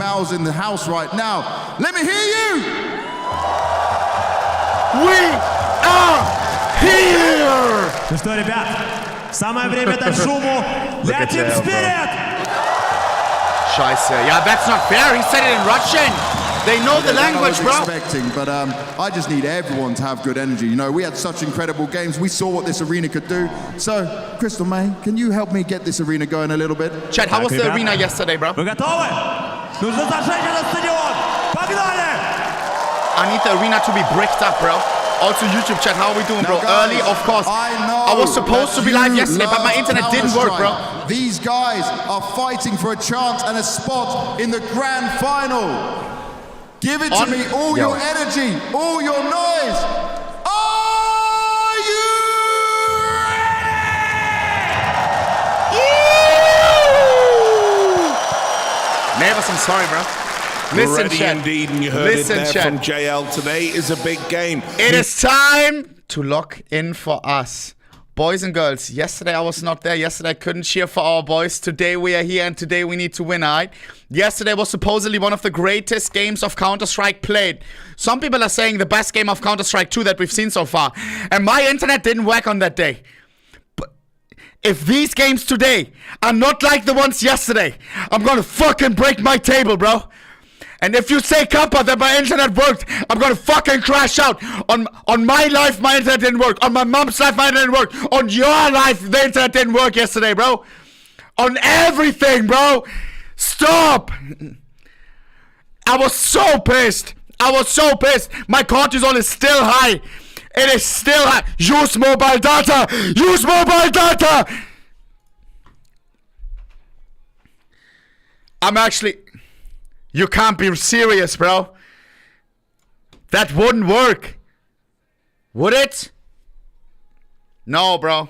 males in the house right now. Let me hear you! We are here! Ну что, ребят, самое время дать шуму. Летим вперед! Scheiße. Yeah, that's not fair. He said it in Russian. They know the language, bro. Expecting, but I just need everyone to have good energy. You know, we had such incredible games. We saw what this arena could do. So, Crystal May, can you help me get this arena going a little bit? Chad, how was the arena yesterday, bro? Вы готовы? Нужно зажечь этот стадион. Погнали! I need the arena to be bricked up, bro. Also, YouTube chat, how are we doing, bro? Guys, early, of course. I was supposed to be live yesterday, but my internet didn't work, bro. These guys are fighting for a chance and a spot in the grand final. Give it to me, all your energy, all your noise. Are you ready? Neighbors, I'm sorry, bro. Listen, ready chat. indeed, and you heard Listen, it there chat. from JL. Today is a big game. It is time to lock in for us. Boys and girls, yesterday I was not there. Yesterday I couldn't cheer for our boys. Today we are here and today we need to win, alright? Yesterday was supposedly one of the greatest games of Counter-Strike played. Some people are saying the best game of Counter-Strike 2 that we've seen so far. And my internet didn't work on that day. But if these games today are not like the ones yesterday, I'm gonna fucking break my table, bro. And if you say, Kappa, that my internet worked, I'm gonna fucking crash out. On my life, my internet didn't work. On my mom's life, my internet didn't work. On your life, the internet didn't work yesterday, bro. On everything, bro. Stop. I was so pissed. I was so pissed. My cortisol is still high. It is still high. Use mobile data. Use mobile data. I'm actually... You can't be serious, bro. That wouldn't work. Would it? No, bro.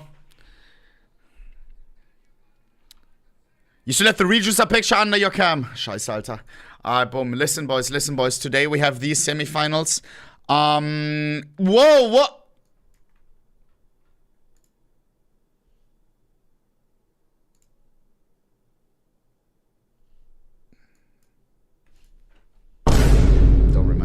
You should have the reducer picture under your cam. Scheiße, Alter. Alright, boom. Listen, boys. Listen, boys. Today we have these semifinals. Whoa, what?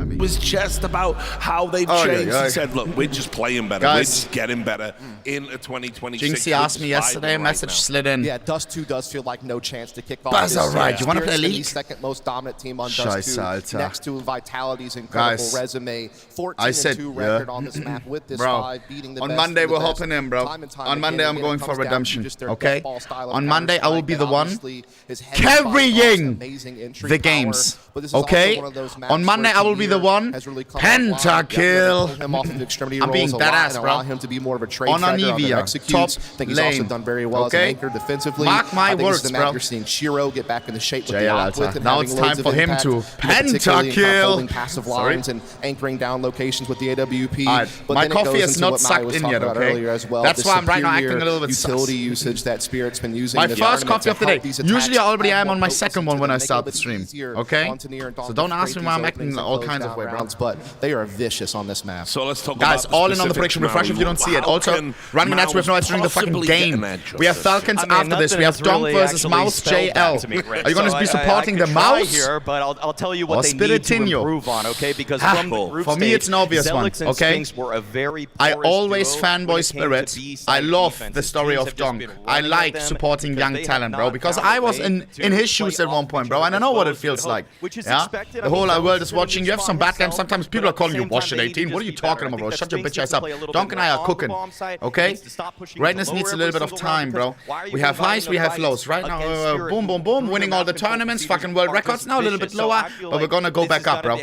It was just about how they've changed. He said, look, we're just playing better. Guys, we're just getting better in a 2026. Jinxie asked me yesterday, a message slid in. Yeah, Dust 2 does feel like no chance to kick off. That's alright. You want to play Spirit's League? the second most dominant team on Dust 2. Alter. Next to Vitality's incredible resume. 14-2 record on this map with this bro, 5, beating the on best Monday of the we're best. hopping in, bro. Time and time On Monday again, I'm going for comes down to redemption, just their okay? deathball style of On Monday I will be the one Counter-Strike that obviously is headed by carrying amazing entry the power, games, but this is also okay? one of those maps On Monday where I will be the Samir one has really come online. pentakill. Him off of extremity I'm being roles a lot badass, and bro. allow him to be more of a trade On striker on their Anivia, executes. top I think he's lane, also done very well okay? as an anchor defensively. Mark my I think words, this is the map bro. You're seeing Shiro get back in the shape with the JL op with Alter. him Now having it's time loads of for him impact, to particularly in kind of pentakill. holding passive lines and anchoring down locations with the AWP. Alright, But my then it coffee goes is into not what Mai sucked was in talking yet, about okay? earlier as well. That's the why I'm right now acting superior a little bit sus. utility usage that Spirit's been using. My in the first environment coffee to of the day. help these Usually I attacks already add am more on my potency second to one when them, I make it a start the little stream, bit easier okay? on Tanir and So Dom don't to ask create me why I'm these acting openings and all close kinds of down way, bro. rounds, but they are vicious on this map. So let's talk Guys, about the all in on the specifics prediction refresh if you don't see it. now. Also, How can running ads with no ads during the fucking possibly get game. an edge on We have this? Falcons after this. We have Donk versus Mouse JL. Are you going to be supporting the Mouse? Here, but I'll tell you or what they need to Spiritinho? improve on, okay? Because from the group For me, it's an obvious one, Zelix and okay? Sphinx were a very I porous always duo when fanboy it came to Spirit. B-side I love defenses. the story Teams of have just Donk. been I running like with them supporting because young they have talent, bro, not because found I a was way in to his shoes play at one off point, each bro, and I other know what as it feels well, like. which is Yeah? expected. The I mean, whole Zelix world is is gonna watching. be You have some strong bad games. himself, Sometimes but people are at the calling you same time, Washington they need to 18. What are just you be talking better. about, I bro? think Shut that your bitch Sphinx ass needs to up. play a little Donk bit and I more are on the cooking. bomb side. He Okay? needs to stop pushing Greatness to the needs a lower little bit every of single round time, bro. because We have highs, we have lows. Right now, boom, boom, boom, winning all the tournaments, fucking world records. Now a little bit lower, but we're gonna go back up, bro.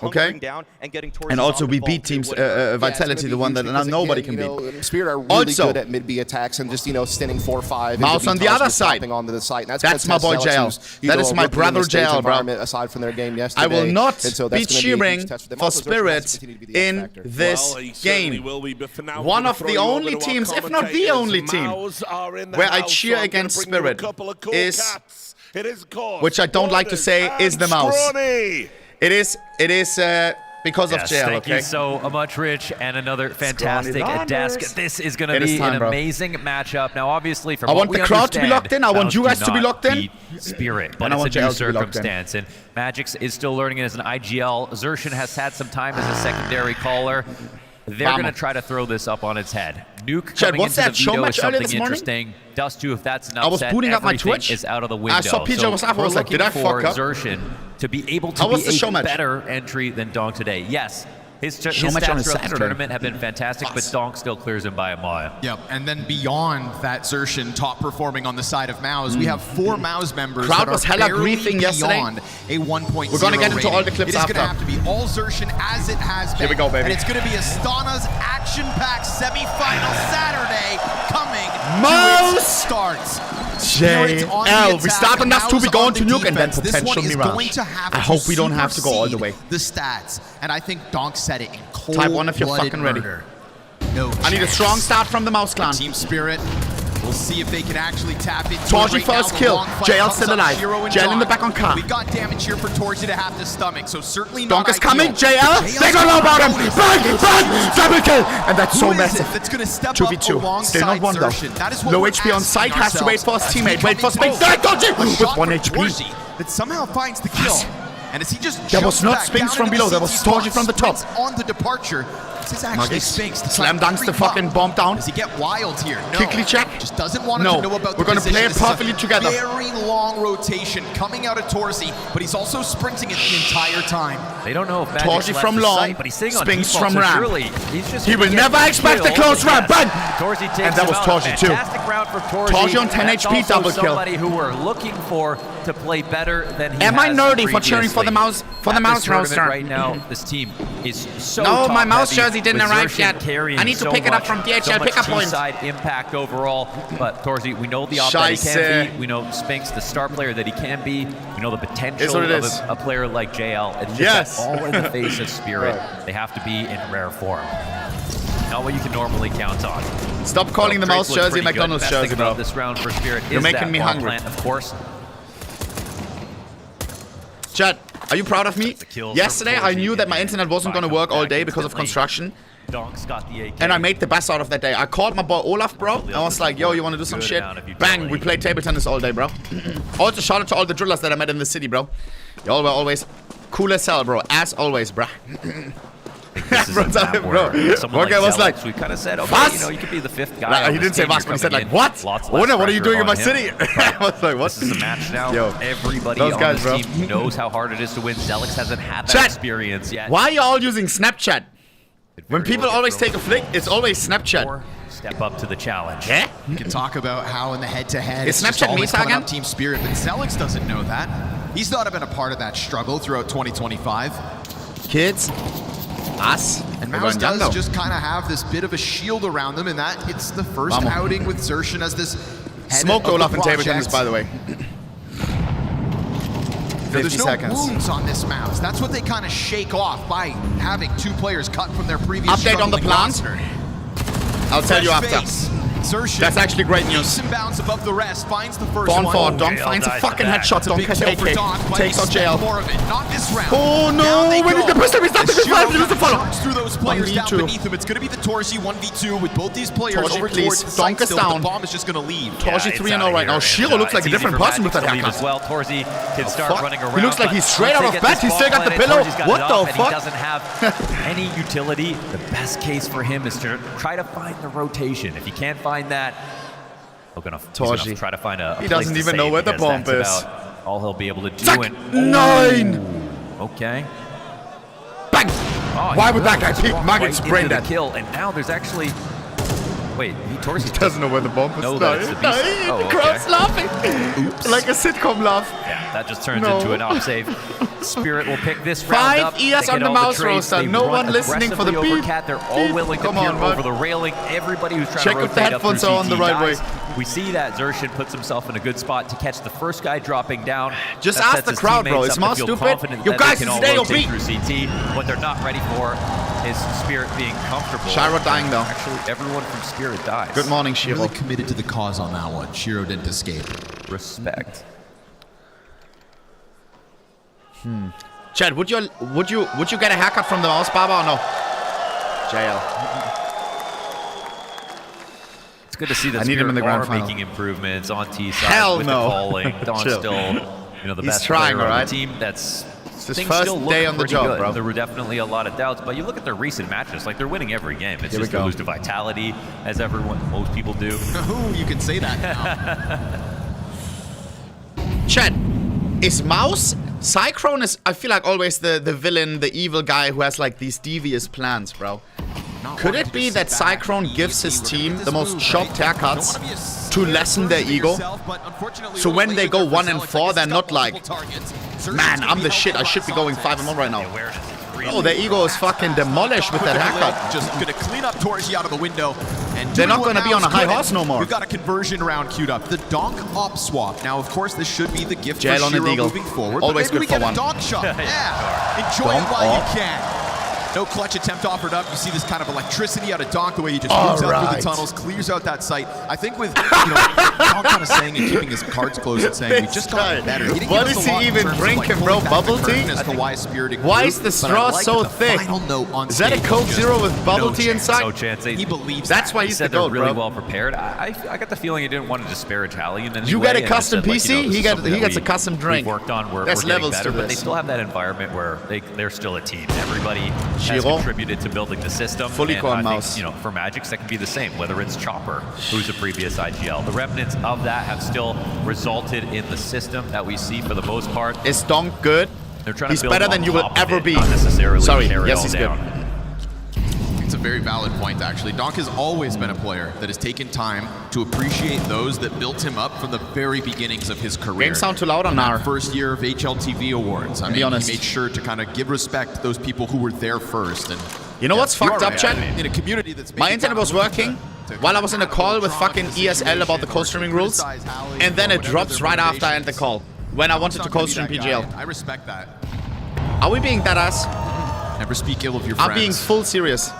Okay? And also we beat teams, Vitality, the one that now nobody can beat. Spirit are really good at mid-B attacks and just, stinning 4-5. Mouse on the other side. Onto the site. That's my boy JL. That is my brother JL, bro. Aside from their game yesterday. I will not so be cheering for Spirit in this game. One of the only teams, if not the only team, where I cheer against Spirit is, which I don't like to say, is the Mouse. It is because of JL, Thank you so much, Rich, and another fantastic desk. This is going to be an amazing matchup. Now, obviously, from I want the crowd to be locked in. I want you guys to be locked in. Spirit, but it's a new circumstance, and Magix is still learning it as an IGL. Xertion has had some time as a secondary caller. They're going to try to throw this up on its head. Nuke coming into the veto is something interesting. Dust 2, if that's an upset, I was booting up my Twitch. Is out of the window. I saw PJ was off. I was like, did I fuck up? Xertion to be able to be a better entry than Donk today. Yes, his stats throughout this tournament have been fantastic, but Donk still clears him by a mile. Yep, and then beyond that, Xertion top performing on the side of Maus. We have 4 Maus members Crowd that was are hella barely griefing beyond yesterday. a 1.0 We're going to get into all the clips after. after. It is going to have to be all Xertion as it has been. Here we go, baby. And it's going to be Astana's action-packed semifinal Saturday coming Maus to its starts. JL. We start on Dust 2, we go on to Nuke, and then potential Mirage. I hope we don't have to go all the way. The stats, and I think Donk said it in cold Type 1 if you're fucking ready. No I need a strong start from the Maus clan. Team Spirit. We'll see if they can actually tap into Torji right first now. kill. JL still alive. JL in the back on car. We got damage here for Torji to have to stomach, so certainly not Donk is ideal. coming. JL. They don't know about him. Bang! Double kill. And that's so massive. That's going to step 2v2. up Still not one though. That is what Low we're HP on site. Has to wait for his asking teammate. Wait for space. Torji with 1 HP. That somehow finds the kill. And as he just There was not Spinks from below. There was Torji from the top. On the departure. This is actually Spinks. Slam dunks the fucking bomb down. Does he get wild here? No. Quickly check. Just doesn't want him to know about we're the going to play it perfectly together. Very long rotation coming out of Torsi, but he's also sprinting it the entire time. They don't know if Magix Torji left from the long, site, but he's sitting on Spinks default, from so ramp. surely he's just He will never expect the close ramp. Bang! Torji takes And that was him out. Torji too. Fantastic round for Torji. Torji on 10 That's HP also double kill. Somebody who we're looking for to play better than he Am I has nerdy for cheering for the Maus roster? Right now, this team is so No, my Maus top-heavy, jersey didn't with arrive Xertion yet. carrying I need to so pick it up much, from DHL so much pickup point. T-side impact overall, but Torji, we know the op that he can be. We know Spinks, the star player that he can be. We know the potential of a player like JL. It's just all in the face of Spirit. They have to be in rare form. Not what you can normally count on. Stop calling the Maus jersey McDonald's jersey, bro. This round for Spirit You're is making that me bomb hungry. plant, of course. Chat, are you proud of me? Yesterday, I knew that my internet wasn't going to work all day because of construction. Donk's got the AK. And I made the best out of that day. I called my boy Olaf, bro. I was like, yo, you want to do some shit? Bang, we played table tennis all day, bro. Also, shout out to all the drillers that I met in the city, bro. Y'all were always cool as hell, bro. As always, bro. This is a map where someone Okay, was like, we kind of said, okay, Vas? you know, you could be the 5th guy. Like, he didn't say Vas, but he said like, what? What are you doing in my city? I was like, what? This is a match now. Yo, everybody those on guys, this bro. team knows how hard it is to win. Zelix hasn't had that experience yet. Why are you all using Snapchat? When people always take a flick, it's always Snapchat. Step up to the challenge. Yeah? You can talk about how in the head-to-head Is it's just Snapchat always meta coming again? up Team Spirit, but Zelix doesn't know that. He's not been a part of that struggle throughout 2025. Kids, us, and Maus does just kind of have this bit of a shield around them, and that it's the first outing with Xertion as this smoke Olaf and table tennis, by the way. There's no wounds on this Maus. That's what they kind of shake off by having 2 players cut from their previous update on the plant. I'll tell you after. Xertion, that's actually great news. Bounce above the rest, finds the first Born one. for Donk finds a fucking headshot. Donk has AK. Takes out JL. More of it. Not this round. Oh no! We need the pistol. We stopped the five. We need to follow. Through those players down beneath him. It's going to be the Torsi 1v2 with both these players over towards the site still. The bomb is just going to leave. Torsi 3-0 right now. Shiro looks like a different person with that haircut. As well, Torsi can start running around. He looks like he's straight out of bed. He's still got the pillow. What the fuck? He doesn't have any utility. The best case for him is to try to find the rotation. If he can't find that, he's gonna try to find a he doesn't even know where the bomb is. All he'll be able to do. 9! Okay. Bang! Oh, why would that guy peek Maggot's brain dead? Kill, and now there's actually... Wait, Torsi doesn't know where the bomb is. No, the crowd's laughing. Oops. Like a sitcom laugh. Yeah, that just turns into an off save. Spirit will pick this round up. 5 ES on the Maus roster. No one listening for the beep. They're all willing to peer over the railing. Everybody who's trying to rotate if the headphones are on the right way. We see that Xertion puts himself in a good spot to catch the first guy dropping down. Just ask the crowd, bro. It's not stupid. You guys can stay OP. CT. What they're not ready for is Spirit being comfortable. Shiro dying though. Actually, everyone from Spirit dies. Good morning, Shiro. Really committed to the cause on that one. Shiro didn't escape. Respect. Chad, would you get a haircut from the mouse barber or no? JL. It's good to see that I need him in the grand final. making improvements on T side Hell with no. the calling. Don's still, the He's best trying, player on alright? the team. That's his things first still look day on the pretty job, good. bro. There were definitely a lot of doubts, but you look at their recent matches, like they're winning every game. It's just they lose to Vitality, as most people do. You can say that now. Chad, is Mouse Cyclone is, I feel like, always the villain, the evil guy who has like these devious plans, bro. Could it be that Cyclone gives his team the most chopped haircuts to lessen their ego? So when they go 1-4, they're not like, man, I'm the shit, I should be going 5-1 right now. Oh, their ego is fucking demolished with that haircut. Just gonna clean up Torji out of the window. And they're not gonna be on a high horse no more. We've got a conversion round queued up. The donk op swap. Now, of course, this should be the gift Jail for on Shiro Eagle. moving forward. Always but maybe good for we one. get a donk shot. Yeah. Enjoy it while you can. No clutch attempt offered up. You see this kind of electricity out of Donk, the way he just moves out through the tunnels, clears out that site. I think with Donk kind of saying and keeping his cards close and saying, we just got better. What is he even drinking, bro? Bubble tea? Why is the straw so thick? Is that a Coke Zero with bubble tea inside? No chance. He believes That's why he's the said they're GOAT, really bro. well prepared. I got the feeling he didn't want to disparage Hallie. And then You get a custom PC, he gets a custom drink. We've worked on. We're There's getting levels better, to but they this. still have that environment where they're still a team. Everybody has Shiro. contributed to building the system. Fully and corn I mouse. think, for Magix, that can be the same. Whether it's Chopper, who's a previous IGL, the remnants of that have still resulted in the system that we see for the most part. Is Donk good? They're trying He's to build better on than you will top of ever it, be. not necessarily Sorry, tear it yes, all he's down. good. It's a very valid point, actually. Donk has always been a player that has taken time to appreciate those that built him up from the very beginnings of his career. Game sound too loud or not? First year of HLTV awards. I mean, honest. he made sure to kind of give respect to those people who were there first. And You know what's fucked up, Chad? in a community that's My internet was working while I was in a call with fucking ESL about the co-streaming rules, and then it drops right after I end the call when I wanted to co-stream PGL. I respect that. Are we being that ass? Never speak ill of your friends. I'm being full serious.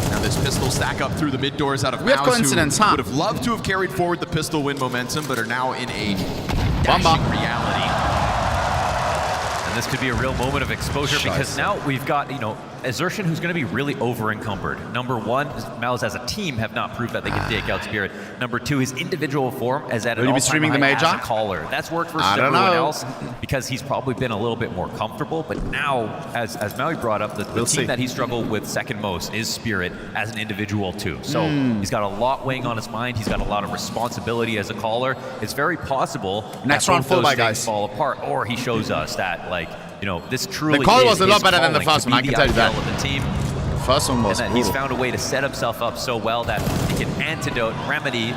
Now this pistol stack up through the mid doors out of We have Mouse, coincidence, who huh? would have loved to have carried forward the pistol win momentum, but are now in a Bomba. dashing reality. And this could be a real moment of exposure because now we've got, Exertion who's going to be really over-encumbered. Number one, Mouse as a team have not proved that they can take out Spirit. Number two, his individual form is at an Will you be all-time streaming the high major? as a caller. That's worked for I don't everyone know. else because he's probably been a little bit more comfortable. But now, as Maui brought up, the We'll team see. that he struggled with second most is Spirit as an individual too. So he's got a lot weighing on his mind. He's got a lot of responsibility as a caller. It's very possible Next that round both full those by, things guys. fall apart, or he shows us that this truly The call is was a lot his better than the calling first to one, I be can the tell you that. IGL of the team. First one was And that he's brutal. found a way to set himself up so well that he can remedy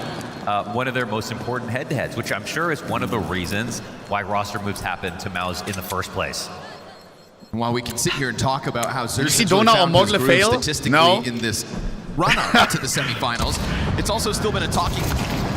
one of their most important head-to-heads, which I'm sure is one of the reasons why roster moves happened to Mouse in the first place. And while we can sit here and talk about how Xerxes see Donut or Mogle fail? statistically No. in this run-up to the semifinals, it's also still been a talking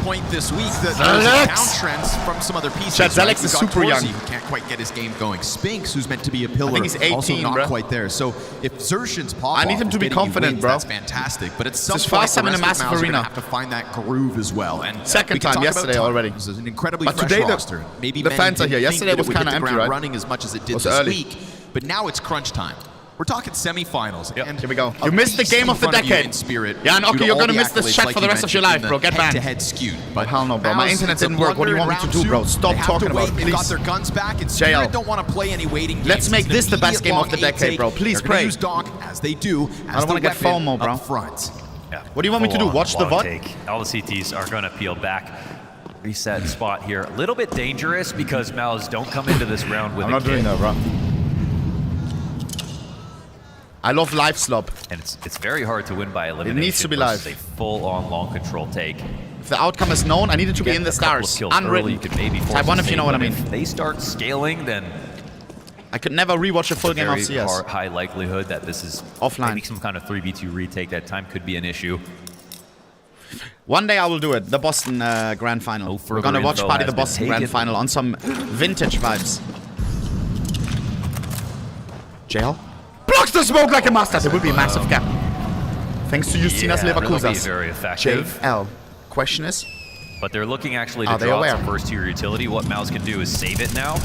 point this week that there's Zelex. down trends from some other pieces. Chad, Zelex is We've got super young. Torzi, who can't quite get his game going. Spinks, who's meant to be a pillar, I think he's 18, also not bro. quite there. So if Xerxes pop I need him to be confident, bro. That's fantastic. But it's some his first time in a massive arena. Have to find that groove as well. And Second we can time talk yesterday about already. This is an incredibly But fresh today the- roster. Maybe the many fans are didn't here. think Yesterday that was it would hit kinda the empty, ground right? running as much as it did Was this early. week. But now it's crunch time. We're talking semifinals. And Here we go. a You missed the beast game in of the front you decade. in Spirit. Yeah, and okay, due to you're all gonna the miss this accolades, chat like for the you rest of your mentioned, life, bro. in the Get banned. head-to-head skewed. But Hell no, bro. My Mouse, internet it's a didn't work. What do you blunder want me in to do, round bro? two. Stop They have talking to about wait. it, They've got please. their guns back, and JL. Spirit don't want to play any waiting games. Let's make It's an this the best immediate game of long the decade, take. bro. Please They're gonna pray. use Donk as they do. I don't wanna get FOMO, bro. Up front. Yeah. What do you want me to do? Full-on Watch the long VOD? take. All the CTs are going to peel back. Reset spot here. A little bit dangerous because Mals don't come into this round with I'm a not doing kill. that, bro. I love live slop. And it's very hard to win by elimination. needs to be versus live. A full-on long control take. If the outcome is known, I need it to be Get in the a couple of stars. kills early, Unwritten. you could maybe force Type 1 a if you save, know what I but mean. If they start scaling, then I could never rewatch a full game of very CS. high likelihood that this is Offline. maybe some kind of 3v2 retake. That time could be an issue. One day I will do it. The Boston Grand Final. No We're further gonna watch info party has the been Boston Grand taken. Final on some vintage vibes. JL? Blocks the smoke like a master. There will be a massive gap. Thanks to Justinas Yeah, that'll be Leverkusas. very effective. JL. Question is, but they're looking actually to draw some first-tier utility. What Mouse can do is save it now.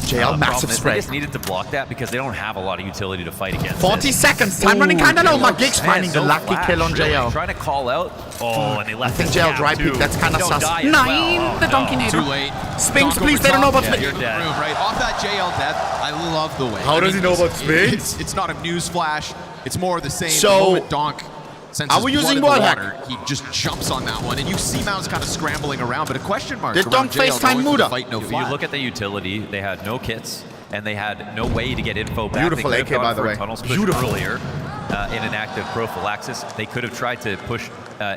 JL, massive spray. They just needed to block that because they don't have a lot of utility to fight against. 40 seconds. Time running kind of low. Magic's finding the lucky kill on JL. Trying to call out. Oh, and they left. I think JL dry peek. That's kind of sus. 9. The Donkey Too late. Spinks, please. They don't know about You're dead. Right off that JL death. I love the way. How does he know about Spinks? It's not a news flash. It's more of the same. So, the moment Donk senses are we blood using in the wall hack? water, he just jumps on that one, and you see Mouse kind of scrambling around, but a question mark. Did Donk FaceTime Muda? You look at the utility. They had no kits, and they had no way to get info back. Beautiful AK, by the way. Beautiful. Earlier, in an active prophylaxis, they could have tried to push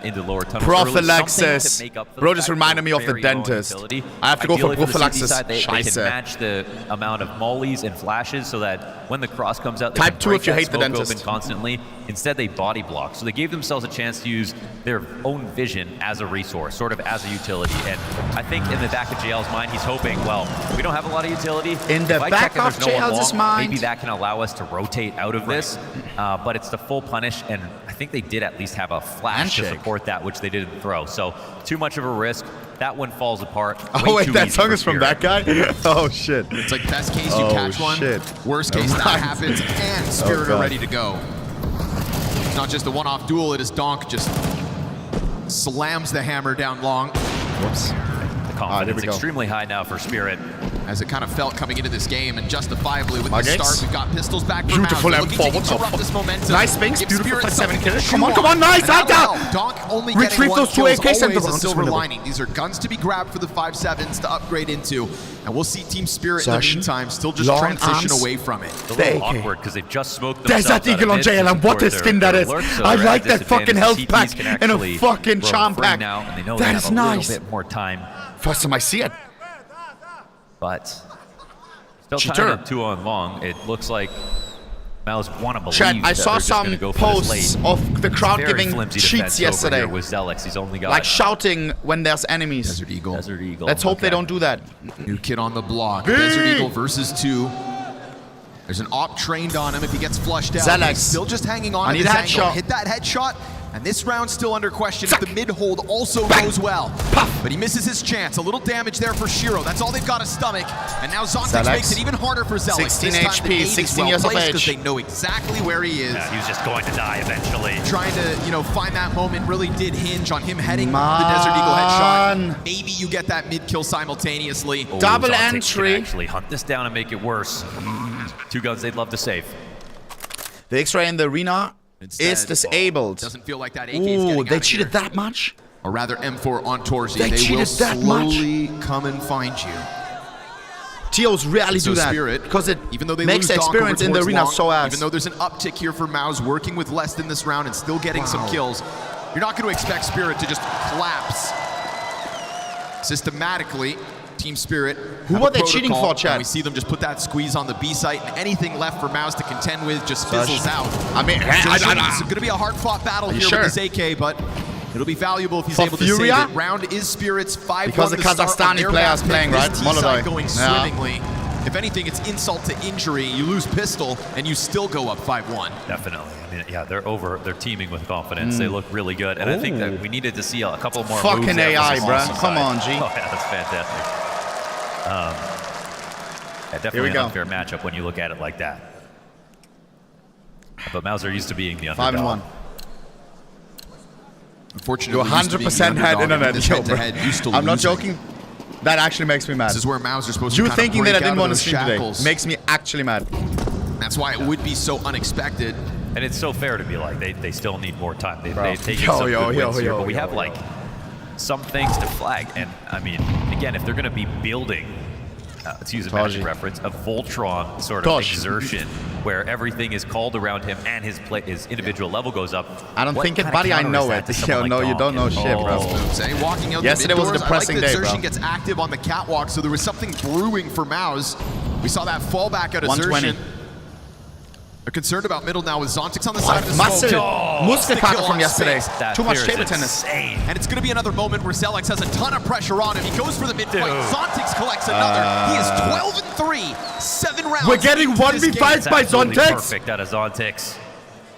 into lower tunnels. Prophylaxis. Bro just reminded me of the dentist. I have to go for prophylaxis. They can match the amount of mollies and flashes so that when the cross comes out, they Type can 2 break if you that hate the smoke dentist. open constantly. Instead, they body block. So they gave themselves a chance to use their own vision as a resource, sort of as a utility. And I think in the back of JL's mind, he's hoping, well, we don't have a lot of utility. In the back of JL's mind, maybe that can allow us to rotate out of this. But it's the full punish, and I think they did at least have a flash to support that, which they didn't throw. So too much of a risk. That one falls apart. Oh wait, that song is from that guy? Oh shit. It's like best case you catch one, worst case that happens, and Spirit are ready to go. It's not just a one-off duel, it is Donk just slams the hammer down long. Whoops. The confidence extremely high now for Spirit. As it kind of felt coming into this game, and justifiably with the start, we've got pistols back for beautiful Mouse. M4, what the fuck? This momentum. Nice Spinks, beautiful Spirit 7 kills. Come on, nice, Donk only retrieve those 2 AKs and a silver lining. These are guns to be grabbed for the 5.7s to upgrade into, and we'll see Team Spirit in the meantime still just transition away from it. It's a little awkward because they've just smoked themselves. There's that Eagle on JL, and what a skin that is. I like that fucking health pack and a fucking charm pack. That is nice. A little bit more time. First time I see it. But still kind of 2 on long. It looks like Mouse want to believe Chat, I that saw they're just some gonna go for posts of the crowd very giving flimsy cheats yesterday. Over here with Zelix. He's only got like shouting when there's enemies. Desert Eagle. Desert Eagle. Let's hope they don't do that. New kid on the block. Desert Eagle versus 2. There's an op trained on him if he gets flushed out. Zelix. He's still just hanging on I to need this a angle. headshot. Hit that headshot. And this round's still under question if the mid-hold also goes well. Puff. But he misses his chance. A little damage there for Shiro. That's all they've got to stomach. And now Zontex makes it even harder for Zelix. 16 HP, 16 years of age. Because they know exactly where he is. Yeah, he was just going to die eventually. Trying to, find that moment really did hinge on him heading the Desert Eagle headshot. Maybe you get that mid-kill simultaneously. Double Zontex entry. can actually hunt this down and make it worse. 2 guns they'd love to save. The X-ray in the arena is disabled. Doesn't feel like that AK is Ooh, getting they out cheated of here. that much? Or rather, M4 on Torsi. They cheated will that much? slowly come and find you. TOs rarely So do that Spirit, because it even though they makes lose the experience in the arena long, so ass. Even though there's an uptick here for Mouse working with less than this round and still getting some kills, you're not going to expect Spirit to just collapse systematically. Team Spirit. Who are they cheating for, Chad? We see them just put that squeeze on the B site, and anything left for Mouse to contend with just fizzles out. I mean, it's going to be a hard-fought battle here with this AK, but it'll be valuable if he's able to save it. Round is Spirit's 5-1 because the Kazakhstani players playing, right? Molotov going swimmingly. If anything, it's insult to injury. You lose pistol, and you still go up 5-1. Definitely. I mean, yeah, they're teaming with confidence. They look really good, and I think that we needed to see a couple more moves. Fucking AI, bruh. Come on, G. Oh, yeah, that's fantastic. Definitely an unfair matchup when you look at it like that. But Mauser used to being the underdog. 5-1. Unfortunately, you're 100% head internet. Yo, bro. I'm not joking. That actually makes me mad. This is where Mauser's supposed you to thinking that I didn't want to stream shackles. today makes me actually mad. That's why it would be so unexpected. And it's so fair to be like, they still need more time. They've taken some good wins here, but we have like some things to flag. And I mean, again, if they're going to be building, let's use a Magic reference, a Voltron sort of exertion where everything is called around him and his individual level goes up. I don't think it, buddy. I know it. Yo, no, you don't know shit, bro. Walking out yesterday was a depressing day, bro. Exertion gets active on the catwalk, so there was something brewing for Mouse. We saw that fallback out of Exertion. They're concerned about middle now with Zontex on the side of the smoke. Muscle from yesterday. Too much table tennis. And it's going to be another moment where Zelix has a ton of pressure on him. He goes for the midpoint. Zontex collects another. He is 12-3. 7 rounds. We're getting 1v5s by Zontex. Perfect out of Zontex.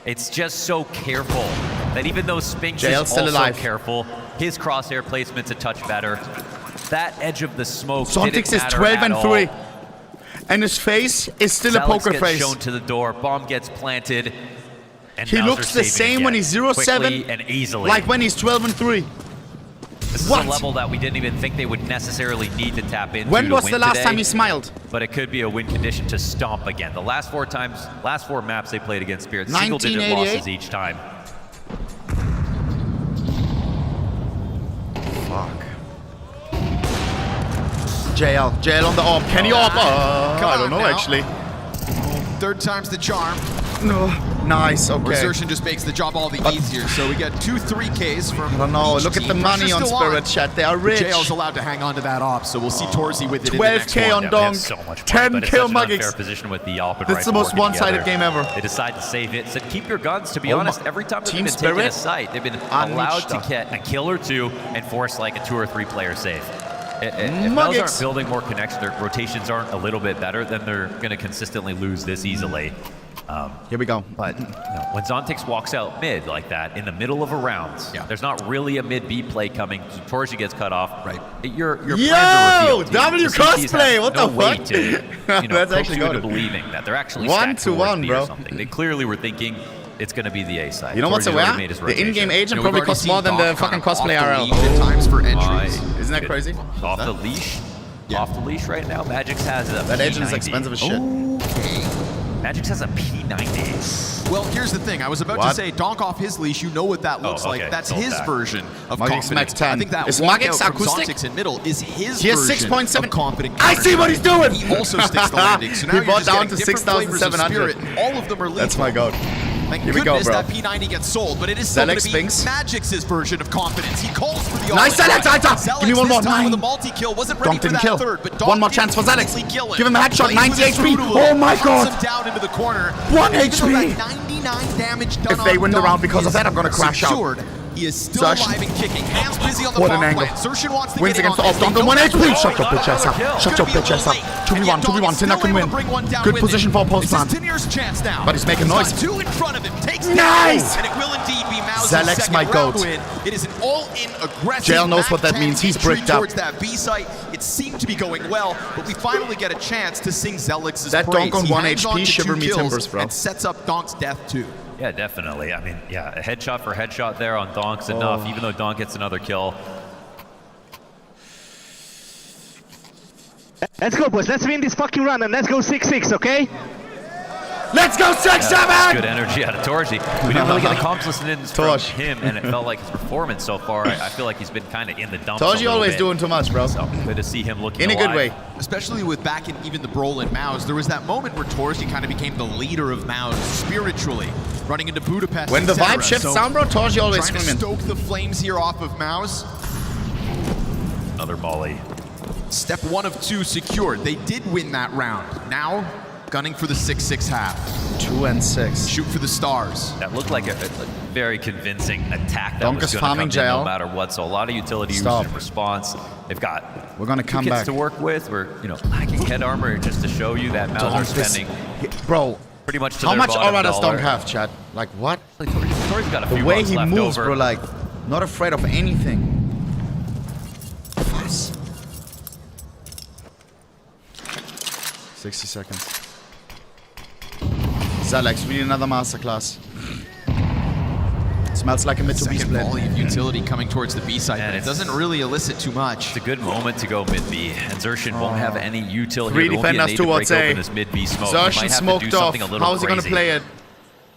It's just so careful that even though Spinks JL is still also alive. careful, his crosshair placement's a touch better. That edge of the smoke Zontix is 12 and 3. And his face is still a poker gets face. shown to the door, bomb gets planted. And He Bowser looks the same when he's 0-7, and easily. like when he's 12 and 3. This is a level that we didn't even think they would necessarily need to tap into. When was to win the last today, time he smiled? But it could be a win condition to stomp again. The last four maps they played against Spirit, single-digit losses each time. Fuck. JL on the AWP. Can he AWP? I don't know actually. Third time's the charm. No. Nice, okay. Resurrection just makes the job all the easier. So we get 2-3Ks from I don't know. each Look at team. the money Pressure's on still Spirit Chat. They are rich. JL's allowed to hang on to that op, so we'll see Torzy with it in the next 12K one. on Donk. So much 10 money, but kill it's such an unfair Muggix. position with the AWP and This is the rifle most working one-sided together. game ever. They decide to save it. Said keep your guns. To be Oh honest, my- every time they've Team been taking Spirit? a site, they've been Unleashed allowed to stuff. get a kill or two and force like a 2 or 3 player save. If Muggix. Mels aren't building more connection, their rotations aren't a little bit better, then they're going to consistently lose this easily. Here we go. But when Zontix walks out mid like that in the middle of a round, there's not really a mid B play coming. Torji gets cut off. Right. Your plans Yo, are revealed. W The CTs cosplay, have what no the way fuck? to, That's coax actually you into goated. believing that they're actually 1 stacked to towards 1, B bro. or something. They clearly were thinking it's going to be the A side. You know what's Torji's aware? already made his The in-game rotation. agent We've probably already costs seen more than the Donk fucking kind of cosplay off the RL. lead at times for entries. Isn't that crazy? Off the leash? Yeah. Off the leash right now? Magix has a That agent is P90. expensive as shit. Magix has a P90. Well, here's the thing. I was about What? to say, donk off his leash. You know what that looks okay. like. That's Sold his back. version of Muggix confident. max 10. I think that Is walkout Muggix from acoustic? Zontix in middle is his He has version 6.7. of confident. I see what he's doing. He also sticks the landing. So now He you're bought just down getting to different flavors of 6,700. Spirit. All of them are lethal. That's my goat. Thank Here we go, goodness bro. that P90 gets sold, but it is still going Zelix to be Spinks. Magix's version of confidence. He calls for the Nice all-in. Zelix, Zelix give me one this more. time with a 9. multi-kill. Wasn't ready Donk for didn't that kill. third, but One Donk more did chance for Zelix. completely kill Give him a headshot, Plays 90 with his HP. brutal. Oh my Hunts God. him down into the corner. 1 Even though HP. that 99 damage done If they on win the Donk round because of is that, I'm gonna crash out. secured. He is still Zush. alive and kicking. Hands busy on the What an bomb angle. plant. Zertian wants to Wins get in against on the this. off. They Donk 1 know HP. that's Shut your bitch ass up. Shut your bitch ass up. 2v1, 2v1. Tina can win. Good position for a post plant. This is Tinier's chance now. But he's making He's noise. got 2 in front of him. Takes Nice. And it will indeed be Mao's Zelix, second my round goat. win. It is an all-in aggressive JL knows what that Mac-10 means. He's entry bricked up. towards that B site. It seemed to be going well, but we finally get a chance to sing Zelix's That praise. Donk on He 1 hangs HP, on to shiver 2 me kills timbers, bro. And sets up Donk's death too. Yeah, definitely. I mean, yeah, a headshot for headshot there on Donk's enough, even though Donk gets another kill. Let's go, boys. Let's win this fucking run and let's go 6-6, okay? Let's go 6-7. Good energy out of Torji. We didn't really get the comps listening from Torj. him, and it felt like his performance so far. I feel like he's been kind of in the dumps. Torji always doing too much, bro. So good to see him looking In a good alive. way. Especially with back in even the Brawl and Maus, there was that moment where Torzy kind of became the leader of Maus spiritually, running into Budapest. When the etc. vibe shifts So, down, bro, Torji always trying to screaming. stoke the flames here off of Maus. Another volley. Step 1 of 2 secured. They did win that round. Now, gunning for the 6-6 half. 2 and 6. Shoot for the stars. That looked like a very convincing attack that Donk was is going to come farming in jail. no matter what. So a lot of utility Stop. usage in response. They've got We're gonna come kits back. to work with. We're lacking head armor just to show you that Maus are Donk is- spending Bro, pretty much to how their much bottom aura does dollar. Donk have, Chad? Like what? Tori's got a few The way bucks he left moves, over. bro, like not afraid of anything. Fuss. 60 seconds. Zelix, we need another masterclass. Smells like a mid to B Second split. volley of utility coming towards the B side, And but it it's- doesn't really elicit too much. It's a good moment to go mid B, and Zertian won't have any util Three here. There won't be a defenders need to towards break A. open this mid B smoke. He Zertian might have to do smoked off. something a little How's he gonna crazy. play it?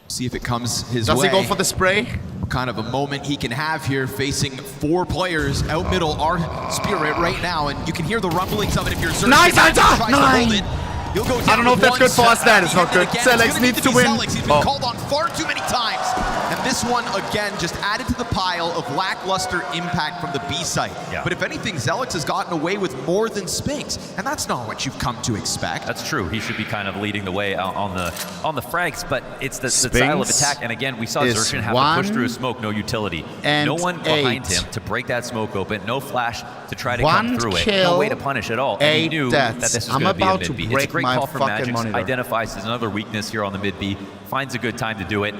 See if it comes his Does way. he go for the spray? What kind of a moment he can have here facing 4 players out middle our Spirit right now, and you can hear the rumblings of it if you're Zertian. Nice Tries answer! to hold 9. it. He'll go I down don't know if with that's one good for us. shot. That is He not hit it good. again. Zelix It's gonna needs need to be win. Zelix. He's been Oh. called on far too many times. And this one, again, just added to the pile of lackluster impact from the B site. Yeah. But if anything, Zelix has gotten away with more than Spinks, and that's not what you've come to expect. That's true. He should be kind of leading the way on the frags, but it's the style of Spinks attack. And again, we saw is Zertian have to 1 push through a smoke, no utility. and No one behind 8. him to break that smoke open. No flash to try to 1 come through it. kill, No way to punish at all. And he 8 knew deaths. that this was I'm going to be a about to mid B. It's a break great my call from fucking Magix. monitor. Identifies as another weakness here on the mid B. Finds a good time to do it.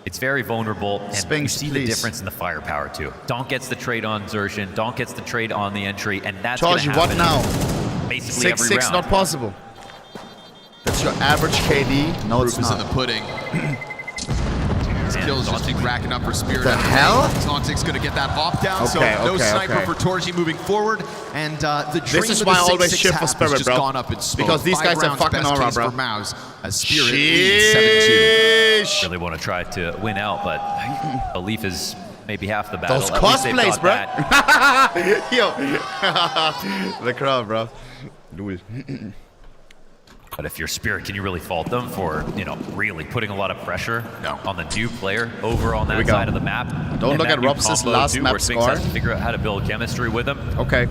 It's very vulnerable, and Spinks, you see the difference in the firepower too. Donk gets the trade on Xerxin, Donk gets the trade on the entry, and that's going to happen. What now? Basically 6-6 every round. not possible. That's your average KD. No, it's Proof is not. in the pudding. Kills just keep racking up for Spirit. The hell? Zontic's going to get that op down, so no sniper for Torji moving forward. And the dream this is of why the I always 6-6 shift for half Spirit, has just bro. gone up in smoke. Because these 5 guys are rounds, fucking best aura, case bro. for Maus, as Spirit leads 7-2. Really want to try to win out, but belief is maybe half the battle. Those At least they've cosplays, got bro. that. Yo. The crowd, bro. Lul. But if you're Spirit, can you really fault them for, really putting a lot of pressure on the new player over on that side of the map? Don't look at Rob's last map where Spinks score. has to figure out how to build chemistry with him. Okay.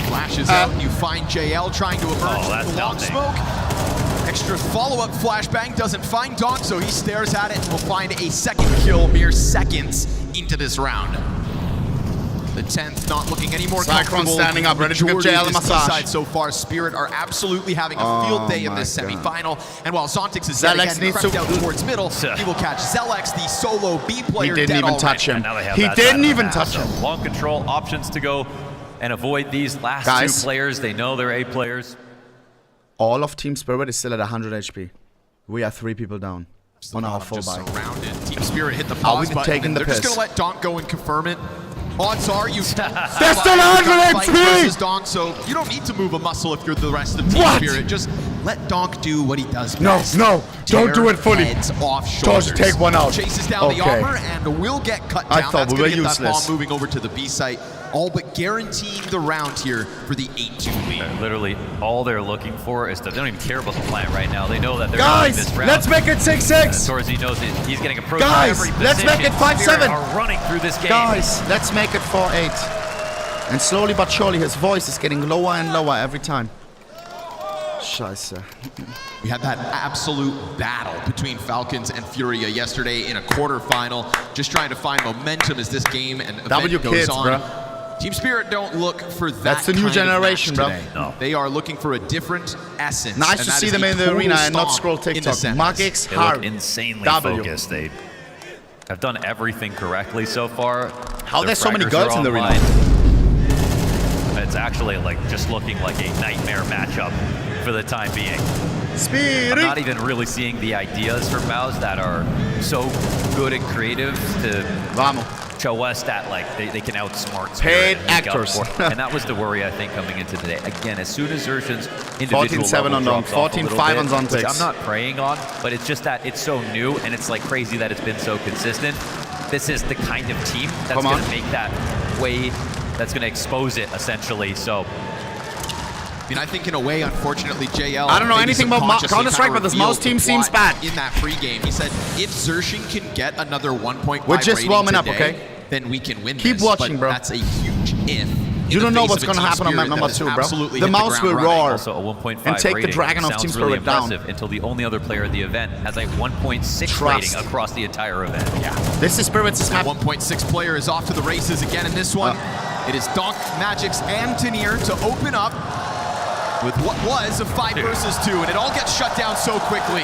Flashes out, and you find JL trying to emerge from the long smoke. Extra follow-up flashbang doesn't find Donk, so he stares at it and will find a second kill mere seconds into this round. The 10th not looking any more comfortable. standing up, ready to give JL a massage. Side so far, Spirit are absolutely having a field day in this semifinal. And while Zontix is yet again crept down towards middle, he will catch Zelex, the solo B player. He didn't even touch him. He didn't even touch him. Long control options to go and avoid these last 2 players. They know they're A players. All of Team Spirit is still at 100 HP. We are 3 people down. On our full buy. Team Spirit hit the pause button. Taking the They're piss? just going to let Donk go and confirm it. Odds are you still 100 HP! Donk, so you don't need to move a muscle if you're the rest of Team Spirit. Just let Donk do what he does best. No, don't do it fully. Heads off shoulders. Just take one out. Chases down the armor and will get cut down. I thought we were useless. That bomb moving over to the B site, all but guaranteeing the round here for the 8-2 lead. Literally, all they're looking for is that they don't even care about the plant right now. They know that they're going to win this round. Let's make it 6-6. Torzi knows that he's getting approached by every position. Let's make it 5-7. Are running through this game. Guys, let's make it 4-8. And slowly but surely, his voice is getting lower and lower every time. Scheiße. We had that absolute battle between Falcons and Furia yesterday in a quarterfinal, just trying to find momentum as this game and event goes on. Bro. Team Spirit don't look for that. That's the new generation, bro. No. They are looking for a different essence. Nice to see them in the arena and not scroll TikTok. Magix They look insanely focused. They have done everything correctly so far. How there's so many girls in the arena? It's actually just looking like a nightmare matchup for the time being. I'm not even really seeing the ideas from Maus that are so good and creative to show us that they can outsmart Spirit paid actors. And that was the worry I think coming into today. Again, as soon as Xerxin's individual 14-7 on Donk, 14-5 on Zontix. Which I'm not preying on, but it's just that it's so new and it's crazy that it's been so consistent. This is the kind of team that's going to make that way. That's going to expose it, essentially. So, I mean, I think in a way, unfortunately, JL. I don't know anything about Counter-Strike, but this Maus team seems bad. In that pregame, he said, if Xerxin can get another 1.5 we're just warming up, okay? Then we can win. Keep watching, bro. That's a huge if. You don't know what's going to happen on map number 2, bro. The Maus will roar and take the Dragon of Team Spirit down. Until the only other player of the event has a 1.6 rating across the entire event. Yeah. This is Spirit's map. 1.6 player is off to the races again in this one. It is Donk, Magix, and Tanier to open up with what was a 5 versus 2, and it all gets shut down so quickly.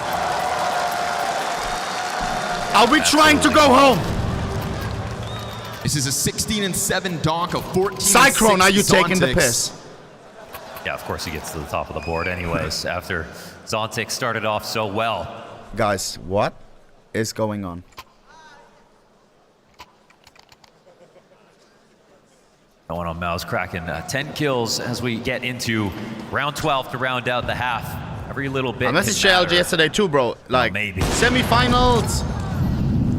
Are we trying to go home? This is a 16-7 Donk, a 14-6 Cyclone, are you taking the piss? Yeah, of course he gets to the top of the board anyways, after Zontix started off so well. Guys, what is going on? Going on Maus cracking 10 kills as we get into round 12 to round out the half. Every little bit. I messaged JLG yesterday too, bro. Maybe. Semi-finals.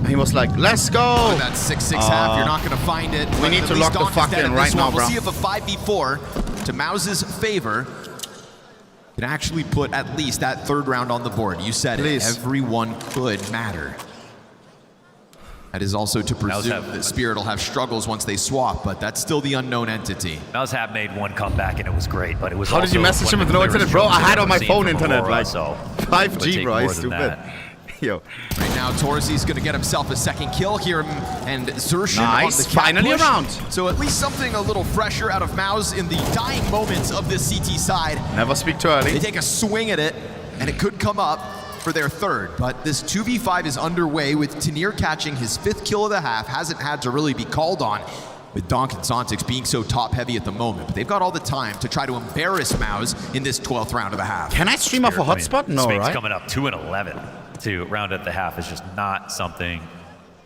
He was like, let's go. Oh, that 6-6 half, you're not going to find it. We need to lock the fuck in right now, bro. We'll see if a 5v4 to Maus's favor can actually put at least that 3rd round on the board. You said it. Everyone could matter. That is also to presume that Spirit will have struggles once they swap, but that's still the unknown entity. Maus have made one comeback and it was great, but it was How did you message him with no internet, bro? I had on my phone internet, like 5G, bro. He's stupid. Yo. Right now, Torzi's going to get himself a 2nd kill here, and Xerxin nice. on the Finally around. So at least something a little fresher out of Maus in the dying moments of this CT side. Never speak too early. They take a swing at it, and it could come up. for their third. But this 2v5 is underway with Tenier catching his 5th kill of the half. Hasn't had to really be called on with Donk and Zontix being so top-heavy at the moment. But they've got all the time to try to embarrass Maus in this 12th round of the half. Can I stream off a hotspot? No, Spinks right? coming up 2-11 to round at the half is just not something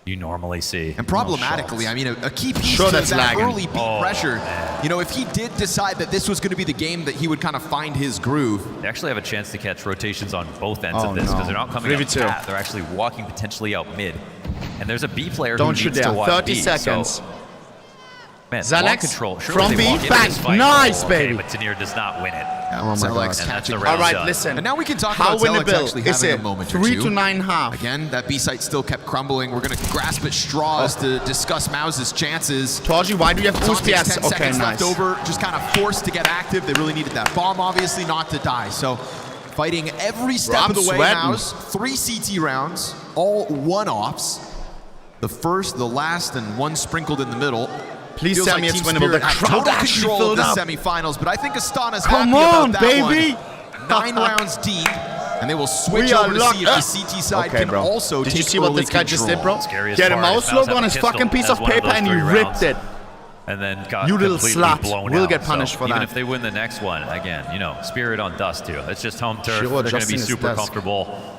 you normally see. And problematically, I mean, a key piece Sure, to that's that lagging. early beat pressure, you know, if he did decide that this was going to be the game that he would kind of find his groove. They actually have a chance to catch rotations on both ends of this because they're not coming up path. They're actually walking potentially out mid. And there's a B player who needs to watch 30 B, seconds. So, man, Zalex control. from they B, walk into bang, this fight. nice, Okay, baby. but Tenier does not win it. Oh my God. And that's the All round All right, done. listen. And now we can talk How about Zelex winnable actually is having it? a moment or 3 two. to 9 half. Again, that B site still kept crumbling. We're going to grasp at straws to discuss Maus' chances. Torji, why do you have boost Zontix, PS? 10 Okay, seconds nice. left over, just kind of forced to get active. They really needed that bomb, obviously, not to die. So fighting every step of the way, Maus. 3 CT rounds, all one-offs. The first, the last, and one sprinkled in the middle. Please Feels tell like me it's Team winnable. Spirit The have crowd total actually control filled of the up. semifinals, but I think Astana's Come happy on, about that baby. one. 9 rounds deep, and they will switch We are over to locked see if up. the CT side Okay, can bro. also Did take you see what early this guy just did, control. bro? Scariest He had a part mouse is Maus logo had on a his pistol fucking piece as of one paper those and he 3 ripped rounds. it. And then got You little completely slut. blown We'll out. get punished So for even that. if they win the next one, again, you know, Spirit on dust too. It's just home turf. Sure, They're going to be Justin is super desk. comfortable.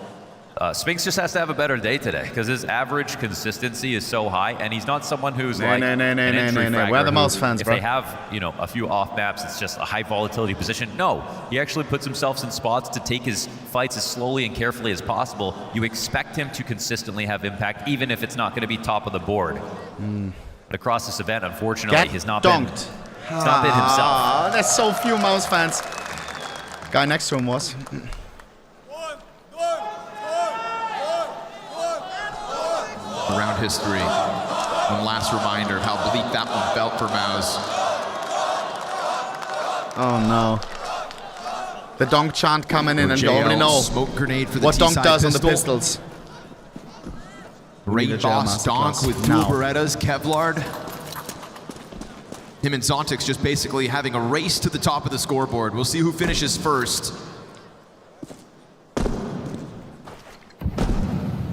Spinks just has to have a better day today because his average consistency is so high, and he's not someone who's like an entry fragger We're the who, Maus fans, if bro. they have, you know, a few off maps, it's just a high volatility position. No, he actually puts himself in spots to take his fights as slowly and carefully as possible. You expect him to consistently have impact, even if it's not going to be top of the board. But across this event, unfortunately, he's not been. He's not been himself. There's so few Maus fans. Guy next to him was. Around history. One last reminder of how bleak that one felt for Maus. Oh no. The Donk chant coming in and you already know Smoke grenade for the what Donk T-side does on the pistol. pistols. Rain Boss Donk masterclass. with dual Now. Berettas, Kevlard. Him and Zontix just basically having a race to the top of the scoreboard. We'll see who finishes first.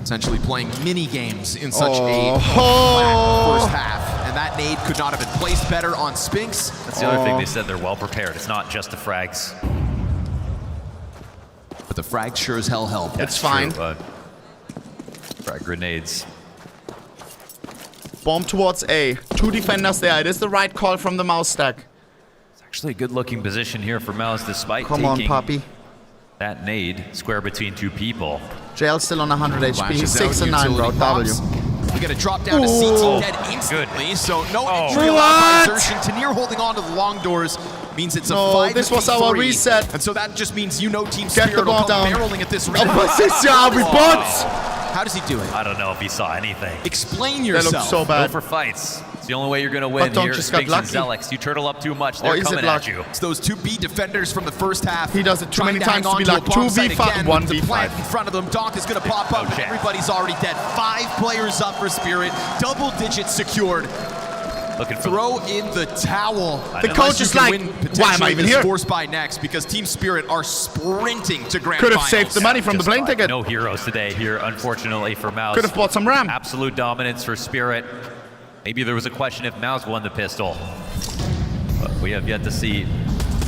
Essentially playing mini games in such a flat first half. And that nade could not have been placed better on Spinks. That's the other thing they said. They're well prepared. It's not just the frags. But the frags sure as hell help. It's fine. True, frag grenades. Bomb towards A. 2 defenders there. It is the right call from the Maus stack. It's actually a good looking position here for Maus despite Come on, taking Poppy. that nade square between 2 people. JL's still on 100 HP. Flashes He's out, 6 and 9, bro. utility W. pops. We got to drop down to CT dead instantly. So no entry allowed by Xerxin. Tenier holding on to the long doors means it's a 5v3. This was our reset. And so that just means you know Team Get the Spirit will ball come down. barreling at this How How does he do it? I don't know if he saw anything. Explain That yourself. looks so Go bad. for fights. It's the only way you're going to win Donk here. just got Spinks and lucky. Zelex. You turtle up too much. Or They're is it coming luck? at you. It's those 2 B defenders from the first half. He does it too trying many to hang times to be on like a bomb site 2v5, again. 1v5. The plant in front of them. Donk is going to pop up. No check. Everybody's already dead. 5 players up for Spirit. Double digits secured. Looking for Throw in the towel. The coach is like, why am I even here? Force by next because Team Spirit are sprinting to grand Could have finals. saved the money from the Just plane ticket. no heroes today here, unfortunately, for Maus. Could have bought some RAM. Absolute dominance for Spirit. Maybe there was a question if Maus won the pistol. But we have yet to see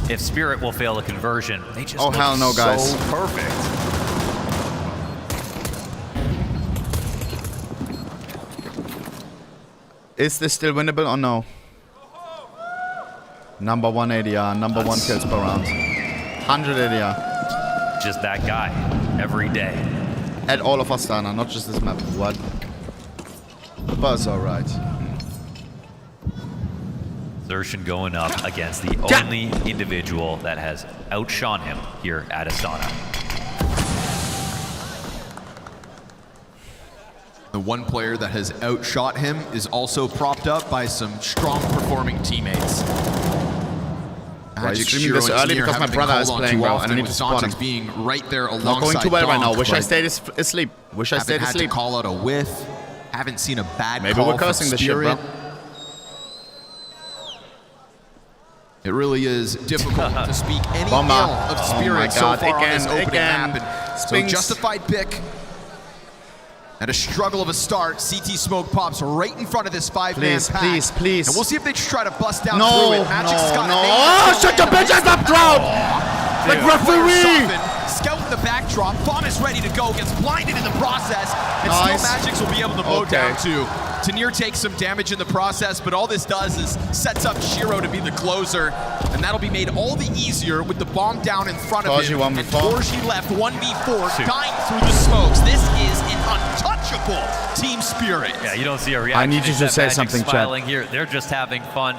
if Spirit will fail a conversion. They just Oh, look hell no, guys. so perfect. Is this still winnable or no? Number 1 ADR, number 1 kills per round. 100 ADR. Just that guy every day. At all of Astana, not just this map. What? But it's alright. Xerxin going up against the only individual that has outshone him here at Astana. The one player that has outshot him is also propped up by some strong performing teammates. Why are you streaming this early? Because my brother is playing well and I need to support him. Being right there alongside Not going too well right now. Donk, Wish I but stayed asleep. Wish I stayed haven't had to asleep. call out a whiff. Haven't seen a bad Maybe call we're from cursing this shit, Spirit. bro. It really is difficult to speak any Bomber. ill of Oh Spirit my so God, far on again, this opening again. map. And Spinks. So justified pick. And a struggle of a start. CT Smoke pops right in front of this 5-man pack. Please. And we'll see if they try to bust down No, through it. Magic's got no. a Oh, shut your bitch ass up, Trout! Like referee! Scout in the backdrop. Bomb is ready to go. Gets blinded in the process. And Nice. still Magics will be able to mow down too. Tanir takes some damage in the process, but all this does is sets up Shiro to be the closer. And that'll be made all the easier with the bomb down in front of him. And Torji left 1v4, dying through the smokes. This is an untouchable team spirit. Yeah, you don't see a reaction. I need you to say something, smiling here. They're just having fun.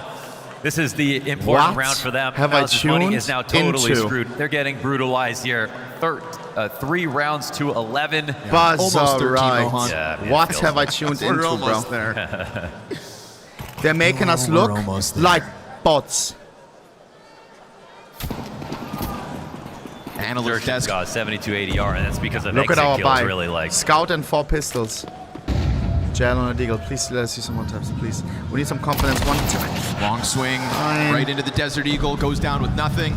This is the important round for them. Have I tuned money is now totally into? screwed. They're getting brutalized here. 3 rounds to 11. Buzz, almost 13, right. Mohan. Yeah, What have I tuned into, We're bro? almost there. They're making us look like bots. Analyst desk. Got 72 ADR, and that's because of Look at exit our kills, buy. really like. Scout and 4 pistols. Jail on a deagle. Please let us see some more taps, please. We need some confidence. One time. Long swing, Fine. right into the Desert Eagle, goes down with nothing.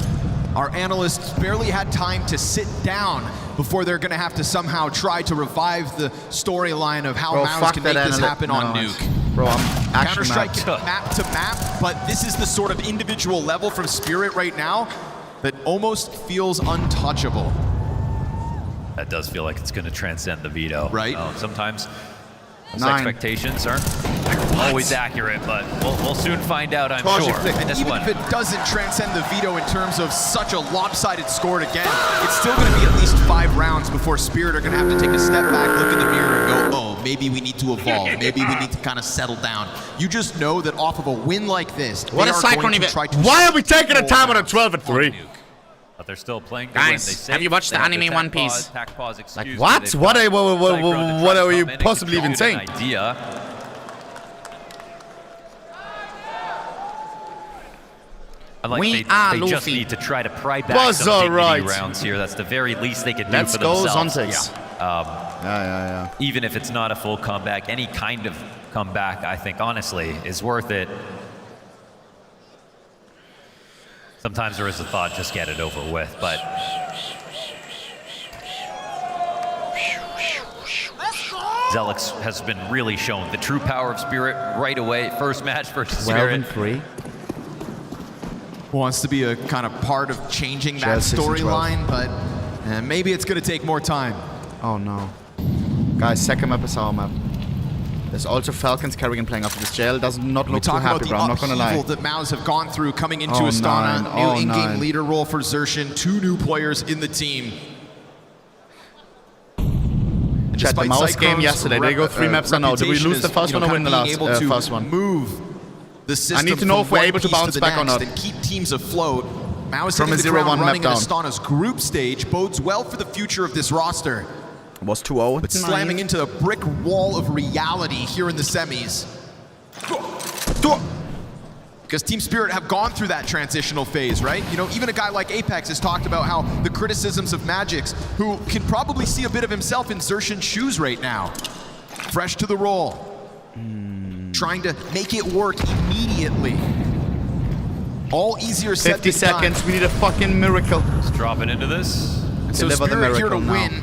Our analysts barely had time to sit down before they're going to have to somehow try to revive the storyline of how Mouse can make this happen on Nuke. Bro, I'm action Counter-Strike mapped. can map to map, but this is the sort of individual level from Spirit right now that almost feels untouchable. That does feel like it's going to transcend the veto. Right. Sometimes those 9. expectations aren't always accurate, but we'll soon find out, I'm Torji sure. flick. And This even one. if it doesn't transcend the veto in terms of such a lopsided score again, it's still going to be at least 5 rounds before Spirit are going to have to take a step back, look in the mirror, and go, oh, maybe we need to evolve. Maybe we need to kind of settle down. You just know that off of a win like this, What they a are Cyclone going to event. try to Why are we taking a time on a 12-3? But they're still playing to Guys, win. They say have you watched they the have anime attack One Piece? attack pause, Like excuse me, what? they've What got are Cyclone to what try are to you come in and possibly even control saying? an idea. And like We they are just Luffy. need to try to pry back Was some dignity alright. rounds here. That's the very least they could do Let's for go, themselves. Zontex. Yeah. Even if it's not a full comeback, any kind of comeback, I think, honestly, is worth it. Sometimes there is a thought, just get it over with, but... Zelix has been really shown the true power of Spirit right away. First match versus Spirit. 12-3. wants to be a kind of part of changing that Jazz 6 and 12. storyline, but maybe it's going to take more time. Oh no. Guys, second map is our map. There's also Falcons Carrigan playing after this. Jail does not look too happy, bro. I'm not gonna lie. That Maus have gone through coming into Oh, Astana. nine. New in-game 9. leader role for Xerxin. 2 new players in the team. Chat, the Maus game yesterday. They go 3 maps now. Did we lose the first one or win the last first one? Move the system. I need to know if we're able to bounce back or not. And keep teams afloat. Maus From a hitting the 0-1 ground map running in down. Astana's group stage bodes well for the future of this roster. Was 2-0. But slamming into a brick wall of reality here in the semis. Because Team Spirit have gone through that transitional phase, right? You know, even a guy like Apex has talked about how the criticisms of Magix, who can probably see a bit of himself in Xerxin's shoes right now. Fresh to the role. Trying to make it work immediately. All easier said 50 than done. seconds. We need a fucking miracle. Let's drop it into this. So Deliver the Spirit here to miracle now. win.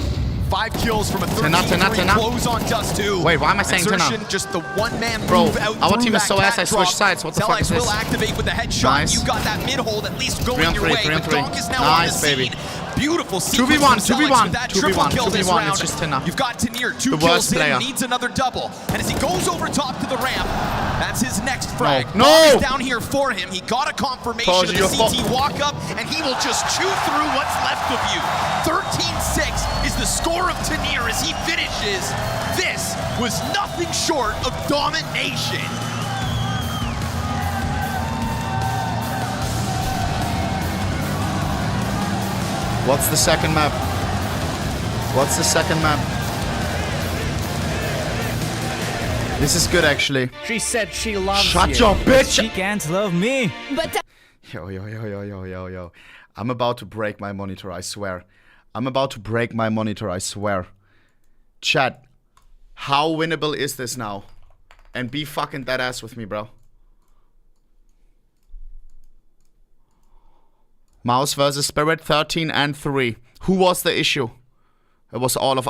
5 kills from a 13-3 Tena. close on Dust 2. Wait, why am I saying Tena? Xerxin just the one-man Bro, move out our through team is that so ass, I cat switched drop. sides. What the fuck is Telex will this? activate with a headshot. Nice. You got that mid-hold at least going 3 on your 3, way. 3 on But 3. Donk is now Nice, on the baby. scene. Beautiful sequence 2v1, from Zelix 2v1, with that triple 2v1, kill this 2v1. round. It's just Tena. You've got Tanir, 2 The kills worst player. in, needs another double. And as he goes over top to the ramp, that's his next frag. No. Bomb is down here for him. He got a confirmation Told of you the you're CT walk-up, and he will just chew through what's left of you. 13-6 is the score of Tanir as he finishes. This was nothing short of domination. What's the second map? What's the second map? This is good, actually. She said she loves Shut you. your bitch! She can't love me. But Yo. I'm about to break my monitor, I swear. I'm about to break my monitor, I swear. Chat, how winnable is this now? And be fucking dead ass with me, bro. Mouse versus Spirit, 13-3. Who was the issue? It was all of...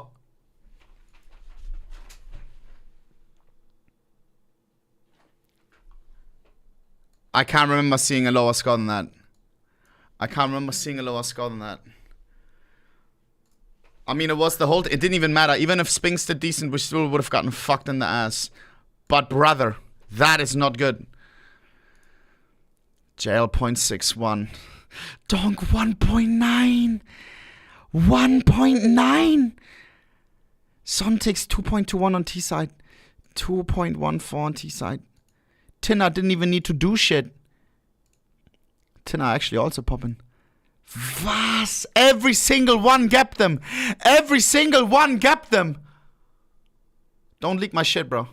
I can't remember seeing a lower score than that. I mean, it was the whole... It didn't even matter. Even if Spinks did decent, we still would have gotten fucked in the ass. But brother, that is not good. JL 0.61. Donk 1.9. 1.9. Sontics 2.21 on T side. 2.14 on T side. Tina didn't even need to do shit. Tina actually also popping. Was? Every single one gapped them. Every single one gapped them. Don't leak my shit, bro.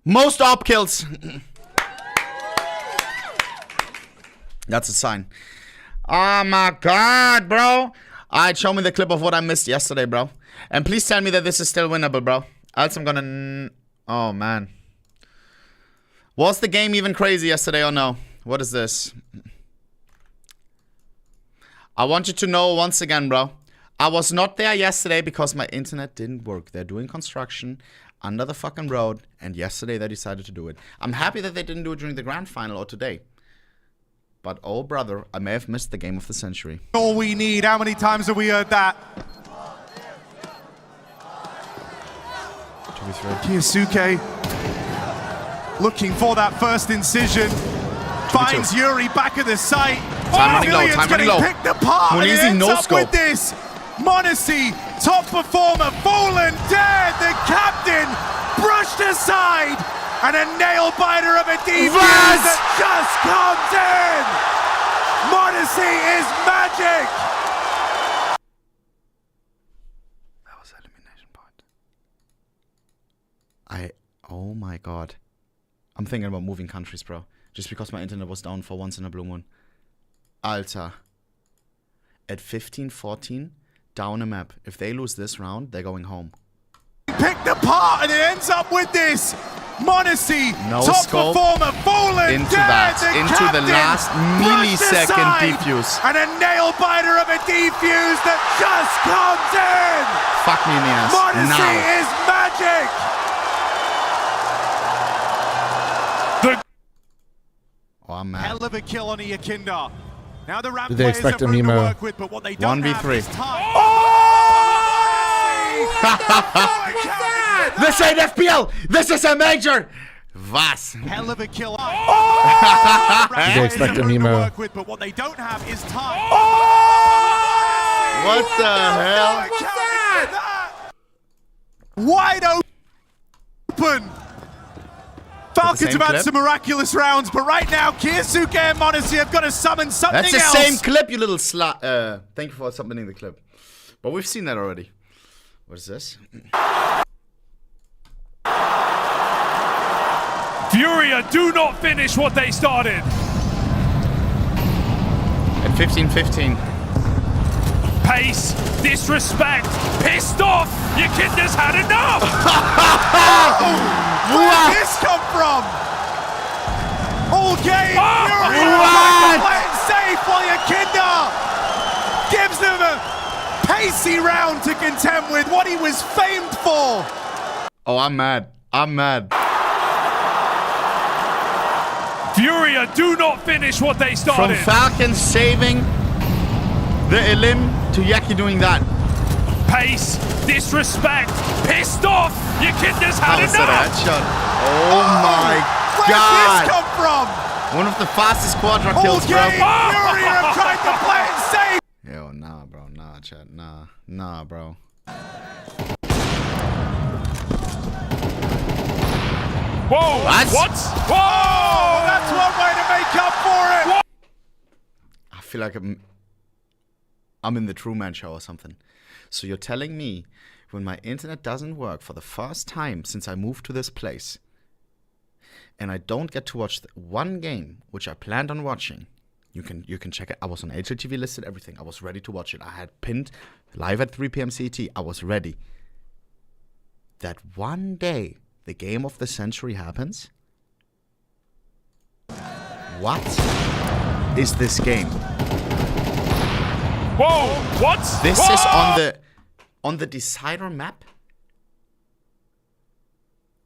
Most op kills. That's a sign. Oh my god, bro. Alright, show me the clip of what I missed yesterday, bro. And please tell me that this is still winnable, bro. Else I'm gonna... Oh, man. Was the game even crazy yesterday or no? What is this? I want you to know once again, bro. I was not there yesterday because my internet didn't work. They're doing construction under the fucking road. And yesterday they decided to do it. I'm happy that they didn't do it during the grand final or today. But, oh, brother, I may have missed the game of the century. All we need. How many times have we heard that? Kiyasuke looking for that first incision. Finds Yuri back at the site. Time running low. Picked apart. And easy, ends no up scope. with this. Monacy, top performer, fallen dead. The captain brushed aside. And a nail biter of a defuse that just comes in. Monacy is magic. That was elimination point. Oh my god. I'm thinking about moving countries, bro. Just because my internet was down for once in a blue moon. Alter. At 15-14, down a map. If they lose this round, they're going home. Picked apart and it ends up with this. Monacy, no top scope performer, fallen into dead. into the last millisecond defuse. And a nail biter of a defuse that just comes in. Fuck me in the ass. Monacy is magic. Oh, I'm mad. Hell of a kill on Iakinda. Now the ramp Did they expect a to Mimo? work with, but what they don't 1v3. have is time. This ain't FPL! This is a major! Was? Hell of a kill. Did they expect a Mimo? With, but what they don't have is time. What the hell? Wide open. Falcons have had some miraculous rounds, but right now, Kiyasuke and Monacy have got to summon something else. That's the same clip, you little slut. Thank you for submitting the clip. But we've seen that already. What is this? Furia do not finish what they started. At 15-15. Pace, disrespect, pissed off. Your kid has had enough. Where did this come from? All game, Fury playing safe while Iakinda gives them a pacey round to contend with what he was famed for. Oh, I'm mad. I'm mad. Furia do not finish what they started. From Falcons saving the elim to Yaki doing that. Pace, disrespect, pissed off. Your kid has had enough. Oh my god. Where did this come from? One of the fastest quadra kills, bro. Fury have tried to play it safe. Yo, nah, bro. Nah, chat. Nah, bro. Whoa! What? Whoa! That's one way to make up for it. What? I feel like I'm in the Truman Show or something. So you're telling me when my internet doesn't work for the first time since I moved to this place, and I don't get to watch one game which I planned on watching, you can check it. I was on HLTV listed, everything. I was ready to watch it. I had pinned live at 3 p.m. CET. I was ready. That one day the game of the century happens? What is this game? Whoa! What? This is on the decider map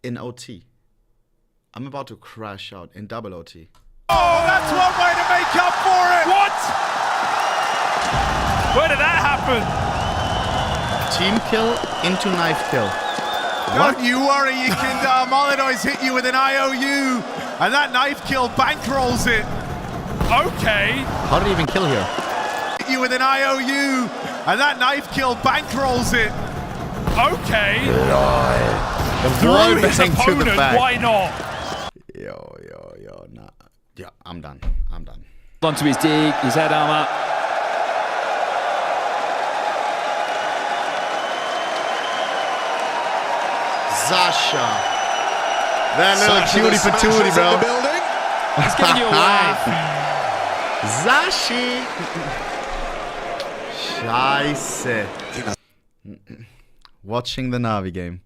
in OT. I'm about to crash out in double OT. Oh, that's one way to make up for it! What? Where did that happen? Team kill into knife kill. Don't you worry, you can Molinoy's hit you with an IOU, and that knife kill bankrolls it. Okay. How did he even kill here? Hit you with an IOU, and that knife kill bankrolls it. Okay. Through his opponent, why not? Yo, nah. Yeah, I'm done. Onto his dig, his head armor. Sasha. That little cutie patootie, bro. He's giving you a wave. Scheiße. Watching the Navi game.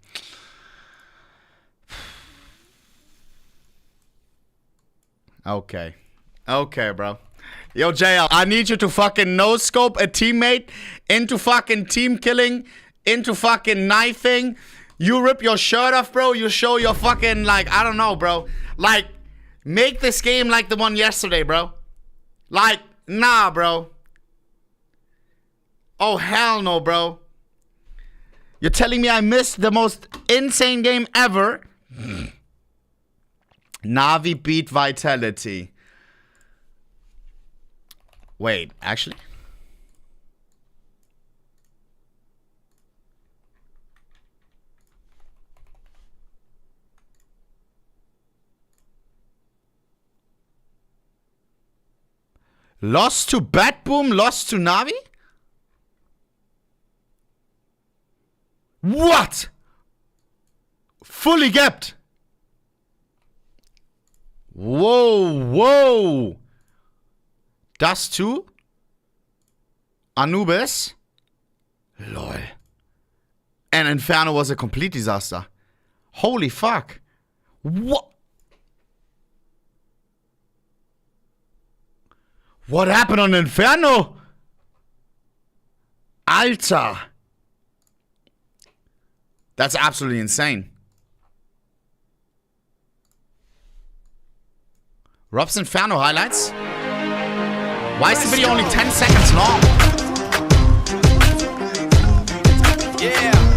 Okay, bro. Yo, JL, I need you to fucking no-scope a teammate into fucking team killing, into fucking knifing. You rip your shirt off, bro. You show your fucking, like, I don't know, bro. Like, make this game like the one yesterday, bro. Like, nah, bro. Oh, hell no, bro. You're telling me I missed the most insane game ever? Navi beat Vitality. Wait, actually? Lost to Bat Boom, lost to Navi? What? Fully gapped. Whoa. Das zu Anubis? Lol. And Inferno was a complete disaster. Holy fuck. What? What happened on Inferno? Alter. That's absolutely insane. Rob's Inferno highlights. Why is the video only 10 seconds long? Yeah.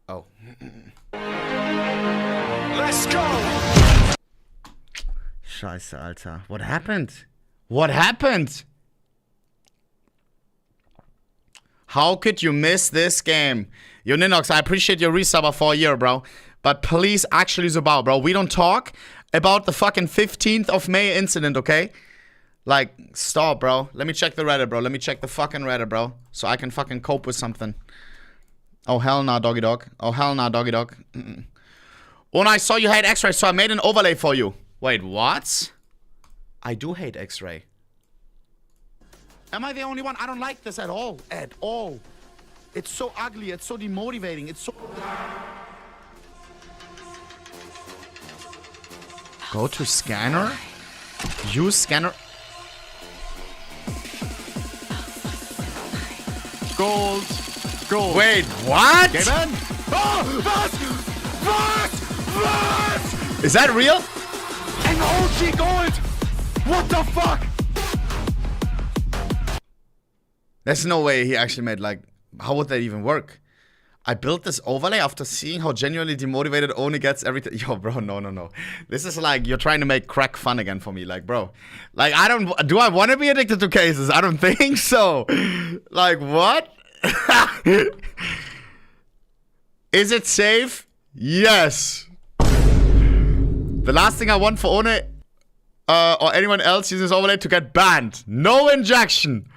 Oh. Let's go. Scheiße, Alter. What happened? What happened? How could you miss this game? Yo, Ninox, I appreciate your resubber for a year, bro. But please, actually, Zubao, bro, we don't talk about the fucking 15th of May incident, okay? Like, stop, bro. Let me check the Reddit, bro. Let me check the fucking Reddit, bro. So I can fucking cope with something. Oh, hell nah, doggy dog. Oh, hell nah, doggy dog. When I saw you hate X-Ray, so I made an overlay for you. Wait, what? I do hate X-Ray. Am I the only one? I don't like this at all. At all. It's so ugly. It's so demotivating. It's so... Go to scanner. Use scanner. Gold. Wait, what? Game in. Oh, what? Is that real? An OG gold. What the fuck? There's no way he actually made, like, how would that even work? I built this overlay after seeing how genuinely demotivated Oni gets everything. Yo, bro, no. This is like, you're trying to make crack fun again for me. Like, bro, like, do I want to be addicted to cases? I don't think so. Like, what? Is it safe? Yes. The last thing I want for Oni or anyone else using this overlay to get banned. No injection.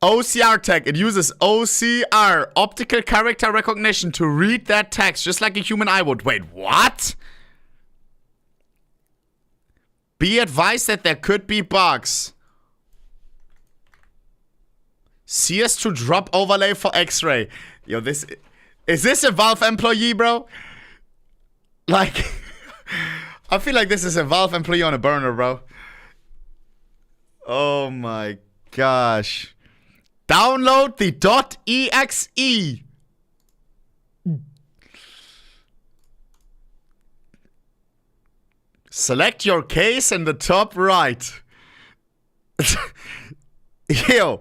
OCR tag. It uses OCR, optical character recognition, to read that text just like a human eye would. Wait, what? Be advised that there could be bugs. CS2 drop overlay for X-Ray. Yo, is this a Valve employee, bro? Like, I feel like this is a Valve employee on a burner, bro. Oh my gosh. Download the .exe. Select your case in the top right. Yo.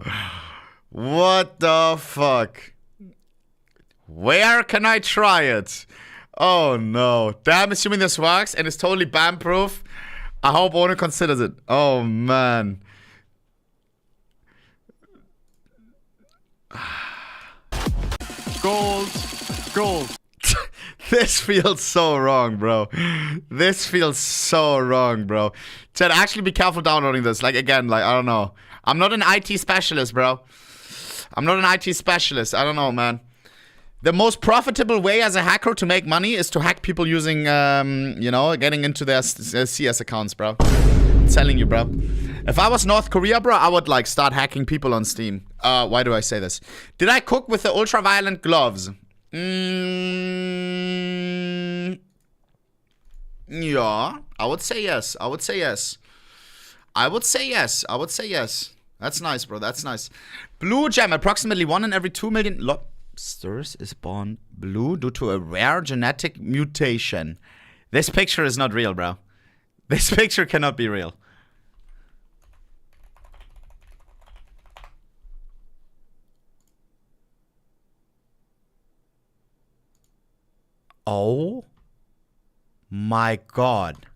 What the fuck? Where can I try it? Oh no. Damn, assuming this works and it's totally ban proof. I hope Ono considers it. Oh man. Gold. Gold. This feels so wrong, bro. This feels so wrong, bro. Chat, actually be careful downloading this. Like, again, like, I don't know. I'm not an IT specialist, bro. I'm not an IT specialist. I don't know, man. The most profitable way as a hacker to make money is to hack people using, you know, getting into their CS accounts, bro. I'm telling you, bro. If I was North Korea, bro, I would, like, start hacking people on Steam. Why do I say this? Did I cook with the ultraviolet gloves? Yeah, I would say yes. I would say yes. I would say yes. I would say yes. That's nice, bro. That's nice. Blue gem. Approximately 1 in every 2 million lobsters is born blue due to a rare genetic mutation. This picture is not real, bro. This picture cannot be real. Oh my God.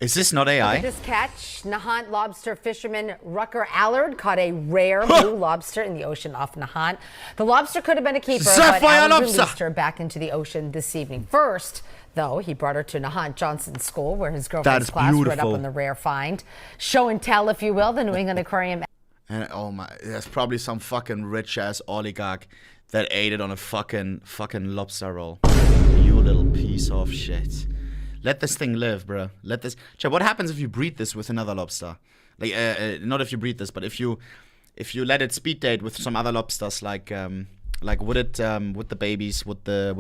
Is this not AI? This catch, Nahant lobster fisherman Rucker Allard caught a rare blue lobster in the ocean off Nahant. The lobster could have been a keeper, but Allard released her back into the ocean this evening. First, though, he brought her to Nahant Johnson School, where his girlfriend's class read up on the rare find. Show and tell, if you will, the New England Aquarium. And oh my, there's probably some fucking rich ass oligarch that ate it on a fucking lobster roll. You little piece of shit. Let this thing live, bro. Let this. Chat, what happens if you breed this with another lobster? Like, not if you breed this, but if you let it speed date with some other lobsters, like would it with the babies, with the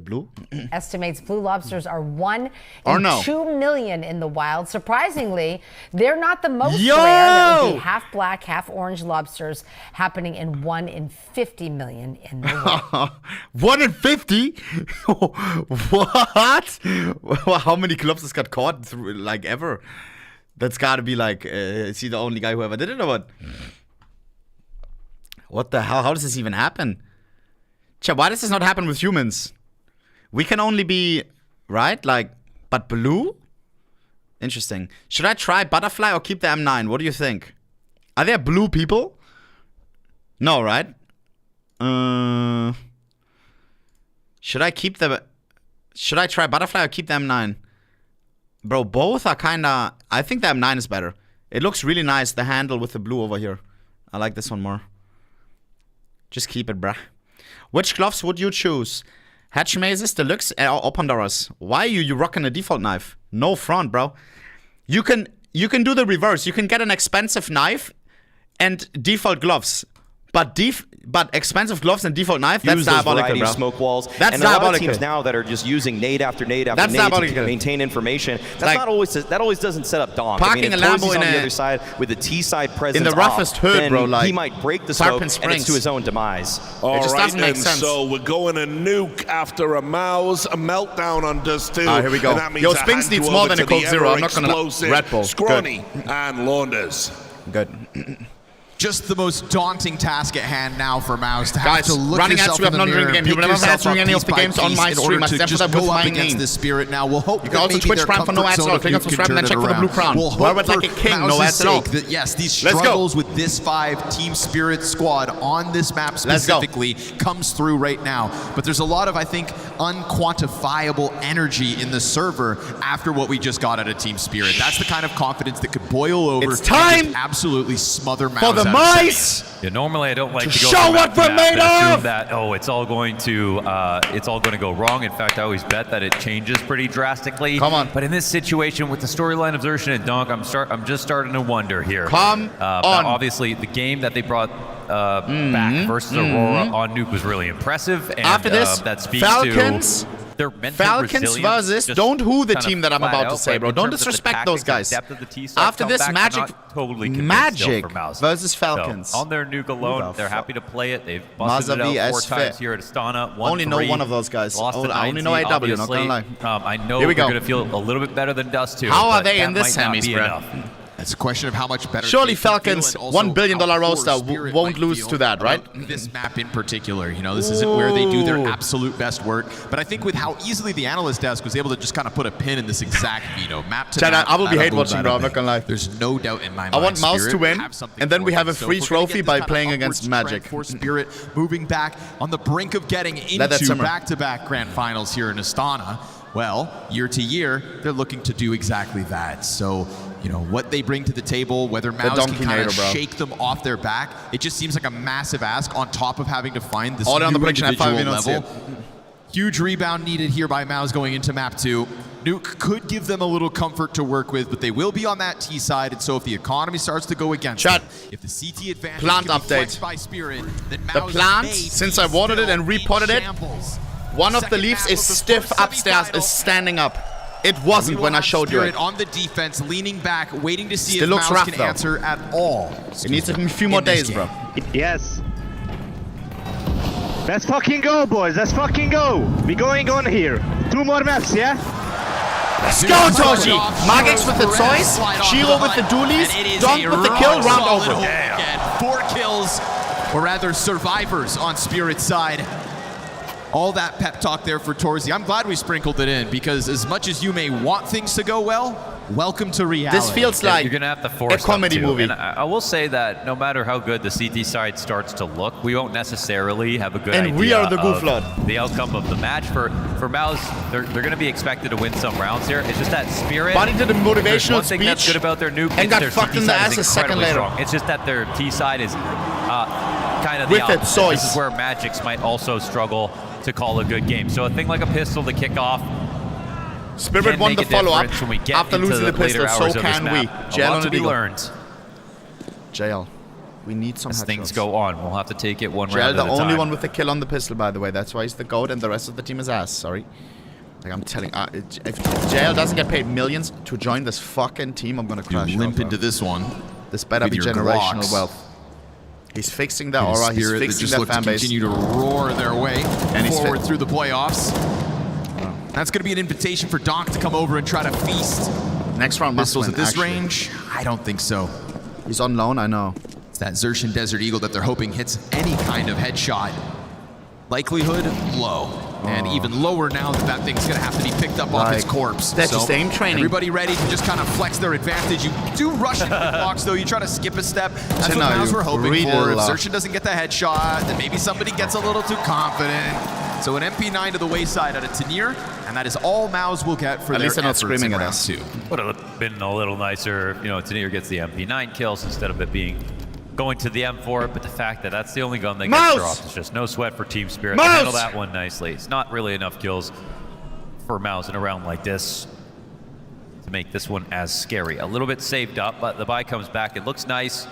blue? Estimates blue lobsters are 1 in 2 million in the wild. Surprisingly, they're not the most rare. That would be half black, half orange lobsters happening in 1 in 50 million in the world. 1 in 50? What? How many lobsters got caught through, like, ever? That's gotta be like, is he the only guy who ever did it or what? What the hell? How does this even happen? Chat, why does this not happen with humans? We can only be, right? Like, but blue? Interesting. Should I try butterfly or keep the M9? What do you think? Are there blue people? No, right? Should I try butterfly or keep the M9? Bro, both are kinda... I think the M9 is better. It looks really nice, the handle with the blue over here. I like this one more. Just keep it, bruh. Which gloves would you choose? Hatch Mazes, Deluxe, or Pandora's? Why are you rocking a default knife? No front, bro. You can do the reverse. You can get an expensive knife and default gloves. But expensive gloves and default knife, that's diabolical, bro. Smoke walls. That's and diabolical. A lot of teams now that are just using nade after nade after nade to maintain information. That's like, that always doesn't set up donk. Parking a Lambo on the other side with the T side presence in the roughest hood, bro. Like he might break the smoke and it's to his own demise. All it just doesn't make sense. So we're going to nuke after a mouse, a meltdown on Dust 2. Here we go. Yo, Spinks needs more than a Coke Zero. I'm not gonna Red Bull. Scrawny and Launders. Good. Just the most daunting task at hand now for Mouse to have Guys, to look running yourself ads, we have in the not mirror, during the game. You will never answering any of the games on my stream. I step just with go my up against name. the spirit now. We'll hope you can also Twitch Prime for no ads at all. Click on subscribe and then check for the blue crown. We'll Wear hope it like a king, no ads at all. that, yes, these struggles with this 5 Team Spirit squad on this map specifically comes through right now. But there's a lot of, I think, unquantifiable energy in the server after what we just got out of Team Spirit. That's the kind of confidence that could boil over. It's time and just absolutely smother Mouse for the Mice! Yeah, normally I don't like to go show what we're made of. That it's all going to go wrong. In fact, I always bet that it changes pretty drastically. Come on. But in this situation with the storyline of Xerxin and Donk, I'm just starting to wonder here. Come on. Obviously, the game that they brought back versus Aurora on Nuke was really impressive. And after this, that speaks Falcons. to their mental Falcons versus don't who the team that I'm about to say, bro. Don't disrespect those guys. After this, Magic versus Falcons. So, on their Nuke alone, they're happy to play it. They've busted it out 4 times here at Astana. Only know one of those guys. I only know AW, not gonna lie. I know they're going to feel a little bit better than Dust too. How are they in this semis, bro? It's a question of how much better. Surely Falcons, $1 billion roster, won't lose to that, right? This map in particular, you know, this isn't where they do their absolute best work. But I think with how easily the analyst desk was able to just kind of put a pin in this exact, map to map. I will be hate watching, bro. I'm not gonna lie. There's no doubt in my mind. I want Mouse to win, and then we have a free trophy by playing against Magic. For Spirit moving back on the brink of getting into back-to-back grand finals here in Astana. Well, year to year, they're looking to do exactly that. So, what they bring to the table, whether Mouse can kind of shake them off their back, it just seems like a massive ask on top of having to find this new individual level. Huge rebound needed here by Mouse going into map 2. Nuke could give them a little comfort to work with, but they will be on that T side, and so if the economy starts to go against them, if the CT advantage plant can be update by Spirit, then the plant, since I watered it and repotted it, one of the leaves is stiff upstairs, is standing up. It wasn't when I showed you it. On the defense, leaning back, waiting to see if Mouse can answer at all. It needs a few more days, bro. Yes. Let's fucking go, boys. Let's fucking go. We're going on here. 2 more maps, yeah? Let's go, Toshi! Magix with the toys, Shiro with the dualies, Donk with the kill, round over. 4 kills, or rather survivors on Spirit's side. All that pep talk there for Torzy. I'm glad we sprinkled it in, because as much as you may want things to go well, welcome to reality. This feels like you're going to have to force a comedy movie. And I will say that no matter how good the CT side starts to look, we won't necessarily have a good idea we are the Gooflord. The outcome of the match. For Mouse, they're going to be expected to win some rounds here. It's just that Spirit. Bonnie did a motivational speech that's good about their Nuke, and got their fucked in the ass a second later. Strong. It's just that their T side is kind of the with opposite. it, This is where Magics might also struggle to call a good game. So a thing like a pistol to kick off. Spirit won the follow-up after losing the pistol, so can we. Jail on the learned. Jail. We need some as things go on. We'll have to take it one round at a time. Jail, the only one with the kill on the pistol, by the way. That's why he's the GOAT, and the rest of the team is ass. Sorry. Like I'm telling, if Jail doesn't get paid millions to join this fucking team, I'm gonna crash. Limp into this one. This better be generational wealth. He's fixing the aura. He's fixing the fan base. Continue to roar their way forward through the playoffs. That's going to be an invitation for Donk to come over and try to feast. Next round must win, at this range? I don't think so. He's on loan, I know. It's that Xerxin Desert Eagle that they're hoping hits any kind of headshot. Likelihood, low. And even lower now that thing's going to have to be picked up off his corpse. That's just aim training. Everybody ready to just kind of flex their advantage. You do rush into the box, though. You try to skip a step. That's what Mouse we're hoping for. If Xerxin doesn't get the headshot, then maybe somebody gets a little too confident. So an MP9 to the wayside out of Tanir, and that is all Mouse will get for their efforts. At least they're not screaming at us. Would have been a little nicer, Tanir gets the MP9 kills instead of it being going to the M4, but the fact that that's the only gun that gets dropped is just no sweat for Team Spirit. They handle that one nicely. It's not really enough kills for Mouse in a round like this to make this one as scary. A little bit saved up, but the buy comes back. It looks nice.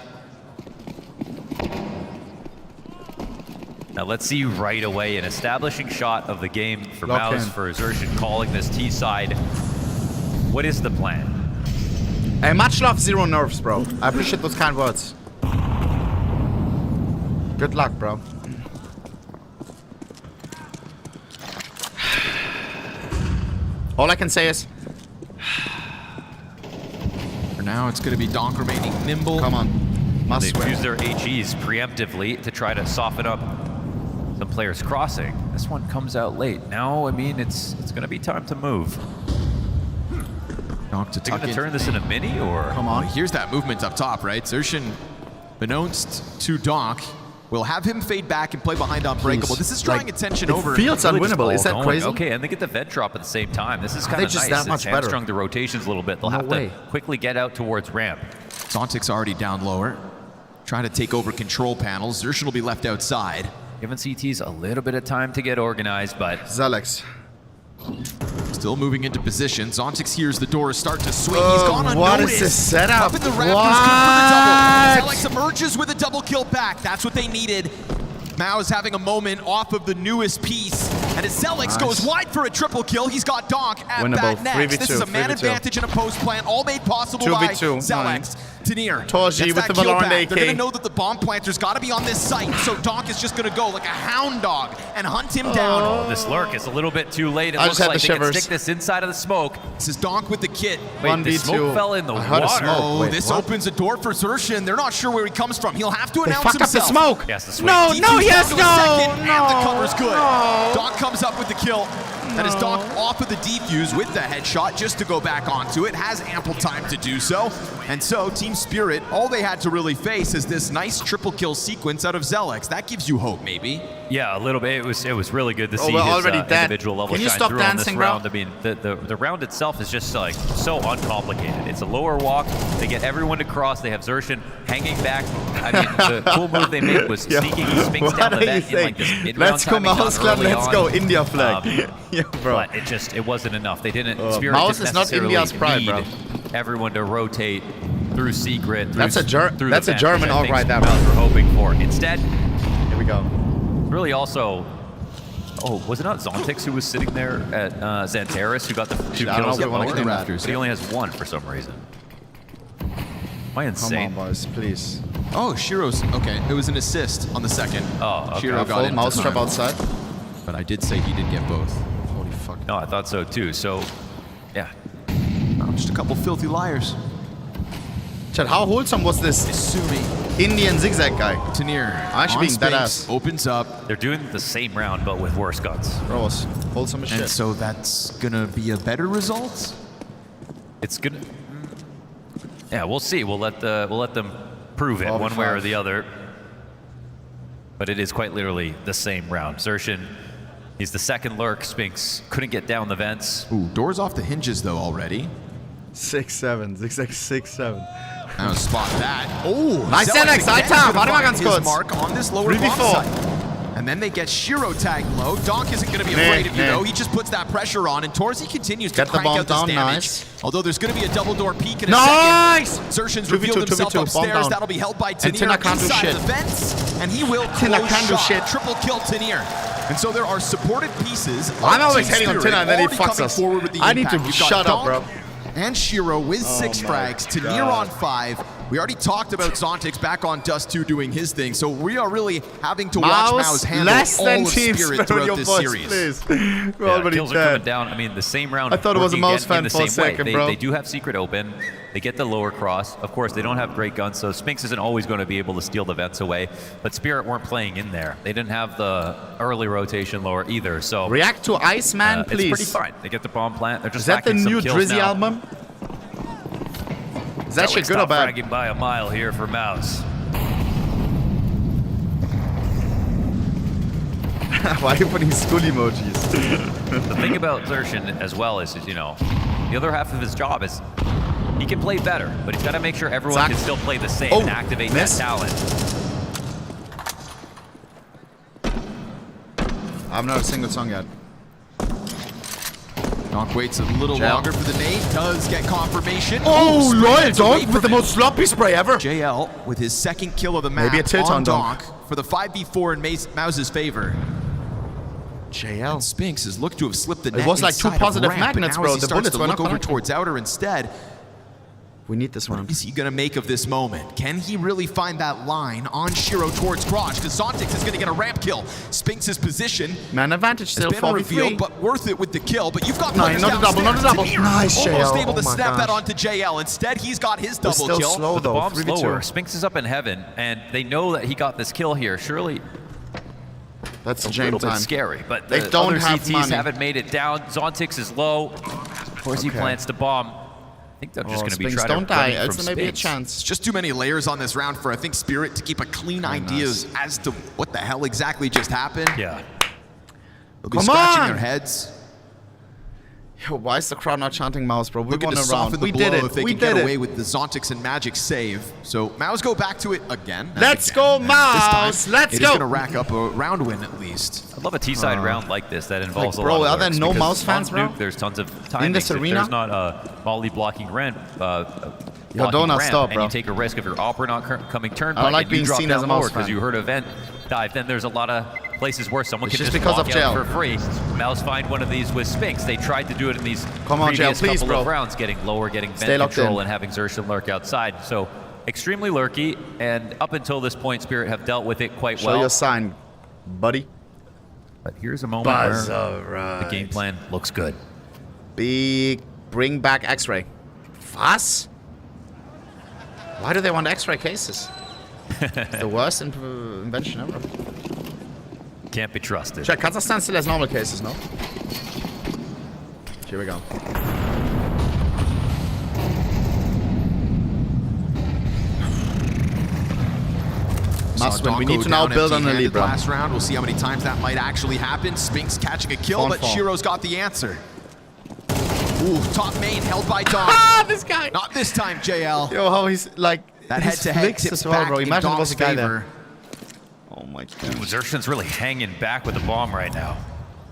Now let's see right away an establishing shot of the game for Mouse, for Xerxin calling this T side. What is the plan? Hey, much love, zero nerves, bro. I appreciate those kind words. Good luck, bro. All I can say is... For now, it's going to be Donk remaining nimble. Come on. They've used their HEs preemptively to try to soften up some players crossing. This one comes out late. Now, I mean, it's going to be time to move. Donk to tuck in. Turn this into mini, or? Come on. Here's that movement up top, right? Xerxin, announced to Donk, we'll have him fade back and play behind Unbreakable. This is drawing attention over. It feels unwinnable. Is that crazy? Okay, and they get the Ved drop at the same time. This is kind of nice. That much better. Hamstrung the rotations a little bit. They'll have to quickly get out towards ramp. Zontic's already down lower. trying to take over control panels. Xerxen will be left outside. Giving CTs a little bit of time to get organized, but Zelex still moving into position. Zontix hears the doors start to swing. He's gone unnoticed. What is this setup? Up in the Raptors good for the double. Zelex emerges with a double kill back. That's what they needed. Mao is having a moment off of the newest piece. And as Zelex goes wide for a triple kill, he's got Donk at bat next. This is a man advantage and a post plant, all made possible by Zelex. Tanir. Torji with the Valorant AK. They're going to know that the bomb planter's got to be on this site, so Donk is just going to go like a hound dog and hunt him down. Oh, this lurk is a little bit too late. It I looks just had like the they can shivers. stick this inside of the smoke. This is Donk with the kit. Wait, the smoke fell in the water. Oh, this opens a door for Xerxen. They're not sure where he comes from. He'll have to announce fuck himself. up the smoke. Yes, the smoke. No, no, yes, no. And the cover's good. Donk comes up with the kill. That is Donk off of the defuse with the headshot just to go back onto it. Has ample time to do so. And so Team Spirit, all they had to really face is this nice triple kill sequence out of Zelex. That gives you hope, maybe. Yeah, a little bit. It was really good to see we're his already dead. individual level Can you shine stop through dancing, on this round. I mean, the round itself is just like so uncomplicated. It's a lower walk. They get everyone to cross. They have Xerxen hanging back. I mean, the cool move they made was sneaking the Sphinx down the vent in like this mid-round Let's go timing Mouse Club, let's go India flag. Yeah, bro. But it wasn't enough. They didn't. Spirit Mouse didn't is not necessarily India's pride, bro. need everyone to rotate through secret. Through, That's a through that's the a vent, German which I arc think right there, Mouse bro. were hoping for. Instead, here we go. Really also. Oh, was it not Zontix who was sitting there at Xantaris who got the 2 kills at lower? But he only has 1 for some reason. Am I insane? Come on, boys, please. Oh, Shiro's, okay. It was an assist on the second. Oh, okay. Shiro got in. Mousetrap outside. But I did say he did get both. Holy fuck. No, I thought so too. So, yeah. Oh, just a couple filthy liars. Chad, how wholesome was this Indian zigzag guy? Tanir. Actually being badass. Opens up. They're doing the same round, but with worse guns. Bro, was wholesome as shit. And so that's gonna be a better result? It's gonna. Yeah, we'll see. We'll let them prove it one way or the other. But it is quite literally the same round. Xerxen, he's the second lurk. Sphinx couldn't get down the vents. Ooh, doors off the hinges though already. 6-7, 6-7. Now spot that. Oh, nice Zelex, high top. Warte mal ganz kurz. Mark on this lower bomb site. And then they get Shiro tagged low. Donk isn't going to be afraid of you, though. He just puts that pressure on, and Torzi continues to crank out this damage. Nice. Although there's going to be a double door peek in a second. Xerxen's revealed himself upstairs. That'll be held by Tanir inside the vents, and he will close shot. Triple kill Tanir. And so there are supported pieces. I'm always hitting on Tanir, and then he fucks us. I need to shut up, bro. And Shiro with 6 frags, Tanir on 5. We already talked about Zontix back on Dust 2 doing his thing, so we are really having to watch Mao's handle all of Spirit throughout this series. Please. Kills are coming down. I mean, the same round. I thought it was a Mouse fan for a second, bro. They do have Secret open. They get the lower cross. Of course, they don't have great guns, so Sphinx isn't always going to be able to steal the vents away. But Spirit weren't playing in there. They didn't have the early rotation lower either. So react to Iceman, please. It's pretty fine. They get the bomb plant. They're just Is that the new Drizzy now. album? Is that shit good or bad? Fragging by a mile here for Mouse. Why are you putting skull emojis? The thing about Xerxen as well is, you know, the other half of his job is he can play better, but he's got to make sure everyone can still play the same and activate that talent. I haven't heard a single song yet. Donk waits a little longer for the nade, does get confirmation. Oh, loyal Donk with the most sloppy spray ever. JL with his second kill of the map. Maybe a tilt on Donk for the 5v4 in Mouse's favor. JL. And Sphinx has looked to have slipped the net. It was like 2 positive magnets, bro. The bullets were not over towards outer instead. We need this one. What is he going to make of this moment? Can he really find that line on Shiro towards Garage? Because Zontix is going to get a ramp kill. Sphinx's position. Man advantage still, 4v3. But worth it with the kill. But you've got not a double, not a double. Nice, JL. Almost able to snap that onto JL. Instead, he's got his double kill. Still slow, though. The bomb's lower. Sphinx is up in heaven, and they know that he got this kill here. Surely that's a little bit scary, but the don't other have CTs money. haven't made it down. Zontix is low. Of course, he plants the bomb. I think they're just going to be trying don't to die. It's maybe a chance. It's just too many layers on this round for, I think, Spirit to keep a clean idea as to what the hell exactly just happened. Yeah. They'll be scratching their heads. Yo, why is the crowd not chanting Mouse, bro? We looking won to a round. soften the We blow did it. if they We can get did away it. with the Zontix and Magic save. So Mouse go back to it again. Let's go, Mouse. Let's go. It's going to rack up a round win at least. I love a T-side round like this that involves like, a lot bro, of are there lurks, no because Mouse fans, on bro? Nuke, there's tons of timings. In this arena? If there's not a volley blocking ramp, Yo, don't ramp stop, bro. and you take a risk of your opera not coming turn, I don't like and you being drop seen down as a lower Mouse because fan. you heard event dive, then there's a lot of places where someone It's can just just because walk of jail. out for free. Mouse find one of these with Spinks. They tried to do it in these Come on, previous jail, please, couple bro. of rounds, getting lower, getting Stay vent locked control, in. and having Xerxen lurk outside. So extremely lurky, and up until this point, Spirit have dealt with it quite well. Show your sign, buddy. But here's a moment where right. the game plan looks good. Bring back X-ray. Was? Why do they want X-ray cases? It's the worst invention ever. Can't be trusted. Check, Kazakhstan still has normal cases, no? Here we go. Must win. We need to now build on the lead, bro. Last round, we'll see how many times that might actually happen. Spinks catching a kill, but Shiro's got the answer. Ooh, top main held by Dom. Ah, this guy. Not this time, JL. Yo, how he's like that head-to-head tips as well, bro. Imagine there was a guy there. Oh my god. Xerxen's really hanging back with the bomb right now.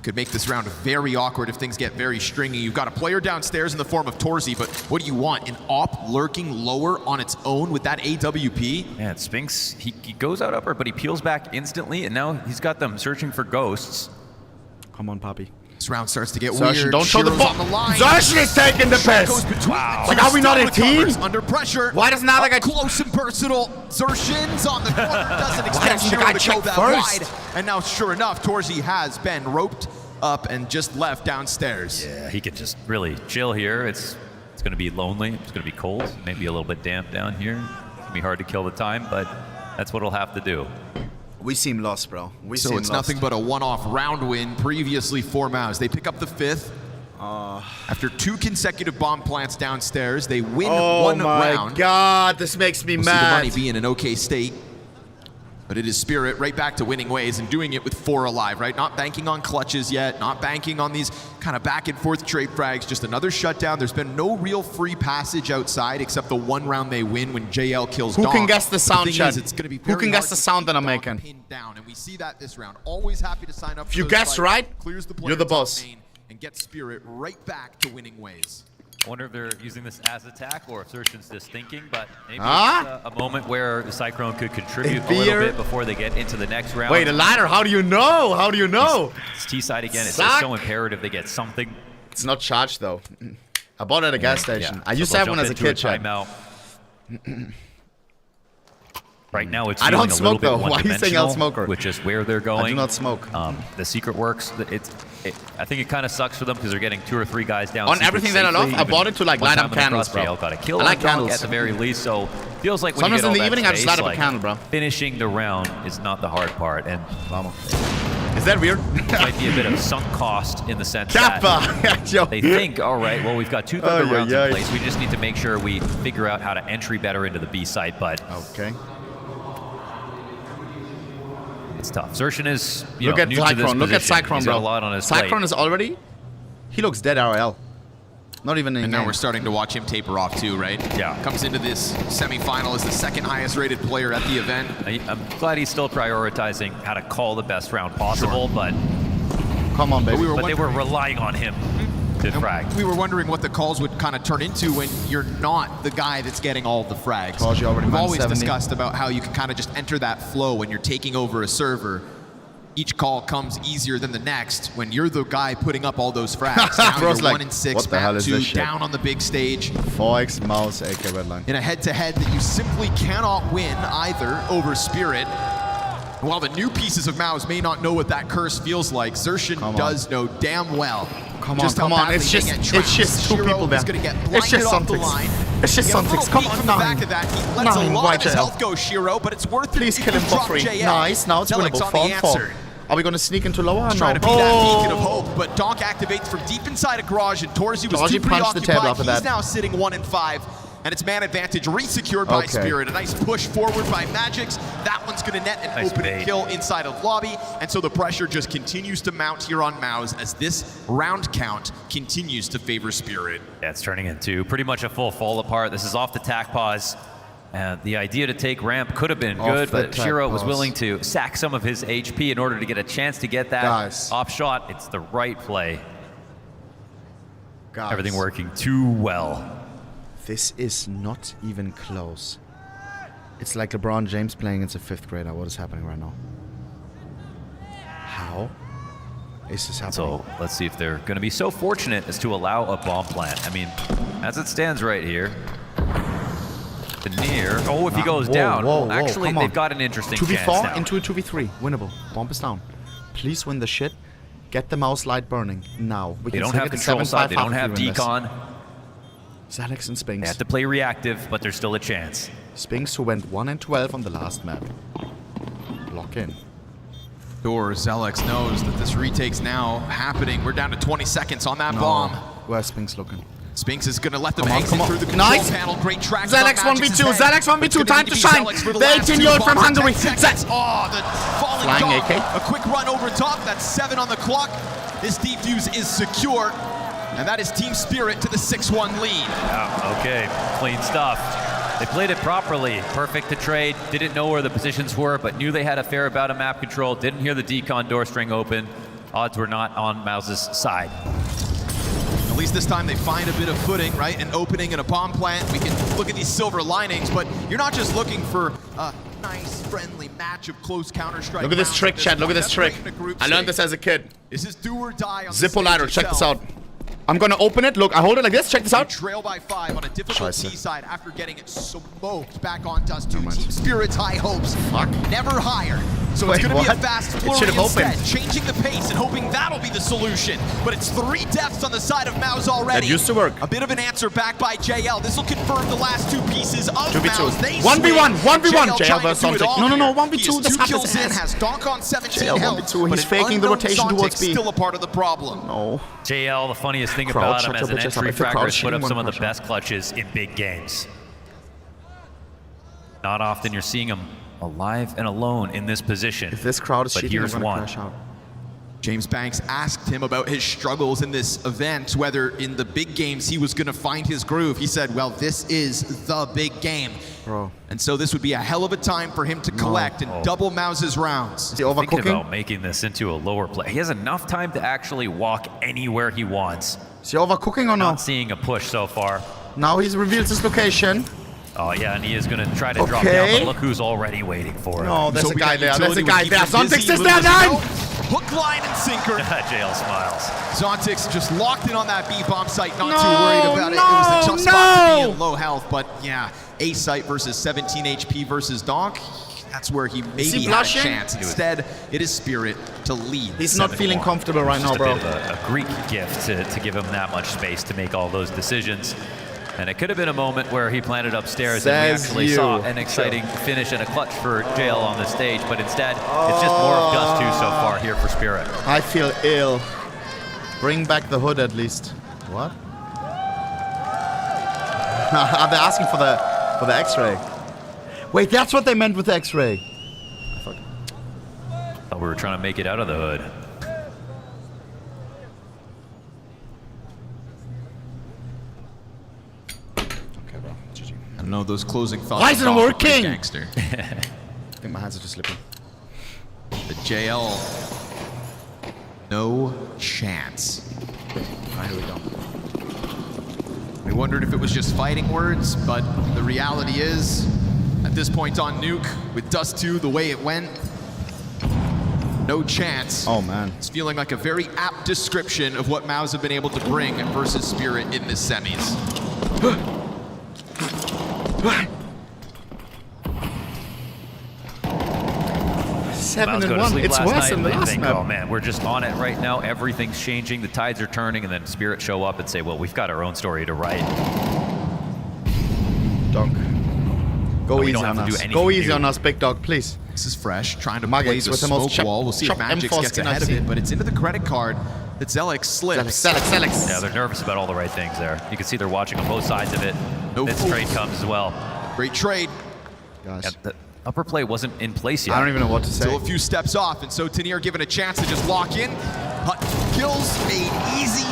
Could make this round very awkward if things get very stringy. You've got a player downstairs in the form of Torzi, but what do you want? An op lurking lower on its own with that AWP? Yeah, Spinks, he goes out upper, but he peels back instantly, and now he's got them searching for ghosts. Come on, Poppy. This round starts to get Xerxen, weird. don't show the Shiro's on the line. Xerxen is taking the piss. Wow. Like, are we not a team? Under pressure. Why does not like a close and personal? Xerxen's on the corner. Doesn't expect doesn't the Shiro guy to check go that first? wide. And now, sure enough, Torzi has been roped up and just left downstairs. Yeah, he could just really chill here. It's going to be lonely. It's going to be cold. Maybe a little bit damp down here. It's going to be hard to kill the time, but that's what he'll have to do. We seem lost, bro. So it's nothing but a one-off round win previously for Mouse. They pick up the 5th. After 2 consecutive bomb plants downstairs, they win one round. Oh my god, this makes me See mad. the money be in an okay state. But it is Spirit right back to winning ways and doing it with 4 alive, right? Not banking on clutches yet, not banking on these kind of back and forth trade frags, just another shutdown. There's been no real free passage outside except the one round they win when JL kills Who Dom. can guess the sound, Chad? It's going to be Who very can guess hard the to sound that I'm Dom making? pinned down, and we see that this round. Always happy to sign up for If you those guess fights, right, clears the you're the top boss. main, and gets Spirit right back to winning ways. I wonder if they're using this as attack or if Xerxen's just thinking, but maybe it's a moment where the Cyclone could contribute a little bit before they get into the next round. Wait, a ladder? How do you know? How do you know? It's T-side again. It's just so imperative they get something. It's not charged, though. I bought it at a gas station. I used to have one as a kid, Chad. Right now, it's I don't feeling a little smoke, though. bit Why are you saying I'll smoker? which is where they're going. I do not smoke. The secret works. I think it kind of sucks for them because they're getting 2 or 3 guys down. On everything that I love, I bought it to like light up candles, bro. Got a kill I like on Dunk candles. at the very least, so feels like when Sometimes you get in the all evening, that I just light space, up a candle, bro. Finishing the round is not the hard part, and is that weird? might be a bit of sunk cost in the sense Kappa. that they think, all right, well, we've got 2 Thunder rounds in place. We just need to make sure we figure out how to entry better into the B site, but okay. It's tough. Xerxen is Look at new to this Cyclone. Look at position. Cyclone, He's bro. got a lot on his Cyclone plate. is already. He looks dead RL. Not even in. And now we're starting to watch him taper off too, right? Yeah. Comes into this semifinal as the 2nd highest rated player at the event. I'm glad he's still prioritizing how to call the best round possible, but come on, baby. But they were relying on him to frag. We were wondering what the calls would kind of turn into when you're not the guy that's getting all the frags. We've always discussed about how you can kind of just enter that flow when you're taking over a server. Each call comes easier than the next when you're the guy putting up all those frags. Now you're like, 1-6, what the hell is this shit? down on the big stage. 4x Mouse, AK Redline. In a head-to-head that you simply cannot win either over Spirit. While the new pieces of Mouse may not know what that curse feels like, Xerxen does know damn well. Come on. It's just 2 people there. It's just Zontix. It's just Zontix. Come on, 9. Back of that. He lets a lot of his health go, Shiro, but it's worth it. Please kill him for free. Nice. Now it's winnable. 4-4. Are we going to sneak into lower? Trying to be that beacon of hope, but Donk activates from deep inside a garage, and Torzi was too punched the table preoccupied. after that. He's now sitting 1-5. and it's man advantage re-secured by Spirit. A nice push forward by Magix. That one's going to net an opening kill inside of lobby, and so the pressure just continues to mount here on Maus as this round count continues to favor Spirit. Yeah, it's turning into pretty much a full fall apart. This is off the tack pause. The idea to take ramp could have been good, but Shiro was willing to sack some of his HP in order to get a chance to get that off shot. It's the right play. Everything working too well. This is not even close. It's like LeBron James playing as a 5th grader. What is happening right now? How is this happening? So let's see if they're going to be so fortunate as to allow a bomb plant. I mean, as it stands right here, the near. Oh, if he goes down. Actually, they've got an interesting chance now. 2v4 into a 2v3. Winnable. Bomb is down. Please win the shit. Get the mouse light burning now. They don't have control side. They don't have decon. Zalex and Spinks. They have to play reactive, but there's still a chance. Spinks, who went 1-12 on the last map. Lock in. Sure, Zalex knows that this retake's now happening. We're down to 20 seconds on that bomb. Where's Spinks looking? Spinks is going to let them exit through the control panel. Great track. Zalex 1v2. Zalex 1v2. Time to shine. The 18-year-old from Hungary. Oh, the falling Flying dog. AK. A quick run over top. That's 7 on the clock. This defuse is secure. And that is Team Spirit to the 6-1 lead. Okay, clean stuff. They played it properly. Perfect to trade. Didn't know where the positions were, but knew they had a fair amount of map control. Didn't hear the decon door string open. Odds were not on Maus's side. At least this time they find a bit of footing, right? An opening and a bomb plant. We can look at these silver linings, but you're not just looking for a nice, friendly match of close Counter-Strike. Look at this trick, Chad. Look at this trick. I learned this as a kid. This is do or die on Zippo ladder. Check this out. I'm gonna open it. Look, I hold it like this. Check this out. Trail by 5 on a difficult C side after getting it smoked back on Dust 2. Team Spirit's high hopes never higher. So it's going to be a fast flurry instead, changing the pace and hoping that'll be the solution. But it's 3 deaths on the side of Maus already. That used to work. A bit of an answer back by JL. This will confirm the last 2 pieces of Maus. 1v1, 1v1. JL versus Sonic. No, 1v2. This happens. 2 kills in, has Donk on 17 health. 1v2. He's faking the rotation towards B. Still a part of the problem. No. JL, the funniest thing about him as an entry fragger is put up some of the best clutches in big games. Not often you're seeing him alive and alone in this position. If this crowd is but cheating, here's I'm one. crash out. James Banks asked him about his struggles in this event, whether in the big games he was going to find his groove. He said, well, this is the big game. Bro. And so this would be a hell of a time for him to collect and double Maus's rounds. Is he overcooking? Thinking about making this into a lower play. He has enough time to actually walk anywhere he wants. Is he overcooking or no? Not seeing a push so far. Now he's revealed his location. Oh yeah, and he is going to try to drop down, but look who's already waiting for him. No, there's a guy there. There's a guy there. Zontix is there, 9! Hook, line, and sinker. JL smiles. Zontix just locked in on that B-bomb site, not too worried about it. It was a tough spot to be in low health, but yeah, A site versus 17 HP versus Donk. That's where he maybe had a chance. Instead, it is Spirit to lead. He's not feeling comfortable right now, bro. Just a bit of a Greek gift to give him that much space to make all those decisions. And it could have been a moment where he planted upstairs and we actually saw an exciting finish and a clutch for JL on the stage, but instead, it's just more of Dust 2 so far here for Spirit. I feel ill. Bring back the hood at least. What? Are they asking for the X-ray? Wait, that's what they meant with the X-ray. Thought we were trying to make it out of the hood. I don't know those closing thoughts. Why isn't it working? Gangster. I think my hands are just slipping. The JL, no chance. Here we go. We wondered if it was just fighting words, but the reality is, at this point on Nuke, with Dust 2 the way it went, no chance. Oh man. It's feeling like a very apt description of what Maus have been able to bring versus Spirit in this semis. 7-1. It's worse than the last think, map. oh man, we're just on it right now. Everything's changing. The tides are turning, and then Spirit show up and say, well, we've got our own story to write. Donk. Go easy on us. Go easy on us, big dog, please. This is fresh. Trying to Magix place a with the most smoke wall. We'll see if Magix gets ahead of it, but it's into the credit card that Zelex slips. Zelex. Yeah, they're nervous about all the right things there. You can see they're watching on both sides of it. this trade comes as well. Great trade. Guys. Yeah, the upper play wasn't in place yet. I don't even know what to say. Still a few steps off, and so Tenier given a chance to just lock in. Hut kills made easy.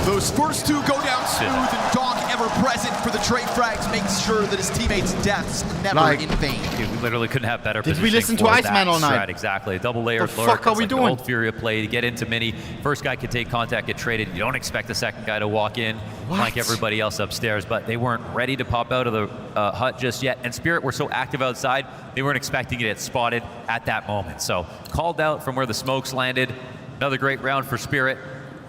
Those first two go down smooth, and Donk ever present for the trade frags makes sure that his teammates' deaths never in vain. Dude, we literally couldn't have better Did we listen to Iceman all night? Exactly. Double layer. The fuck are we doing? Old Fury play to get into mini. First guy could take contact, get traded. You don't expect the second guy to walk in like everybody else upstairs, but they weren't ready to pop out of the hut just yet. And Spirit were so active outside, they weren't expecting to get spotted at that moment. So called out from where the smokes landed. Another great round for Spirit.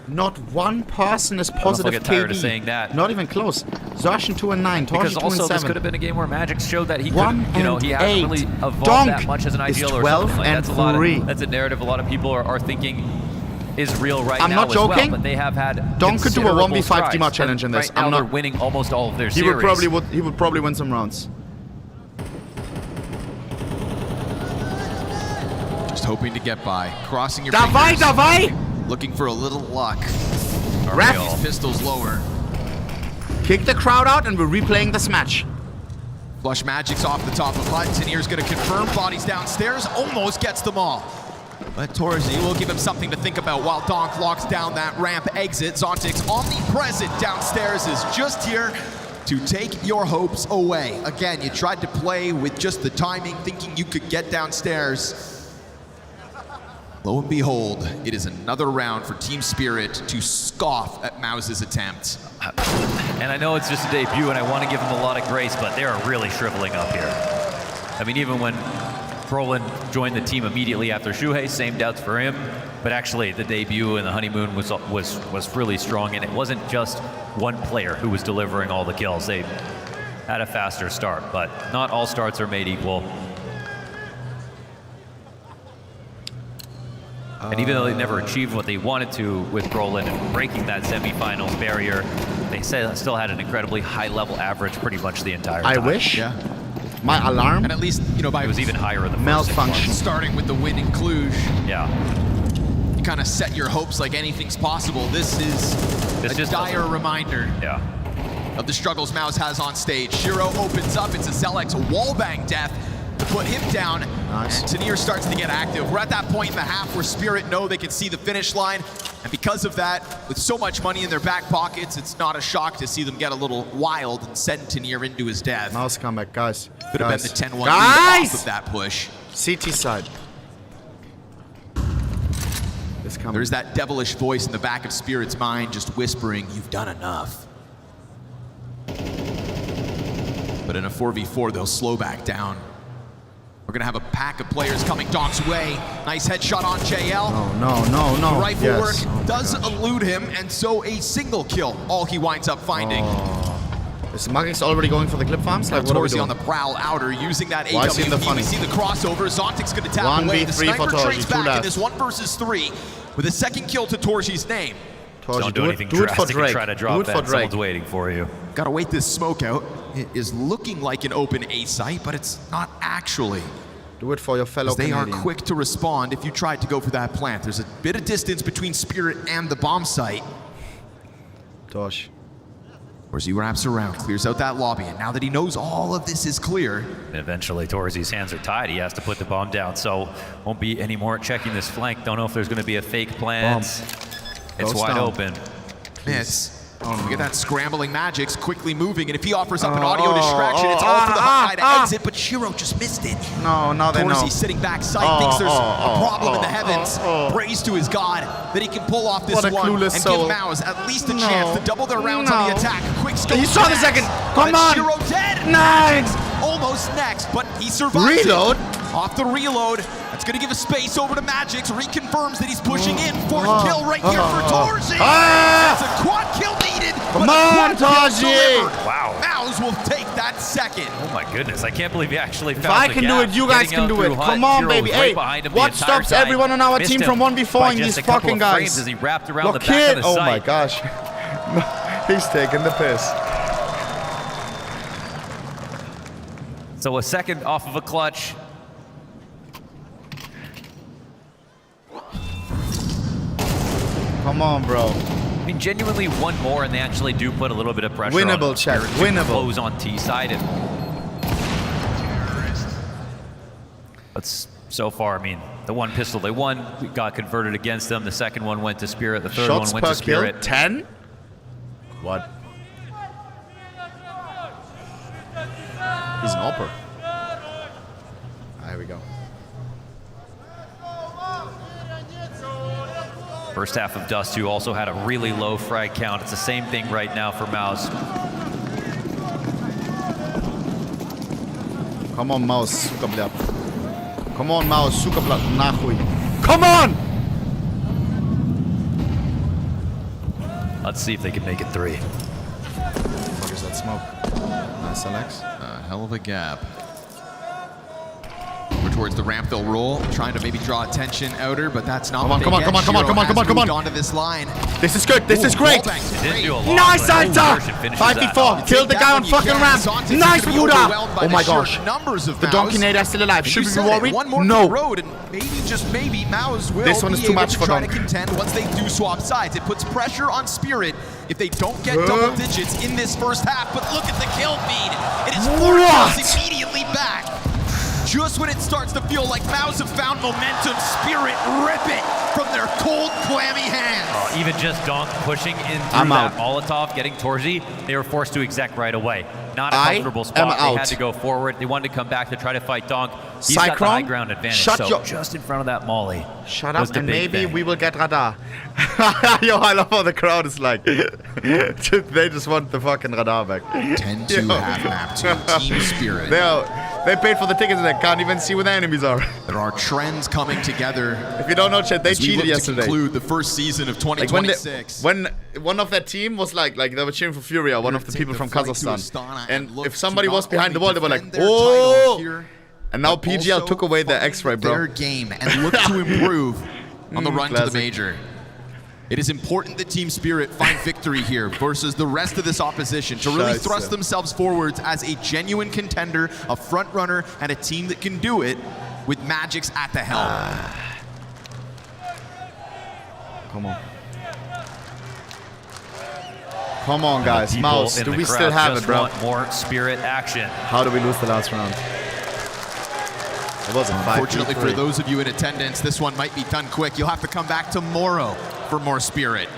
Not one person is positive. I get tired of saying that. Not even close. Zarshan 2 and 9. Because also this could have been a game where Magic showed that he couldn't, he hasn't really evolved that much as an ideal or something like that. That's a narrative a lot of people are thinking is real right now. I'm not joking. As well, but they have had Donk could do a 1v5 team up challenge in this. Right now they're winning almost all of their series. He would probably win some rounds. Just hoping to get by. Crossing your fingers. Looking for a little luck. Ref. These pistols lower. Kick the crowd out and we're replaying this match. Flush Magic's off the top of Hut. Tenier's going to confirm. Bodies downstairs. Almost gets them all. But Torzi will give him something to think about while Donk locks down that ramp exit. Zontic's omnipresent downstairs is just here to take your hopes away. Again, you tried to play with just the timing, thinking you could get downstairs. Lo and behold, it is another round for Team Spirit to scoff at Mouse's attempt. And I know it's just a debut, and I want to give him a lot of grace, but they are really shriveling up here. I mean, even when Brolin joined the team immediately after Shuhei, same doubts for him. But actually, the debut and the honeymoon was really strong, and it wasn't just one player who was delivering all the kills. They had a faster start, but not all starts are made equal. And even though they never achieved what they wanted to with Brolin and breaking that semifinals barrier, they still had an incredibly high-level average pretty much the entire time. I wish. Yeah. My alarm. And at least, it was even higher in the malfunction. Starting with the win in Cluj. Yeah. You kind of set your hopes like anything's possible. This is a dire reminder. Yeah. Of the struggles Mouse has on stage. Shiro opens up. It's a Zelex wallbang death to put him down. Nice. And Tenier starts to get active. We're at that point in the half where Spirit know they can see the finish line. And because of that, with so much money in their back pockets, it's not a shock to see them get a little wild and send Tenier into his death. Mouse comeback, guys. Could have been the 10-1 lead off of that push. CT side. There's that devilish voice in the back of Spirit's mind just whispering, "You've done enough." But in a 4v4, they'll slow back down. We're gonna have a pack of players coming Donk's way. Nice headshot on JL. No. The rifle work does elude him, and so a single kill, all he winds up finding. Is Magic's already going for the clip farms? Like, what are we doing? On the prowl outer, using that Why is he in the funny? We see the crossover. Zontic's gonna tap away. The sniper trades back in this 1 versus 3 with a second kill to Torji's name. Don't do anything drastic and try to drop that. Someone's waiting for you. Gotta wait this smoke out. It is looking like an open A site, but it's not actually. Do it for your fellow Canadian. They are quick to respond if you tried to go for that plant. There's a bit of distance between Spirit and the bomb site. Tosh. Torzi wraps around, clears out that lobby, and now that he knows all of this is clear. And eventually Torzi's hands are tied. He has to put the bomb down, so won't be any more checking this flank. Don't know if there's going to be a fake plant. It's wide open. Miss. Look at that scrambling Magic's quickly moving, and if he offers up an audio distraction, it's all for the high to exit, but Shiro just missed it. No, they know. Torzi sitting back sight, thinks there's a problem in the heavens, prays to his god that he can pull off this one and give Mouse at least a chance to double their rounds on the attack. Quick scope. You saw the second. Come on. Shiro dead. Nice. Almost next, but he survives. Reload. Off the reload. That's going to give a space over to Magic's. Reconfirms that he's pushing in. Fourth kill right here for Torzi. That's a quad kill needed. Come on, Torzi. Wow. Mouse will take that second. Oh my goodness. I can't believe he actually found the gap. If I can do it, you guys can do it. Come on, baby. Hey, what stops everyone on our team from 1v4ing these fucking guys? As he wrapped around the back of the site. Oh my gosh. He's taking the piss. So a second off of a clutch. Come on, bro. mean, genuinely one more, and they actually do put a little bit of pressure winnable, on Chad. Spirit Winnable. to close on T side. But so far, I mean, the one pistol they won got converted against them. The second one went to Spirit. The third Shots one went to Spirit. Kill, 10? What? He's an upper. There we go. First half of Dust 2 also had a really low frag count. It's the same thing right now for Mouse. Come on, Mouse, suka blad. Come on, Mouse, suka blad, nachuj. Come on! Let's see if they can make it 3. What is that smoke? Nice, Alex. Hell of a gap. We're towards the ramp, they'll roll, trying to maybe draw attention outer, but that's not what they get. Come on. Onto this line. This is good, this is great. Nice, Alta! 5v4, killed the guy on fucking ramp. Nice, Yuda! Oh my gosh. The Donkey Nade is still alive. Should we be worried? One more no. road, and maybe, just maybe, Maus will this one is too much for try to contend once they do swap sides. It puts pressure on Spirit if they don't get double digits in this first half, but look at the kill feed. It is 4 kills immediately back. Just when it starts to feel like Maus have found momentum, Spirit rip it from their cold, clammy hands. Even just Donk pushing in through that Molotov, getting Torzi, they were forced to exec right away. Not a comfortable spot. They had to go forward. They wanted to come back to try to fight Donk. He's got the high ground advantage, so just in front of that Molly. Shut up, and maybe we will get radar. Yo, I love how the crowd is like, they just want the fucking radar back. 10-2 half map to Team Spirit. They paid for the tickets and they can't even see where the enemies are. There are trends coming together. If you don't know, Chet, they cheated yesterday. To conclude the first season of 2026. When one of that team was like they were cheering for Furia, one of the people from Kazakhstan. And if somebody was behind the wall, they were like, oh! And now PGL took away their X-ray, bro. Their game and look to improve on the run to the major. It is important that Team Spirit find victory here versus the rest of this opposition to really thrust themselves forwards as a genuine contender, a front runner, and a team that can do it with Magix at the helm. Come on. Come on, guys. Mouse, do we still have it, bro? Want more Spirit action. How do we lose the last round? It wasn't 5-3. Unfortunately for those of you in attendance, this one might be done quick. You'll have to come back tomorrow for more Spirit.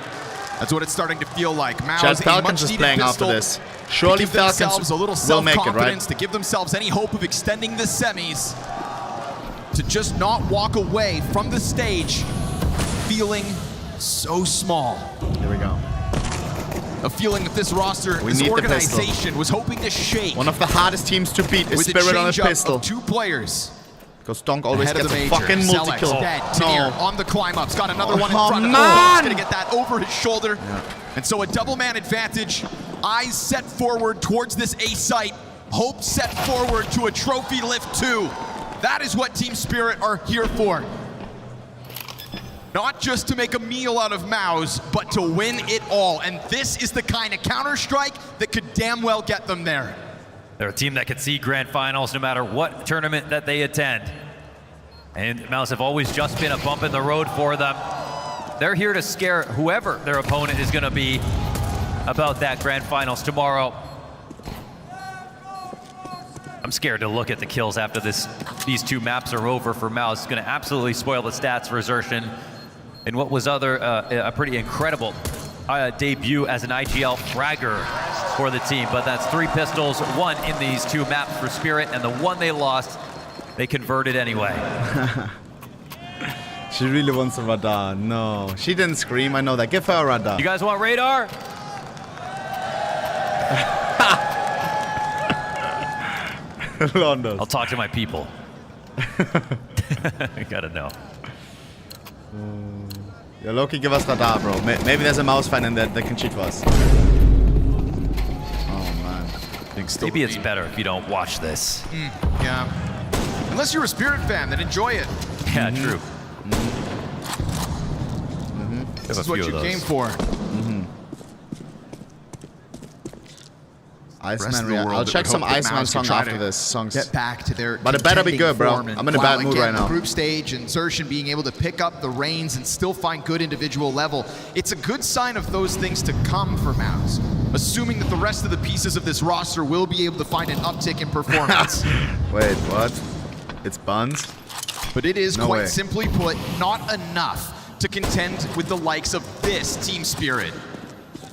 That's what it's starting to feel like. Maus, Falcons is playing after this. Surely Falcons a little will make it, right? To give themselves any hope of extending the semis. To just not walk away from the stage feeling so small. Here we go. A feeling that this roster, this organization was hoping to shake. One of the hardest teams to beat is Spirit on a pistol. Of 2 players. Because Donk always gets a fucking multi-kill. No. On the climb up. He's got another one in front of him. He's going to get that over his shoulder. Yeah. And so a double man advantage. Eyes set forward towards this A site. Hope set forward to a trophy lift 2. That is what Team Spirit are here for. Not just to make a meal out of Maus, but to win it all. And this is the kind of counter-strike that could damn well get them there. They're a team that can see grand finals no matter what tournament that they attend. And Mouse have always just been a bump in the road for them. They're here to scare whoever their opponent is going to be about that grand finals tomorrow. I'm scared to look at the kills after these 2 maps are over for Mouse. It's going to absolutely spoil the stats for Xertion in what was a pretty incredible debut as an IGL fragger for the team. But that's 3 pistols, 1 in these 2 maps for Spirit, and the one they lost, they converted anyway. She really wants a radar. No, she didn't scream. I know that. Give her a radar. You guys want radar? Londos. I'll talk to my people. I gotta know. Yeah, Loki, give us radar, bro. Maybe there's a Mouse fan in there that can cheat for us. Oh, man. Maybe it's better if you don't watch this. Yeah. Unless you're a Spirit fan, then enjoy it. Yeah, true. This is what you came for. Iceman, I'll check some Iceman song after this. Songs. Get back to their but it better be good, bro. I'm in a bad mood right now. Group stage and Xerxan being able to pick up the reins and still find good individual level. It's a good sign of those things to come for Mouse. Assuming that the rest of the pieces of this roster will be able to find an uptick in performance. Wait, what? It's Buns? But it is quite simply put, not enough to contend with the likes of this Team Spirit.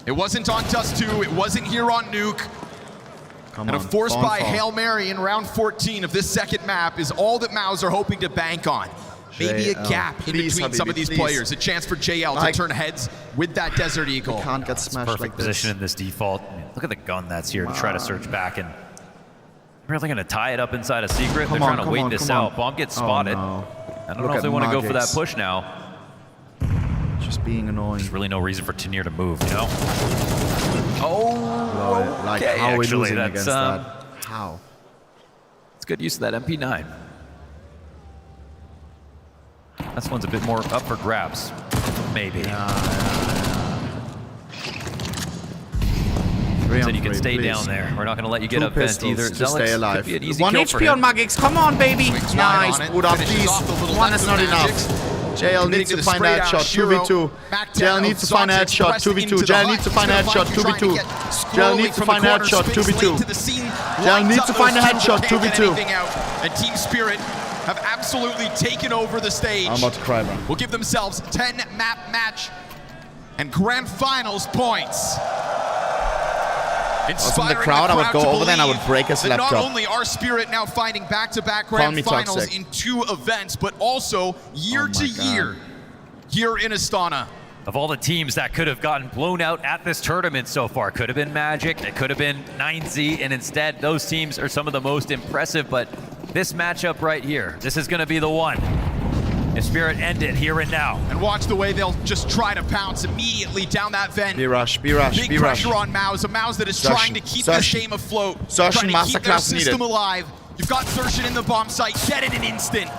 It wasn't on Dust 2, it wasn't here on Nuke. And a force by Hail Mary in round 14 of this second map is all that Mouse are hoping to bank on. Maybe a gap in between some of these players. A chance for JL to turn heads with that Desert Eagle. Can't get smashed perfect position in this default. Look at the gun that's here to try to search back. And they're really going to tie it up inside a secret. They're trying to wait this out. Bomb gets spotted. I don't know if they want to go for that push now. Just being annoying. There's really no reason for Tenier to move, you know? Oh, like how we losing against that? How? It's good use of that MP9. This one's a bit more up for grabs, maybe. So you can stay down there. We're not going to let you get up vent either. To stay alive. 1 HP on Magix. Come on, baby. Nice. Buddha, please. One is not enough. JL needs to find a headshot, 2v2. JL needs to find a headshot, 2v2. JL needs to find a headshot, 2v2. JL needs to find a headshot, 2v2. JL needs to find a headshot, 2v2. And Team Spirit have absolutely taken over the stage. I'm about to cry, bro. Will give themselves 10 map match and grand finals points. I was in the crowd, I would go over there and I would break his laptop. Not only are Spirit now finding back-to-back grand finals in 2 events, but also year to year here in Astana. Of all the teams that could have gotten blown out at this tournament so far, could have been Magic, it could have been 9Z, and instead those teams are some of the most impressive. But this matchup right here, this is going to be the one. If Spirit end it here and now. And watch the way they'll just try to pounce immediately down that vent. B-rush. Big pressure on Mouse, a Mouse that is trying to keep this game afloat, trying to keep their system alive. You've got Xerxan in the bomb site, dead in an instant.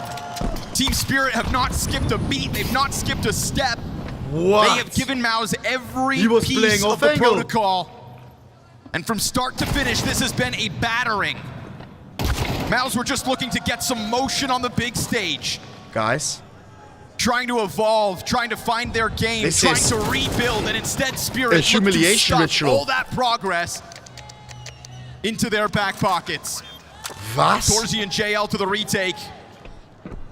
Team Spirit have not skipped a beat, they've not skipped a step. What? They have given Mouse every piece of the protocol. And from start to finish, this has been a battering. Mouse were just looking to get some motion on the big stage. Guys. Trying to evolve, trying to find their game, trying to rebuild, and instead Spirit humiliation looked to stuff all that progress into their back pockets. Torzi and JL to the retake.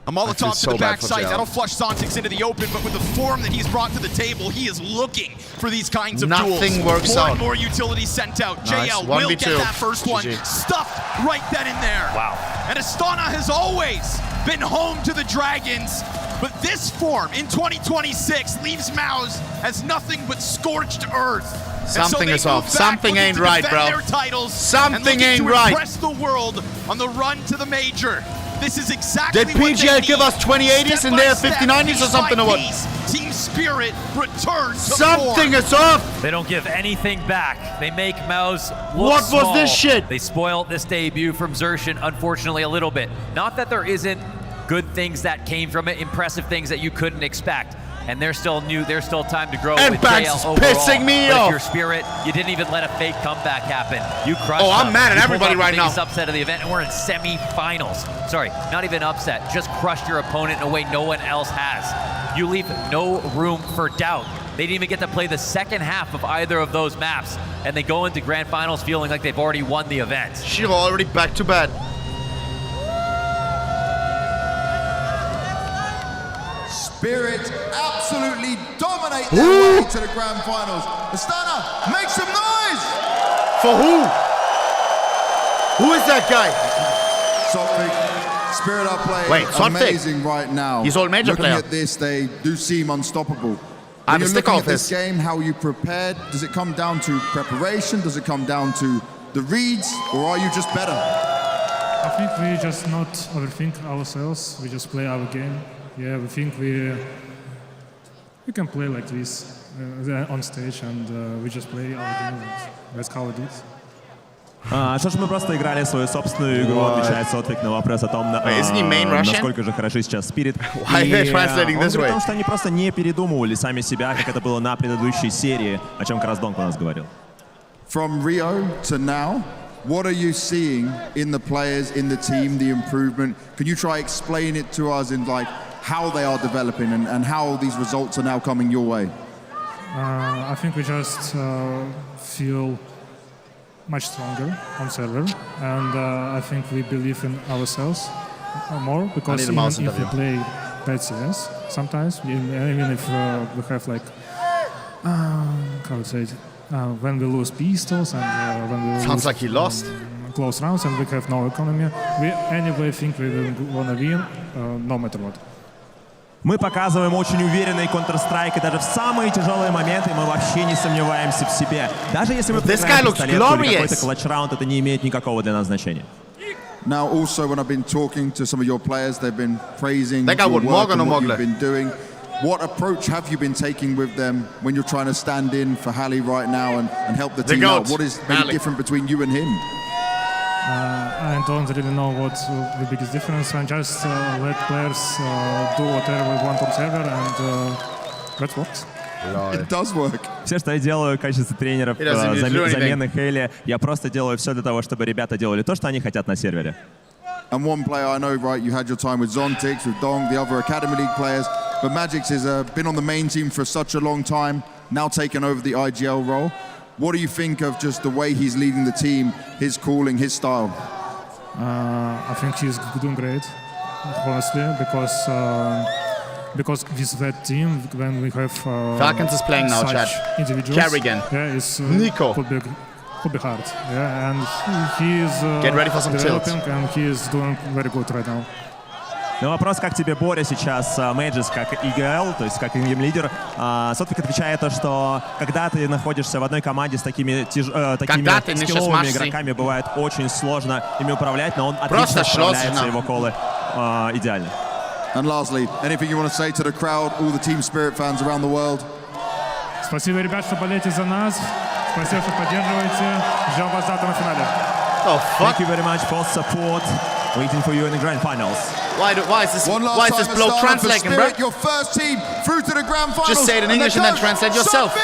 A Molotov to the backside, that'll flush Sontix into the open, but with the form that he's brought to the table, he is looking for these kinds of duels. Nothing works out. More and more utility sent out. Nice. JL will get that first one, stuffed right then and there. Wow. And Astana has always been home to the Dragons, but this form in 2026 leaves Mouse as nothing but scorched earth. Something is off. Something ain't right, bro. Something ain't right. Impress the world on the run to the major. This is exactly Did PGL give us 2080s and they have 5090s or something or what? Team Spirit returns to Something is off! They don't give anything back. They make Mouse look What small. was this shit? They spoil this debut from Xerxan, unfortunately, a little bit. Not that there isn't good things that came from it, impressive things that you couldn't expect. And there's still time to grow with JL overall. Pissing me off. If you're Spirit, you didn't even let a fake comeback happen. You crushed them. I'm mad at everybody right now. Biggest upset of the event, and we're in semi-finals. Sorry, not even upset. Just crushed your opponent in a way no one else has. You leave no room for doubt. They didn't even get to play the second half of either of those maps, and they go into grand finals feeling like they've already won the event. She's already back to bed. Spirit absolutely dominate their way to the grand finals. Astana, make some noise! For who? Who is that guy? Spirit are playing amazing right now. He's all major player. Looking at this, they do seem unstoppable. I When have a you're stick looking off at this game, how you prepared, does it come down to preparation? Does it come down to the reads? Or are you just better? I think we just not overthink ourselves. We just play our game. Yeah, we think we can play like this on stage, and we just play our game. That's how we do it. Что ж, мы просто играли свою собственную игру, отвечается отклик на вопрос о том, насколько же хороши сейчас Spirit. Он говорит о том, что они просто не передумывали сами себя, как это было на предыдущей серии, о чем как раз Донг у нас говорил. From Rio to now, what are you seeing in the players, in the team, the improvement? Can you try explain it to us in like how they are developing and how these results are now coming your way? I think we just feel much stronger on server, and I think we believe in ourselves more, because even if we play bad CS, sometimes, even if we have like, how to say it, when we lose pistols and when we sounds like he lost close rounds and we have no economy, we anyway think we will wanna win no matter what. Мы показываем очень уверенный Counter-Strike, и даже в самые тяжелые моменты мы вообще не сомневаемся в себе. Даже если мы проиграем пистолетку или какой-то клатч-раунд, это не имеет никакого для нас значения. Now, also, when I've been talking to some of your players, they've been praising your work and what you've been doing. What approach have you been taking with them when you're trying to stand in for Halley right now and help the team out? What is maybe different between you and him? I don't really know what's the biggest difference. I just let players do whatever we want on server, and that works. It does work. Все, что я делаю в качестве тренеров замены Хейли, я просто делаю все для того, чтобы ребята делали то, что они хотят на сервере. And one player I know, right, you had your time with Zontix, with Dong, the other Academy League players, but Magix has been on the main team for such a long time, now taken over the IGL role. What do you think of just the way he's leading the team, his calling, his style? I think he's doing great, honestly, because with that team, when we have Falcons is playing now, chat. Carrigan, Nico. Could be hard, yeah, and he is get ready for some developing, and he is doing very good right now. Но вопрос, как тебе, Боря, сейчас Мэджис, как ИГЛ, то есть как лидер. Сотвик отвечает то, что когда ты находишься в одной команде с такими скилловыми игроками, бывает очень сложно ими управлять, но он отлично справляется, его колы идеально. And lastly, anything you want to say to the crowd, all the Team Spirit fans around the world? Спасибо, ребят, что болеете за нас. Спасибо, что поддерживаете. Ждем вас завтра на финале. Oh, fuck. Thank you very much for support. Waiting for you in the grand finals. Why is this bloke translating, bro? Your first team through to the grand finals. Just say it in English and then translate yourself.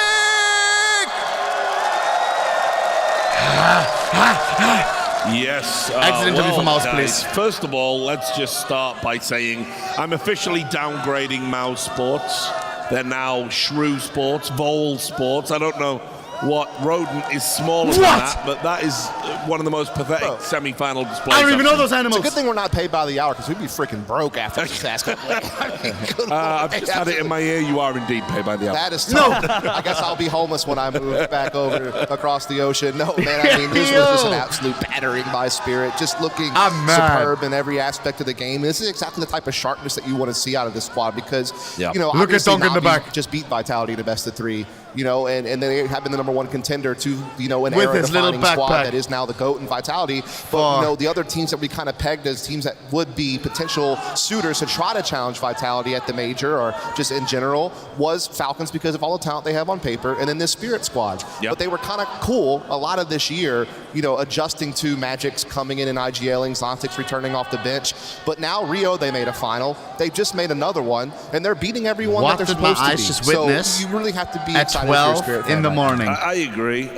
Yes. Exit interview for Mouse, please. First of all, let's just start by saying I'm officially downgrading Mouse Sports. They're now Shrew Sports, Vole Sports. I don't know what rodent is smaller than that, but that is one of the most pathetic semi-final displays. I don't even know those animals. It's a good thing we're not paid by the hour, because we'd be freaking broke after this ass. I've just had it in my ear. You are indeed paid by the hour. That is tough. I guess I'll be homeless when I move back over across the ocean. No, man, I mean, this was just an absolute battering by Spirit, just looking superb in every aspect of the game. This is exactly the type of sharpness that you want to see out of this squad, because, you know, look at Dunk in the back. Just beat Vitality in the best of 3. You know, and they have been the #1 contender to, you know, an era-defining squad that is now the GOAT in Vitality. But, you know, the other teams that we kind of pegged as teams that would be potential suitors to try to challenge Vitality at the major or just in general was Falcons, because of all the talent they have on paper, and then this Spirit squad. Yep. But they were kind of cool a lot of this year, you know, adjusting to Magic's coming in and IGLing, Zontix returning off the bench. But now Rio, they made a final. They just made another one, and they're beating everyone that they're supposed to be. Just witness so you really have to be excited. 12 in the morning. I agree.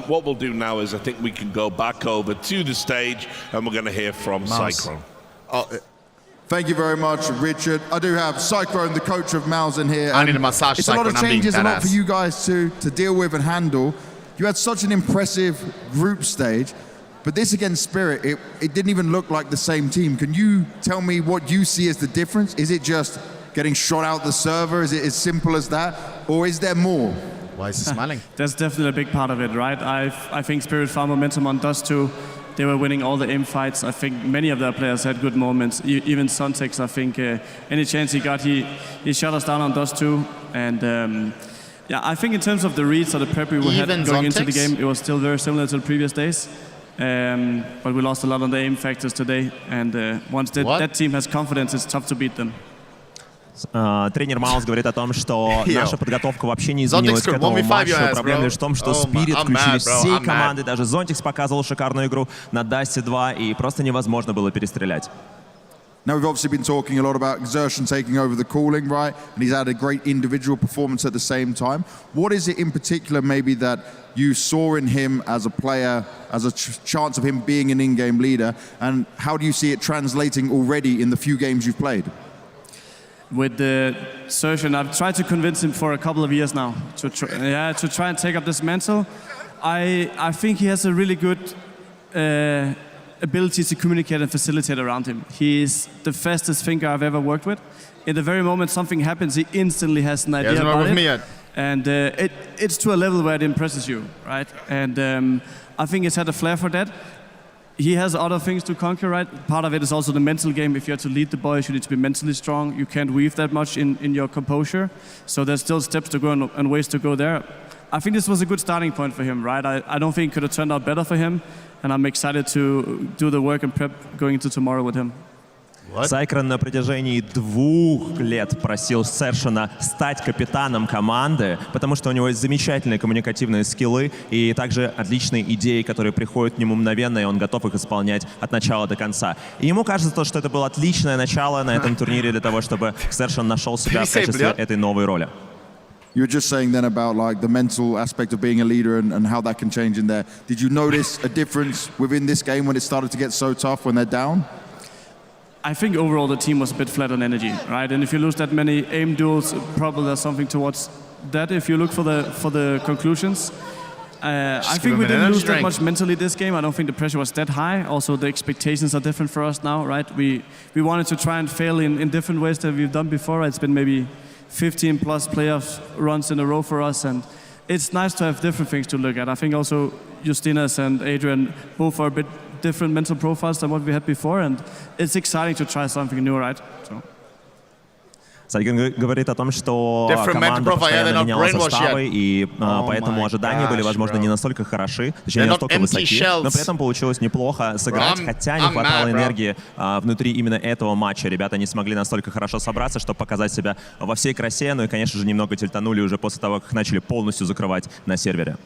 What we'll do now is I think we can go back over to the stage and we're going to hear from Cyclone. Thank you very much, Richard. I do have Cyclone, the coach of Mouse, in here. I need a massage. It's a lot of changes, a lot for you guys to deal with and handle. You had such an impressive group stage, but this against Spirit, it didn't even look like the same team. Can you tell me what you see as the difference? Is it just getting shot out the server? Is it as simple as that? Or is there more? Why is he smiling? That's definitely a big part of it, right? I think Spirit found momentum on Dust 2. They were winning all the aim fights. I think many of their players had good moments. Even Sontex, I think any chance he got, he shut us down on Dust 2. And yeah, I think in terms of the reads or the prep we had going into the game, it was still very similar to the previous days. But we lost a lot on the aim factors today. And once that team has confidence, it's tough to beat them. Тренер Маус говорит о том, что наша подготовка вообще не изменилась к этому матчу. Проблема лишь в том, что Spirit включили всей команды. Даже Zontix показывал шикарную игру на Dust 2, и просто невозможно было перестрелять. Now, we've obviously been talking a lot about exertion taking over the calling, right? And he's had a great individual performance at the same time. What is it in particular maybe that you saw in him as a player, as a chance of him being an in-game leader? And how do you see it translating already in the few games you've played? With the Sertian, I've tried to convince him for a couple of years now to try and take up this mantle. I think he has a really good ability to communicate and facilitate around him. He's the fastest thinker I've ever worked with. In the very moment something happens, he instantly has an idea about it. And it's to a level where it impresses you, right? And I think he's had a flair for that. He has other things to conquer, right? Part of it is also the mental game. If you have to lead the boys, you need to be mentally strong. You can't weave that much in your composure. So there's still steps to go and ways to go there. I think this was a good starting point for him, right? I don't think it could have turned out better for him. And I'm excited to do the work and prep going into tomorrow with him. Сайкран на протяжении 2 лет просил Сершина стать капитаном команды, потому что у него есть замечательные коммуникативные скиллы и также отличные идеи, которые приходят к нему мгновенно, и он готов их исполнять от начала до конца. И ему кажется, что это было отличное начало на этом турнире для того, чтобы Сершин нашел себя в качестве этой новой роли. You were just saying then about like the mental aspect of being a leader and how that can change in there. Did you notice a difference within this game when it started to get so tough when they're down? I think overall the team was a bit flat on energy, right? And if you lose that many aim duels, probably there's something towards that. If you look for the conclusions, I think we didn't lose that much mentally this game. I don't think the pressure was that high. Also, the expectations are different for us now, right? We wanted to try and fail in different ways that we've done before. It's been maybe 15 plus playoff runs in a row for us, and it's nice to have different things to look at. I think also Justinas and Adrian both are a bit different mental profiles than what we had before, and it's exciting to try something new, right? So. Сайгин говорит о том, что команда постоянно меняла составы, и поэтому ожидания были, возможно, не настолько хороши, точнее, не настолько высоки, но при этом получилось неплохо сыграть, хотя не хватало энергии внутри именно этого матча. Ребята не смогли настолько хорошо собраться, чтобы показать себя во всей красе, ну и, конечно же, немного тильтанули уже после того, как начали полностью закрывать на сервере.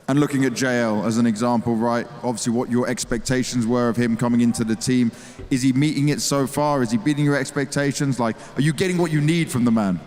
And looking at JL as an example, right? Obviously, what your expectations were of him coming into the team. Is he meeting it so far? Is he beating your expectations? Like, are you getting what you need from the man?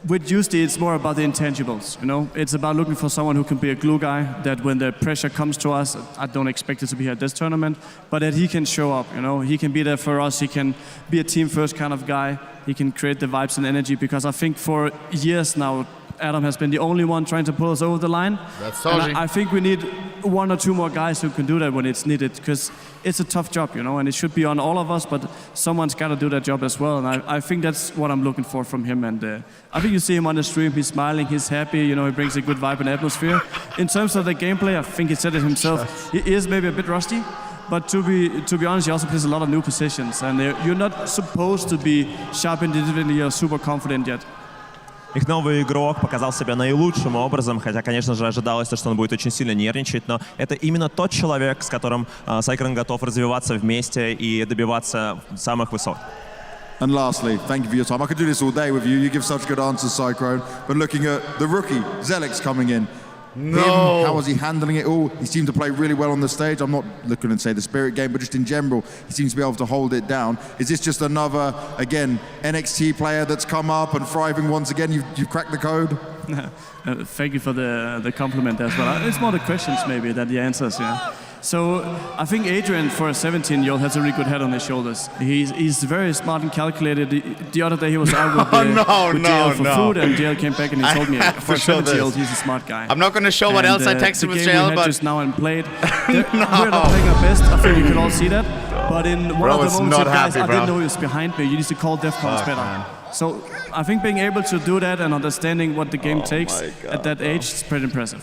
With Justi, it's more about the intangibles, you know? It's about looking for someone who can be a glue guy, that when the pressure comes to us, I don't expect it to be at this tournament, but that he can show up, you know? He can be there for us, he can be a team-first kind of guy, he can create the vibes and energy, because I think for years now, Adam has been the only one trying to pull us over the line. That's and I think we need 1 or 2 more guys who can do that when it's needed, because it's a tough job, you know, and it should be on all of us, but someone's got to do that job as well. And I think that's what I'm looking for from him. And I think you see him on the stream, he's smiling, he's happy, you know, he brings a good vibe and atmosphere. In terms of the gameplay, I think he said it himself, he is maybe a bit rusty. But to be honest, he also plays a lot of new positions, and you're not supposed to be sharp individually or super confident yet. Их новый игрок показал себя наилучшим образом, хотя, конечно же, ожидалось, что он будет очень сильно нервничать, но это именно тот человек, с которым Сайкран готов развиваться вместе и добиваться самых высот. And lastly, thank you for your time. I could do this all day with you. You give such good answers, Cyclone. But looking at the rookie, Zelix coming in. No. How was he handling it all? He seemed to play really well on the stage. I'm not looking to say the spirit game, but just in general, he seems to be able to hold it down. Is this just another, again, NXT player that's come up and thriving once again? You've cracked the code? Thank you for the compliment as well. It's more the questions maybe than the answers, yeah. So I think Adrian, for a 17-year-old, has a really good head on his shoulders. He's very smart and calculated. The other day he was out with JL for food, and JL came back and he told me, for a 17-year-old, he's a smart guy. I'm not going to show what else I texted with JL, but just now and played. We're not playing our best. I think you can all see that. But in one of the moments, you guys, I didn't know he was behind me. You need to call DEFCONs better. Man. So I think being able to do that and understanding what the game takes at that age is pretty impressive.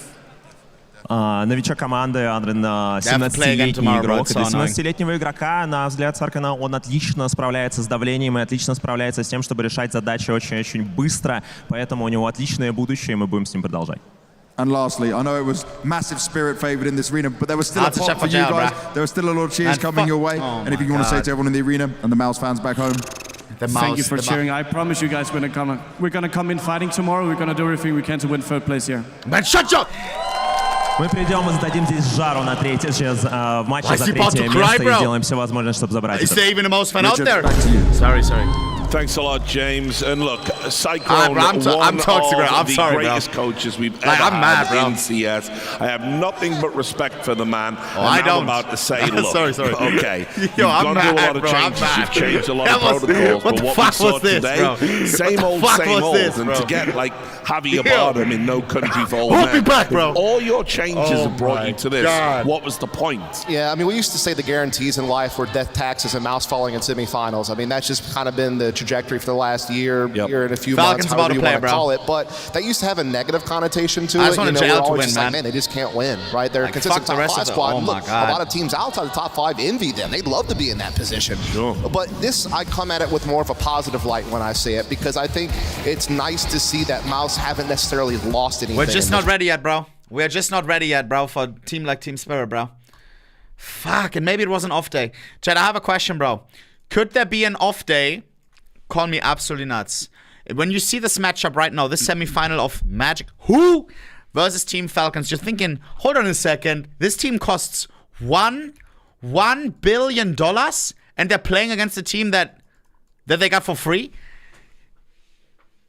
Новичок команды Андрен, 17-летний игрок. Для 17-летнего игрока, на взгляд Саркана, он отлично справляется с давлением и отлично справляется с тем, чтобы решать задачи очень-очень быстро. Поэтому у него отличное будущее, и мы будем с ним продолжать. And lastly, I know it was massive spirit favored in this arena, but there was still a pop for you guys. There was still a lot of cheers coming your way. Anything you want to say to everyone in the arena and the Mouse fans back home? Thank you for cheering. I promise you guys we're gonna come in fighting tomorrow. We're gonna do everything we can to win third place here. Man, shut up! Мы придем и зададим здесь жару на третье, в матче за третье место и сделаем все возможное, чтобы забрать это. Is there even the most fan out there? Sorry. Thanks a lot, James. And look, Cyclone, I'm toxic, bro. I'm the sorry, greatest bro. coaches we've Like, ever I'm mad, had bro. in CS. I have nothing but respect for the man. Oh, I don't. I'm about to say, look, sorry. Okay, Yo, you've I'm gone through a mad, lot of bro. I'm changes. mad. You've changed a lot of What protocols. the But what fuck we saw was this, today, bro? same old, This, and bro? to get like Javier Bardem in No Country for Old Hold me Men. back, bro. If all your changes have brought you to this. God. What was the point? Yeah, I mean, we used to say the guarantees in life were death, taxes, and mouse falling in semifinals. I mean, that's just kind of been the trajectory for the last year and a few Falcons months, about however to you play, want to bro. call it. But that used to have a negative connotation to I it. just wanted we're JL to always win, just man. like, man, they just can't win, right? They're Like, consistent fuck the top rest 5 of it. squad. Oh, And my look, God. a lot of teams outside the top 5 envy them. They'd love to be in that position. Sure. But this, I come at it with more of a positive light when I say it, because I think it's nice to see that Mouse haven't necessarily lost anything. We're just not ready yet, bro. We're just not ready yet, bro, for a team like Team Spirit, bro. Fuck, and maybe it was an off day. Chad, I have a question, bro. Could there be an off day? Call me absolutely nuts. When you see this matchup right now, this semifinal of Magic, who versus Team Falcons, you're thinking, hold on a second, this team costs $1 billion, and they're playing against a team that they got for free?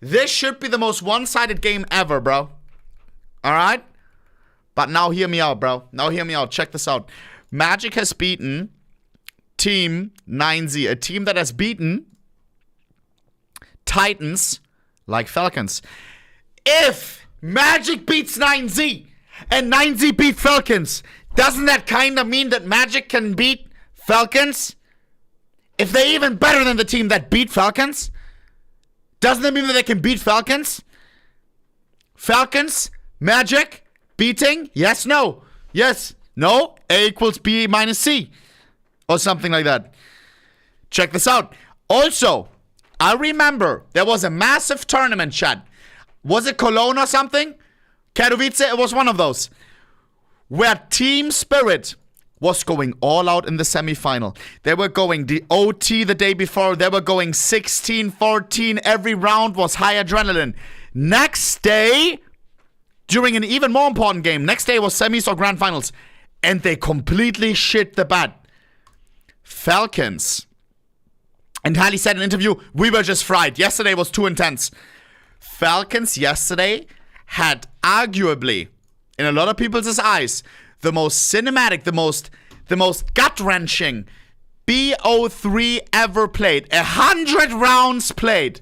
This should be the most one-sided game ever, bro. All right? But now hear me out, bro. Now hear me out. Check this out. Magic has beaten Team 9Z, a team that has beaten Titans like Falcons. If Magic beats 9Z and 9Z beat Falcons, doesn't that kind of mean that Magic can beat Falcons? If they're even better than the team that beat Falcons, doesn't that mean that they can beat Falcons? Falcons, Magic, beating? Yes, no. Yes, no. A equals B minus C. Or something like that. Check this out. Also, I remember there was a massive tournament, chat. Was it Cologne or something? Katowice, it was one of those. Where Team Spirit was going all out in the semifinal. They were going the OT the day before. They were going 16-14. Every round was high adrenaline. Next day, during an even more important game, next day was semis or grand finals. And they completely shit the bed. Falcons. And Halley said in an interview, we were just fried. Yesterday was too intense. Falcons yesterday had arguably, in a lot of people's eyes, the most cinematic, the most gut-wrenching BO3 ever played. 100 rounds played.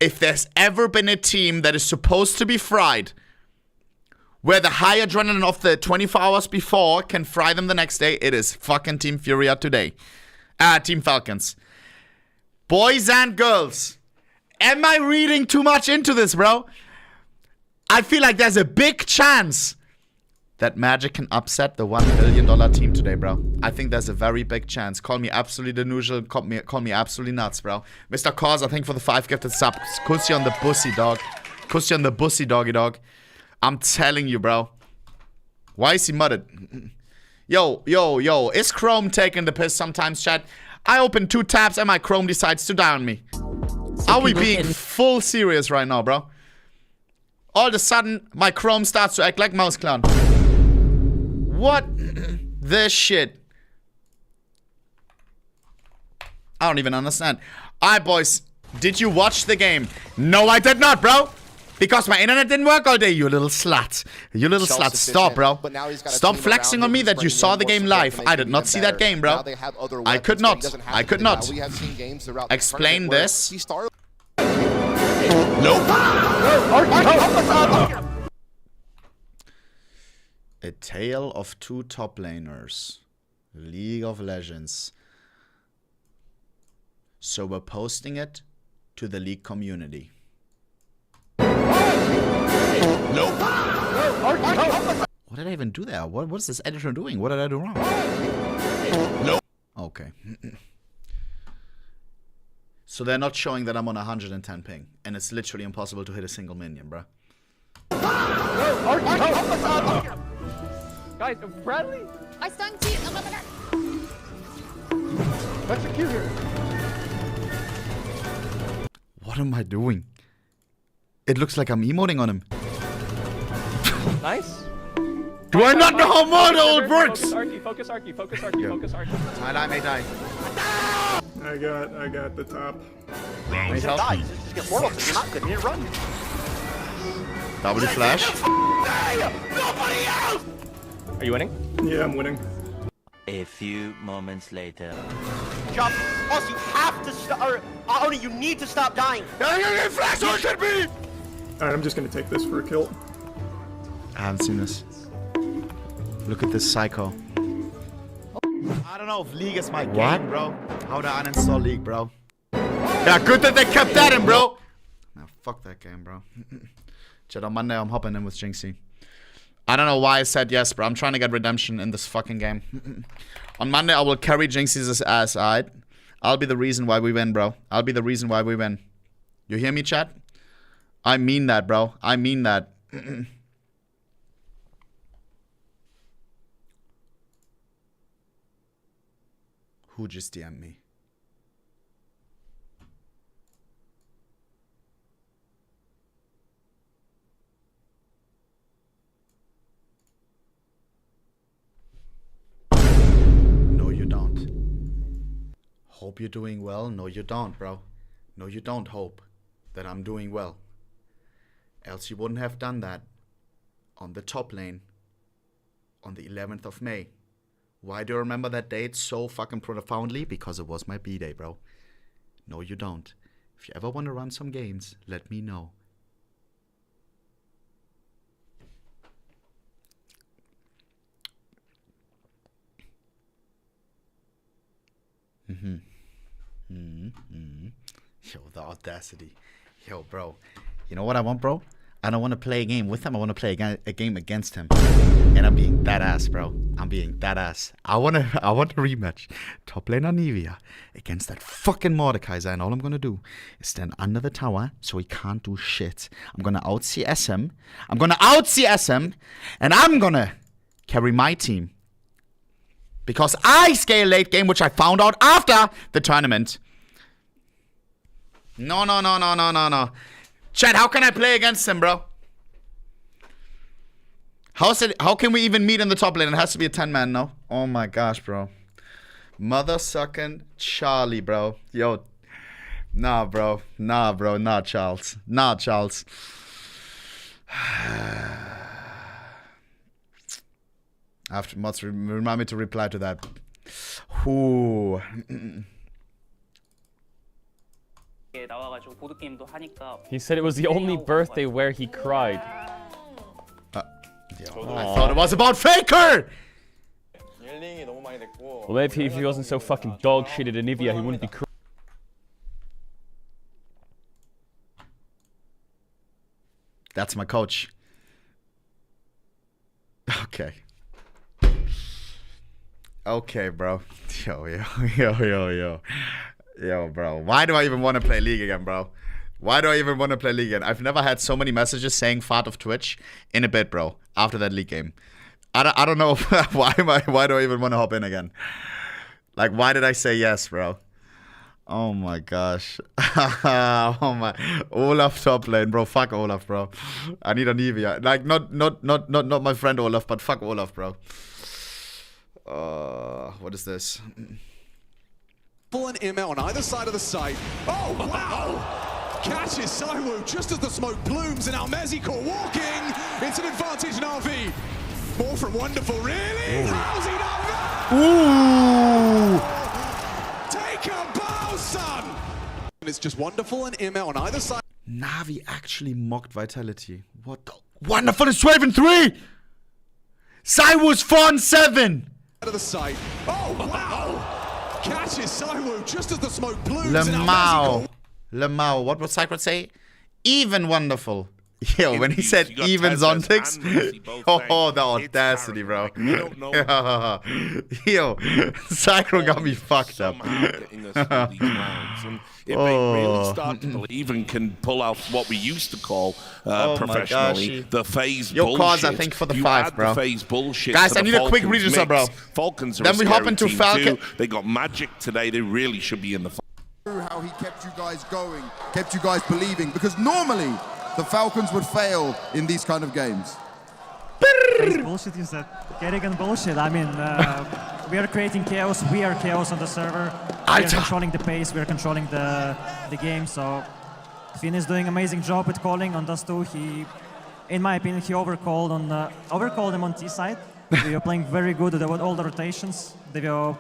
If there's ever been a team that is supposed to be fried, where the high adrenaline of the 24 hours before can fry them the next day, it is fucking Team Furia today. Team Falcons. Boys and girls, am I reading too much into this, bro? I feel like there's a big chance that Magic can upset the $1 billion team today, bro. I think there's a very big chance. Call me absolutely delusional. Call me absolutely nuts, bro. Mr. Cause, I think for the 5 gifted subs. Kuss you on the bussy, dog. Kuss you on the bussy, doggy dog. I'm telling you, bro. Why is he mudded? Yo. Is Chrome taking the piss sometimes, chat? I open 2 tabs and my Chrome decides to die on me. Are we being full serious right now, bro? All of a sudden, my Chrome starts to act like Mouse Clan. What the shit? I don't even understand. Alright, boys. Did you watch the game? No, I did not, bro. Because my internet didn't work all day, you little slut. You little slut. Stop, bro. Stop flexing on me that you saw the game live. I did not see that game, bro. I could not. Explain this. Nope. A tale of 2 top laners. League of Legends. So we're posting it to the League community. Nope. What did I even do there? What is this editor doing? What did I do wrong? Nope. Okay. So they're not showing that I'm on 110 ping. And it's literally impossible to hit a single minion, bro. Guys, Bradley? I stunned you. Oh my god. That's a cue here. What am I doing? It looks like I'm emoting on him. Nice. Do I not know how model works? Focus Arky. I may die. I got the top. Need help? Just get mortal. You're not good. You need to run. W flash. Nobody else! Are you winning? Yeah, I'm winning. A few moments later. Jump. Also, you have to stop. Oni, you need to stop dying. Flash on me! Alright, I'm just gonna take this for a kill. I haven't seen this. Look at this psycho. I don't know if League is my game, bro. How to uninstall League, bro. Yeah, good that they kept that in, bro. Nah, fuck that game, bro. Chat, on Monday, I'm hopping in with Jinxie. I don't know why I said yes, bro. I'm trying to get redemption in this fucking game. On Monday, I will carry Jinxie's ass, alright? I'll be the reason why we win, bro. I'll be the reason why we win. You hear me, chat? I mean that, bro. I mean that. Who just DM'd me? No, you don't. Hope you're doing well. No, you don't, bro. No, you don't hope that I'm doing well. Else you wouldn't have done that on the top lane on the 11th of May. Why do you remember that date so fucking profoundly? Because it was my B-day, bro. No, you don't. If you ever want to run some games, let me know. Yo, the audacity. Yo, bro. You know what I want, bro? I don't want to play a game with him. I want to play a game against him. And I'm being that ass, bro. I'm being that ass. I want a rematch. Top laner Nivea against that fucking Mordekaiser. And all I'm going to do is stand under the tower so he can't do shit. I'm going to out-CS him. I'm going to out-CS him. And I'm going to carry my team. Because I scale late game, which I found out after the tournament. No. Chat, how can I play against him, bro? How can we even meet in the top lane? It has to be a 10-man, no? Oh my gosh, bro. Mother sucking Charlie, bro. Yo. Nah, bro. Nah, Charles. After mods, remind me to reply to that. Ooh. He said it was the only birthday where he cried. I thought it was about Faker! Well, maybe if he wasn't so fucking dog shit at Anivia, he wouldn't be crying. That's my coach. Okay, bro. Yo, bro. Why do I even want to play League again, bro? I've never had so many messages saying fart of Twitch in a bit, bro, after that League game. I don't know why do I even want to hop in again? Like, why did I say yes, bro? Oh my gosh. Oh my. Olaf top lane, bro. Fuck Olaf, bro. I need Anivia. Like, not my friend Olaf, but fuck Olaf, bro. What is this? Full and Im on either side of the site. Oh, wow! Catches Saiwu just as the smoke plumes, and now Mezikor walking. It's an advantage in RV. More from Wonderful, really? How's he done that? Ooh! Take a bow, son! And it's just Wonderful and Im on either side. Na'Vi actually mocked Vitality. What the? Wonderful is 12-3! Saiwu's 4-7! Out of the site. Oh, wow! Catches Saiwu just as the smoke plumes. Lemao. What would Sacred say? Even Wonderful. Yo, when he said even Zontix. Oh, the audacity, bro. Yo, Sacred got me fucked up. If they really start to believe and can pull out what we used to call professionally the phase bullshit. Your cause, I think, for the 5, bro. The phase bullshit. Guys, I need a quick register, bro. Falcons are then we hop into Falcon. They got Magic today. They really should be in the. How he kept you guys going, kept you guys believing, because normally the Falcons would fail in these kind of games. It's bullshit you said. Kerrigan bullshit. I mean, we are creating chaos. We are chaos on the server. We are controlling the pace. We are controlling the game. So Finn is doing an amazing job with calling on Dust 2. He, in my opinion, he overcalled him on T side. We were playing very good with all the rotations. They were,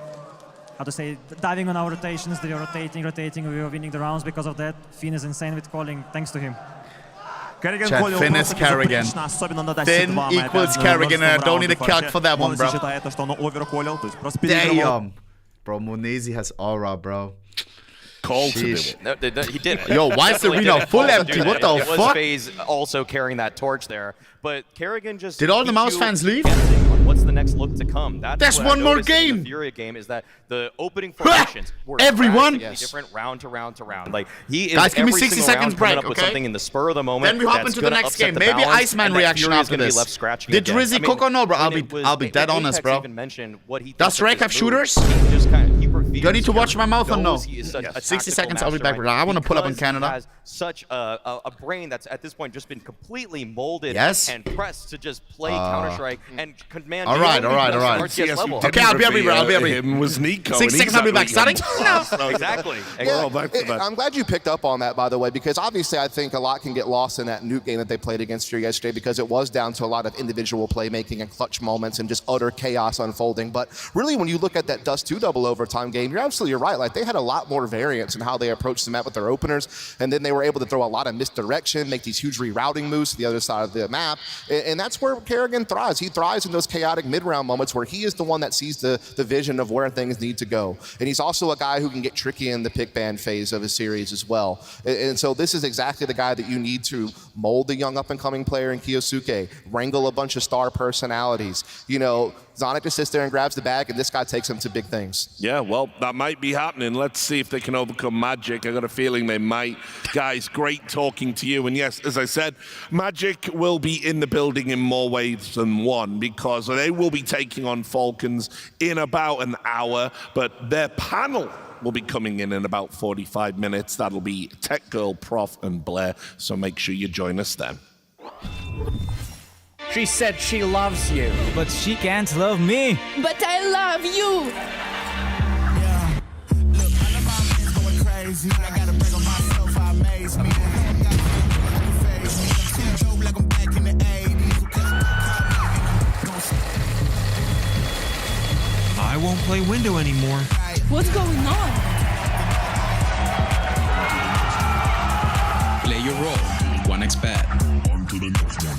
how to say, diving on our rotations. They were rotating. We were winning the rounds because of that. Finn is insane with calling, thanks to him. Chat, Finn is Kerrigan. Finn equals Kerrigan, and I don't need a calc for that one, bro. Damn. Bro, Munezi has aura, bro. Called to do it. No, he did it. Yo, why is the arena full empty? What the fuck? It was FaZe also carrying that torch there, but Kerrigan just... Did all the Mouse fans leave? What's the next look to come? That's one more game. In the Furia game is that the opening formations were everyone different round to round to round. Like he is guys, give me 60 seconds break, up with something in the spur of the moment. Then we hop into the next game. Maybe Iceman reaction after this. Did Drizzy cook or no, bro? I'll be dead honest, bro. Does Rake have shooters? Do I need to watch my mouth or no? 60 seconds, I'll be back. I want to pull up in Canada. Has such a brain that's at this point just been completely molded and pressed to just play Counter-Strike and command. All right. Okay, I'll be everywhere. Was Nico. 6 seconds, I'll be back. Starting? No. Exactly. I'm glad you picked up on that, by the way, because obviously I think a lot can get lost in that Nuke game that they played against Fury yesterday because it was down to a lot of individual playmaking and clutch moments and just utter chaos unfolding. But really, when you look at that Dust 2 double overtime game, you're absolutely right. Like, they had a lot more variance in how they approached the map with their openers, and then they were able to throw a lot of misdirection, make these huge rerouting moves to the other side of the map, and that's where Kerrigan thrives. He thrives in those chaotic mid-round moments where he is the one that sees the vision of where things need to go. And he's also a guy who can get tricky in the pick ban phase of his series as well. And so this is exactly the guy that you need to mold the young up-and-coming player in Kiyosuke, wrangle a bunch of star personalities. You know, Zonic just sits there and grabs the bag, and this guy takes him to big things. Yeah, well, that might be happening. Let's see if they can overcome Magic. I got a feeling they might. Guys, great talking to you. And yes, as I said, Magic will be in the building in more ways than one because they will be taking on Falcons in about an hour, but their panel will be coming in about 45 minutes. That'll be Tech Girl, Prof, and Blair, so make sure you join us then. She said she loves you. But she can't love me. But I love you. Yeah. Look, all of my men's going crazy. I gotta break on myself, I amaze me. Like I'm back in the 80s. I won't play window anymore. What's going on? Play your role. 1xBet. On to the next one.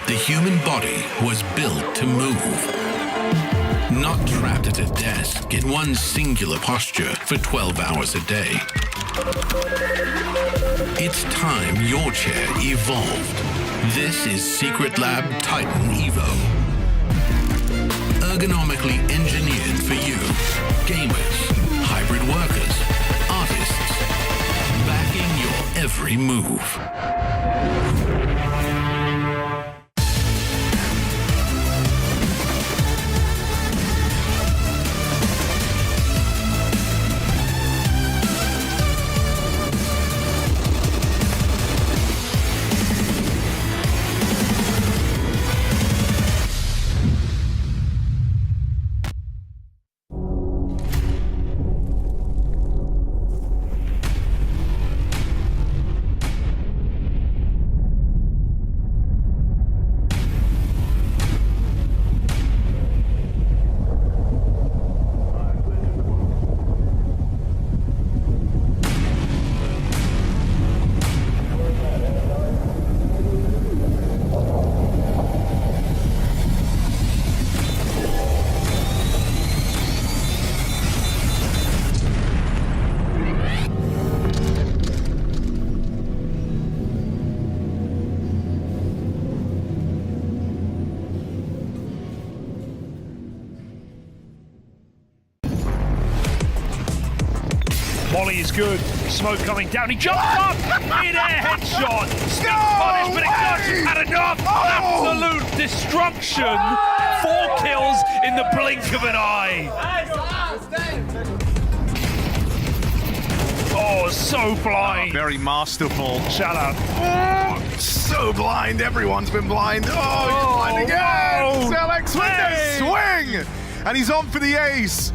The human body was built to move, not trapped at a desk in one singular posture for 12 hours a day. It's time your chair evolved. This is Secret Lab Titan Evo. Ergonomically engineered for you, gamers, hybrid workers, artists, backing your every move. molly is good. Smoke coming down. He jumps up. Mid-air headshot. Still punished, but it doesn't had enough. Absolute destruction. 4 kills in the blink of an eye. Oh, so blind. Very masterful. Shout out. Oh, so blind. Everyone's been blind. Oh, he's blind again. Zelex with the swing. And he's on for the ace.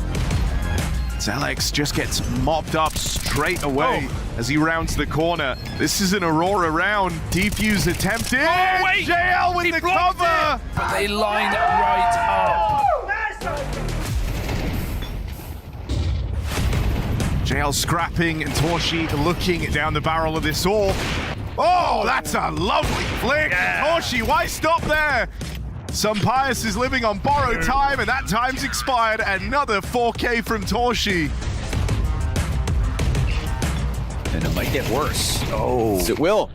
Zelex just gets mopped up straight away as he rounds the corner. This is an Aurora round. Defuse attempted. Oh, wait. JL with the cover. But they line right up. JL scrapping and Torshi looking down the barrel of this all. Oh, that's a lovely flick. Yeah. Torshi, why stop there? Some Pius is living on borrowed time, and that time's expired. Another 4K from Torshi. And it might get worse. Oh. Yes, it will.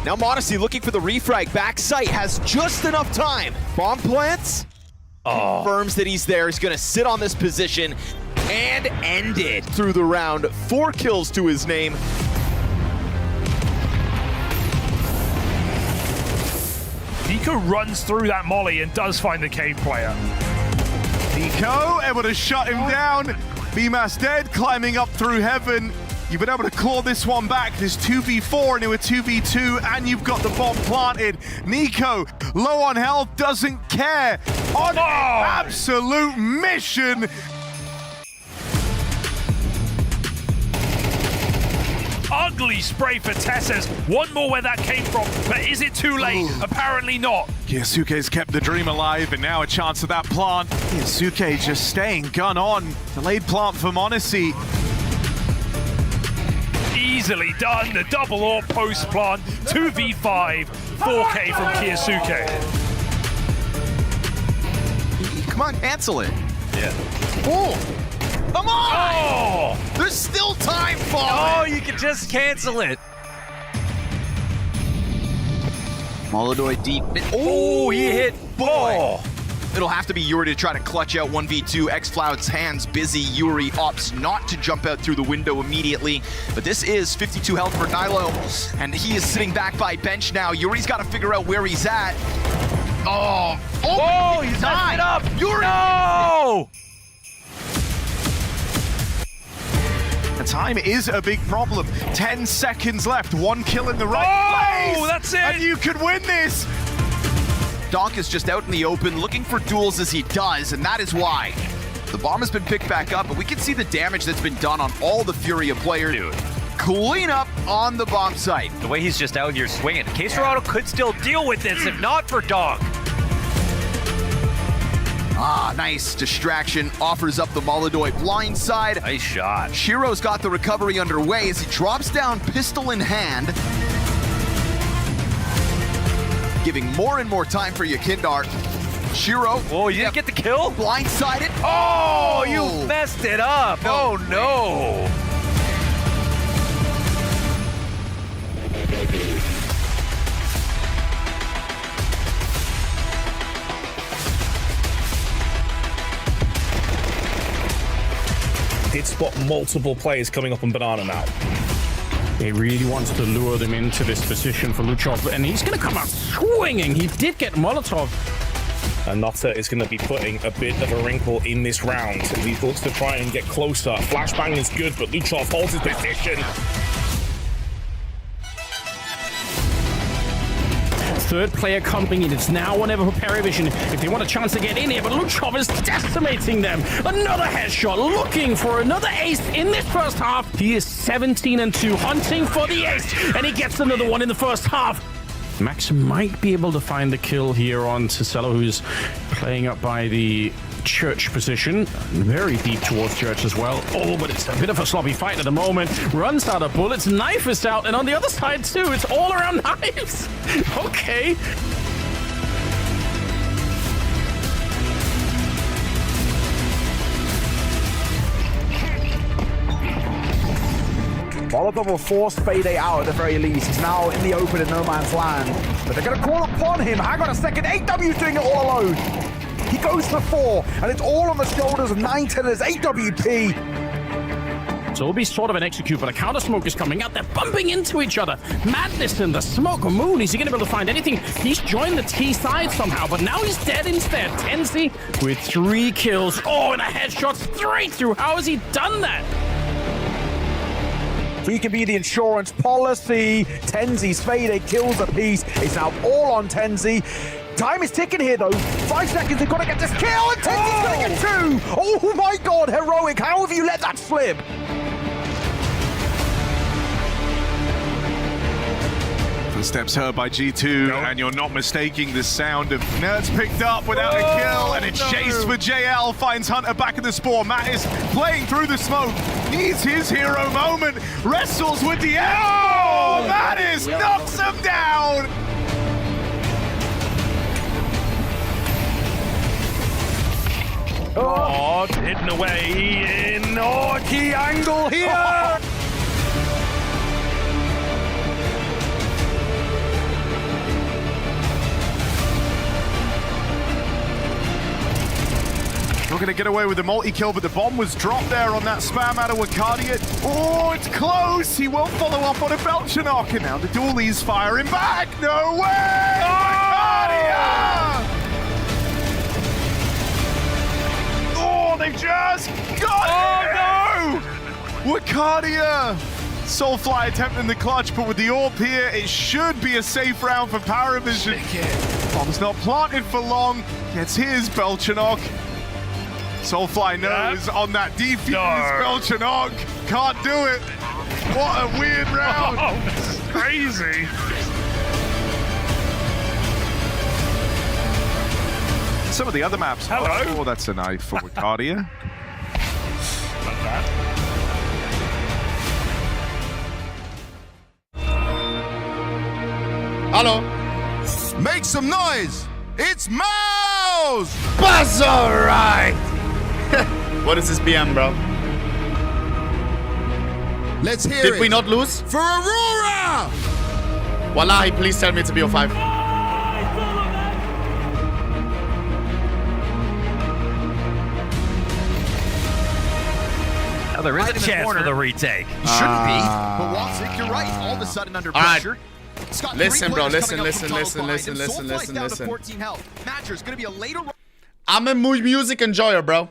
Now Modesty looking for the refrag. Backside has just enough time. Bomb plants. Confirms that he's there. He's going to sit on this position and end it through the round. 4 kills to his name. Nico runs through that molly and does find the cave player. Nico able to shut him down. BMAS dead, climbing up through heaven. You've been able to claw this one back. There's 2v4 into a 2v2, and you've got the bomb planted. Nico, low on health, doesn't care. On an absolute mission. Ugly spray for Tesses. One more where that came from, but is it too late? Apparently not. Kiyasuke's kept the dream alive, and now a chance of that plant. Kiyasuke just staying gun on. Delayed plant for Monacy. Easily done. The double or post plant. 2v5. 4K from Kiyasuke. Come on, cancel it. Yeah. Oh! Come on! Oh! There's still time for Oh, it! you can just cancel it. Molodoy deep. Oh, he hit. Boy. It'll have to be Yuri to try to clutch out 1v2. X-Cloud's hands busy. Yuri opts not to jump out through the window immediately. But this is 52 health for Nilo, and he is sitting back by bench now. Yuri's got to figure out where he's at. Oh, he's messed it up. Yuri! No! The time is a big problem. 10 seconds left. 1 kill in the right place. That's it. And you could win this. Donk is just out in the open, looking for duels as he does, and that is why. The bomb has been picked back up, but we can see the damage that's been done on all the Furia players. Dude. Clean up on the bomb site. The way he's just out here swinging. K-Serrano could still deal with this if not for Donk. Nice distraction. Offers up the Molodoy blindside. Nice shot. Shiro's got the recovery underway as he drops down pistol in hand. Giving more and more time for Yakindar. Shiro. Oh, you didn't get the kill? Blindsided. Oh, you messed it up. Oh, no. Did spot multiple players coming up on Banana now. He really wants to lure them into this position for Luchov, and he's going to come out swinging. He did get Molotov. And Nutter is going to be putting a bit of a wrinkle in this round. He looks to try and get closer. Flashbang is good, but Luchov holds his position. Third player coming in. It's now or never for Perivision if they want a chance to get in here, but Luchov is decimating them. Another headshot, looking for another ace in this first half. He is 17-2, hunting for the ace, and he gets another one in the first half. Max might be able to find the kill here on Cisello, who's playing up by the church position. Very deep towards church as well. Oh, but it's a bit of a sloppy fight at the moment. Runs out of bullets, knife is out, and on the other side too, it's all around knives. Okay. Molotov will force Fade out at the very least. He's now in the open in no man's land. But they're going to call upon him. Hang on a second. 8W's doing it all alone. He goes for 4, and it's all on the shoulders of 9-10ers AWP. So it'll be sort of an execute, but a counter smoke is coming out. They're bumping into each other. Madness in the smoke. Moon, is he going to be able to find anything? He's joined the T side somehow, but now he's dead instead. Tenzi with 3 kills. Oh, and a headshot straight through. How has he done that? He can be the insurance policy. Tenzi's fade kills a piece. It's now all on Tenzi. Time is ticking here, though. 5 seconds, they've got to get this kill, and Tenzi's going to get 2! Oh my god, heroic. How have you let that slip? Footsteps heard by G2, and you're not mistaking the sound of Nerds picked up without a kill, and it's chased for JL, finds Hunter back in the spawn. Matt is playing through the smoke, needs his hero moment, wrestles with the oh, Mattis knocks him down! Oh, hidden away in key angle here! Not going to get away with the multi-kill, but the bomb was dropped there on that spam out of Wakadia. Oh, it's close! He won't follow up on a Belchanok, and now the dualies firing back! No way! Wakadia! Oh, they've just got it! No! Wakadia! Soulfly attempting the clutch, but with the AWP here, it should be a safe round for Paravision. Bomb's not planted for long. Gets his Belchanok. Soulfly knows on that defuse, Belchanok can't do it. What a weird round. Oh, this is crazy. Some of the other maps. Hello. Oh, that's a knife for Wakadia. Not bad. Hello. Make some noise. It's Mouse. Buzz, alright. What is this BM, bro? Let's hear it. Did we not lose? For Aurora! Wallahi, please tell me it's a BO5. Oh, there is Right a in the chance corner. for the retake. He shouldn't be, but Watsik, you're right. All of a sudden under pressure. Scott, listen, bro. Listen. Soulfly's down to 14 health. Matcher's gonna be a later. I'm a music enjoyer, bro.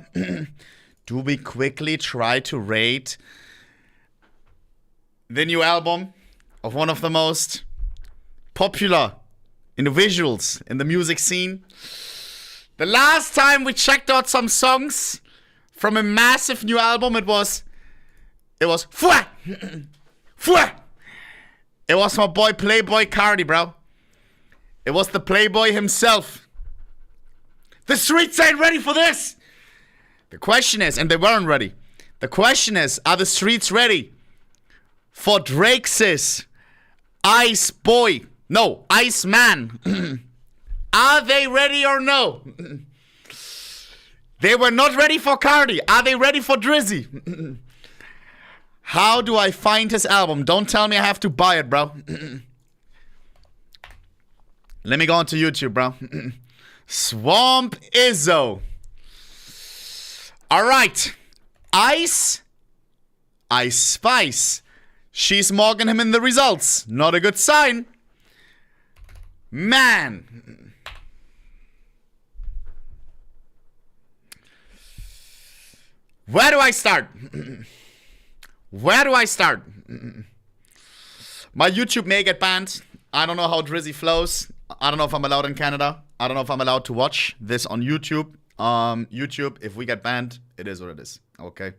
Do we quickly try to rate the new album of one of the most popular individuals in the music scene? The last time we checked out some songs from a massive new album, it was Fouet! Fouet! It was my boy Playboy Cardi, bro. It was the Playboy himself. The streets ain't ready for this. The question is, and they weren't ready. The question is, are the streets ready for Drake's Ice Boy? No, Ice Man. Are they ready or no? They were not ready for Cardi. Are they ready for Drizzy? How do I find his album? Don't tell me I have to buy it, bro. Let me go onto YouTube, bro. Swamp Izzo. All right. Ice Spice. She's marking him in the results. Not a good sign. Man. Where do I start? Where do I start? My YouTube may get banned. I don't know how Drizzy flows. I don't know if I'm allowed in Canada. I don't know if I'm allowed to watch this on YouTube. YouTube, if we get banned, it is what it is. Okay.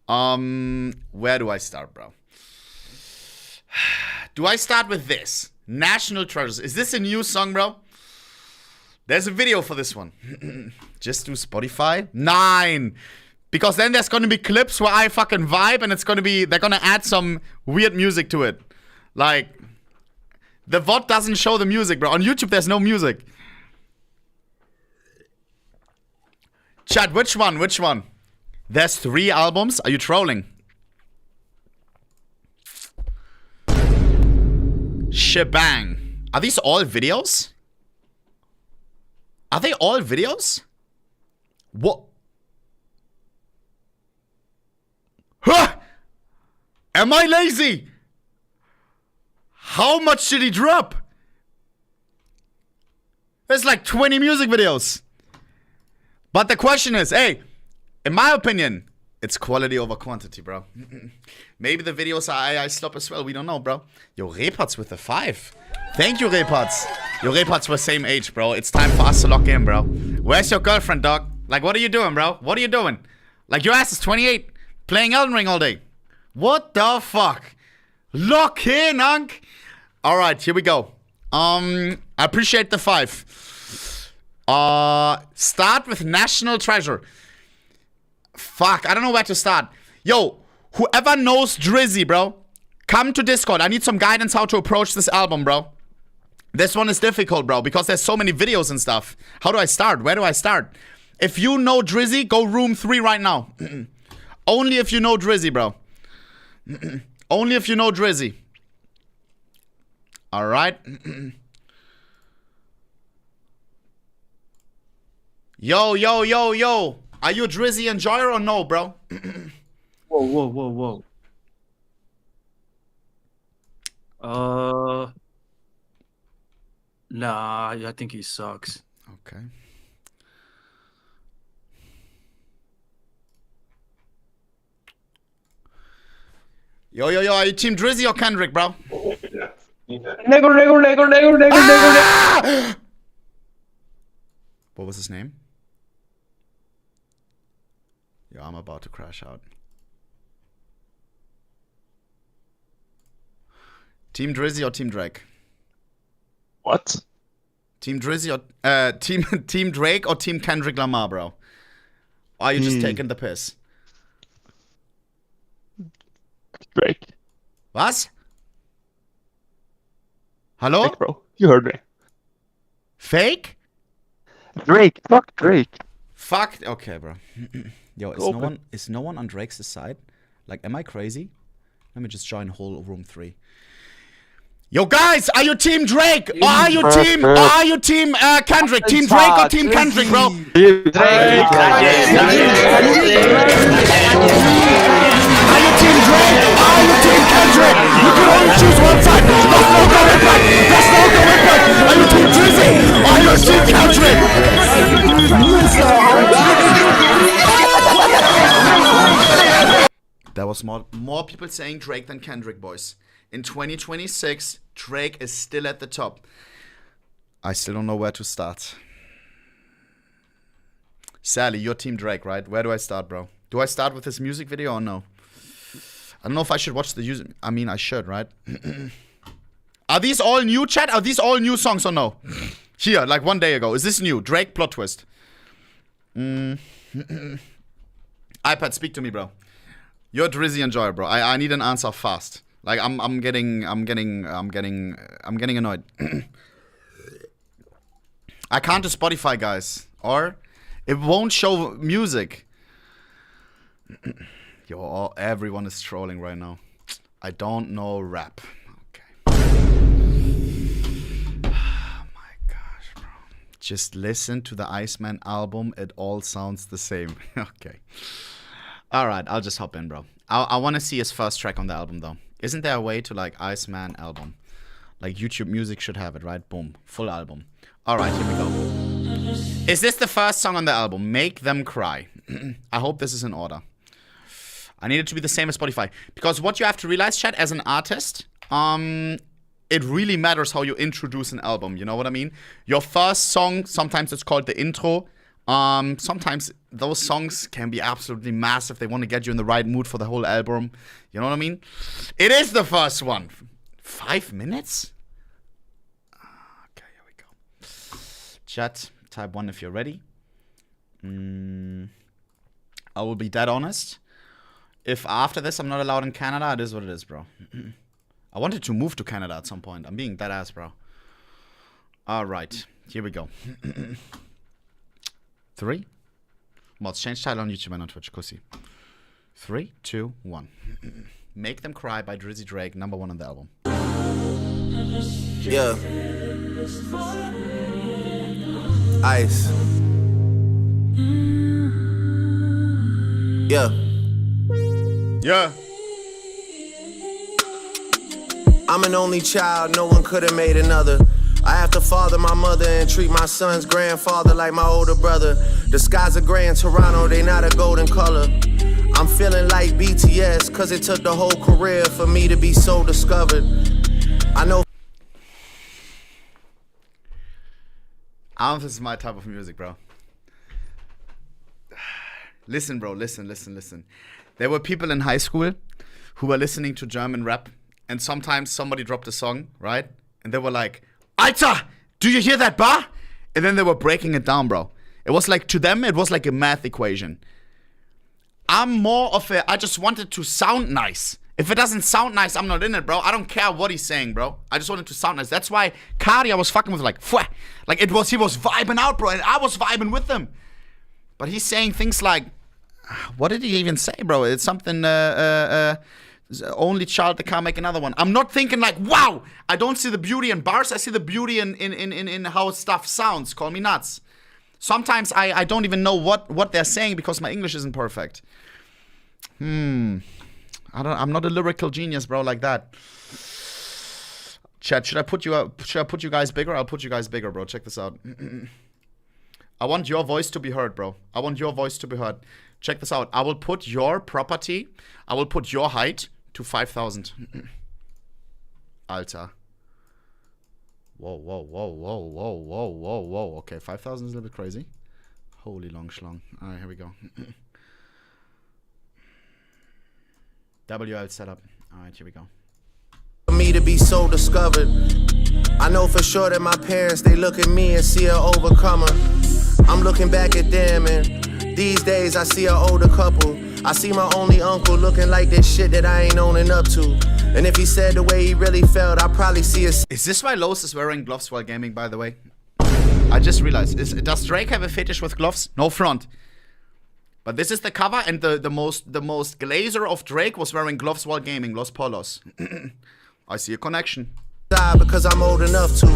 Where do I start, bro? Do I start with this? National Treasures. Is this a new song, bro? There's a video for this one. Just do Spotify. 9. Because then there's gonna be clips where I fucking vibe and it's gonna be, they're gonna add some weird music to it. Like, the VOD doesn't show the music, bro. On YouTube, there's no music. Chat, which one? Which one? There's 3 albums? Are you trolling? Shebang. Are these all videos? Are they all videos? What? Huh? Am I lazy? How much did he drop? There's like 20 music videos. But the question is, hey, in my opinion, it's quality over quantity, bro. Maybe the videos are AI slop as well. We don't know, bro. Yo, Reparts with the 5. Thank you, Reparts. Yo, Reparts were same age, bro. It's time for us to lock in, bro. Where's your girlfriend, dog? Like, what are you doing, bro? What are you doing? Like, your ass is 28, playing Elden Ring all day. What the fuck? Lock in, Unk. All right, here we go. I appreciate the 5. Start with National Treasure. Fuck, I don't know where to start. Yo, whoever knows Drizzy, bro, come to Discord. I need some guidance how to approach this album, bro. This one is difficult, bro, because there's so many videos and stuff. How do I start? Where do I start? If you know Drizzy, go room 3 right now. Only if you know Drizzy, bro. Only if you know Drizzy. All right. Yo, yo, yo, yo. Are you a Drizzy enjoyer or no, bro? Whoa. Nah, I think he sucks. Okay. Yo, are you Team Drizzy or Kendrick, bro? Negro. Ah! What was his name? Yo, I'm about to crash out. Team Drizzy or Team Drake? What? Team Drizzy or Team Drake or Team Kendrick Lamar, bro? Or are you just taking the piss? Drake. Was? Hello? Drake, bro. You heard me. Fake? Drake. Fuck Drake. Fuck. Okay, bro. Yo, is no one on Drake's side? Like, am I crazy? Let me just join whole room 3. Yo, guys, are you Team Drake or are you Team Kendrick? Team Drake or Team Kendrick, bro? Drake. Are you Team Drake or are you Team Kendrick? You can only choose one side. There's no going back. There's no going back. Are you Team Drizzy or are you Team Kendrick? There was more people saying Drake than Kendrick, boys. In 2026, Drake is still at the top. I still don't know where to start. Sally, you're Team Drake, right? Where do I start, bro? Do I start with his music video or no? I don't know if I should watch the I mean, I should, right? Are these all new, chat? Are these all new songs or no? Here, like 1 day ago. Is this new? Drake plot twist. iPad, speak to me, bro. You're Drizzy enjoyer, bro. I need an answer fast. Like I'm getting annoyed. I can't do Spotify, guys, or it won't show music. Yo, everyone is trolling right now. I don't know rap. Okay. Oh my gosh, bro. Just listen to the Iceman album. It all sounds the same. Okay. All right, I'll just hop in, bro. I want to see his first track on the album, though. Isn't there a way to, like, Iceman album? Like, YouTube Music should have it, right? Boom. Full album. All right, here we go. Is this the first song on the album? Make Them Cry. I hope this is in order. I need it to be the same as Spotify. Because what you have to realize, chat, as an artist, it really matters how you introduce an album. You know what I mean? Your first song, sometimes it's called the intro. Sometimes those songs can be absolutely massive. They want to get you in the right mood for the whole album. You know what I mean? It is the first one. 5 minutes? Okay, here we go. Chat, type 1 if you're ready. I will be dead honest. If after this I'm not allowed in Canada, it is what it is, bro. I wanted to move to Canada at some point. I'm being dead ass, bro. All right, here we go. 3. Mods, change title on YouTube and on Twitch. Kussi. 3, 2, 1. Make Them Cry by Drizzy Drake, #1 on the album. Yeah. Ice. Yeah. Yeah. I'm an only child, no one could have made another. I have to father my mother and treat my son's grandfather like my older brother. The skies are gray in Toronto, they not a golden color. I'm feeling like BTS, cause it took the whole career for me to be so discovered. I know. I don't know if this is my type of music, bro. Listen, bro, listen. There were people in high school who were listening to German rap, and sometimes somebody dropped a song, right? And they were like, Alter, do you hear that bar? And then they were breaking it down, bro. It was like, to them, it was like a math equation. I'm more of a, I just want it to sound nice. If it doesn't sound nice, I'm not in it, bro. I don't care what he's saying, bro. I just want it to sound nice. That's why Cardi, I was fucking with like, Pfwah. Like he was vibing out, bro, and I was vibing with him. But he's saying things like, what did he even say, bro? It's something, only child that can't make another one. I'm not thinking like, wow, I don't see the beauty in bars. I see the beauty in how stuff sounds. Call me nuts. Sometimes I don't even know what they're saying because my English isn't perfect. I'm not a lyrical genius, bro, like that. Chat, should I put you guys bigger? I'll put you guys bigger, bro. Check this out. I want your voice to be heard, bro. I want your voice to be heard. Check this out. I will put your property, I will put your height to 5,000. Alter. Whoa. Okay, 5,000 is a little bit crazy. Holy long schlong. All right, here we go. WL setup. All right, here we go. For me to be so discovered, I know for sure that my parents, they look at me and see an overcomer. I'm looking back at them and these days I see an older couple. I see my only uncle looking like this shit that I ain't owning up to. And if he said the way he really felt, I probably see it. Is this why Los is wearing gloves while gaming, by the way? I just realized. Does Drake have a fetish with gloves? No front. But this is the cover, and the most glazer of Drake was wearing gloves while gaming. Los Polos. I see a connection. Because I'm old enough to.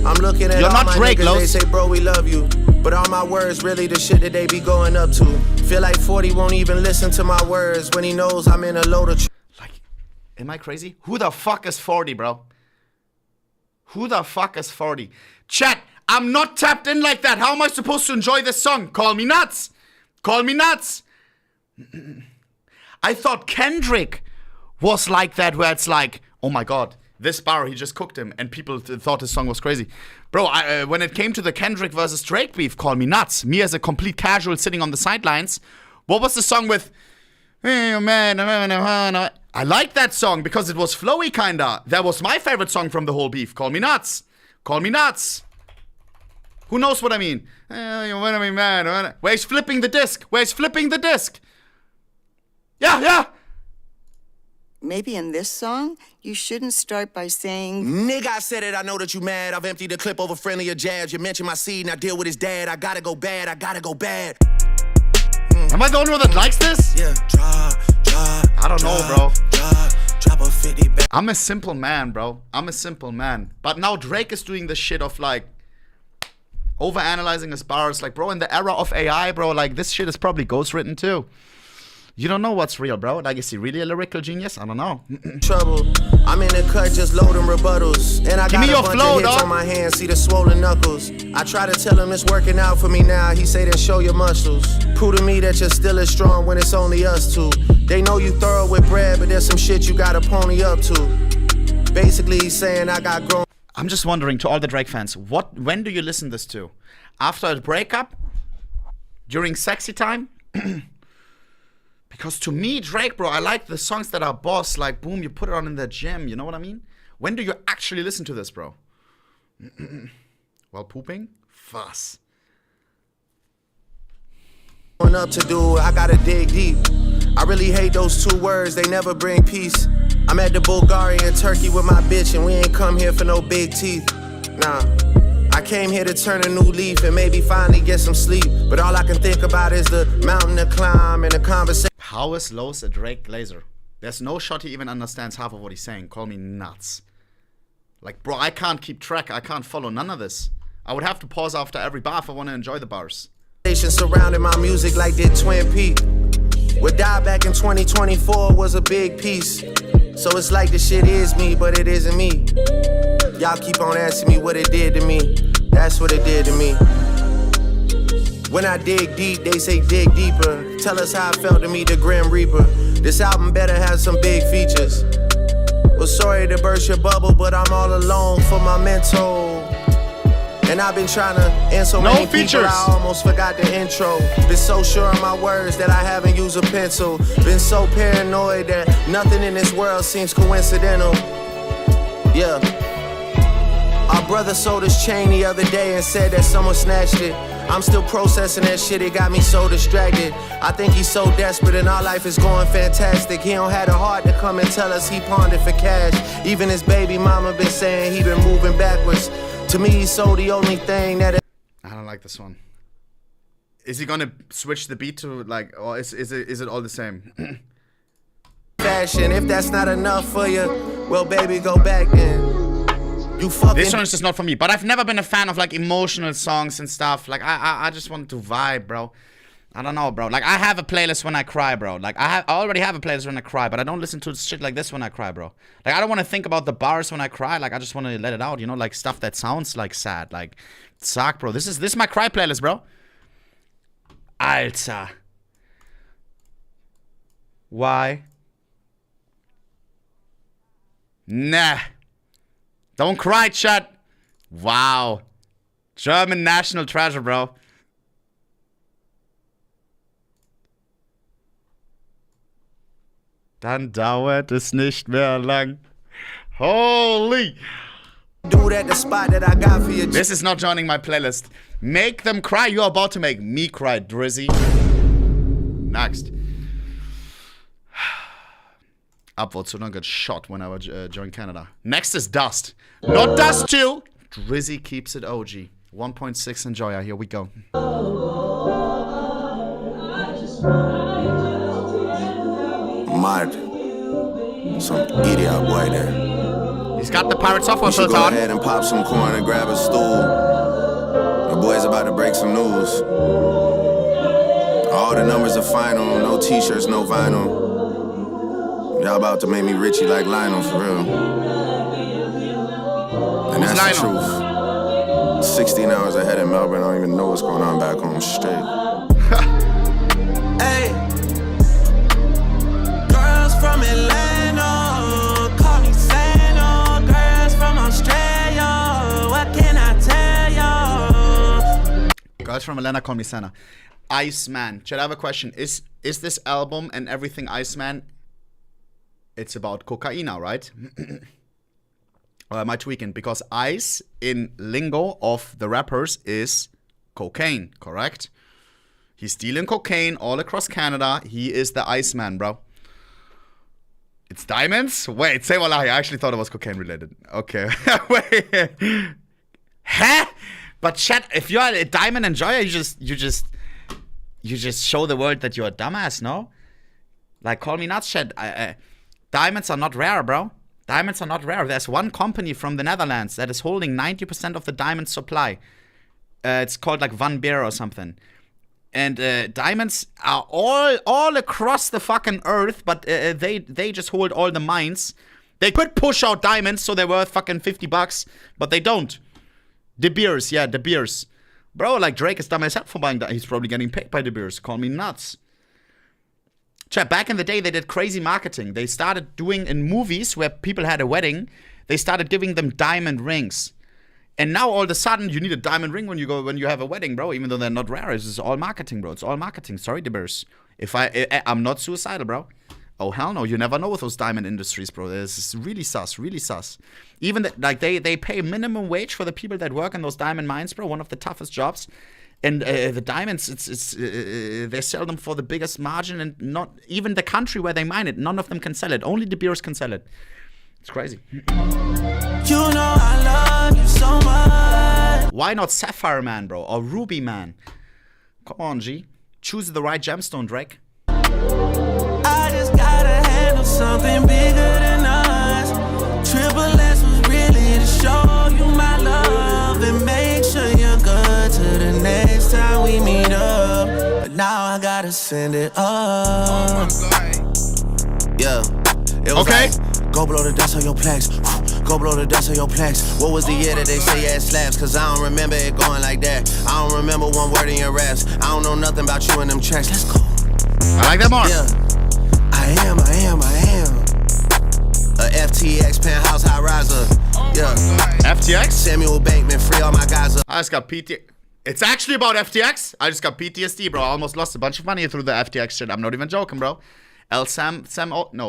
I'm looking at You're all not my Drake, niggas, Los. they say, bro, we love you. But all my words really the shit that they be going up to. Feel like 40 won't even listen to my words when he knows I'm in a load of... Am I crazy? Who the fuck is 40, bro? Who the fuck is 40? Chat, I'm not tapped in like that. How am I supposed to enjoy this song? Call me nuts. Call me nuts. I thought Kendrick was like that, where it's like, oh my god, this bar, he just cooked him, and people thought his song was crazy. Bro, when it came to the Kendrick versus Drake beef, call me nuts. Me as a complete casual sitting on the sidelines. What was the song with... Hey, man, I like that song because it was flowy, kinda. That was my favorite song from the whole beef. Call me nuts. Call me nuts. Who knows what I mean? Where's flipping the disc? Where's flipping the disc? Yeah. Maybe in this song, you shouldn't start by saying... Nigga, I said it, I know that you mad. I've emptied the clip over friendlier jabs. You mentioned my seed, now deal with his dad. I gotta go bad. Am I the only one that likes this? Yeah, I don't know, bro. Drop a 50 back. I'm a simple man, bro. I'm a simple man. But now Drake is doing this shit of like overanalyzing his bars. Like, bro, in the era of AI, bro, like this shit is probably ghostwritten too. You don't know what's real, bro. Like, is he really a lyrical genius? I don't know. Trouble. I'm in the cut just loading rebuttals. And I Give got me a your bunch flow, of hits dog. on my hands, see the swollen knuckles. I try to tell him it's working out for me now. He say then show your muscles. Prove to me that you're still as strong when it's only us two. They know you thorough with bread, but there's some shit you gotta pony up to. Basically, he's saying I got grown. I'm just wondering, to all the Drake fans, when do you listen this to? After a breakup? During sexy time? Because to me, Drake, bro, I like the songs that are boss, like, boom, you put it on in the gym, you know what I mean? When do you actually listen to this, bro? While pooping? Fuss. Up to do, I gotta dig deep. I really hate those two words, they never bring peace. I'm at the Bulgaria and Turkey with my bitch, and we ain't come here for no big teeth. Nah, I came here to turn a new leaf and maybe finally get some sleep. But all I can think about is the mountain to climb and the conversation. How is Los a Drake glazer? There's no shot he even understands half of what he's saying. Call me nuts. Like, bro, I can't keep track. I can't follow none of this. I would have to pause after every bar if I want to enjoy the bars. Surrounding my music like did Twin Peaks. What died back in 2024 was a big piece. So it's like the shit is me, but it isn't me. Y'all keep on asking me what it did to me. That's what it did to me. When I dig deep, they say dig deeper. Tell us how it felt to meet the Grim Reaper. This album better have some big features. Well, sorry to burst your bubble, but I'm all alone for my mental. And I've been trying to end so many people, I almost forgot the intro. Been so sure of my words that I haven't used a pencil. Been so paranoid that nothing in this world seems coincidental. Yeah. Our brother sold his chain the other day and said that someone snatched it. I'm still processing that shit, it got me so distracted. I think he's so desperate and our life is going fantastic. He don't have the heart to come and tell us he pawned it for cash. Even his baby mama been saying he been moving backwards. To me, he's so the only thing that... I don't like this one. Is he gonna switch the beat to like, or is it all the same? Fashion, if that's not enough for you, well baby, go back then. You fucking... This one is just not for me, but I've never been a fan of like emotional songs and stuff. Like I just want to vibe, bro. I don't know, bro. Like I have a playlist when I cry, bro. Like I already have a playlist when I cry, but I don't listen to shit like this when I cry, bro. Like I don't want to think about the bars when I cry. Like I just want to let it out, you know, like stuff that sounds like sad. Like suck, bro. This is my cry playlist, bro. Alter. Why? Nah. Don't cry, chat. Wow. German national treasure, bro. Dann dauert es nicht mehr lang. Holy. Do that the spot that I got for you. This is not joining my playlist. Make them cry. You're about to make me cry, Drizzy. Next. Upvote so don't get shot when I join Canada. Next is Dust. Not Dust 2. Drizzy keeps it OG. 1.6 Enjoyer. Here we go. Mad. Some idiot boy there. He's got the pirate software filter go on. ahead and pop some corn and grab a stool. The boy's about to break some news. All the numbers are final. No t-shirts, no vinyl. Y'all about to make me Richie like Lionel, for real. And that's the truth. 16 hours ahead in Melbourne, I don't even know what's going on back home straight. Hey, girls from Atlanta, call me Santa. Girls from Australia, what can I tell y'all? Girls from Atlanta call me Santa. Iceman. Should I have a question? Is this album and everything Iceman? It's about cocaine now, right? Or am I tweaking? Because ice in lingo of the rappers is cocaine, correct? He's stealing cocaine all across Canada. He is the Iceman, bro. It's diamonds? Wait, say wallahi. I actually thought it was cocaine related. Okay. Wait. Huh? But chat, if you're a diamond enjoyer, you just show the world that you're a dumbass, no? Like, call me nuts, chat. Diamonds are not rare, bro. Diamonds are not rare. There's one company from the Netherlands that is holding 90% of the diamond supply. It's called like Van Beer or something. And diamonds are all across the fucking earth, but they just hold all the mines. They could push out diamonds so they're worth fucking $50, but they don't. De Beers, yeah, De Beers. Bro, like Drake is dumb as hell for buying that. He's probably getting paid by De Beers. Call me nuts. Chat, back in the day, they did crazy marketing. They started doing in movies where people had a wedding, they started giving them diamond rings. And now all of a sudden, you need a diamond ring when you have a wedding, bro. Even though they're not rare, it's all marketing, bro. It's all marketing. Sorry, De Beers. I'm not suicidal, bro. Oh hell no, you never know with those diamond industries, bro. This is really sus, really sus. Even like they pay minimum wage for the people that work in those diamond mines, bro. One of the toughest jobs. And the diamonds, they sell them for the biggest margin, and not even the country where they mine it. None of them can sell it. Only De Beers can sell it. It's crazy. You know I love you so much. Why not Sapphire Man, bro, or Ruby Man? Come on, G. Choose the right gemstone, Drake. I just gotta handle something bigger than us. Triple S was really to show you my love and make sure you're good to the next time we meet up. But now I gotta send it up. Yeah, it was okay. Like, go blow the dust on your plaques. Go blow the dust on your plaques. What was the year that they say ass slaps? Cause I don't remember it going like that. I don't remember one word in your raps. I don't know nothing about you in them tracks. Let's go. I like that more. Yeah, I am. A FTX penthouse high riser. Yeah. FTX? Samuel Bankman, free all my guys up. I just got PT. It's actually about FTX. I just got PTSD, bro. I almost lost a bunch of money through the FTX shit. I'm not even joking, bro. No,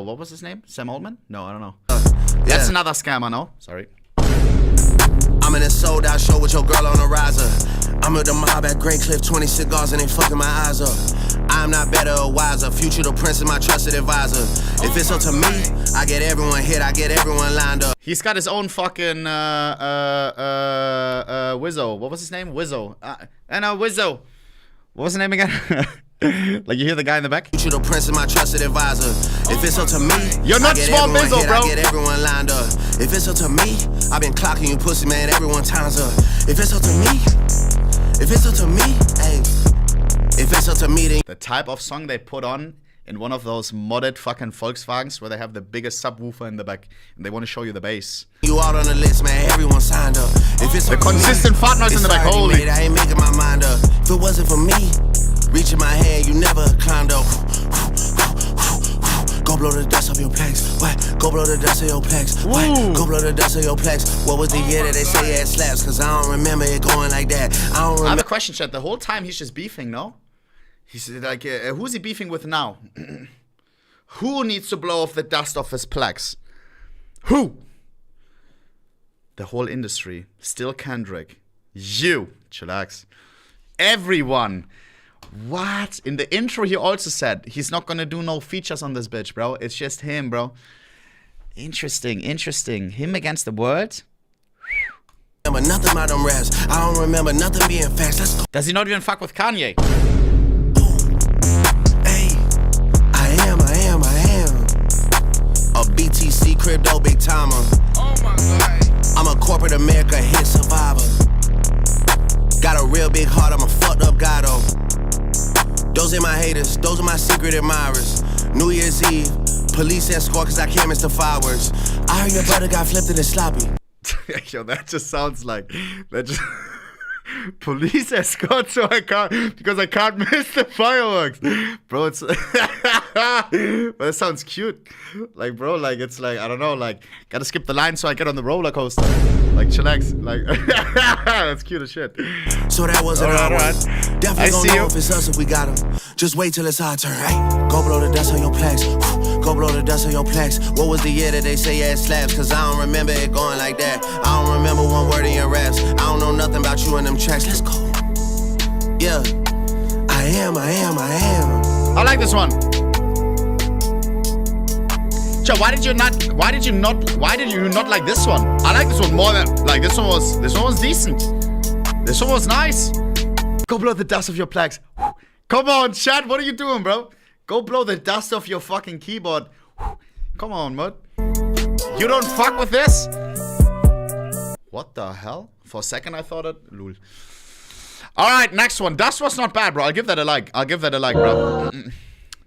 what was his name? Sam Altman? No, I don't know. That's another scammer, no? Sorry. I'm in a sold out show with your girl on a riser. I'm with the mob at Great Cliff, 20 cigars and they fucking my eyes up. I'm not better or wiser. Future the prince is my trusted advisor. If it's up to me, I get everyone hit, I get everyone lined up. He's got his own fucking Wizzo. What was his name? Wizzo. Wizzo. What was his name again? Like you hear the guy in the back? Future the prince is my trusted advisor. If it's up to me, you're not small Wizzo, bro. I get everyone lined up. If it's up to me, I've been clocking you pussy, man. Everyone times up. If it's up to me, hey. If it's up to me, then the type of song they put on in one of those modded fucking Volkswagens where they have the biggest subwoofer in the back and they want to show you the bass. You out on the list, man. Everyone signed up. If it's the consistent fart noise in the back. Holy. I ain't making my mind up. If it wasn't for me, reaching my hand, you never climbed up. Go blow the dust off your plaques. What? Go blow the dust of your plaques. What? Go blow the dust of your plaques. What was the year that they say ass slaps? Cause I don't remember it going like that. I have a question, chat. The whole time he's just beefing, no? He's like, who's he beefing with now? Who needs to blow off the dust off his plaques? Who? The whole industry. Still Kendrick. You. Chillax. Everyone. What? In the intro he also said he's not gonna do no features on this bitch, bro. It's just him, bro. Interesting. Him against the world? Remember nothing about them raps. I don't remember nothing being facts. Let's go. Does he not even fuck with Kanye? Hey, I am. A BTC crypto big timer. Oh my God. I'm a corporate America hit survivor. Got a real big heart, I'm a fucked up guy though. Those are my haters, those are my secret admirers. New Year's Eve, police escort cause I can't miss the fireworks. I heard your brother got flipped in the sloppy. Yo, that just sounds like police escort so because I can't miss the fireworks. Bro, it's but it sounds cute. Like, bro, like it's like, I don't know, like gotta skip the line so I get on the roller coaster. Like chillax. Like that's cute as shit. So that wasn't all right. Definitely gonna know if it's us if we got him. Just wait till it's our turn. Hey, go blow the dust on your plaques. Go blow the dust on your plaques. What was the year that they say ass slaps? Cause I don't remember it going like that. I don't remember one word in your raps. I don't know nothing about you in them tracks. Let's go. Yeah, I am. I like this one. Joe, why did you not like this one? I like this one more than like this one was decent. This one was nice. Go blow the dust off your plaques. Come on, chat, what are you doing, bro? Go blow the dust off your fucking keyboard. Come on, mud. You don't fuck with this? What the hell? For a second I thought it. Lul. Alright, next one. Dust was not bad, bro. I'll give that a like. Bro.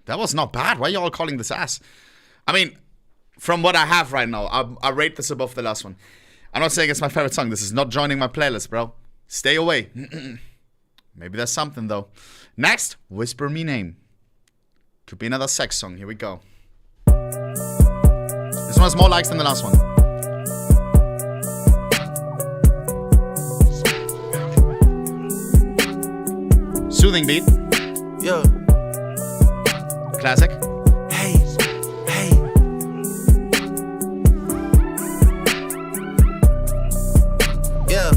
That was not bad. Why are you all calling this ass? I mean, from what I have right now, I rate this above the last one. I'm not saying it's my favorite song. This is not joining my playlist, bro. Stay away. Maybe there's something, though. Next, Whisper Me Name. Could be another sex song. Here we go. This one has more likes than the last one. Soothing beat. Yo. Classic. Hey. Yeah.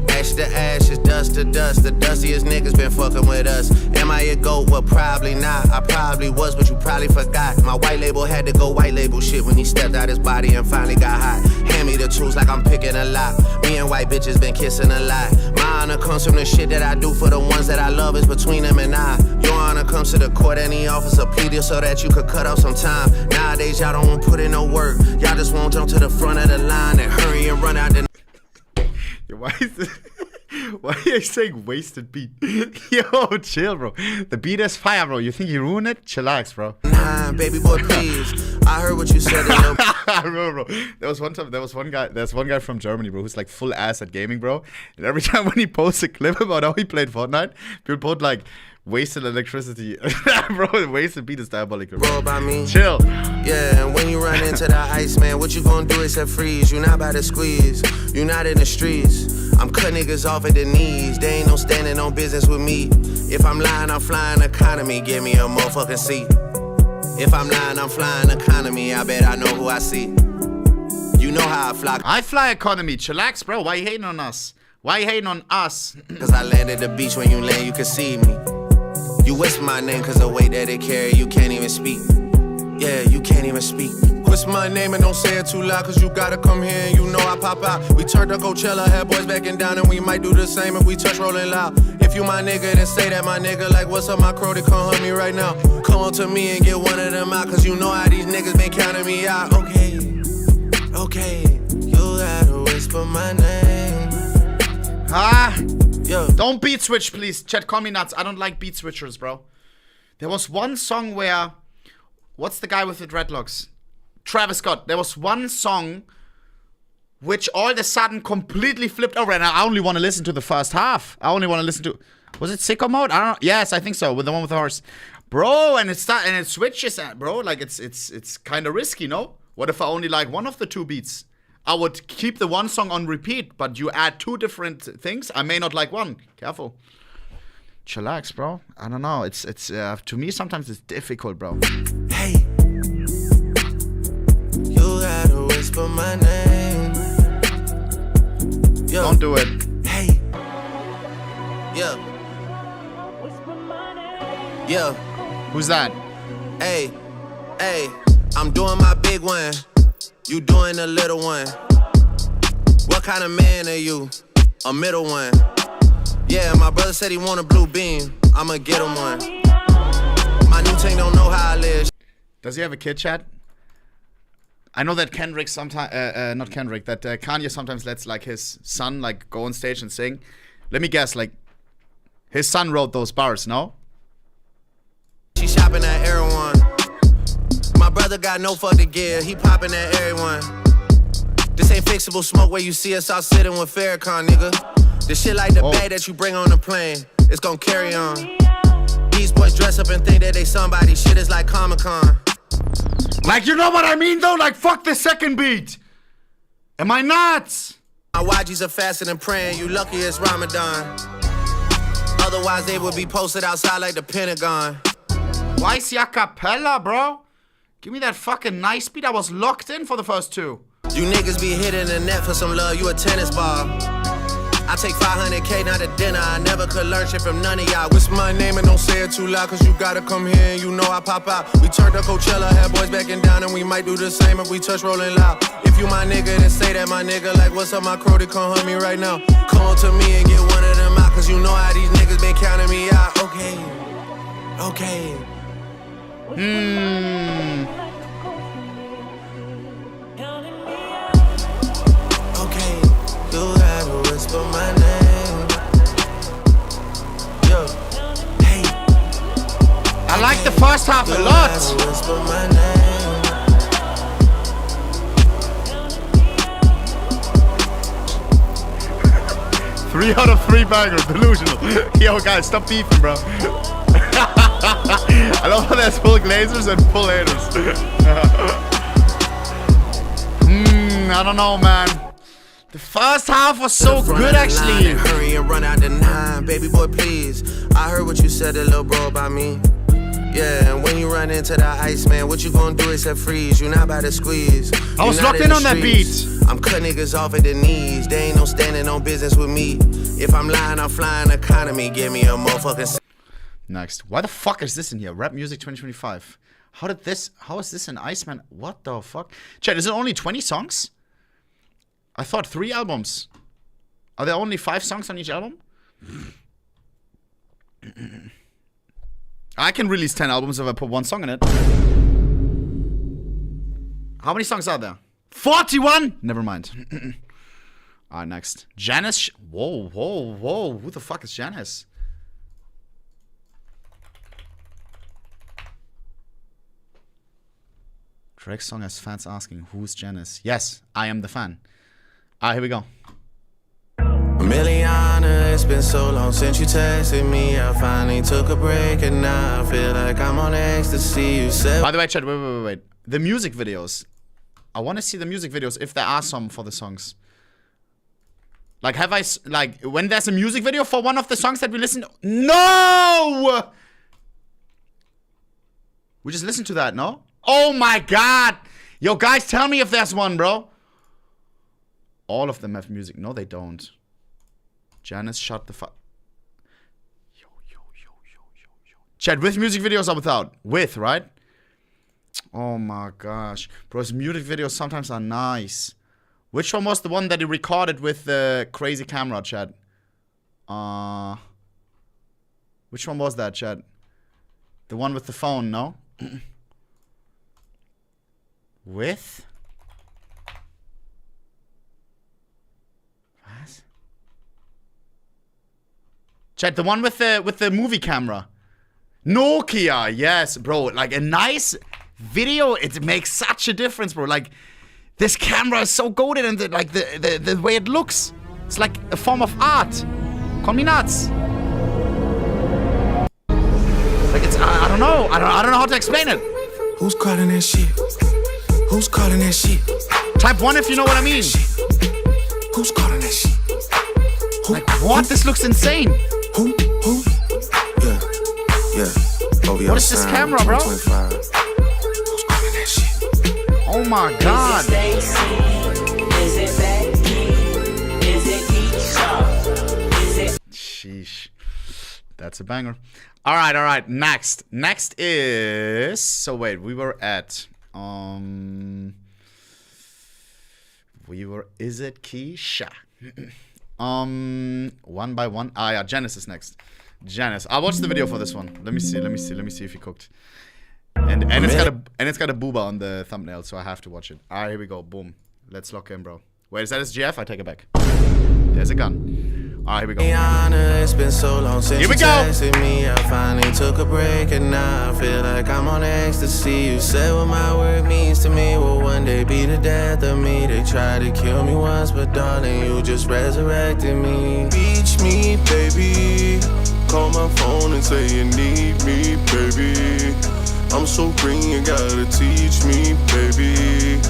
Ash to ashes, dust to dust. The dustiest niggas been fucking with us. Am I a goat? Well, probably not. I probably was, but you probably forgot. My white label had to go white label shit when he stepped out his body and finally got hot. Hand me the tools like I'm picking a lot. Me and white bitches been kissing a lot. My honor comes from the shit that I do for the ones that I love is between them and I. Your honor comes to the court and the office of pleading so that you could cut off some time. Nowadays y'all don't want to put in no work. Y'all just won't jump to the front of the line and hurry and run out the... Why is this? Why are you saying wasted beat? Yo, chill, bro. The beat is fire, bro. You think you ruined it? Chillax, bro. Nah, baby boy, please. I heard what you said. Bro. There was one guy from Germany, bro, who's like full ass at gaming, bro. And every time when he posts a clip about how he played Fortnite, people put like wasted electricity. Bro, wasted beat is diabolical. Bro, by me. Chill. Yeah, and when you run into the ice, man, what you gonna do except freeze? You not by the squeeze. You not in the streets. I'm cutting niggas off at the knees. They ain't no standing on business with me. If I'm lying, I'm flying economy. Give me a motherfucking seat. If I'm lying, I'm flying economy. I bet I know who I see. You know how I fly. I fly economy. Chillax, bro. Why you hating on us? Why you hating on us? Cause I landed the beach. When you land, you can see me. You whisper my name cause the weight that it carry, you can't even speak. Yeah, you can't even speak. Whisper my name and don't say it too loud cause you gotta come here and you know I pop out. We turned to Coachella, had boys backing down and we might do the same if we touch rolling loud. If you my nigga, then say that my nigga. Like what's up my crow, they come hunt me right now. Come on to me and get one of them out cause you know how these niggas been counting me out. Okay, you gotta whisper my name. Yo. Don't beat switch, please. Chat, call me nuts. I don't like beat switchers, bro. There was one song where... What's the guy with the dreadlocks? Travis Scott. There was one song which all of a sudden completely flipped over. And I only want to listen to the first half. I only want to listen to... Was it Sicko Mode? I don't know. Yes, I think so. With the one with the horse. Bro, and it switches. Bro, like it's kind of risky, no? What if I only like one of the two beats? I would keep the one song on repeat, but you add two different things. I may not like one. Careful. Chillax, bro. I don't know. It's to me sometimes it's difficult, bro. Hey, you gotta whisper my name. Yo. Don't do it. Hey, yeah, yeah. Who's that? Hey, I'm doing my big one. You doing a little one. What kind of man are you? A middle one. Yeah, my brother said he want a blue beam. I'ma get him one. My new team don't know how I live. Does he have a kid, chat? I know that Kendrick sometimes, not Kendrick, that Kanye sometimes lets like his son like go on stage and sing. Let me guess, like his son wrote those bars, no? She shopping at Erewhon. My brother got no fuck to give, he popping at everyone. This ain't fixable smoke where you see us out sitting with Farrakhan, nigga. This shit like the bag that you bring on the plane, it's gon' carry on. These boys dress up and think that they somebody, shit is like Comic-Con. Like, you know what I mean though? Like, fuck the second beat. Am I nuts? My YGs are fasting and praying, you lucky it's Ramadan. Otherwise they would be posted outside like the Pentagon. Why is he a cappella, bro? Give me that fucking nice beat. I was locked in for the first two. You niggas be hitting the net for some love, you a tennis ball. I take 500K now to dinner, I never could learn shit from none of y'all. Whisper my name and don't say it too loud, cause you gotta come here and you know I pop out. We turned to Coachella, had boys backing down, and we might do the same if we touch rolling loud. If you my nigga, then say that my nigga. Like what's up my crow, they come hunt me right now. Come on to me and get one of them out, cause you know how these niggas been counting me out. Okay. Okay, you gotta whisper my name. Yo, hey. I like the first half a lot. Whisper my name. 3 out of 3 bangers, delusional. Yo, guys, stop beefing, bro. I love how there's full glazers and full haters. I don't know, man. The first half was so good, actually. Hurry and run out the 9, baby boy, please. I heard what you said to little bro about me. Yeah, and when you run into the ice, man, what you gonna do except freeze? You not by the squeeze. I was locked in on that beat. I'm cutting niggas off at the knees. They ain't no standing on business with me. If I'm lying, I'm flying economy. Give me a motherfucking. Next. Why the fuck is this in here? Rap Music 2025. How is this an Iceman? What the fuck? Chat, is it only 20 songs? I thought 3 albums. Are there only 5 songs on each album? I can release 10 albums if I put 1 song in it. How many songs are there? 41! Never mind. All right, next. Janice. Whoa, whoa, whoa. Who the fuck is Janice? Drake's song has fans asking, who's Janice? Yes, I am the fan. All right, here we go. Miliana, it's been so long since you texted me. I finally took a break and now I feel like I'm on ecstasy. You said. By the way, chat, wait. The music videos. I want to see the music videos if there are some for the songs. Like, have I, like, when there's a music video for one of the songs that we listen to? No! We just listened to that, no? Oh my god! Yo, guys, tell me if there's one, bro. All of them have music. No, they don't. Janice, shut the fuck. Yo. Chat, with music videos or without? With, right? Oh my gosh. Bro, his music videos sometimes are nice. Which one was the one that he recorded with the crazy camera, chat? Which one was that, chat? The one with the phone, no? With? What? Chat, the one with the movie camera. Nokia, yes, bro. Like a nice video, it makes such a difference, bro. Like, this camera is so goated, and the way it looks, it's like a form of art. Call me nuts. Like, it's, I don't know. I don't know how to explain it. Who's calling that shit? Who's calling that shit? Type 1 if you know what I mean. Who's calling that shit? Like, what? This looks insane. Who? Yeah. What is this camera, bro? Who's calling that shit? Oh my god. Sheesh. That's a banger. All right. Next is, so wait, we were at is it Keisha? One by one. Ah yeah, Janice is next. Janice. I'll watch the video for this one. Let me see if he cooked. And it's got a booba on the thumbnail, so I have to watch it. Alright, here we go. Boom. Let's lock in, bro. Wait, is that SGF? I take it back. There's a gun. Alright, here we go. It's been so long since here we you go. texted me. I finally took a break and now I feel like I'm on ecstasy. You said what my work means to me will one day be the death of me. They tried to kill me once, but darling, you just resurrected me. Beach me, baby. Call my phone and say you need me, baby. I'm so green, you gotta teach me, baby.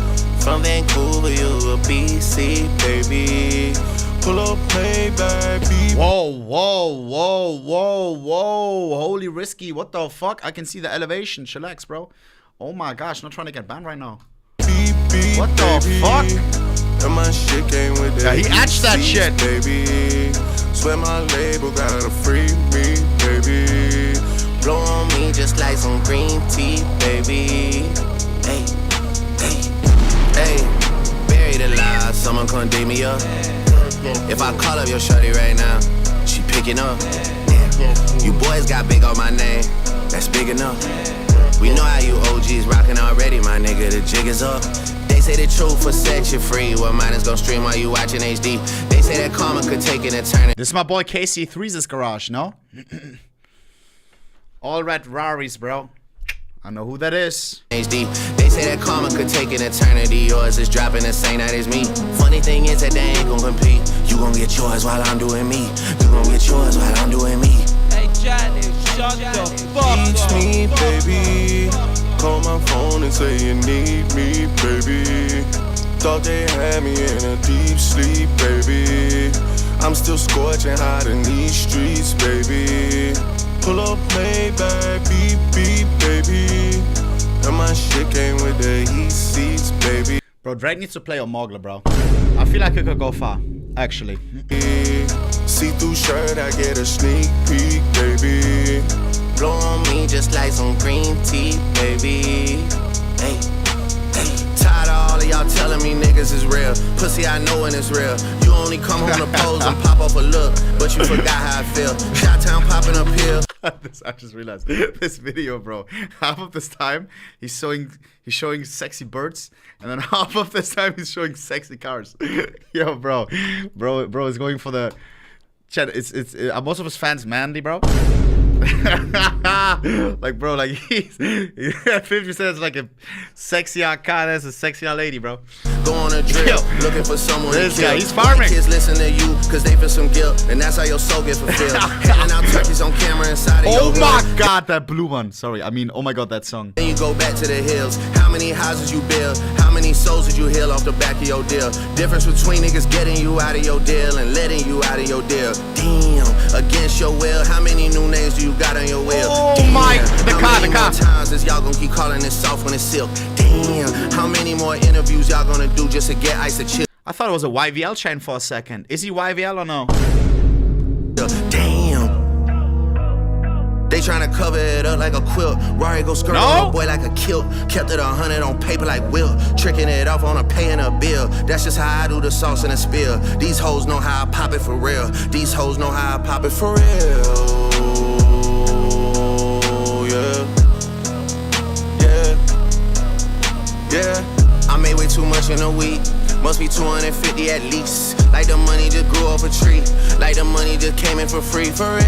From Vancouver, you a BC, baby. Pull up, play back, beep. Whoa. Holy risky. What the fuck? I can see the elevation. Chillax, bro. Oh my gosh, not trying to get banned right now. What the fuck? And my shit came with that. Yeah, he etched that shit, baby. Swear my label gotta free me, baby. Blow on me just like some green tea, baby. Hey, buried alive, someone come dig me up. If I call up your shorty right now, she picking up. You boys got big on my name, that's big enough. We know how you OGs rockin' already, my nigga, the jig is up. They say the truth will set you free. Well, mine is gonna stream while you watching HD. They say that karma could take an eternity. This is my boy KC3's garage, no? All red Raris, bro. I know who that is. HD. They say that karma could take an eternity. Yours is dropping the same night as me. Funny thing is that they ain't gon' compete. You gon' get yours while I'm doing me. You gon' get yours while I'm doing me. Hey Johnny, shut the fuck up. Teach me, baby. Call my phone and say you need me, baby. Thought they had me in a deep sleep, baby. I'm still scorching hot in these streets, baby. Pull up, play back, beep, beep, baby. And my shit came with the heat seats, baby. Bro, Drake needs to play on Mogler, bro. I feel like it could go far, actually. See-through shirt, I get a sneak peek, baby. Blow on me just like some green tea, baby. Hey. Tired of all of y'all telling me niggas is real. Pussy, I know when it's real. You only come home to pose and pop off a look, but you forgot how I feel. Shot-town popping a pill. I just realized this video, bro. Half of this time he's showing sexy birds, and then half of this time he's showing sexy cars. Yo, bro is going for the chat. Are most of his fans manly, bro? Like, bro, like he's 50% is like a sexy car. That's a sexy lady, bro. Go on a drill, looking for someone this to guy, kill. he's farming. Kids listen to you, cause they feel some guilt, and that's how your soul gets fulfilled. Handing out turkeys on camera inside of your Oh my god, that blue one. Sorry, I mean, oh my god, that song. Then you go back to the hills. How many houses you build? How many souls did you heal off the back of your deal? Difference between niggas getting you out of your deal and letting you out of your deal. Damn, against your will, how many new names do you got on your will? Oh Damn, my, the car. How many times is y'all gonna keep calling it soft when it's silk? Damn, how many more interviews y'all gonna do just to get ice to chill? I thought it was a YVL chain for a second. Is he YVL or no? Damn. They tryna cover it up like a quilt. Rory go skirt on a boy like a kilt. Kept it 100 on paper like Will. Tricking it off on a paying a bill. That's just how I do the sauce and the spill. These hoes know how I pop it for real. These hoes know how I pop it for real. Yeah, I made way too much in a week. Must be 250 at least. Like the money just grew off a tree. Like the money just came in for free. For real,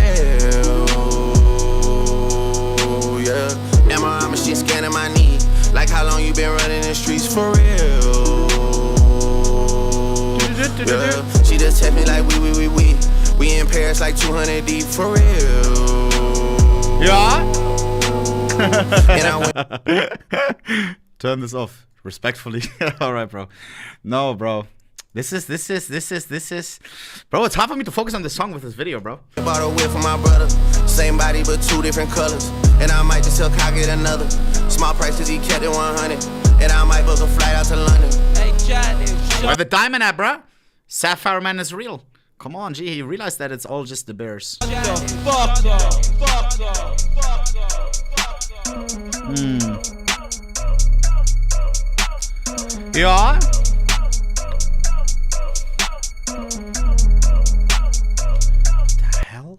yeah. MRI machine scanning my knee. Like how long you been running the streets? For real, yeah. She just text me like we. We in Paris like 200 deep. For real, yeah. And I went turn this off respectfully. All right, bro. No, bro. This is bro, it's hard for me to focus on this song with this video, bro. Bought a whip for my brother. Same body but two different colors. And I might just tell Kyle get another. Small price cause he kept it 100. And I might book a flight out to London. Hey Johnny, where the diamond at, bro? Sapphire Man is real. Come on, G, he realized that it's all just the bears. Yeah. The hell?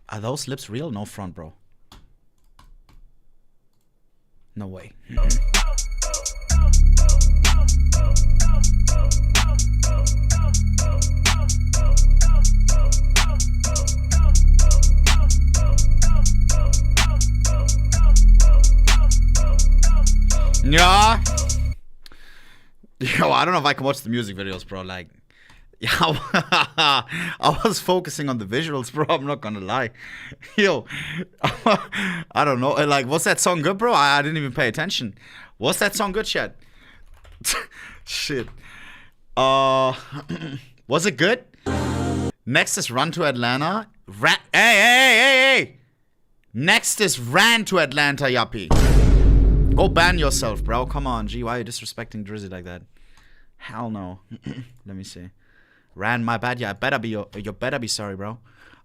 Are those lips real? No front, bro. No way. Yeah. Yo, I don't know if I can watch the music videos, bro. Like, yeah, I was focusing on the visuals, bro. I'm not gonna lie. Yo, I don't know. Like, was that song good, bro? I didn't even pay attention. Was that song good, chat? Shit. Was it good? Next is Run to Atlanta. Hey! Next is Ran to Atlanta, yuppie. Go ban yourself, bro. Come on, G. Why are you disrespecting Drizzy like that? Hell no. Let me see. Ran, my bad. Yeah, you better be sorry, bro.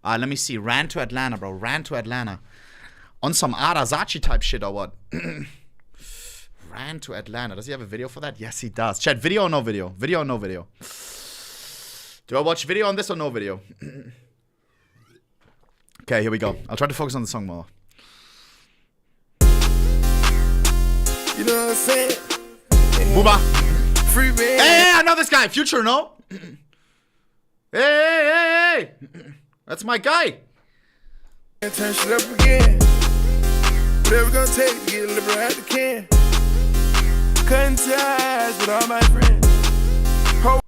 Let me see. Ran to Atlanta, bro. Ran to Atlanta. On some Arazachi type shit or what? Ran to Atlanta. Does he have a video for that? Yes, he does. Chat, video or no video? Video or no video? Do I watch video on this or no video? Okay, here we go. I'll try to focus on the song more. you know what I'm saying? Booba. Free man. Hey, I know this guy. Future, no? Hey. That's my guy. Turn shit up again. Whatever gonna take to get a liberal out the can. Cutting ties with all my friends. Hope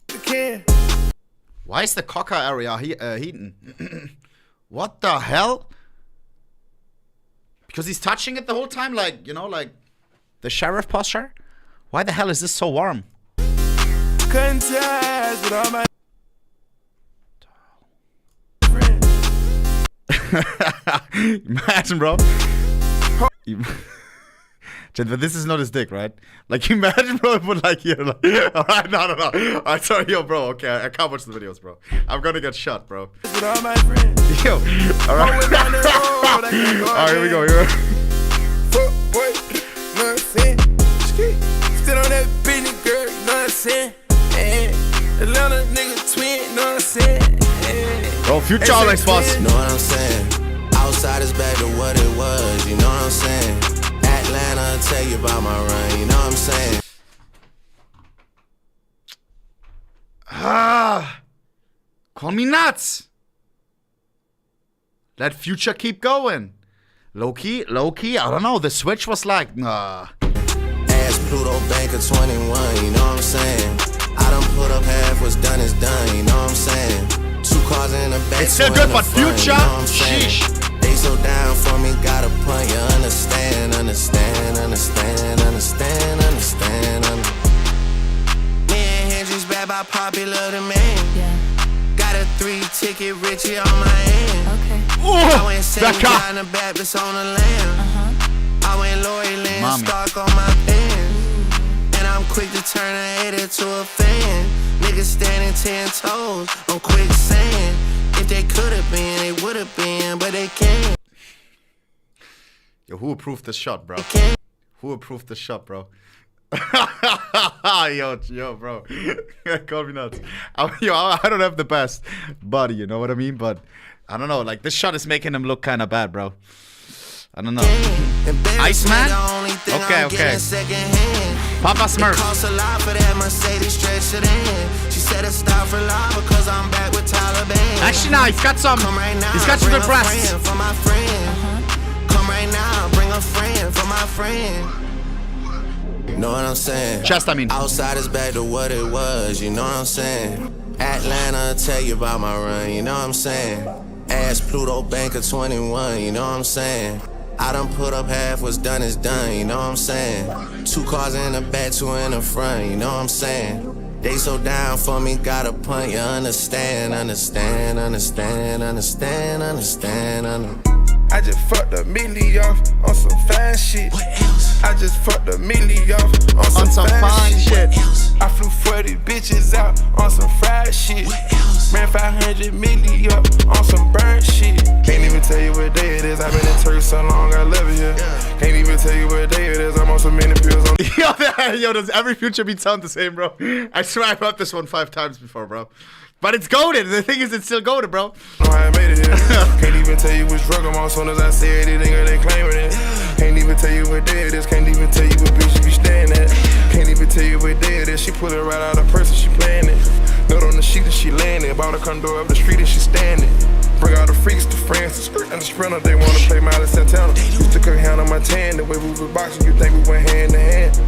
the can. Why is the cocker area heating? What the hell? Because he's touching it the whole time, like, you know, like the sheriff posture? Why the hell is this so warm? Cutting ties with all my Imagine, bro. But this is not his dick, right? Like, imagine, bro, put like here, like, all right, no. All right, sorry, yo, bro. Okay, I can't watch the videos, bro. I'm gonna get shot, bro. with all my friends. Yo, all right. All right, here we go. Fuck boy, know what I'm saying? Still on that bitch, girl, know what I'm saying? Atlanta nigga twin, know what I'm saying? Bro, bro. Future always boss. Know what I'm saying? Outside is back to what it was. You know what I'm saying? Atlanta, I'll tell you about my run. You know what I'm saying? Call me nuts. Let Future keep going. Low-key, I don't know. The switch was like, nah. Ass Pluto Bank of 21, you know what I'm saying? I done put up half, what's done is done, you know what I'm saying? 2 cars in the back, it's still good, but Future, you know sheesh. They so down for me, got a punt, you understand. Me and Hendrix bad by popular demand. Yeah. Got a 3-ticket Richie on my hand. Okay. I went St. John the Baptist on the land. I went Lori Lynn Stark on my pen. And I'm quick to turn a hater to a fan. Niggas standing 10 toes on quicksand. If they could have been, they would have been, but they can't. Yo, who approved this shot, bro? Who approved this shot, bro? yo, bro. Call me nuts. I don't have the best body, you know what I mean? But I don't know. Like, this shot is making him look kind of bad, bro. I don't know. Iceman? Okay. Papa Smurf. Cost a lot for that Mercedes stretch it in. She said it's stop for life because I'm back with Taliban. Actually, nah, he's got some good breasts. For my friend. Come right now, bring a friend for my friend. Know what I'm saying? Chest, I mean. Outside is back to what it was, you know what I'm saying? Atlanta, I'll tell you about my run, you know what I'm saying? Ass Pluto Bank of 21, you know what I'm saying? I done put up half, what's done is done, you know what I'm saying? 2 cars in the back, 2 in the front, you know what I'm saying? They so down for me, got a punt, you understand. I just fucked a milli off on some fine shit. What else? I just fucked a milli off on some fine shit. I flew 40 bitches out on some fried shit. What else? Ran 500 milli up on some burnt shit. Can't even tell you what day it is. I've been in Turkey so long, I love it here. Can't even tell you what day it is. I'm on so many pills on. Yo, does every Future beat sound the same, bro? I swear I've heard this one 5 times before, bro. But it's goated. The thing is, it's still goated, bro. Know how I made it here. Can't even tell you which drug I'm on. Soon as I say it, they think they claiming it. Can't even tell you what day it is. Can't even tell you what bitch you be staying at. Can't even tell you what day it is. She pull it right out of her purse and she playing it. Note on the sheet and she landing. Bought a condo up the street and she standing. Bring all the freaks to France, the skirt and the sprinter. They wanna play Miley Santana. Used to cook hand on my tan. The way we was boxing, you think we went hand to hand.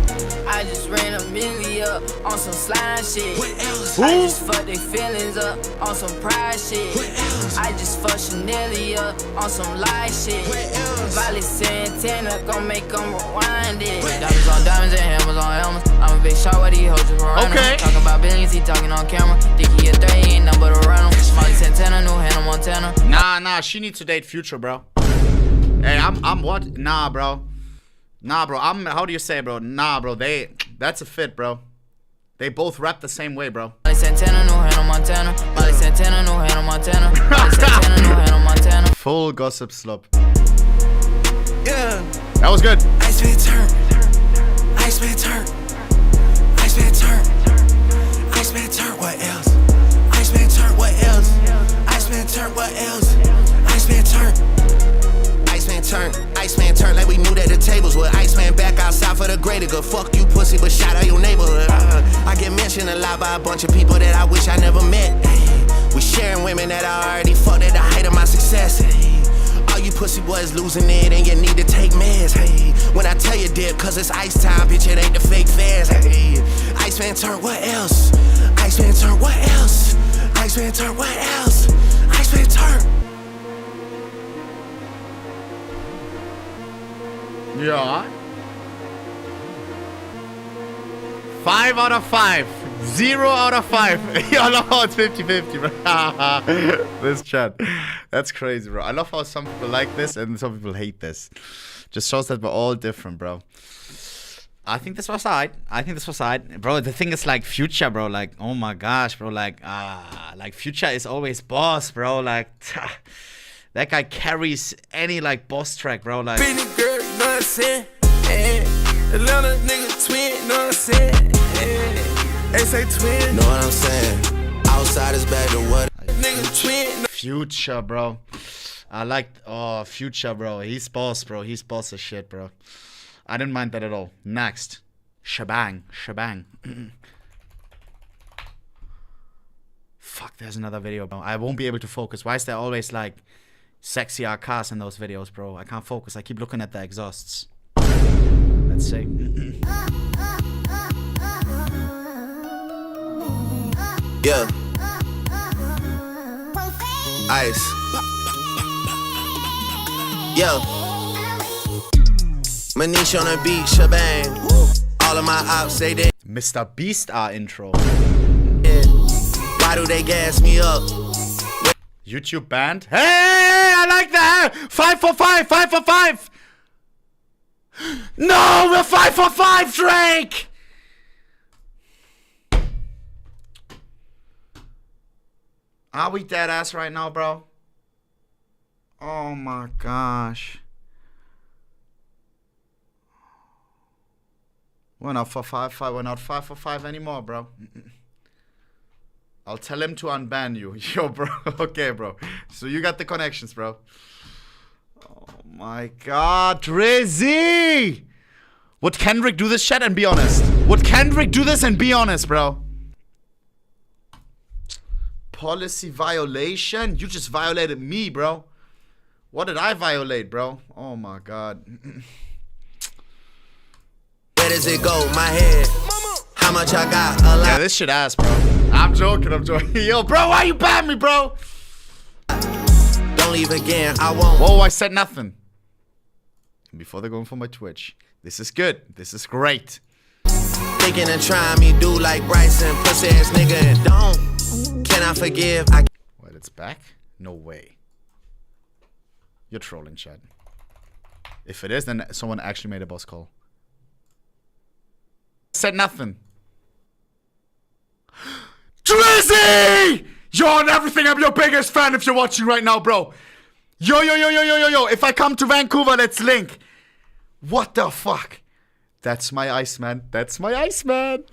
I just ran a milli up on some slime shit. What else? I just fucked their feelings up on some pride shit. What else? I just fucked Chanelli up on some lie shit. What else? Valley Santana gon' make them rewind it. Diamonds on diamonds and hammers on hammers. I'm a big shot, what he holds you for random. Okay. Talking about billions, he talking on camera. Think he a 30, he ain't nothing but a rental. Molly Santana, new Hannah Montana. Nah, she needs to date Future, bro. Hey, I'm what? Nah, bro. How do you say, bro? Nah, bro, that's a fit, bro. They both rap the same way, bro. Molly Santana, new Hannah Montana. Molly Santana, new Hannah Montana. Molly Santana, new Hannah Montana. Full gossip slop. Yeah. That was good. Iceman turn. Iceman turn. Iceman turn. Iceman turn. What else? Iceman turn. What else? Iceman turn. What else? Iceman turn. Iceman turn like we knew that the tables were. Iceman back outside for the greater good. Fuck you pussy, but shout out your neighborhood. I get mentioned a lot by a bunch of people that I wish I never met. We sharing women that I already fucked at the height of my success. All you pussy boys losing it and you need to take meds. When I tell you dip, cause it's ice time, bitch, it ain't the fake fans. Iceman turn, what else? Iceman turn, what else? Iceman turn, what else? Iceman turn. Yeah. 5 out of 5. 0 out of 5. Yo, I love how it's 50-50, bro. This chat. That's crazy, bro. I love how some people like this and some people hate this. Just shows that we're all different, bro. I think this was alright. Bro, the thing is, like, Future, bro, like, oh my gosh, bro, like Future is always boss, bro, like, that guy carries any, like, boss track, bro, like. Pretty girl, you know what I'm saying? Atlanta nigga twin, you know what I'm saying? They say twin. Know what I'm saying? Outside is back to what? Nigga twin. Future, bro. I like, Future, bro. He's boss, bro. He's boss as shit, bro. I didn't mind that at all. Next. Shebang. Fuck, there's another video, bro. I won't be able to focus. Why is there always, like, sexier cars in those videos, bro? I can't focus. I keep looking at the exhausts. Let's see. Yeah. Ice. Yo. Manish on the beat, shebang. All of my ops say they Mr. Beast intro. Why do they gas me up? YouTube banned. Hey, I like that. 5 for 5. 5 for 5. No, we're 5 for 5, Drake. Are we dead ass right now, bro? Oh my gosh. We're not for 5. We're not 5 for 5 anymore, bro. I'll tell him to unban you. Yo, bro. Okay, bro. So you got the connections, bro. Oh my god, Drizzy! Would Kendrick do this shit and be honest? Would Kendrick do this and be honest, bro? Policy violation? You just violated me, bro. What did I violate, bro? Oh my god. Where does it go? My head. How much I got? A lot. Yeah, this shit ass, bro. I'm joking. Yo, bro, why you ban me, bro? Don't leave again. I won't. Whoa, I said nothing. Before they're going for my Twitch. This is good. This is great. Thinking and trying me do like Bryson. Pussy ass nigga and don't. Can I forgive? Wait, it's back? No way. You're trolling, Chad. If it is, then someone actually made a boss call. Said nothing. Drizzy! You're on everything. I'm your biggest fan if you're watching right now, bro. Yo. If I come to Vancouver, let's link. What the fuck? That's my Iceman. That's my Iceman.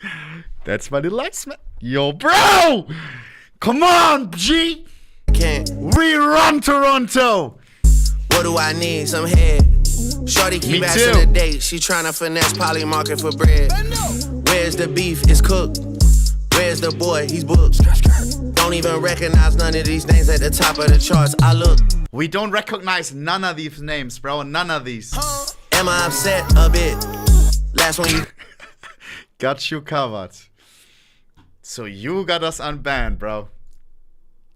That's my little Iceman. Yo, bro! Come on, G! We run Toronto! What do I need? Some head. Shorty keep asking the date. She tryna finesse Poly Market for bread. Where's the beef? It's cooked. Where's the boy? He's booked. Don't even recognize none of these names at the top of the charts. I look. We don't recognize none of these names, bro. None of these. Am I upset a bit? Last one you got you covered. So you got us unbanned, bro.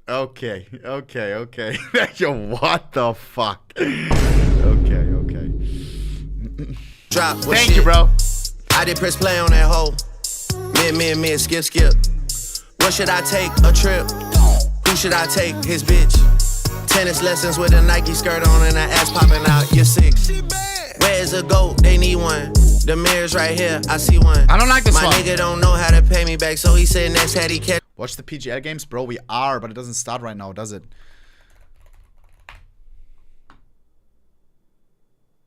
Okay. Yo, what the fuck? Okay. Drop. Thank you, bro. I did press play on that hoe. Mid, skip. What should I take? A trip? Who should I take? His bitch. Tennis lessons with a Nike skirt on and her ass popping out. You're sick. Where's a goat? They need one. The mirror's right here. I see one. I don't like this one. My nigga don't know how to pay me back, so he said next had he catch. Watch the PGL games, bro. We are, but it doesn't start right now, does it?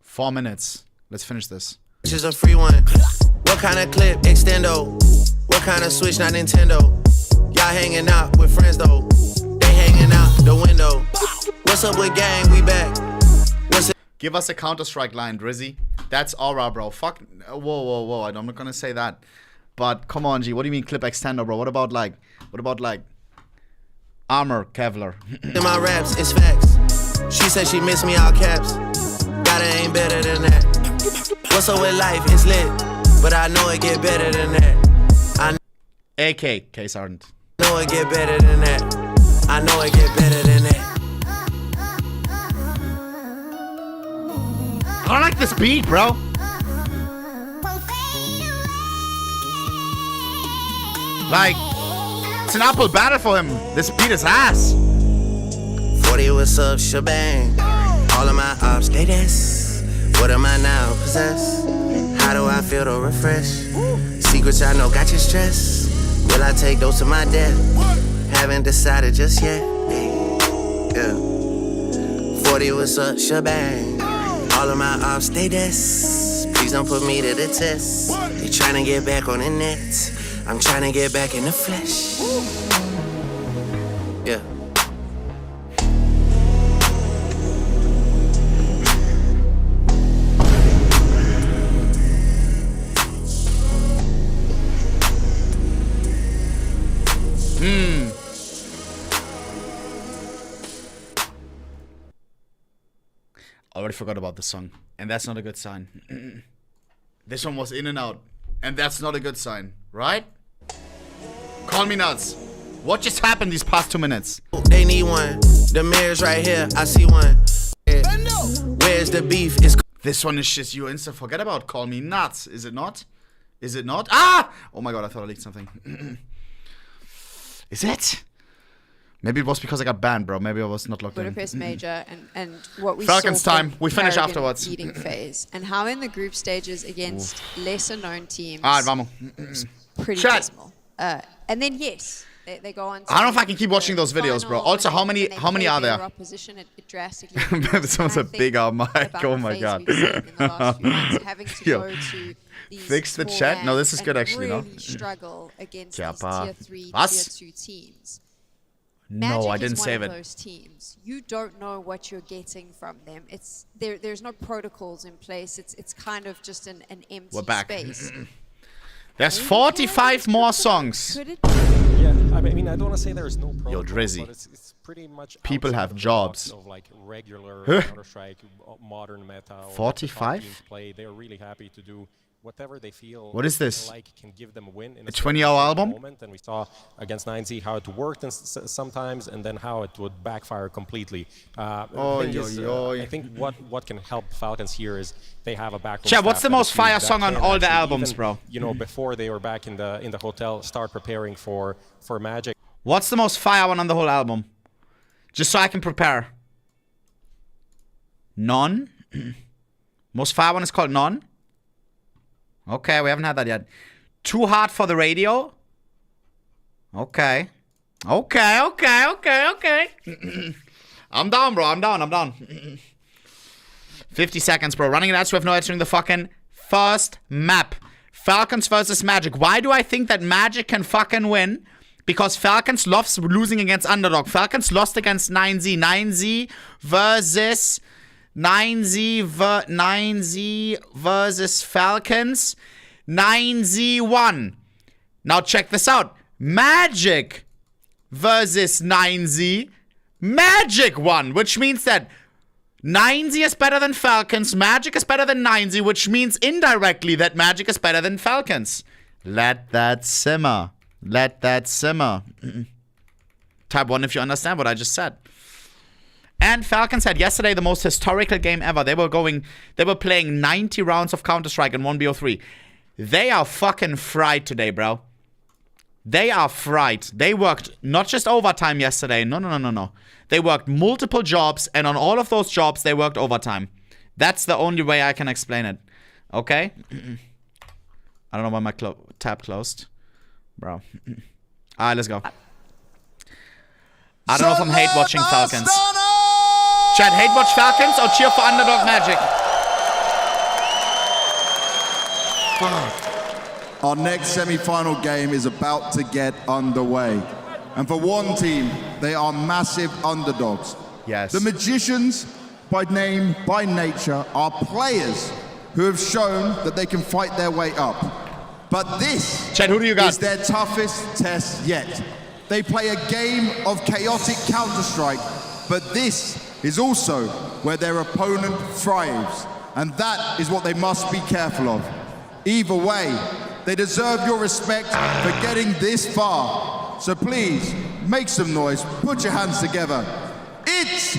4 minutes. Let's finish this. This is a free one. What kind of clip? Extendo. What kind of switch? Not Nintendo. Y'all hanging out with friends though. They hanging out the window. What's up with gang? We back. What's it? Give us a Counter-Strike line, Drizzy. That's aura, bro. Fuck. Whoa. I'm not gonna say that. But come on, G. What do you mean clip extender, bro? What about like armor Kevlar? In my raps, it's facts. She said she miss me all caps. Gotta ain't better than that. What's up with life? It's lit. But I know it get better than that. AK, Case Ardent. I know it get better than that. I know it get better than that. I don't like this beat, bro. Like, it's an uphill battle for him. This beat is ass. 40, what's up, shebang? All of my ops, they this. What am I now, possess? How do I feel to refresh? Secrets I know got you stressed. Will I take those to my death? Haven't decided just yet. Yeah. 40, what's up, shebang? All of my ops, they this. Please don't put me to the test. They tryna get back on the net. I'm tryna get back in the flesh. Yeah. Already forgot about this song, and that's not a good sign. This one was in and out, and that's not a good sign, right? Call me nuts. What just happened these past 2 minutes? They need one. The mirror's right here. I see one. Where's the beef? This one is just you instant forget about. Call me nuts. Is it not? Is it not? Ah! Oh my god, I thought I leaked something. Is it? Maybe it was because I got banned, bro. Maybe I was not logged Budapest in. Major and what we Falcons saw time. We finish Carrigan afterwards. Leading phase and how in the group stages against lesser known teams. Alright, vamos. Pretty Chat. dismal. And then yes, they go on. To I don't know if I can keep watching those videos, bro. Also, how many are there? Opposition, it drastically This one's a bigger mic. Oh my god. Fix the chat. No, this is good actually. No. Really struggle against Tier these tier 3, Was? tier 2 teams. No, Magic I didn't is save one it. of those teams. You don't know what you're getting from them. It's there's no protocols in place. It's kind of just an empty We're back. space. There's 45 more songs. Could it? Yeah, I mean, I don't want to say there's no protocol, Yo, Drizzy. but it's pretty much People outside have of the jobs. box of like regular Huh? Counter-Strike, modern meta. or 45? top teams play. They're really happy to do whatever they feel. What is this? Like can give them a win in A a 20-hour album? Moment. And we saw against 9Z how it worked sometimes, and then how it would backfire completely. I think what can help Falcons here is they have a back. Chat, what's the most fire song on all the albums, bro? You know, before they were back in the hotel, start preparing for Magic. What's the most fire one on the whole album? Just so I can prepare. None? Most fire one is called None? Okay, we haven't had that yet. Too Hard for the Radio? Okay. Okay. I'm down, bro. I'm down. 50 seconds, bro. Running it out, so we have no answering the fucking first map. Falcons versus Magic. Why do I think that Magic can fucking win? Because Falcons loves losing against underdog. Falcons lost against 9Z. 9Z versus 9Z versus Falcons. 9Z won. Now check this out. Magic versus 9Z. Magic won, which means that 9Z is better than Falcons. Magic is better than 9Z, which means indirectly that Magic is better than Falcons. Let that simmer. Type 1 if you understand what I just said. And Falcons had yesterday the most historical game ever. They were playing 90 rounds of Counter-Strike in 1BO3. They are fucking fried today, bro. They are fried. They worked not just overtime yesterday. No. They worked multiple jobs, and on all of those jobs, they worked overtime. That's the only way I can explain it. Okay? I don't know why my tab closed. Bro. Alright, let's go. I don't know if I'm hate watching Falcons. Chat, hate watch Falcons or cheer for underdog Magic? Fuck. Our next semi-final game is about to get underway. And for one team, they are massive underdogs. Yes. The Magicians, by name, by nature, are players who have shown that they can fight their way up. But this Chat, who do you got? is their toughest test yet. They play a game of chaotic Counter-Strike, but this is also where their opponent thrives. And that is what they must be careful of. Either way, they deserve your respect for getting this far. So please, make some noise, put your hands together. It's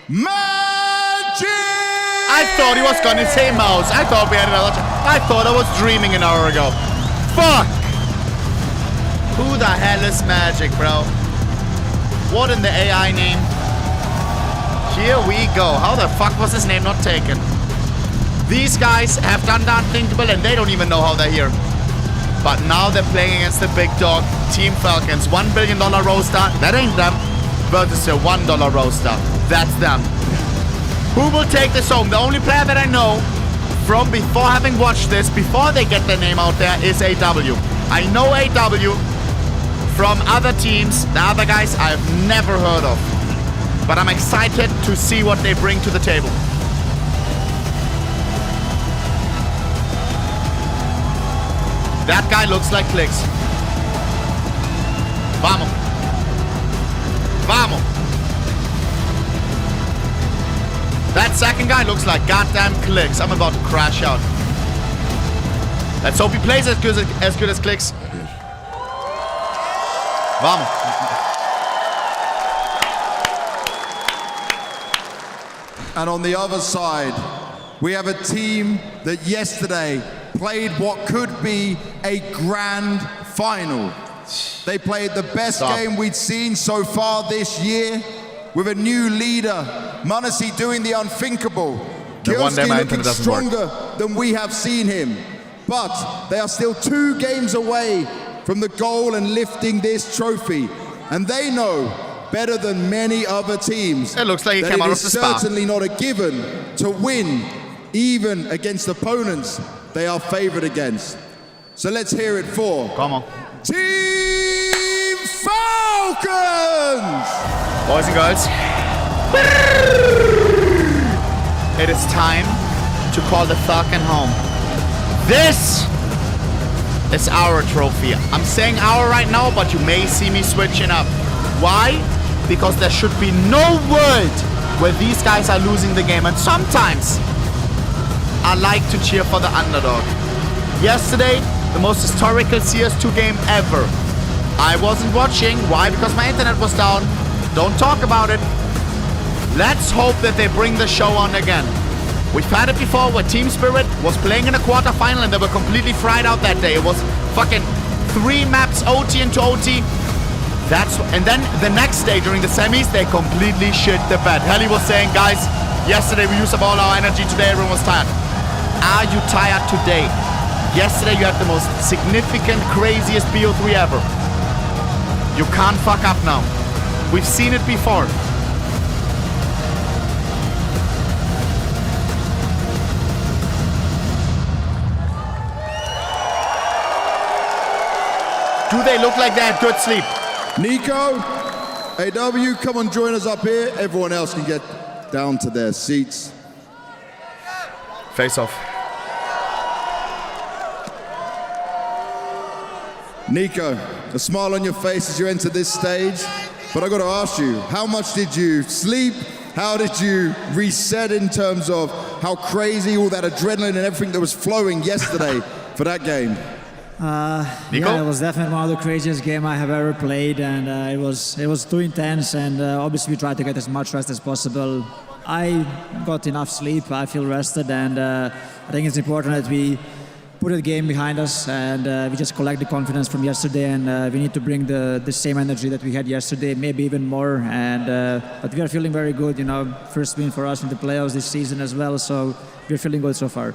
Magic! I thought he was gonna say Mouse. I thought we had another I thought I was dreaming an hour ago. Fuck! Who the hell is Magic, bro? What in the AI name? Here we go. How the fuck was his name not taken? These guys have done the unthinkable and they don't even know how they're here. But now they're playing against the big dog, Team Falcons. $1 billion roaster, that ain't them. Versus a $1 roaster, that's them. Who will take this home? The only player that I know from before having watched this, before they get their name out there, is AW. I know AW from other teams, the other guys I've never heard of. But I'm excited to see what they bring to the table. That guy looks like Clicks. Vamos. Vamos. That second guy looks like goddamn Clicks. I'm about to crash out. Let's hope he plays as good as Clicks. Vamos. And on the other side, we have a team that yesterday played what could be a grand final. They played the best game we'd seen so far this year, with a new leader, m0NESY doing the unthinkable. Kioski looking stronger than we have seen him. But they are still 2 games away from the goal and lifting this trophy. And they know better than many other teams it looks like that it is certainly not a given to win, even against opponents they are favored against. So let's hear it for Team Falcons! Boys and girls, it is time to call the Falcon home. This is our trophy. I'm saying our right now, but you may see me switching up. Why? Because there should be no world where these guys are losing the game. And sometimes I like to cheer for the underdog. Yesterday, the most historical CS2 game ever. I wasn't watching. Why? Because my internet was down. Don't talk about it. Let's hope that they bring the show on again. We've had it before where Team Spirit was playing in a quarterfinal and they were completely fried out that day. It was fucking 3 maps OT into OT. And then the next day during the semis, they completely shit the bed. Helly was saying, guys, yesterday we used up all our energy, today everyone was tired. Are you tired today? Yesterday you had the most significant, craziest BO3 ever. You can't fuck up now. We've seen it before. Do they look like they had good sleep? Nico, AW, come and join us up here. Everyone else can get down to their seats. Face off. Nico, a smile on your face as you enter this stage. But I got to ask you, how much did you sleep? How did you reset in terms of how crazy all that adrenaline and everything that was flowing yesterday for that game? Yeah, it was definitely one of the craziest games I have ever played, and it was too intense. And obviously, we tried to get as much rest as possible. I got enough sleep. I feel rested, and I think it's important that we put the game behind us and we just collect the confidence from yesterday. And we need to bring the same energy that we had yesterday, maybe even more. And but we are feeling very good. You know, first win for us in the playoffs this season as well. So we're feeling good so far.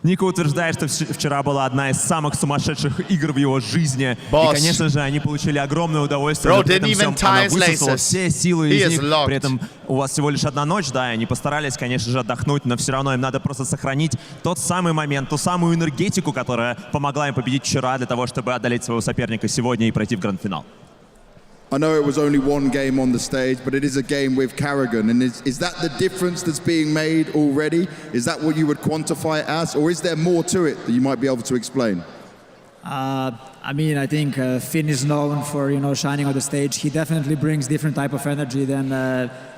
Ника утверждает, что вчера была одна из самых сумасшедших игр в его жизни. И, конечно же, они получили огромное удовольствие. Но при этом всем она высосала все силы из них. При этом у вас всего лишь одна ночь, да, и они постарались, конечно же, отдохнуть, но все равно им надо просто сохранить тот самый момент, ту самую энергетику, которая помогла им победить вчера для того, чтобы одолеть своего соперника сегодня и пройти в гранд-финал. I know it was only one game on the stage, but it is a game with Karrigan. And is that the difference that's being made already? Is that what you would quantify it as? Or is there more to it that you might be able to explain? I mean, I think Finn is known for, shining on the stage. He definitely brings different type of energy than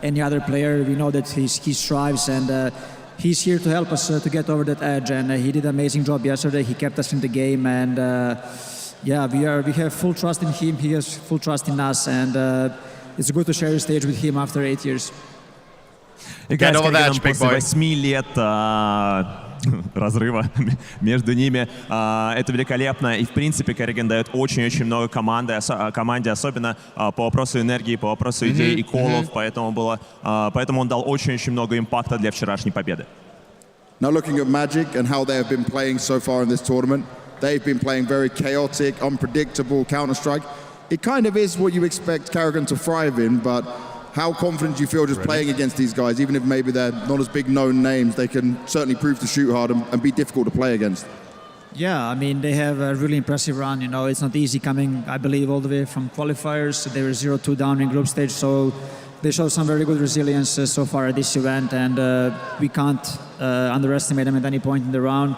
any other player. We know that he strives, and he's here to help us to get over that edge. And he did an amazing job yesterday. He kept us in the game, and yeah, we have full trust in him. He has full trust in us, and it's good to share the stage with him after 8 years. Играть с Карриганом после 8 лет разрыва между ними, это великолепно. И, в принципе, Карриган дает очень-очень много команде, особенно по вопросу энергии, по вопросу идей и колов. Поэтому он дал очень-очень много импакта для вчерашней победы. Now looking at Magic and how they have been playing so far in this tournament, they've been playing very chaotic, unpredictable Counter-Strike. It kind of is what you expect Karrigan to thrive in, but how confident do you feel just playing against these guys? Even if maybe they're not as big known names, they can certainly prove to shoot hard and be difficult to play against. Yeah, I mean, they have a really impressive run. It's not easy coming, I believe, all the way from qualifiers. They were 0-2 down in group stage, so they showed some very good resilience so far at this event, and we can't underestimate them at any point in the round.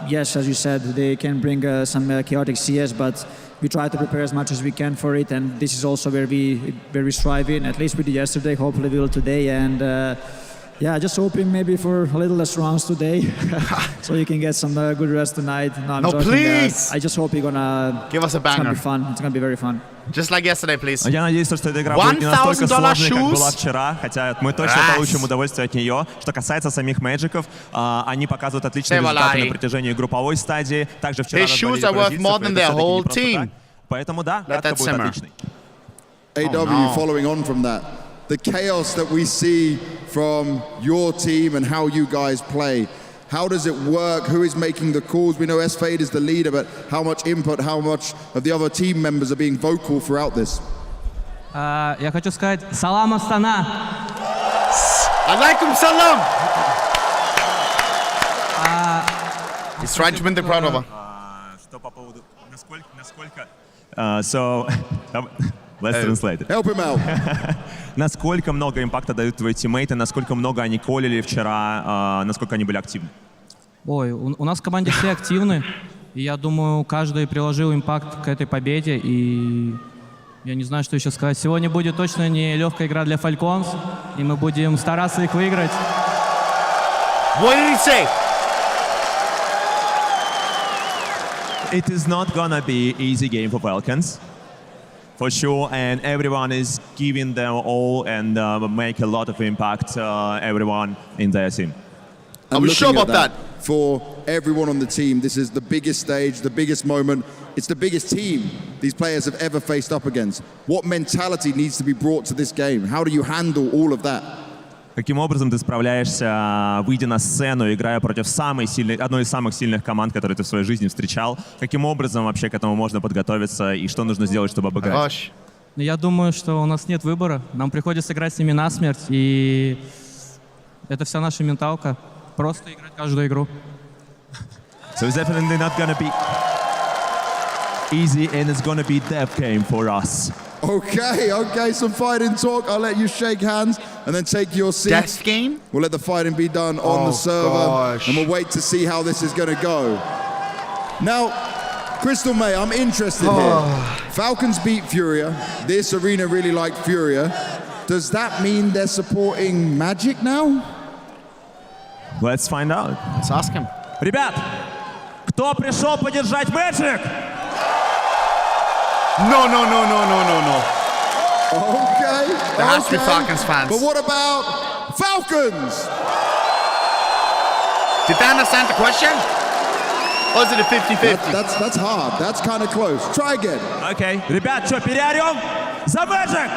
Yes, as you said, they can bring some chaotic CS, but we try to prepare as much as we can for it, and this is also where we strive in. At least we did yesterday, hopefully we will today, and just hoping maybe for a little less rounds today, so you can get some good rest tonight. No, please! I just hope you're gonna give us a banger. It's gonna be fun. It's gonna be very fun. Just like yesterday, please. Я надеюсь, что эта игра будет не настолько сложной, как была вчера, хотя мы точно получим удовольствие от нее. Что касается самих Мэджиков, они показывают отличные результаты на протяжении групповой стадии. Также вчера надвалили бразильцев, поэтому да, катка будет отличной. AW, following on from that, the chaos that we see from your team and how you guys play, how does it work? Who is making the calls? We know S-Fade is the leader, but how much input, how much of the other team members are being vocal throughout this? Я хочу сказать, салам Astana. Alaikum salam. He's trying to win the crowd over. Что по поводу насколько? So, let's translate it. Help him out. Насколько много импакта дают твои тиммейты, насколько много они коллили вчера, насколько они были активны? Ой, у нас в команде все активны, и я думаю, каждый приложил импакт к этой победе, и я не знаю, что еще сказать. Сегодня будет точно не легкая игра для Falcons, и мы будем стараться их выиграть. What did he say? It is not gonna be easy game for Falcons. For sure, and everyone is giving their all and make a lot of impact, everyone in their team. I'm sure about that. For everyone on the team, this is the biggest stage, the biggest moment. It's the biggest team these players have ever faced up against. What mentality needs to be brought to this game? How do you handle all of that? Каким образом ты справляешься, выйдя на сцену, играя против одной из самых сильных команд, которые ты в своей жизни встречал? Каким образом вообще к этому можно подготовиться и что нужно сделать, чтобы обыграть? Я думаю, что у нас нет выбора. Нам приходится играть с ними насмерть, и это вся наша менталка. Просто играть каждую игру. So it's definitely not gonna be easy, and it's gonna be death game for us. Okay, some fighting talk. I'll let you shake hands and then take your seat. Death game? We'll let the fighting be done on the server, and we'll wait to see how this is going to go. Now, Crystal May, I'm interested here. Falcons beat Furia. This arena really liked Furia. Does that mean they're supporting Magic now? Let's find out. Let's ask him. Ребят, кто пришел поддержать Magic? No. Okay. There has to be Falcons fans. But what about Falcons? Did they understand the question? Or is it a 50-50? That's hard. That's kind of close. Try again. Okay. Ребят, что, переорем? За Magic!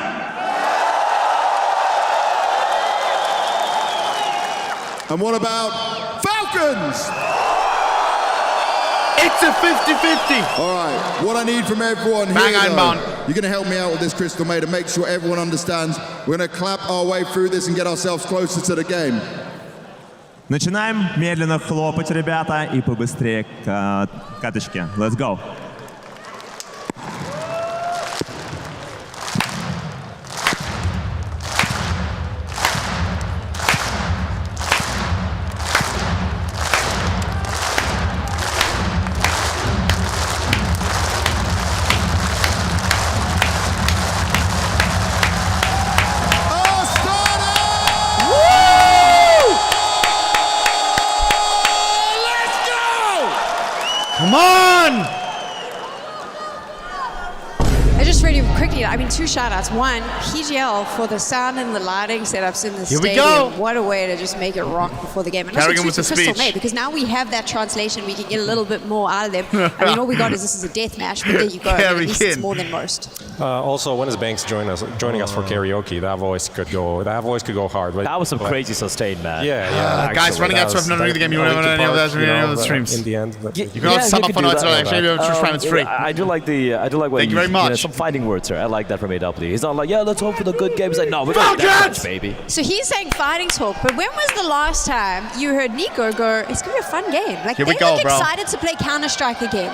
And what about Falcons? It's a 50-50. All right, what I need from everyone here, you're going to help me out with this, Crystal May, to make sure everyone understands. We're going to clap our way through this and get ourselves closer to the game. Начинаем медленно хлопать, ребята, и побыстрее к каточке. Let's go. Come on! Just really quickly, I mean, two shout-outs. One, PGL for the sound and the lighting setups in the stadium. Here we go. What a way to just make it rock before the game. And Kerrigan also with to the Crystal speech. May, because now we have that translation. We can get a little bit more out of them. I mean, all we got is this is a death match, but there you go. At least it's more than most. Also, when is Banks joining us for karaoke? That voice could go hard. But that was some crazy sustain, man. Yeah. Guys running out of the game. You don't have any of that in the streams. In the end, you can also sum up on it. Actually, it's free. I do like what. Thank you very much. Some fighting words here. I like that from AW. He's not like, yeah, let's hope for the good game. He's like, no, we're going to that match, baby. So he's saying fighting talk, but when was the last time you heard Nico go, it's going to be a fun game? Like, they look excited to play Counter-Strike again.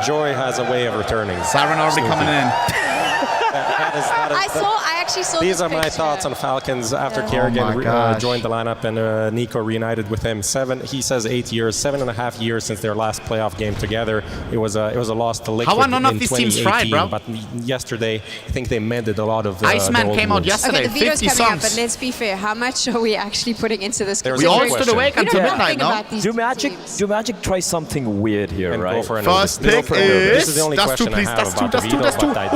Joy has a way of returning. Siren already coming in. I actually saw These this are my picture. thoughts on Falcons after Kerrigan joined the lineup and Nico reunited with him. He says 8 years, 7.5 years since their last playoff game together. It was a loss to Liquid. How are none of in these teams fried, 2018, bro? But yesterday, I think they mended a lot of Iceman came out yesterday. Okay, the video's 50 coming songs. up, but let's be fair. How much are we actually putting into this? There's We all question. stood awake until midnight, no? Do Magic try something weird here, And right? go for an First Anubis. pick This is the is... only That's question two, please. I have That's two, about that's two, Vito, that's two. but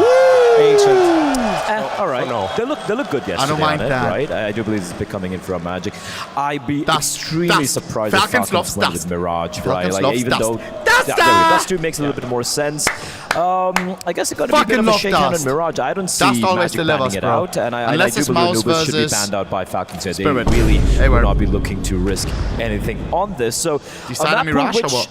Ancient. All right. no. They look good yesterday. I don't mind on it, that. right? I do believe it's coming in from Magic. I'd be extremely surprised if Falcons Falcons loves went dust. with Mirage, right? Falcons Like loves even dust. though Dust! Dust 2 makes a little bit more sense. I guess it got to be a bit of a love shakedown on dust. Mirage. I don't see Dust always Magic delivers, banning it bro. out, and I Unless do it's believe Mouse Anubis should be versus banned out by Falcons here. They Spirit. really Hey, will word. not be looking to risk anything on this. So You sign on that Mirage point, or what?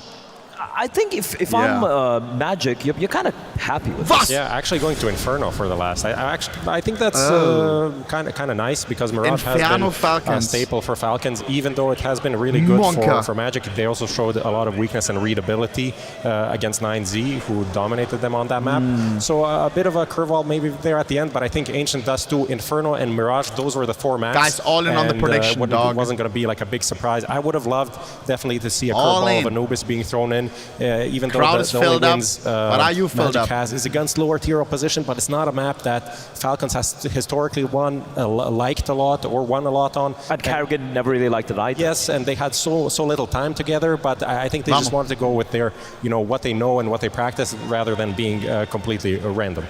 I think if I'm Magic, you're kind of happy with this. Yeah, actually going to Inferno for the last. I think that's kind of nice because Mirage has Inferno been Falcons. a staple for Falcons, even though it has been really good for Magic. They also showed a lot of weakness and readability against 9Z, who dominated them on that map. So a bit of a curveball maybe there at the end, but I think Ancient Dust 2, Inferno, and Mirage, those were the 4 maps. Guys, all in on the prediction, It dog. wasn't going to be like a big surprise. I would have loved definitely to see a All curveball in. of Anubis being thrown in, even though Crowd the is only filled up. wins But are you filled Magic up? has is against lower tier opposition, but it's not a map that Falcons has historically liked a lot or won a lot on. And Kerrigan never really liked it either. Yes, and they had so little time together, but I think they just wanted to go with their, what they know and what they practice rather than being completely random.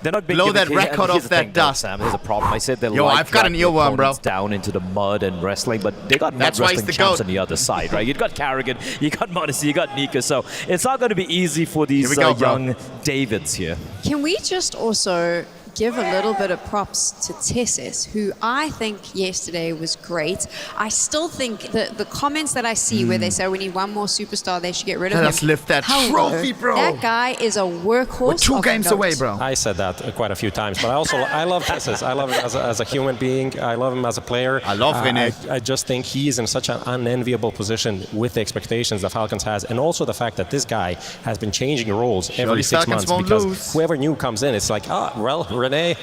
They're not big Blow that gimmicky, and record here's off the that thing, though, dust. Sam, there's a problem. I said they Yo, like I've got an dragging earworm, bro. opponents down into the mud and wrestling, but they got mud That's why wrestling he's the champs goat. on the other side, right? You got Kerrigan, you got Modesty, you got Nika, so it's not going to be easy for these Here we go, young Davids here. Can we just also give a little bit of props to Tessis, who I think yesterday was great. I still think the comments that I see where they say we need one more superstar, they should get rid of him. Let's lift that trophy, bro. That guy is a workhorse. We're 2 games note. away, bro. I said that quite a few times, but I love Tessis. I love him as a human being. I love him as a player. I love René. I just think he's in such an unenviable position with the expectations that Falcons has, and also the fact that this guy has been changing roles every 6 Falcons months won't because lose. whoever new comes in, it's like, well, René,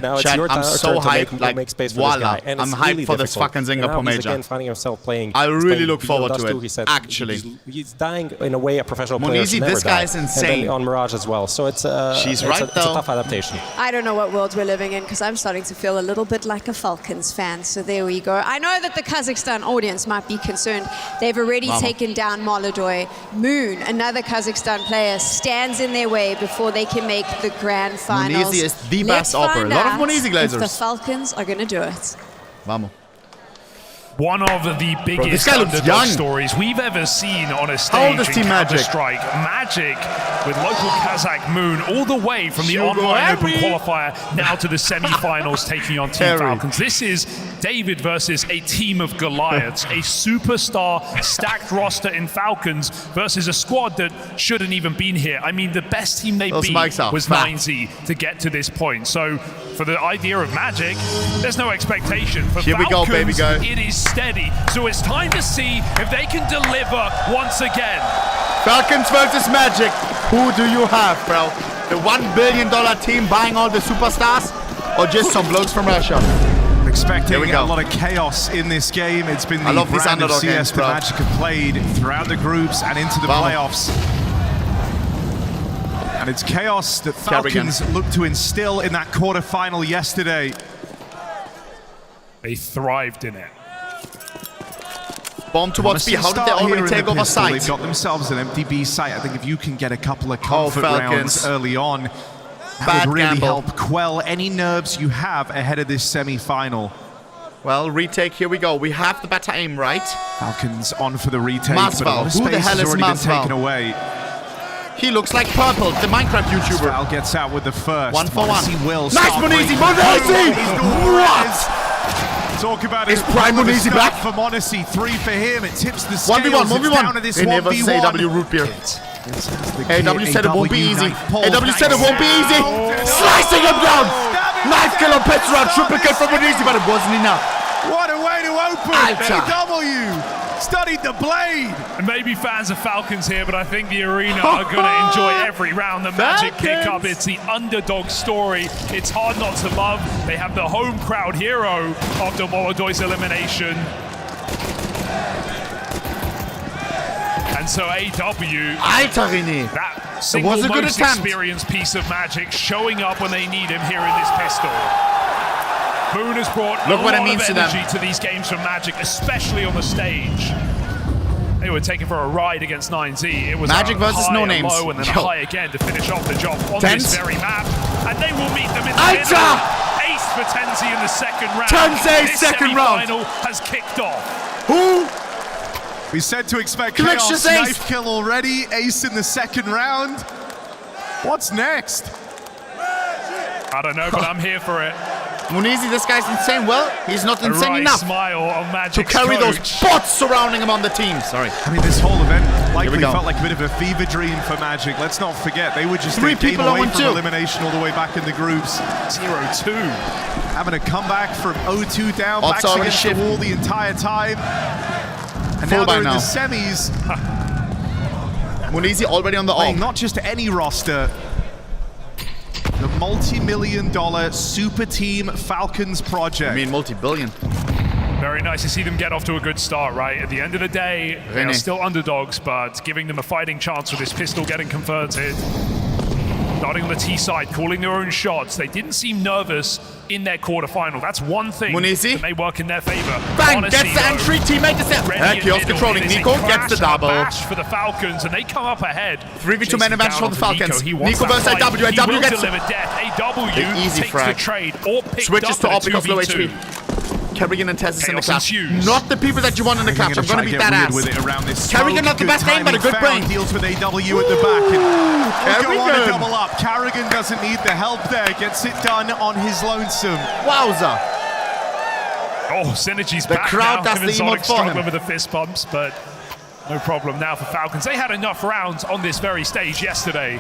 now it's Chat, your I'm turn so to hyped, like, make space for voila. this guy. And I'm it's hyped really for this difficult. fucking Singapore And now he's major. again finding himself playing. I really playing look forward Dust to 2, it, he said actually. he's dying in a way a professional player Monizy, should never this die. guy's And insane. then on Mirage as well. So it's She's it's right, it's a though. tough adaptation. I don't know what world we're living in because I'm starting to feel a little bit like a Falcons fan. So there we go. I know that the Kazakhstan audience might be concerned. They've already taken down Molodoy. Moon, another Kazakhstan player, stands in their way before they can make the grand finals. Monizy is the best Let's opera. find A lot of out Monizy if glazers. the Falcons are going to do it. Vamos. One of the biggest this guy looks underdog young. stories we've ever seen on a How stage old is in Team Magic? Counter-Strike. Magic with local Kazakh Moon all the way from the online open qualifier now to the semi-finals taking on Team Falcons. This is David versus a team of Goliaths, a superstar stacked roster in Falcons versus a squad that shouldn't even been here. I mean, the best team they beat was 9Z to get to this point. So for the idea of Magic, there's no expectation. For Here we Falcons, go, baby, go. it is steady. So it's time to see if they can deliver once again. Falcons versus Magic. Who do you have, bro? The $1 billion team buying all the superstars? Or just some blokes from Russia? Expecting a lot of chaos in this game. It's been the love these brand of underdog CS games, that bro. Magic have played throughout the groups and into the playoffs. And it's chaos that Falcons looked to instill in that quarterfinal yesterday. They thrived in it. Bomb towards B. How did they already take over site? They've got themselves an empty B site. I think if you can get a couple of comfort rounds early on, that would really help quell any nerves you have ahead of this semi-final. Well, retake, here we go. We have the better aim, right? Falcons on for the retake, but a lot of Who the space hell has is already been Masval? taken away. He looks like Purple, the Minecraft YouTuber. Masval gets out with the first. 1 for 1. Will Nice Monizy! Monizy! What? Talk about Is it. Prime Monizy back? For Monacy, 3 for him. It tips the scales. 1v1, 1v1. It's down to this They never 1v1. say AW root beer. AW said it won't be easy. AW said it won't be easy. Slicing him down. Knife kill on Petra. Triple kill from Monizy, but it wasn't enough. What a way to open Alter. AW. Studied the blade. And maybe fans of Falcons here, but I think the arena are going to enjoy every round that Magic kick up. It's the underdog story. It's hard not to love. They have the home crowd hero after Molodoy's elimination. And so AW, that single most experienced piece of Magic, showing up when they need him here in this pistol. Moon has brought a lot of energy to these games from Magic, especially on the stage. They were taken for a ride against 9Z. It was Magic versus No Names. Low and then a high again to finish off the job on this very map. And they will meet them in the middle. Ace for Tenzi in the second round. Tenzi second round has kicked off. Who? We said to expect chaos. Knife kill already. Ace in the second round. What's next? I don't know, but I'm here for it. Munizi, this guy's insane. Well, he's not insane enough smile on Magic's to carry coach. those bots surrounding him on the team. Sorry. I mean, this whole event likely felt like a bit of a fever dream for Magic. Let's not forget, they were just a game away from elimination all the way back in the groups. 0-2. Having a comeback from 0-2 down, backs against the wall the entire time. And now they're in the semis. Munizi already on the playing not just any roster, the multi-million-dollar super team Falcons project. I mean, multi-billion. Very nice to see them get off to a good start, right? At the end of the day, they are still underdogs, but giving them a fighting chance with this pistol getting converted. Starting on the T side, calling their own shots. They didn't seem nervous in their quarterfinal. That's one thing that may work in their favor. Bang! Gets the entry, teammate is there. Chaos controlling. Nico gets the double. Bash for the Falcons, and they come up ahead. 3v2 man advantage for the Falcons. Nico versus AW. AW gets AW easy takes frag. the trade or picks switches to up op because low HP. Kerrigan and Tess in the clash. Not the people that you want in the clash. I'm going to beat that ass. With it around this Kerrigan not the best aim, but a good brain. Deals with AW at the back. And go on a double up. Kerrigan doesn't need the help there. Gets it done on his lonesome. Wowza. Oh, Synergy's the back crowd now. does the emote for him. With the fist bumps, but no problem now for Falcons. They had enough rounds on this very stage yesterday.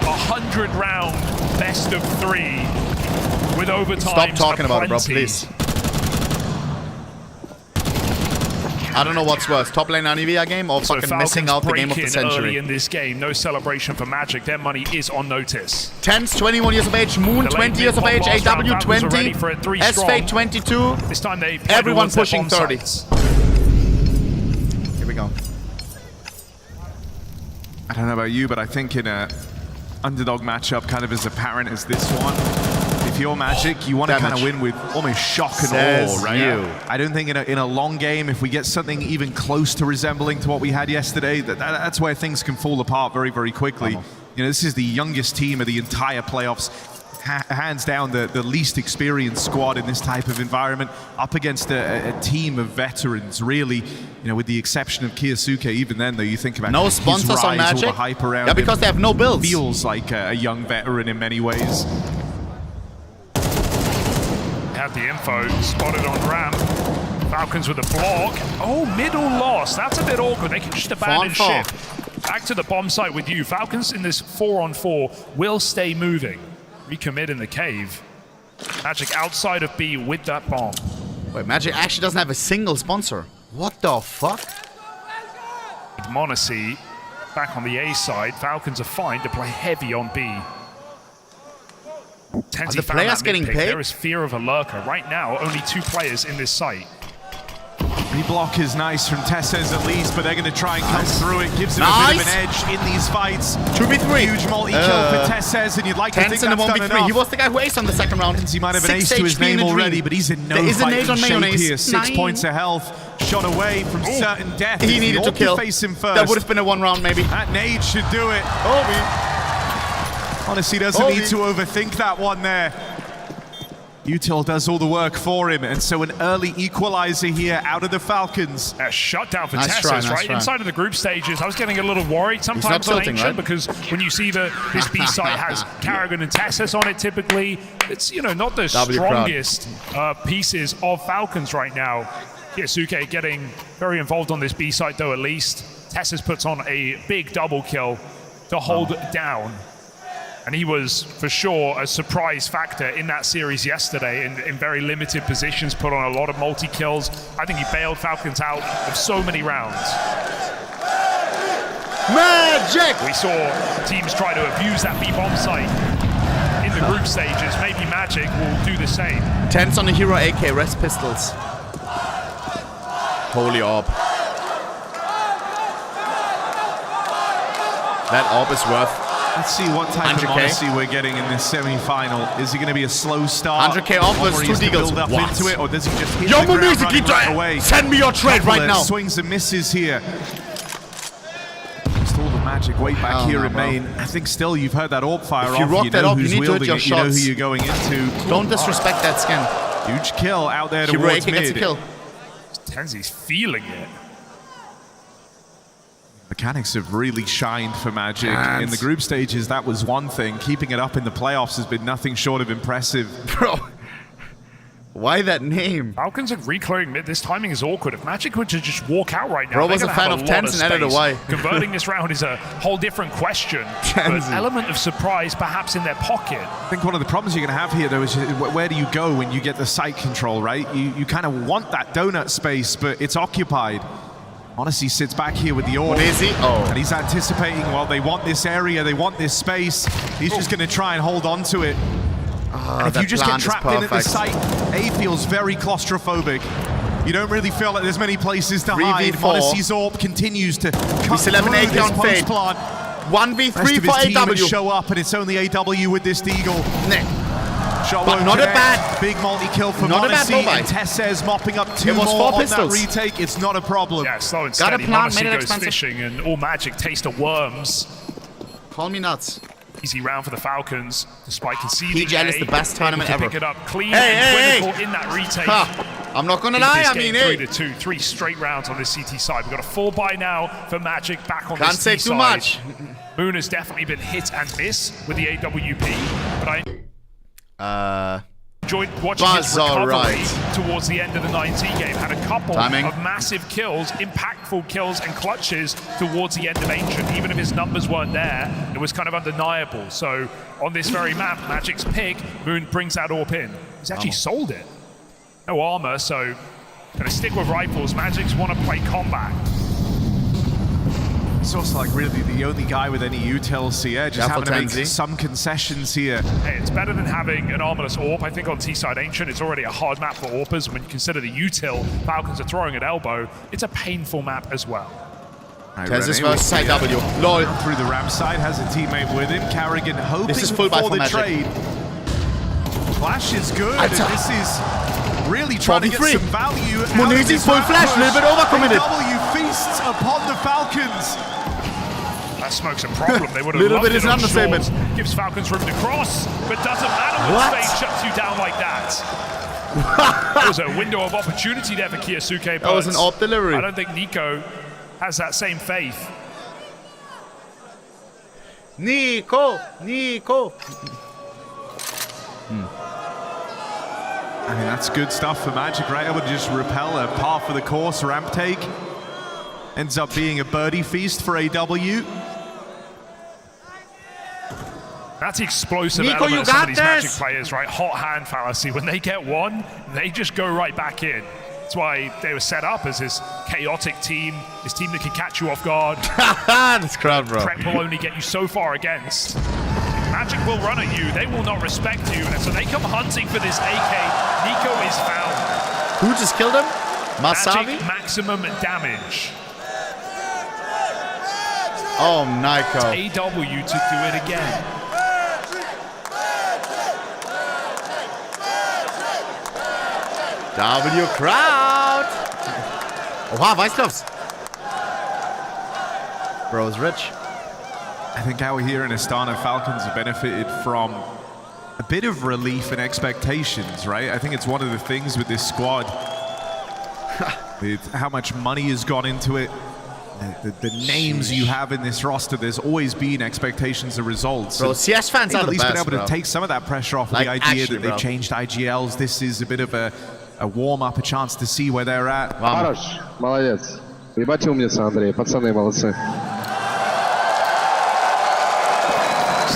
100-round best of 3 with overtime. Stop talking about it, bro, please. I don't know what's worse, top lane Anivia game or fucking Falcons missing out the game of the century. Early in this game, no celebration for Magic. Their money is on notice. Tens, 21 years of age. Moon, 20 years of age. AW, 20. S-Fate, 22. This time they everyone pushing 30. Here we go. I don't know about you, but I think in a underdog matchup kind of as apparent as this one, if you're Magic, you want to kind of win with almost shock and awe, right? I don't think in a long game, if we get something even close to resembling to what we had yesterday, that's where things can fall apart very, very quickly. You know, this is the youngest team of the entire playoffs. Hands down the least experienced squad in this type of environment, up against a team of veterans, really, you know, with the exception of Kiyosuke. Even then, though, you think about no sponsors on Magic. All the hype around because they have no builds. Feels like a young veteran in many ways. Had the info, spotted on ramp. Falcons with a block. Oh, middle loss. That's a bit awkward. They can just abandon ship. Back to the bomb site with you. Falcons in this 4-on-4 will stay moving. Recommit in the cave. Magic outside of B with that bomb. Wait, Magic actually doesn't have a single sponsor. What the fuck? Monacy back on the A side. Falcons are fine to play heavy on B. Are the players getting paid? There is fear of a lurker. Right now, only 2 players in this site. Reblock is nice from Tessez at least, but they're going to try and come through it. Gives them a bit of an edge in these fights. 2v3. Huge multi-kill for Tessez, and you'd like to think that's done enough. He was the guy who aced on the second round. He might have an ace to his name already, but he's in no fight in shape here. 6 points of health, shot away from certain death. He needed to kill. Face him first. That would have been a 1 round maybe. That nade should do it. Honestly, doesn't need to overthink that one there. Util does all the work for him, and so an early equalizer here out of the Falcons. A shutdown for Tessez, right? Inside of the group stages, I was getting a little worried sometimes on Ancient, because when you see this B site has Kerrigan and Tessez on it, typically, it's, you know, not the strongest pieces of Falcons right now. Kiyosuke getting very involved on this B site, though, at least. Tessez puts on a big double kill to hold down And he was, for sure, a surprise factor in that series yesterday in very limited positions, put on a lot of multi-kills. I think he bailed Falcons out of so many rounds. Magic! We saw teams try to abuse that B-bomb site in the group stages. Maybe Magic will do the same. Tense on the Hero AK, rest pistols. Holy orb. That orb is worth. Let's see what type 100K. Of honesty we're getting in this semi-final. Is he going to be a slow start? 100K off versus 2 Deagles. Build up into it, or does he just hit the ground running right away? Send me your trade right now. Swings and misses here. Just all the Magic way back here in main. I think still you've heard that orb fire off. If you rock that up, you need to hit your shots. shots. You know who you're going into. Don't disrespect that skin. Huge kill out there towards mid. Gets a kill. Tenzi's feeling it. Mechanics have really shined for Magic. In the group stages, that was one thing. Keeping it up in the playoffs has been nothing short of impressive. Bro, why that name? Falcons are reclearing mid. This timing is awkward. If Magic were to just walk out right now, Bro was a fan of Tens and added a Y. Converting this round is a whole different question. But an element of surprise perhaps in their pocket. I think one of the problems you're going to have here, though, is where do you go when you get the site control, right? You kind of want that donut space, but it's occupied. Odyssey sits back here with the orb. What is he? Oh. And he's anticipating, well, they want this area, they want this space. He's just going to try and hold on to it. And if you just get trapped in at the site, A feels very claustrophobic. You don't really feel like there's many places to hide. Odyssey's orb continues to cut through this post plant. 1v3 for AW. Show up, and it's only AW with this Deagle. Shot but not a bad. Big multi-kill from Odyssey, and Tessez mopping up 2 more on that retake. It's not a problem. Yeah, slow and steady. Odyssey goes fishing, and all Magic taste of worms. Call me nuts. Easy round for the Falcons, despite conceding. PGL is the best tournament ever. Pick it up clean and clinical in that retake. I'm not gonna lie, I mean, 3-2, 3 straight rounds on this CT side. We've got a 4-buy now for Magic back on this Can't say too much. Moon has definitely been hit and miss with the AWP, but I enjoyed watching his recovery towards the end of the 9T game. Had a couple of massive kills, impactful kills and clutches towards the end of Ancient. Even if his numbers weren't there, it was kind of undeniable. So on this very map, Magic's pick, Moon brings that AWP in. He's actually sold it. No armor, so gonna stick with rifles. Magic's want to play combat. It's also like really the only guy with any utils here, just having to make some concessions here. Hey, it's better than having an armorless AWP. I think on T-side Ancient, it's already a hard map for AWPers. When you consider the util Falcons are throwing at elbow, it's a painful map as well. Tezis versus IW. LOL. Through the ramp side, has a teammate with him. Carrigan hoping for the trade. Flash is good, and this is really trying to get some value. Munizi's full flash, a little bit overcommitted. AW feasts upon the Falcons. That smoke's a problem. They would have loved it on short. Gives Falcons room to cross, but doesn't matter when Spade shuts you down like that. There was a window of opportunity there for Kyosuke, but that was an AWP delivery. I don't think Nico has that same faith. Nico! I mean, that's good stuff for Magic, right? Able to just repel a par for the course ramp take. Ends up being a birdie feast for AW. That's the explosive element of some of these Magic players, right? Hot hand fallacy. When they get one, they just go right back in. That's why they were set up as this chaotic team, this team that can catch you off guard. This crowd, bro. Prep will only get you so far against. Magic will run at you. They will not respect you. And so they come hunting for this AK. Nico is found. Who just killed him? Masavi? Magic maximum damage. Oh, Nico. It's AW to do it again. W crowd. Oha, Weißklops. Bro's rich. I think out here in Astana, Falcons have benefited from a bit of relief and expectations, right? I think it's one of the things with this squad, with how much money has gone into it, the names you have in this roster, there's always been expectations of results. Bro, CS fans are at the least best, been able to take some of that pressure off the idea that they've changed IGLs. This is a bit of a warm-up, a chance to see where they're at. Хорош, молодец. Ебать умница, Андрей. Пацаны молодцы.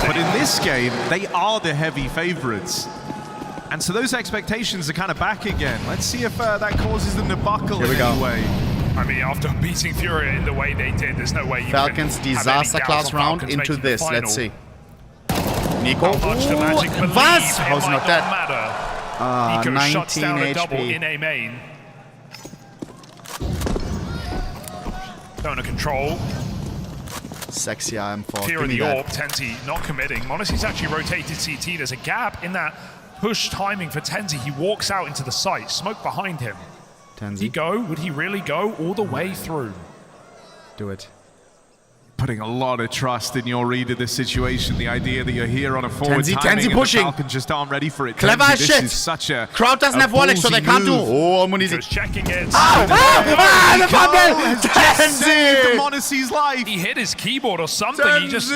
But in this game, they are the heavy favorites. And so those expectations are kind of back again. Let's see if that causes them to buckle in any way. I mean, after beating Furia in the way they did, there's no way you Falcons can disaster class round Falcons into this. Let's see. Nico. Was? How's not that? Nico 19 shuts down a double HP. in A main. Donor control. Sexy IM4. Fear of the orb, Tenzi not committing. Monacy's actually rotated CT. There's a gap in that push timing for Tenzi. He walks out into the site. Smoke behind him. Tenzi. Would he go? Would he really go all the way through? Do it. Putting a lot of trust in your read of the situation. The idea that you're here on a forward Tenzi, timing Tenzi and pushing. the Falcons just aren't ready for it. Clever Tenzi, as this shit. is such a Crowd doesn't have wallach, so they can't do. Oh, Monizy. Just checking it. The fumble! Tenzi! The Monacy's life. He hit his keyboard or something. Tenzi. He just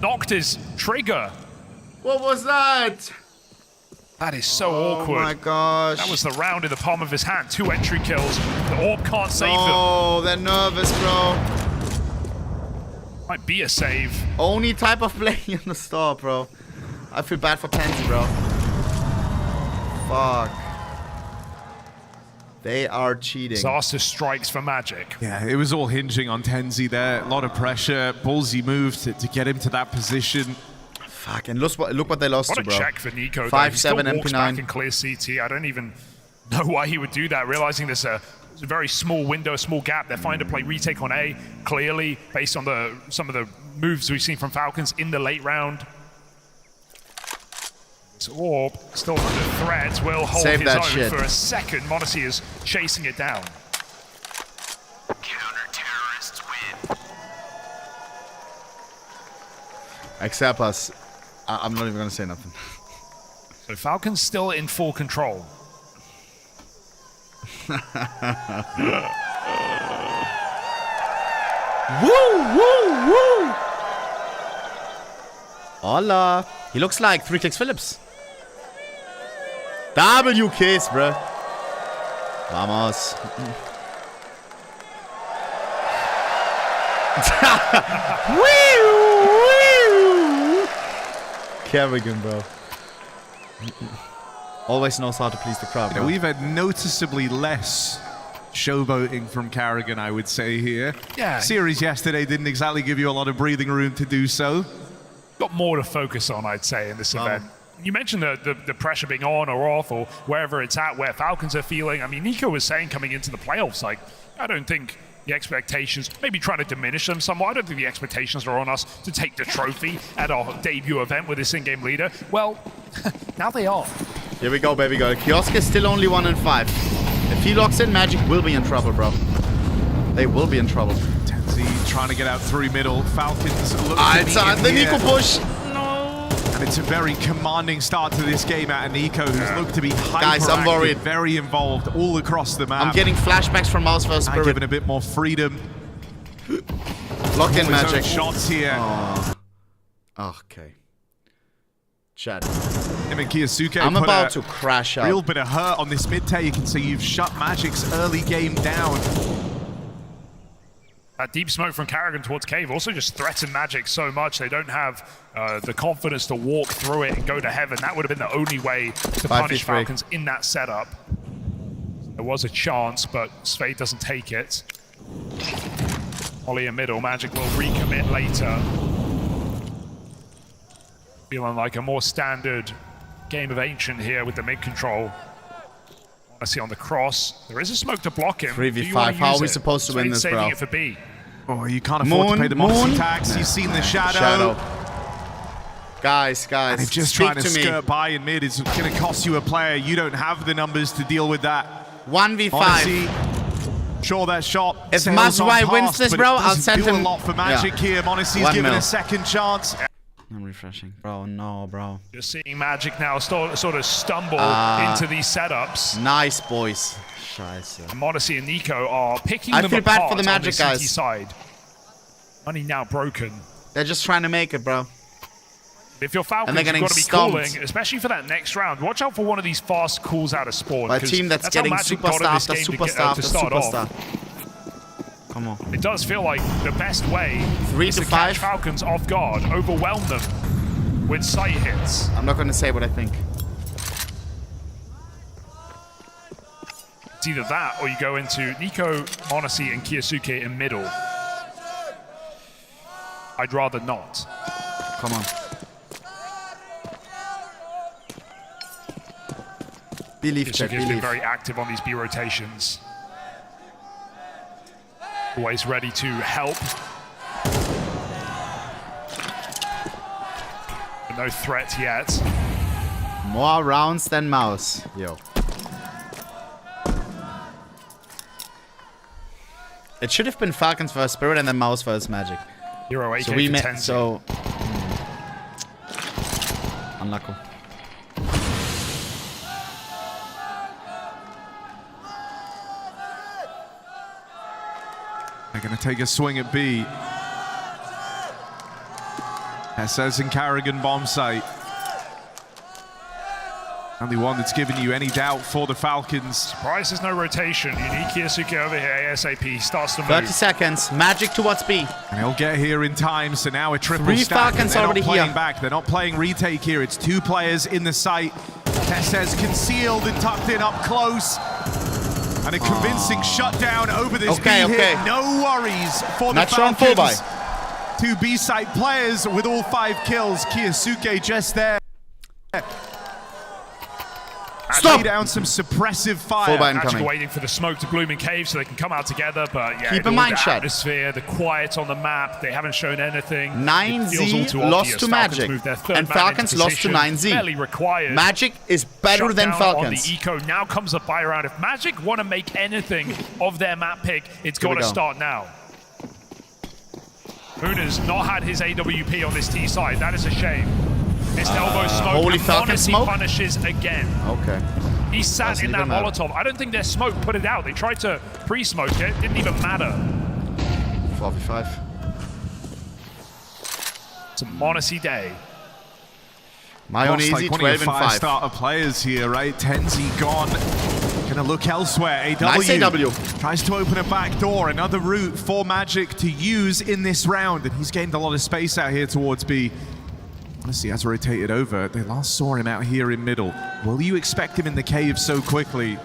knocked his trigger. What was that? That is so awkward. Oh my gosh. That was the round in the palm of his hand. 2 entry kills. The orb can't save them. Oh, they're nervous, bro. Might be a save. Only type of play in the store, bro. I feel bad for Tenzi, bro. Fuck. They are cheating. Disaster strikes for Magic. Yeah, it was all hinging on Tenzi there. A lot of pressure. Ballsy move to get him to that position. Fuck, and look what they lost What to, a bro. check for Nico. 5-7 walks back MP9. and clears CT. I don't even know why he would do that, realizing there's a very small window, a small gap. They're fine to play retake on A, clearly, based on some of the moves we've seen from Falcons in the late round. This orb, still under threat, will hold Save his that own shit. for a second. Monacy is chasing it down. Counter-terrorists win. Except us. I'm not even gonna say nothing. So Falcons still in full control. Woo! Hola. He looks like 3 Clicks Phillips. W kiss, bro. Vamos. Woo! Kerrigan, bro. Always knows how to please the crowd. You know, we've had noticeably less showboating from Carrigan, I would say, here. Yeah. Series yesterday didn't exactly give you a lot of breathing room to do so. Got more to focus on, I'd say, in this event. You mentioned the pressure being on or off or wherever it's at, where Falcons are feeling. I mean, Nico was saying coming into the playoffs, like, I don't think the expectations, maybe trying to diminish them somewhat. I don't think the expectations are on us to take the trophy at our debut event with this in-game leader. Well, now they are. Here we go, baby girl. Kiosk is still only 1 and 5. If he locks in, Magic will be in trouble, bro. They will be in trouble. Tenzi trying to get out through middle. Falcons look It's the Nico push. And it's a very commanding start to this game out of Nico, who's looked to be Guys, I'm worried. very involved all across the map. I'm getting flashbacks from Mouse vs. Spirit. Given a bit more freedom. Lock in, Magic. Shots here. Okay. Chat. Him and Kiyosuke I'm put about to crash out. Real bit of hurt on this mid-tay. You can see you've shut Magic's early game down. That deep smoke from Carrigan towards Cave also just threatened Magic so much. They don't have the confidence to walk through it and go to heaven. That would have been the only way to punish Falcons in that setup. There was a chance, but Svade doesn't take it. Ollie in middle. Magic will recommit later. Feeling like a more standard game of Ancient here with the mid-control. I see on the cross. There is a smoke to block him. 3v5. How are we supposed to win this, bro? Saving it for B. Oh, you can't afford to pay the Monacy tax. You've seen the shadow. Guys. And if just trying to skirt by in mid is going to cost you a player, you don't have the numbers to deal with that. 1v5. Monacy, sure, that shot. If Mazwai wins this, bro, I'll send him a lot for Magic here. Monacy's given a second chance. I'm refreshing. Bro, no, bro. You're seeing Magic now sort of stumble into these setups. Nice, boys. Scheiße. Monacy and Nico are picking I them feel bad apart for the Magic on the guys. CT side. Money now broken. They're just trying to make it, bro. If you're Falcons, And they're you've getting got to be stomped. cooling, especially for that next round. Watch out for one of these fast calls out of spawn. By a team that's how getting Magic got in superstar this after game superstar after to start superstar. off. Come on. It does feel like the best way 3 is to to catch 5. Falcons off guard, overwhelm them. with sight hits. I'm not going to say what I think. It's either that or you go into Nico, Monesi, and Kiyosuke in middle. I'd rather not. Come on. Believe Chet, Kiyosuke's been very active on these B rotations. Always ready to help. But no threat yet. More rounds than mouse. Yo. It should have been Falcons versus Spirit and then Mouse versus Magic. Hero AK so we met. Tenzi. So unlucky. They're going to take a swing at B. SS and Carrigan bomb site. Only one that's given you any doubt for the Falcons. Surprised there's no rotation. You need Kiyosuke over here ASAP. Starts to move. 30 seconds. Magic towards B. And he'll get here in time, so now a triple 3 stack. Falcons They're already not playing here. back. They're not playing retake here. It's 2 players in the site. Tessez concealed and tucked in up close. And a convincing shutdown over this B hit. No worries for the Falcons. 2 B site players with all 5 kills. Kiyosuke just there. Stop! Lay down some suppressive fire. Full buy Magic incoming. waiting for the smoke to bloom in cave so they can come out together, but yeah, Keep in mind, the Shad. atmosphere, the quiet on the map, they haven't shown anything. 9Z lost to Magic, and Falcons lost to 9Z. Barely required. Magic is better than Falcons. On the eco. Now comes a buy round. If Magic want to make anything of their map pick, it's got to start now. Moon has not had his AWP on this T side. That is a shame. Missed elbow smoke. Holy and Falcon Monesi smoke? punishes again. Okay. He sat in that Molotov. I don't think their smoke put it out. They tried to pre-smoke it. Didn't even matter. 4v5. It's a Monesi day. My own easy, like 12 and 5. Starter players here, right? Tenzi gone. Gonna look elsewhere. AW, nice AW tries to open a back door. Another route for Magic to use in this round. And he's gained a lot of space out here towards B. Honestly, has rotated over. They last saw him out here in middle. Will you expect him in the cave so quickly?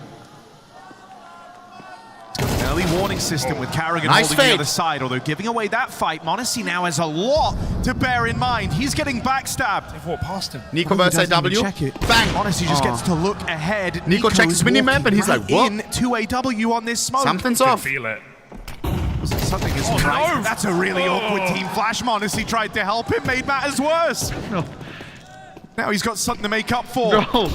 It's got an early warning system with Carrigan holding the other side, although giving away that fight, Monesi now has a lot to bear in mind. He's getting backstabbed. They've walked past him. Nico versus AW. Check it. Bang! Monesi just gets to look ahead. Nico checks his minimap and he's like, what? In to AW on this smoke. Something's off. Feel it. Something is right. No. That's a really awkward team flash. Monesi tried to help him, made matters worse. No. Now he's got something to make up for. No.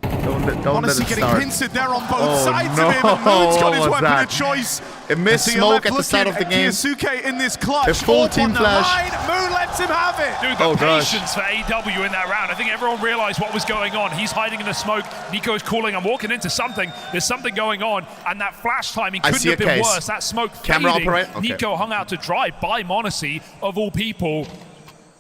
Don't Monesi getting start. pincered there on both sides of him, and Moon's got his weapon of choice. It missed smoke at the start of the game. Kiyosuke in this clutch. A full team flash. Moon lets him have it. Dude, the patience for AW in that round. I think everyone realized what was going on. He's hiding in the smoke. Nico's calling, I'm walking into something. There's something going on. And that flash timing couldn't have been worse. That smoke Camera fading. operate. Okay. Nico hung out to dry by Monesi, of all people.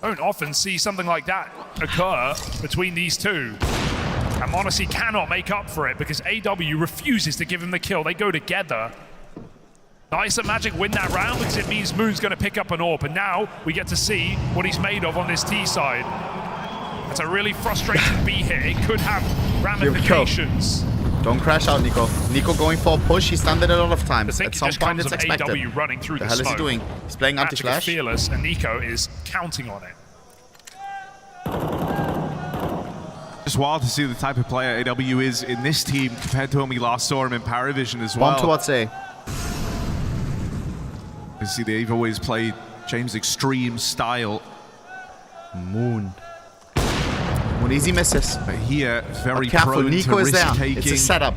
Don't often see something like that occur between these two. And Monesi cannot make up for it because AW refuses to give him the kill. They go together. Nice that Magic win that round because it means Moon's going to pick up an AWP. And now we get to see what he's made of on this T side. That's a really frustrating B hit. It could have ramifications. Don't crash out, Nico. Nico going for a push. He's done that a lot of times. At some point, it's expected. AW running through the the hell smoke. is he doing? He's playing anti-flash. Fearless, and Nico is counting on it. Just wild to see the type of player AW is in this team compared to when we last saw him in Paravision as well. Bomb towards A. You see, they've always played James' extreme style. Moon easy misses. But here, very careful, prone Nico to is there. risk-taking. It's a setup.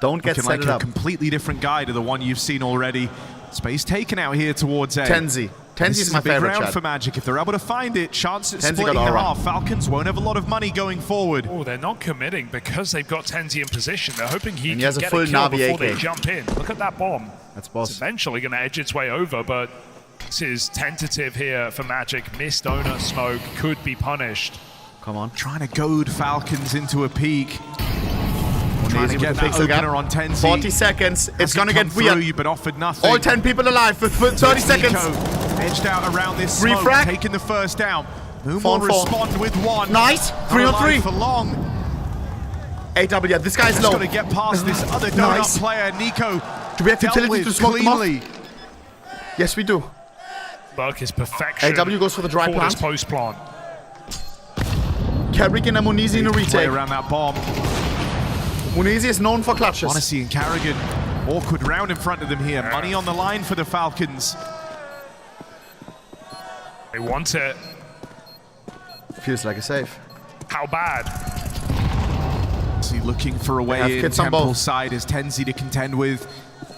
Don't get set like up. A completely different guy to the one you've seen already. Space taken out here towards A. Tenzi. Tenzi is my big favorite round Chad. for Magic. If they're able to find it, chance at Tenzi splitting got her aura. off. Falcons won't have a lot of money going forward. Oh, they're not committing because they've got Tenzi in position. They're hoping he And can he has a get full a kill Navi before AK. they jump in. Look at that bomb. That's boss. It's eventually going to edge its way over, but this is tentative here for Magic. Missed owner smoke could be punished. Come on. Trying to goad Falcons into a peak. Trying to get that pixel gap. opener on 10. 40 seconds. It's going to get through, weird. but offered nothing. All 10 people alive for 30 seconds. edged out around this smoke, Refrag. taking the first down. Moon Four will on four. respond with one. Nice. 3 on 3. For long. AW, yeah, this guy's low. Got to get past this other donut Nice. player, Nico. Do we have utility to smoke them off? Yes, we do. Burke is perfection. AW goes for the dry for plant. this post plant. Carrigan and Munizi in a Play retake. around that bomb. Munizi is known for clutches. Odyssey and Carrigan. Awkward round in front of them here. Money on the line for the Falcons. They want it. Feels like a save. How bad? See, looking for a way in. Temple side is Tenzi to contend with.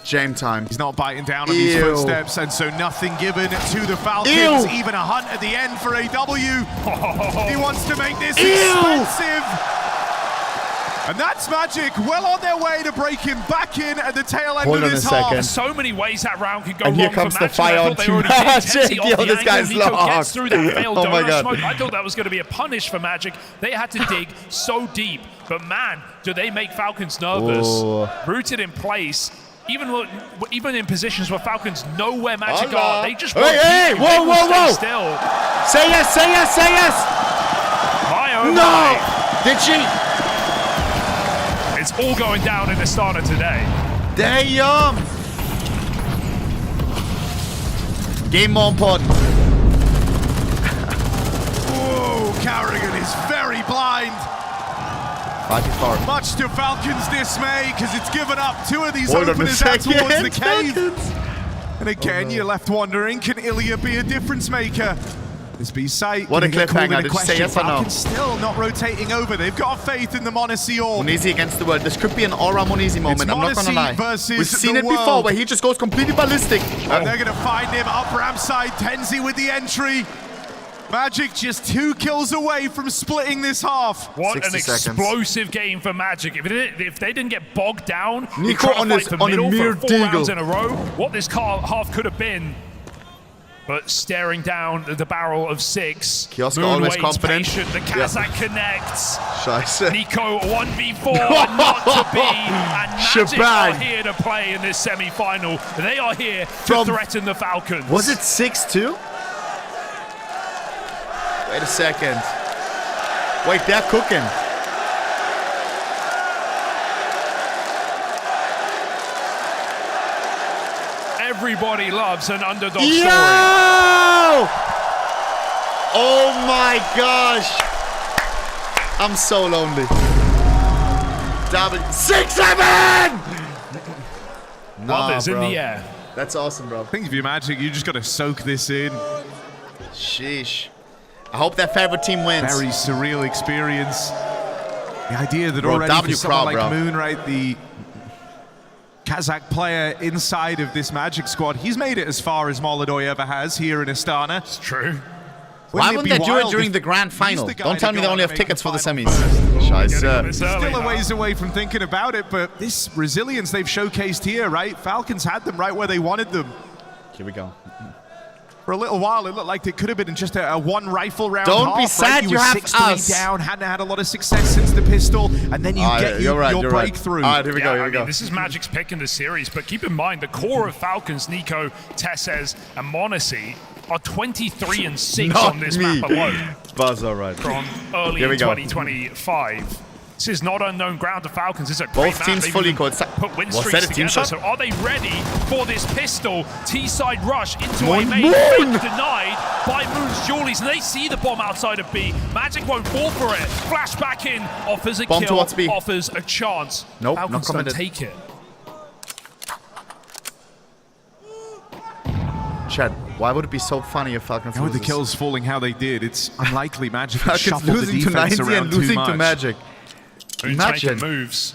Jam time. He's not biting down on these footsteps, and so nothing given to the Falcons. Even a hunt at the end for AW. He wants to make this expensive. And that's Magic, well on their way to breaking back in at the tail end of this half. So many ways that round could go and wrong here comes for the fire on Magic. Magic. Yo, this guy's Nico locked. gets through that failed Oh my donut god. smoke. I thought that was going to be a punish for Magic. They had to dig so deep. But man, do they make Falcons nervous. Ooh. Rooted in place. Even in positions where Falcons know where Magic are, they just hey, whoa, whoa, whoa! Still. Say yes, say yes, say yes! My oh no! my. Did she? It's all going down in Astana today. Damn! Game more important. Whoa, Carrigan is very blind. Much to Falcons' dismay, because it's given up two of these openers out towards the cave. And again, you're left wondering, can Ilya be a difference maker? This B site. What a cliffhanger. Did you say yes or no? Falcons still not rotating over. They've got faith in the Monesi Orb. Munizi against the world. This could be an Aura Munizi moment. I'm not gonna lie. We've seen it before where he just goes completely ballistic. And they're gonna find him up ramp side. Tenzi with the entry. Magic just 2 kills away from splitting this half. What an explosive game for Magic. If they didn't get bogged down, Nico on a mere for 4 rounds in a row, what this half could have been. But staring down the barrel of 6. Kioska always confident. Patient. The Kazakh connects. Scheiße. Nico 1v4, not to be. And Magic are here to play in this semi-final. They are here to threaten the Falcons. Was it 6-2? Wait a second. Wait, they're cooking. Everybody loves an underdog story. Oh my gosh. I'm so lonely. 6-7! Lovers in the air. That's awesome, bro. I think if you're Magic, you just got to soak this in. Sheesh. I hope their favorite team wins. Very surreal experience. The idea that already for someone like Moon, right, the Kazakh player inside of this Magic squad, he's made it as far as Molodoi ever has here in Astana. It's true. Why wouldn't they do it during the grand final? Don't tell me they only have tickets for the semis. Scheiße. Still a ways away from thinking about it, but this resilience they've showcased here, right? Falcons had them right where they wanted them. Here we go. For a little while, it looked like it could have been just a one rifle round. Don't be sad, you have 6-3 down, hadn't had a lot of success since the pistol, and then you get your breakthrough. All right, here we go, here we go. This is Magic's pick in the series, but keep in mind the core of Falcons, Nico, Tesses, and Monesi are 23-6 on this map alone. Buzz, all right. From early in 2025. This is not unknown ground to Falcons. It's a great Both teams fully caught. Put win streaks together. So are they ready for this pistol T-side rush into a main fake denied by Moon's Jewelies? And they see the bomb outside of B. Magic won't fall for it. Flash back in, offers a kill, offers a chance. Nope, Falcons not don't take it. Chad, why would it be so funny if Falcons Now with the kills falling how they did, it's unlikely Magic could shuffle the defense around and losing too much. to Magic. Imagine moves.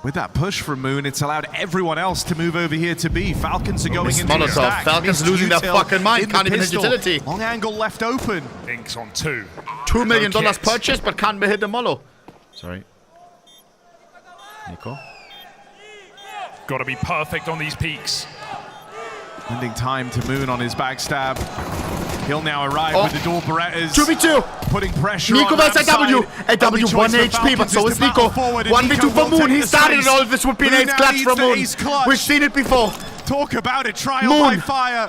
With that push from Moon, it's allowed everyone else to move over here to B. Falcons are going into the stack. Falcons losing their fucking mind. Can't even hit utility. Long angle left open. Inks on 2. $2 million purchase, but can't be hit the Molo. Sorry. Nico. Got to be perfect on these peaks. Lending time to Moon on his backstab. He'll now arrive with the dual Berettas. 2v2. Putting pressure Nico on versus AW. AW 1 HP, but so is Nico. 1v2 for Moon. He started it all. This would be an ace clutch from Moon. We've seen it before. Talk about a trial by fire.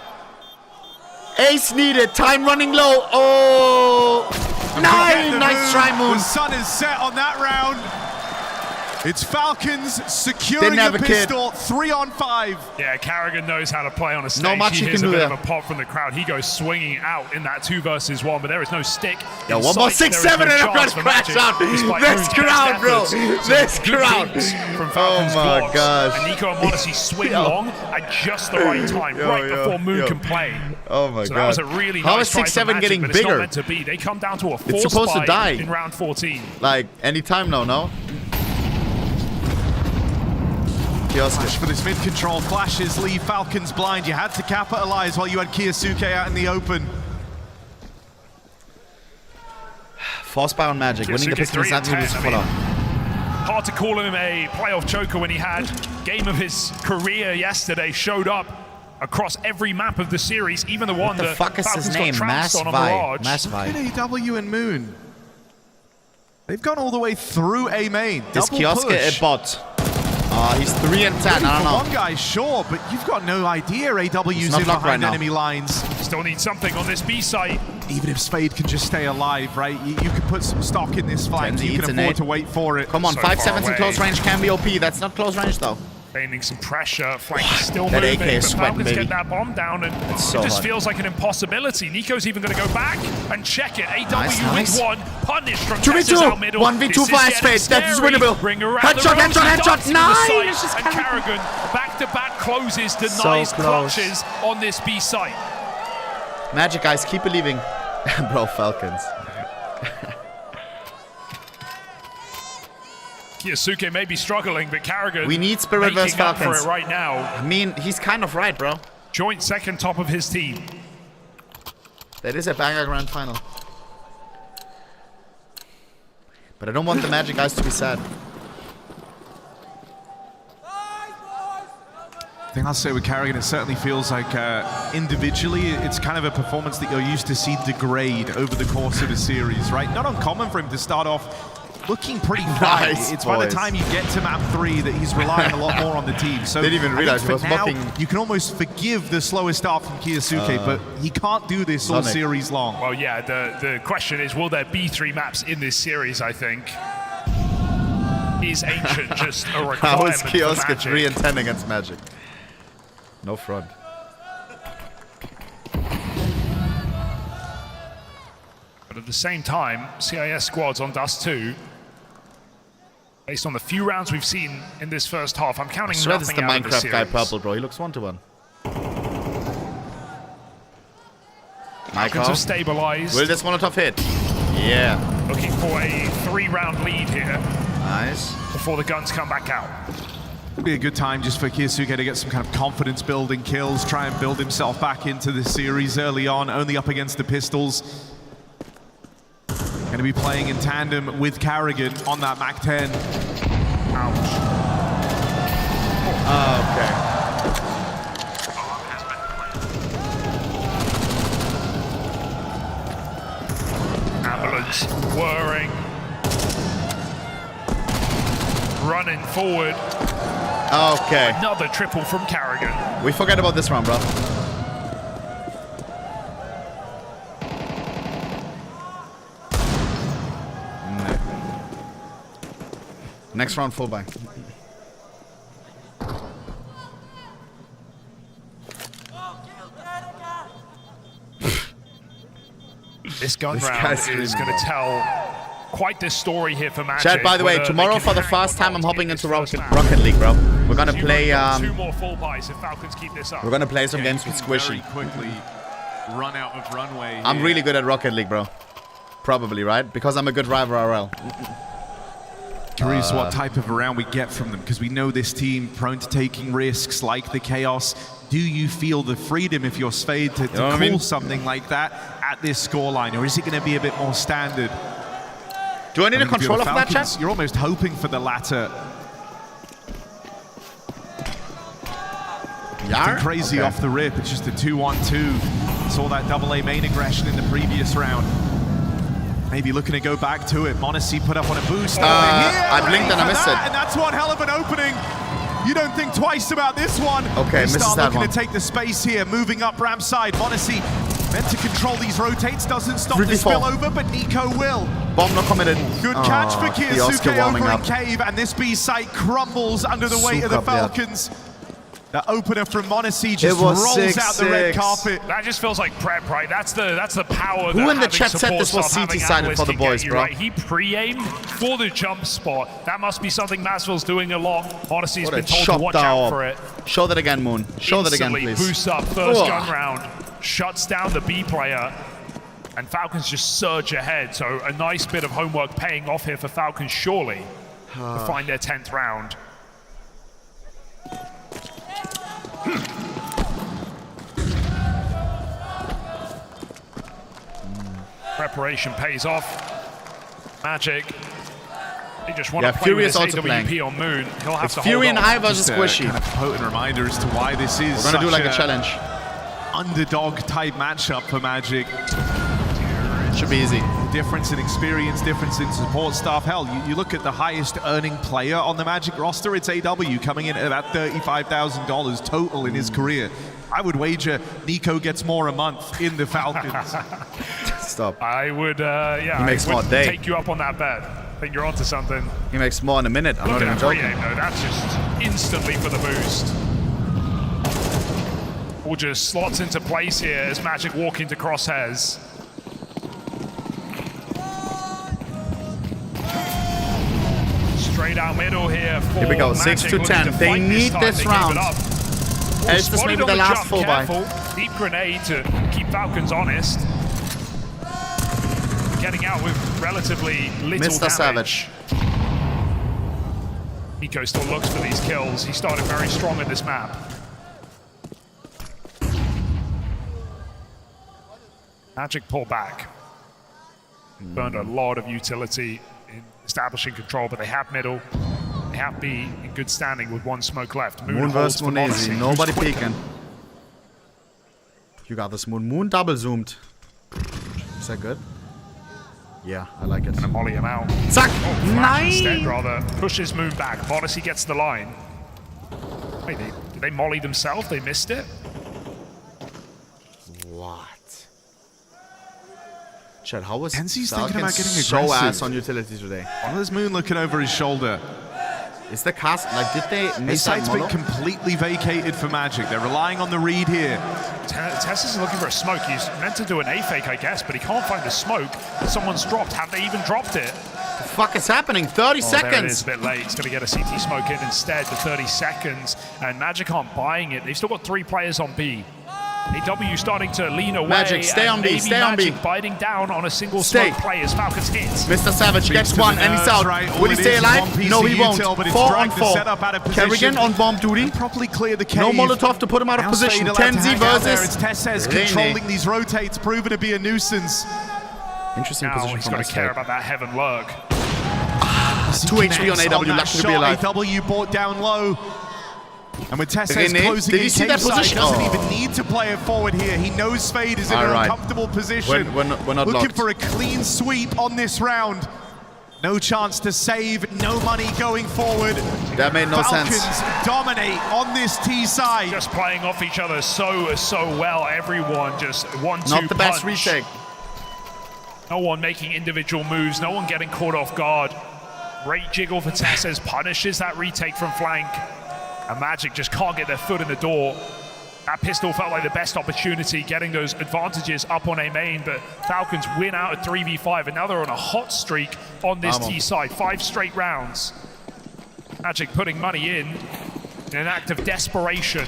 Ace needed. Time running low. Oh. Nice try, Moon. The sun is set on that round. It's Falcons securing the pistol, 3-on-5. Yeah, Carrigan knows how to play on a stage. Not much he he hears can a do bit there. of a pop from the crowd. He goes swinging out in that 2 versus 1, but there is no stick. Yeah, one more 6-7 and I'm gonna crash out. This crowd, bro. This crowd. From Falcons my blocks. gosh. And Nico and Modesty swing long at just the right time, before Moon can play. Oh my so god. that was a really How nice is try for 6-7 Magic, getting but it's not bigger? meant to be. They come down to a It's force supposed to fight die. in round 14. Like, anytime now, no? Flash for this mid-control. Flashes leave Falcons blind. You had to capitalize while you had Kiyosuke out in the open. Force bound Magic. Winning the pistol is nothing to follow. Hard to call him a playoff choker when he had game of his career yesterday. Showed up across every map of the series, even the one What the that fuck is Falcons his got name? trounced on Mirage. Look at AW and Moon. They've gone all the way through A main. Is Kiyosuke a bot? He's 3-10. I don't know. One guy, sure, but you've got no idea AW's in behind enemy lines. Still need something on this B site. Even if Spade can just stay alive, right? You can put some stock in this flank. You can afford to wait for it. Come on, 5-7s in close range can be OP. That's not close range though. Feigning some pressure, flank is still That moving, AK is but sweating, Falcons baby. get that bomb down, and it so just hard. feels like an impossibility. Nico's even going to go back and check it. AW Nice. with 1, punished from 2v2, Texas out middle. 1v2 for Iceface, that is winnable. Headshot, nice! And Carrigan, back-to-back closes, denies clutches on this B site. Magic guys, keep believing. Bro, Falcons. Kiyosuke may be struggling, but Carrigan We need Spirit versus making up for Falcons. it right now. I mean, he's kind of right, bro. Joint second top of his team. That is a banger grand final. But I don't want the Magic guys to be sad. I think I'll say with Carrigan, it certainly feels like individually, it's kind of a performance that you're used to see degrade over the course of the series, right? Not uncommon for him to start off looking pretty fine. Nice, it's by the boys. time you get to map 3 that he's relying a lot more on the team. So Didn't even I realize think he for was now, mocking. you can almost forgive the slower start from Kiyosuke, but he can't do this all Sonic. series long. Well, yeah, the question is, will there be 3 maps in this series, I think? Is Ancient just a requirement How is for Kiyosuke Magic? 3-10 against Magic? No front. But at the same time, CIS squads on Dust 2, based on the few rounds we've seen in this first half, I'm counting I swear this is nothing the out of the Minecraft guy series. purple, bro. He looks 1-to-1. Falcons have stabilized. Will this Molotov hit? Yeah. Looking for a 3-round lead here. Nice. Before the guns come back out. It'd be a good time just for Kiyosuke to get some kind of confidence building kills, try and build himself back into the series early on, only up against the pistols. Going to be playing in tandem with Carrigan on that Mac 10. Ouch. Ambulance whirring. Running forward. Okay. Another triple from Carrigan. We forget about this round, bro. Next round, full buy. This gun This round guy's is screaming, going to bro. tell quite this story here for Magic. Chat, by the way, whether tomorrow they for the can first hang time I'm on hopping to into this first map. Rocket League, bro. We're gonna You've play got 2 more full buys if Falcons keep this up. we're gonna play some games with Very Squishy. quickly run out of runway. I'm here. really good at Rocket League, bro. Probably, right? Because I'm a good driver RL. Curious what type of round we get from them, because we know this team prone to taking risks like the Chaos. Do you feel the freedom if you're Spade to know what I call mean? something like that at this scoreline, or is it going to be a bit more standard? Do I need a mean, if you're controller the for that, Falcons, chat? You're almost hoping for the latter. Nothing crazy Okay. off the rip. It's just a 2-1-2. Saw that AA main aggression in the previous round. Maybe looking to go back to it. Monacy put up on a boost. I blinked and I missed it. And that's one hell of an opening. You don't think twice about this one. Okay, they misses start that looking one. to take the space here, moving up ramp side. Monacy meant to control these rotates, doesn't stop the spillover, but Nico will. Bomb not committed. Good catch for Kiyasuke over in up. Cave, and this B site crumbles under the weight of the Falcons. The opener from Monacy just rolls out the red carpet. That just feels like prep, right? That's the power. Who that in the chat said this was CT sided for the boys, bro? Right? He pre-aimed for the jump spot. That must be something Masville's doing a lot. Monacy's been told to watch out for it. Show that again, Moon. Show that again, please. Boosts up first gun round, shuts down the B player, and Falcons just surge ahead. So a nice bit of homework paying off here for Falcons, surely, to find their 10th round. Preparation pays off. Magic. They just want to play with this AWP on Moon. He'll have to Fury hold and on. I versus Squishy. Kind of potent reminder as to why this is We're gonna do like a challenge. Underdog type matchup for Magic. Should be easy. Difference in experience, difference in support staff. Hell, you look at the highest earning player on the Magic roster, it's AW, coming in at about $35,000 total in his career. I would wager Nico gets more a month in the Falcons. Stop. I would, yeah, He makes I would more day. take you up on that bet. I think you're onto something. He makes more in a minute. I'm Look not at even that joking. pre-aim, though. That's just instantly for the boost. All just slots into place here as Magic walk into crosshairs. Straight out middle here for Here we go, Magic. 6 to Looking 10. to They fight need time. this They gave round. it up. Else this may Spotted be on the last jump, full buy. careful. Deep grenade to keep Falcons honest. Getting out with relatively little Mr. damage. Savage. Nico still looks for these kills. He started very strong in this map. Magic pull back. Burned a lot of utility in establishing control, but they have middle. They have B in good standing with one smoke left. Moon holds versus for Moon Monacy. easy. Nobody peeking. You got this, Moon. Moon double zoomed. Is that good? Yeah, I like it. Gonna molly him out. Zack! Flash instead, rather. Pushes Moon back. Monacy gets the line. Wait, did they molly themselves? They missed it? What? Chad, how was Tenzi's thinking Falcons about getting so aggressive. ass on utility today? Well, there's Moon looking over his shoulder. Is the cast, like, did they His miss that site's been model? completely vacated for Magic. They're relying on the read here. Tess is looking for a smoke. He's meant to do an A fake, I guess, but he can't find the smoke. Someone's dropped. Have they even dropped it? The fuck is happening? 30 There it is, seconds! a bit late. He's going to get a CT smoke in instead for 30 seconds. And Magic aren't buying it. They've still got 3 players on B. AW starting to lean away. Magic, stay on B, maybe stay on B. Magic biting down on a single Stay. smoke play as Falcons hit. Mr. Savage gets Speaks to one the and he's nerves, out. right? All Will he it stay is alive? one piece No, of he won't. util, but it's 4 on dragged the 4. setup out of Kerrigan position. on bomb duty. Probably clear the cave. No Molotov to put him out of Now position. Spade allowed to Tenzi hang out there. versus It's Tess Rene. controlling these rotates, proven to be a nuisance. Interesting Now position he's from got his to care side. about that heaven lurk. 2 HP on AW, that lucky to be shot, alive. AW brought down low. And with Tess Rene, closing did in you see that cave side, position? doesn't Oh. even need to play it forward here. He knows Spade is in All an right. uncomfortable position. We're not Looking locked. for a clean sweep on this round. No chance to save, no money going forward. That made no Falcons sense. dominate on this T side. Just playing off each other so well. Everyone just 1-2 Not the best punch. retake. No one making individual moves. No one getting caught off guard. Great jiggle for Tess punishes that retake from flank. And Magic just can't get their foot in the door. That pistol felt like the best opportunity, getting those advantages up on A main, but Falcons win out at 3v5, and now they're on a hot streak on this T side. 5 straight rounds. Magic putting money in an act of desperation.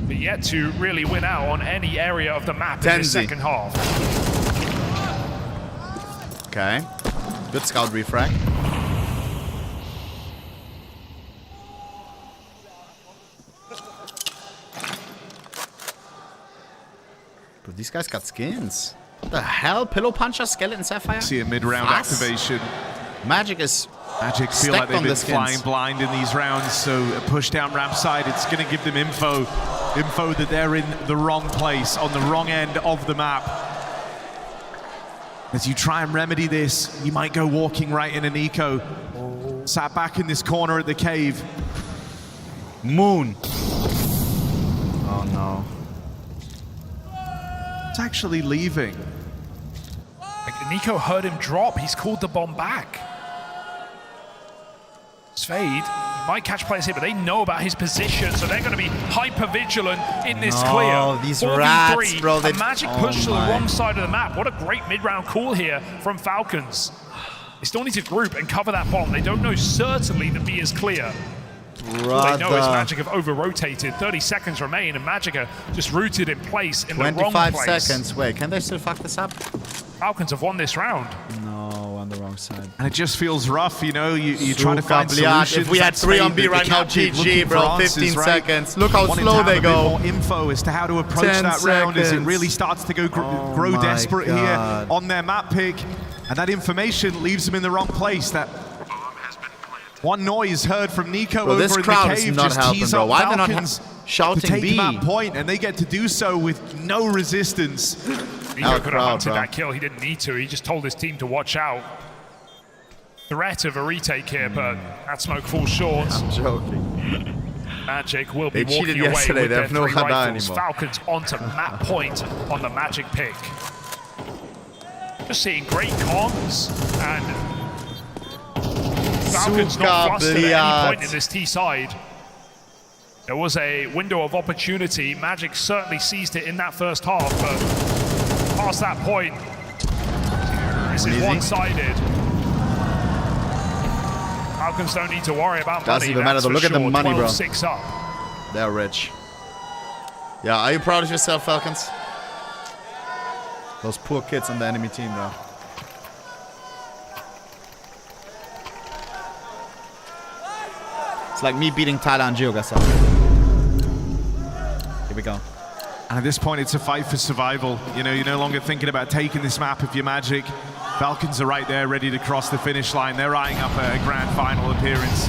But yet to really win out on any area of the map in the second half. Okay. Good scout refrag. But these guys got skins. What the hell? Pillow Puncher, Skeleton Sapphire? See a mid-round activation. Magic is Magic feel like they've been flying blind in these rounds, so a push down ramp side, it's going to give them info that they're in the wrong place, on the wrong end of the map. As you try and remedy this, you might go walking right into Nico. Sat back in this corner at the cave. Moon. Oh no. It's actually leaving. Like, Nico heard him drop. He's called the bomb back. Svade might catch players here, but they know about his position, so they're going to be hyper vigilant in this clear. Oh, these rats, bro. A Magic push to the wrong side of the map. What a great mid-round call here from Falcons. They still need to group and cover that bomb. They don't know certainly that B is clear. All they know is Magic have over-rotated. 30 seconds remain, and Magic are just rooted in place in the wrong place. 25 seconds. Wait, can they still fuck this up? Falcons have won this round. No, on the wrong side. And it just feels rough, you know, you try to find solutions. If we had 3 on B right now, GG, bro, 15 seconds. Look how slow they go. More info as to how to approach that round as it really starts to go grow desperate here on their map pick. And that information leaves them in the wrong place. That one noise heard from Nico over this in crowd the cave is not just helping, tease bro. up Why are they not Falcons shouting to take B? that point, and they get to do so with no resistance. Nico could have hunted that kill. He didn't need to. He just told his team to watch out. Threat of a retake here, but that smoke falls short. I'm joking. Magic will be They walking cheated away yesterday. with They their have no 3 Hada rifles. anymore. Falcons onto map point on the Magic pick. Just seeing great comms, and Falcons not flustered at any point in this T side. There was a window of opportunity. Magic certainly seized it in that first half, but past that point, this is one-sided. Falcons don't need to worry about money. Doesn't even matter though. Look at the money, bro. 12-6 up. They're rich. Yeah, are you proud of yourself, Falcons? Those poor kids on the enemy team, bro. It's like me beating Tyler and Geogasol. Here we go. And at this point, it's a fight for survival. You know, you're no longer thinking about taking this map if you're Magic. Falcons are right there, ready to cross the finish line. They're eyeing up a grand final appearance.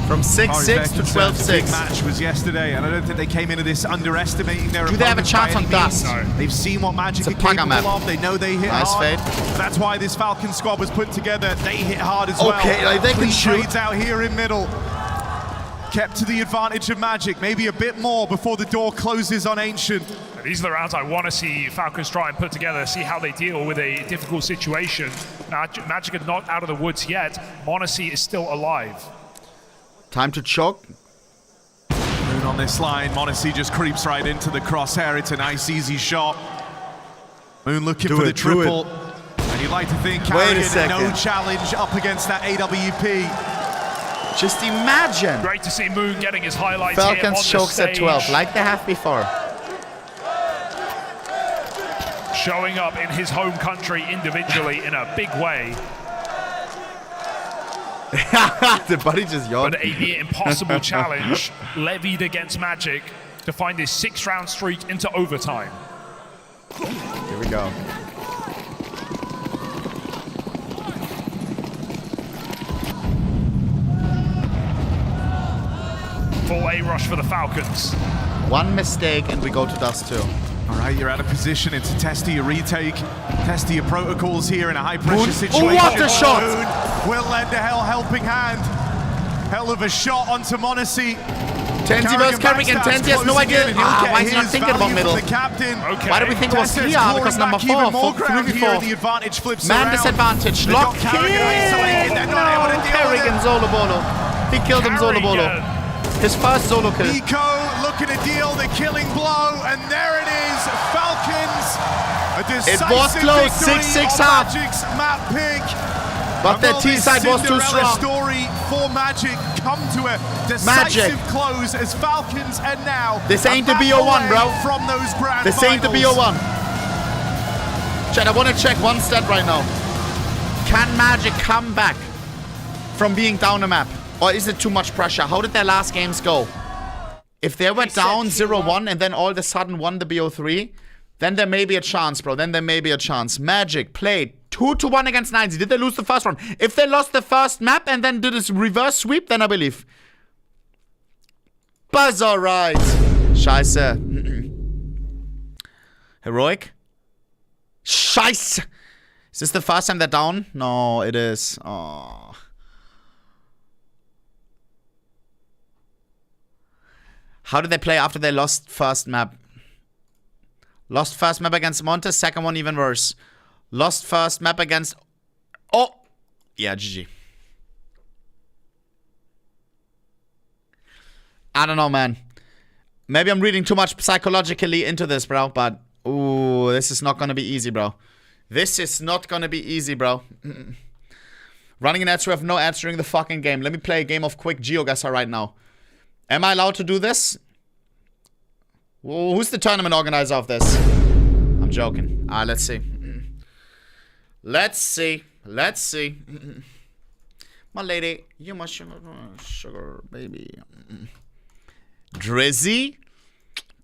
From 6-6 to 12-6. The big match was yesterday, and I don't think they came into this underestimating their opponents. Do they have a chance on Dust? No. They've seen what Magic are capable of. They know they hit hard. That's why this Falcon squad was put together. They hit hard as well. Okay, like they can shoot. Trades out here in middle. Kept to the advantage of Magic, maybe a bit more before the door closes on Ancient. These are the rounds I want to see Falcons try and put together, see how they deal with a difficult situation. Now, Magic are not out of the woods yet. Monacy is still alive. Time to choke. Moon on this line. Monacy just creeps right into the crosshair. It's a nice, easy shot. Moon looking for the triple. And you'd like to think Carrigan, no challenge up against that AWP. Just imagine. Great to see Moon getting his highlights Falcons here on chokes the stage. at 12, like they have before. Showing up in his home country individually in a big way. The buddy just yawned. But a near impossible challenge levied against Magic to find this 6-round streak into overtime. Here we go. Full A rush for the Falcons. One mistake and we go to Dust 2. All right, you're out of position. It's a test of your retake, test of your protocols here in a high-pressure situation. Oh, what a shot! Moon will lend a helping hand. Hell of a shot onto Monacy. Tenzi versus Carrigan. Tenzi has no idea. Why is he not thinking about middle? Why do we think it was clear? Because number 4, 3v4. The advantage flips Man around. disadvantage. Lock kill. No, Carrigan Zolo Bolo. He killed him Zolo Bolo. His first solo kill. Nico looking to deal the killing blow, and there it is. Falcons. A decisive It was close. 6-6 half. Magic's map pick. But the T side was too strong. Story for Magic come to a decisive close as Falcons and now. This ain't the BO1, bro. From those grand This ain't the BO1. Chat, I want to check one stat right now. Can Magic come back from being down a map? Or is it too much pressure? How did their last games go? If they were down 0-1 and then all of a sudden won the BO3, then there may be a chance, bro. Then there may be a chance. Magic played 2-1 against 9Z. Did they lose the first one? If they lost the first map and then did this reverse sweep, then I believe. Buzz, alright. Scheiße. Heroic. Scheiße. Is this the first time they're down? No, it is. Oh. How did they play after they lost first map? Lost first map against Monte, second one even worse. Lost first map against... Oh! Yeah, GG. I don't know, man. Maybe I'm reading too much psychologically into this, bro. But, ooh, this is not going to be easy, bro. This is not going to be easy, bro. Running an ads to have no ads during the fucking game. Let me play a game of quick GeoGuessr right now. Am I allowed to do this? Whoa, who's the tournament organizer of this? I'm joking. Let's see. Let's see. Let's see. My lady, you must sugar, baby. Drizzy?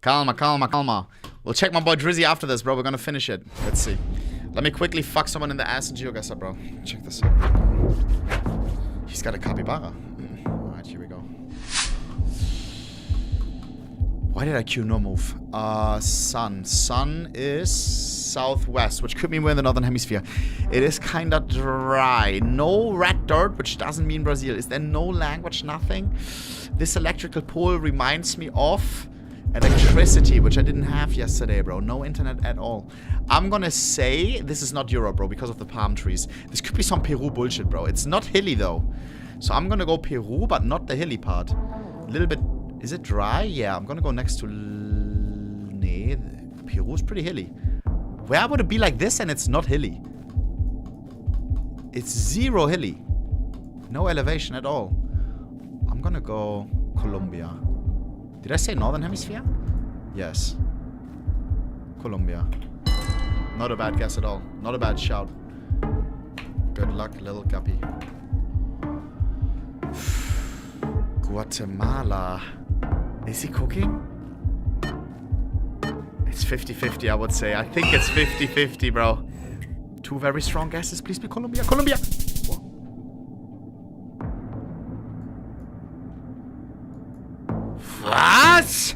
Calma. We'll check my boy Drizzy after this, bro. We're gonna finish it. Let's see. Let me quickly fuck someone in the ass in GeoGuessr, bro. Check this out. He's got a capybara. Alright, here we go. Why did I queue no move? Sun. Sun is southwest, which could mean we're in the northern hemisphere. It is kinda dry. No red dirt, which doesn't mean Brazil. Is there no language? Nothing? This electrical pole reminds me of electricity, which I didn't have yesterday, bro. No internet at all. I'm gonna say this is not Europe, bro, because of the palm trees. This could be some Peru bullshit, bro. It's not hilly, though. So I'm gonna go Peru, but not the hilly part. A little bit... Is it dry? Yeah, I'm gonna go next to... Nee, Peru's pretty hilly. Where would it be like this and it's not hilly? It's zero hilly. No elevation at all. I'm gonna go Colombia. Did I say northern hemisphere? Yes. Colombia. Not a bad guess at all. Not a bad shout. Good luck, little guppy. Guatemala. Is he cooking? It's 50-50, I would say. I think it's 50-50, bro. Two very strong guesses. Please be Colombia. Colombia! What?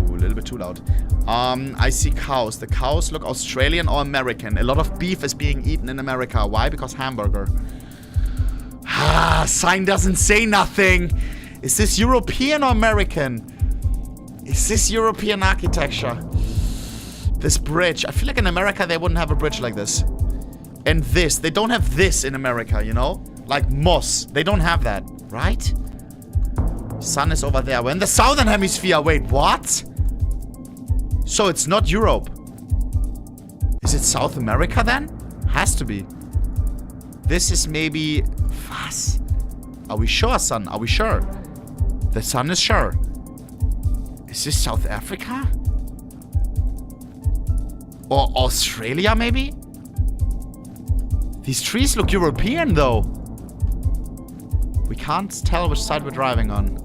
Ooh, a little bit too loud. I see cows. The cows look Australian or American. A lot of beef is being eaten in America. Why? Because hamburger. Ah, sign doesn't say nothing. Is this European or American? Is this European architecture? This bridge. I feel like in America they wouldn't have a bridge like this. And this. They don't have this in America, you know? Like moss. They don't have that, right? Sun is over there. We're in the southern hemisphere. Wait, what? So it's not Europe. Is it South America then? Has to be. This is maybe... Was? Are we sure, Sun? Are we sure? The Sun is sure. Is this South Africa? Or Australia, maybe? These trees look European, though. We can't tell which side we're driving on.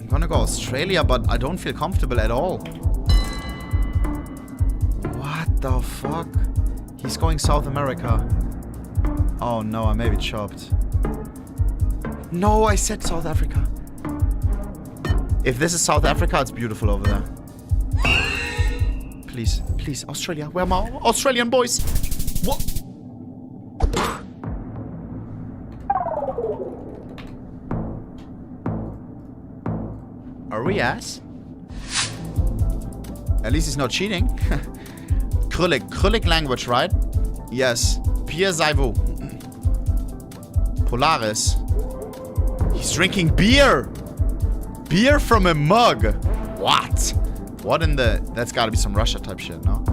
I'm gonna go Australia, but I don't feel comfortable at all. What the fuck? He's going South America. Oh no, I may be chopped. No, I said South Africa. If this is South Africa, it's beautiful over there. Please, please, Australia. Where are my Australian boys? What? Are we ass? At least he's not cheating. Krullik language, right? Yes. Pierre Saivu. Polaris. He's drinking beer. Beer from a mug. What? What in the... That's gotta be some Russia type shit, no?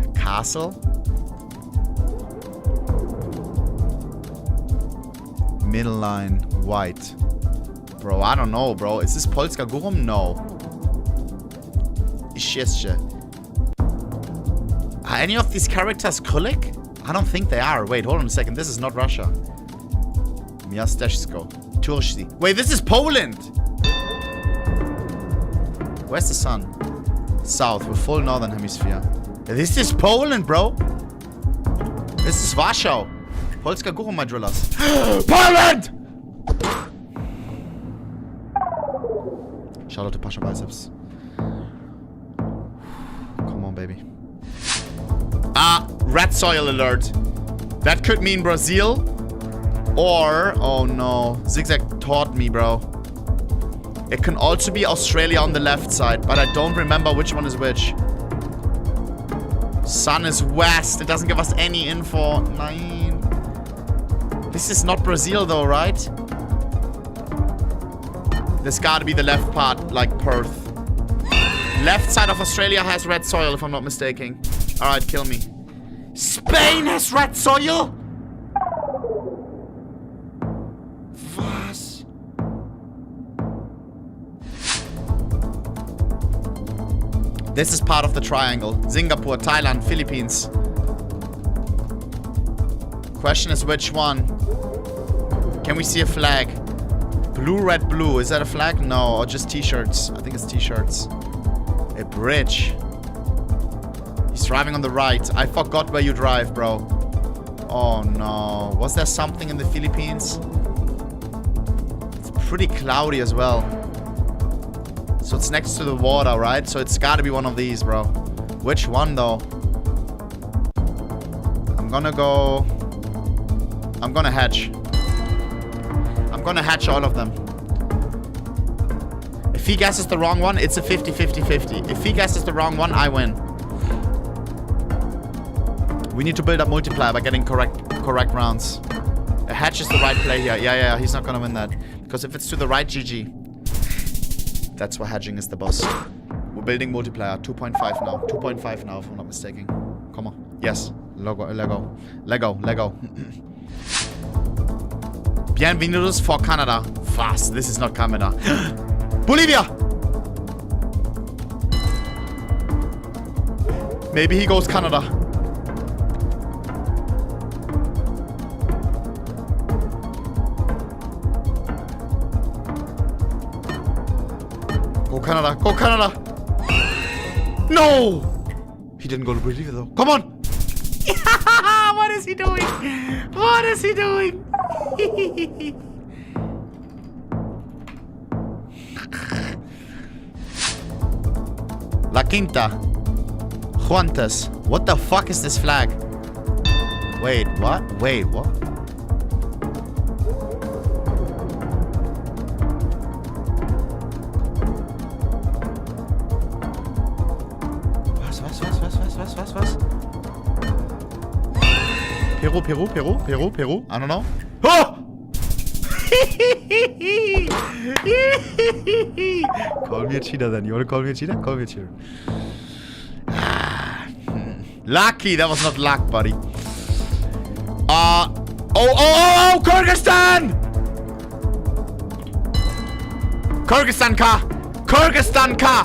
A castle? Middle line. White. Bro, I don't know, bro. Is this Polska Gurum? No. Are any of these characters Krullik? I don't think they are. Wait, hold on a second. This is not Russia. Miasteczko. Tursi. Wait, this is Poland! Where's the sun? South. We're full northern hemisphere. This is Poland, bro. This is Warsaw. Polska Guru, my drillers. Poland! Shout out to Pasha Biceps. Come on, baby. Red soil alert. That could mean Brazil. Or, oh no, Zigzag taught me, bro. It can also be Australia on the left side, but I don't remember which one is which. Sun is west. It doesn't give us any info. Nine. This is not Brazil though, right? This gotta be the left part, like Perth. Left side of Australia has red soil, if I'm not mistaken. Alright, kill me. Spain has red soil? Was? This is part of the triangle. Singapore, Thailand, Philippines. Question is which one? Can we see a flag? Blue, red, blue. Is that a flag? No, or just t-shirts. I think it's t-shirts. A bridge. He's driving on the right. I forgot where you drive, bro. Oh no. Was there something in the Philippines? It's pretty cloudy as well. So it's next to the water, right? So it's gotta be one of these, bro. Which one though? I'm gonna go... I'm gonna hatch. I'm gonna hatch all of them. If he guesses the wrong one, it's a 50-50-50. If he guesses the wrong one, I win. We need to build up multiplier by getting correct rounds. A hatch is the right play here. Yeah, he's not gonna win that. Because if it's to the right, GG. That's why hedging is the boss. We're building multiplier. 2.5 now. 2.5 now, if I'm not mistaken. Come on. Yes. Lego. Bienvenidos for Canada. Fast. This is not Canada. Bolivia! Maybe he goes Canada. Go Canada. Go Canada. No! He didn't go to Bolivia though. Come on! What is he doing? What is he doing? La Quinta. Juantes. What the fuck is this flag? Wait, what? Wait, what? Was? Peru? I don't know. Oh! Call me a cheater then. You want to call me a cheater? Call me a cheater. Lucky. That was not luck, buddy. Oh! Kyrgyzstan! Kyrgyzstan ka!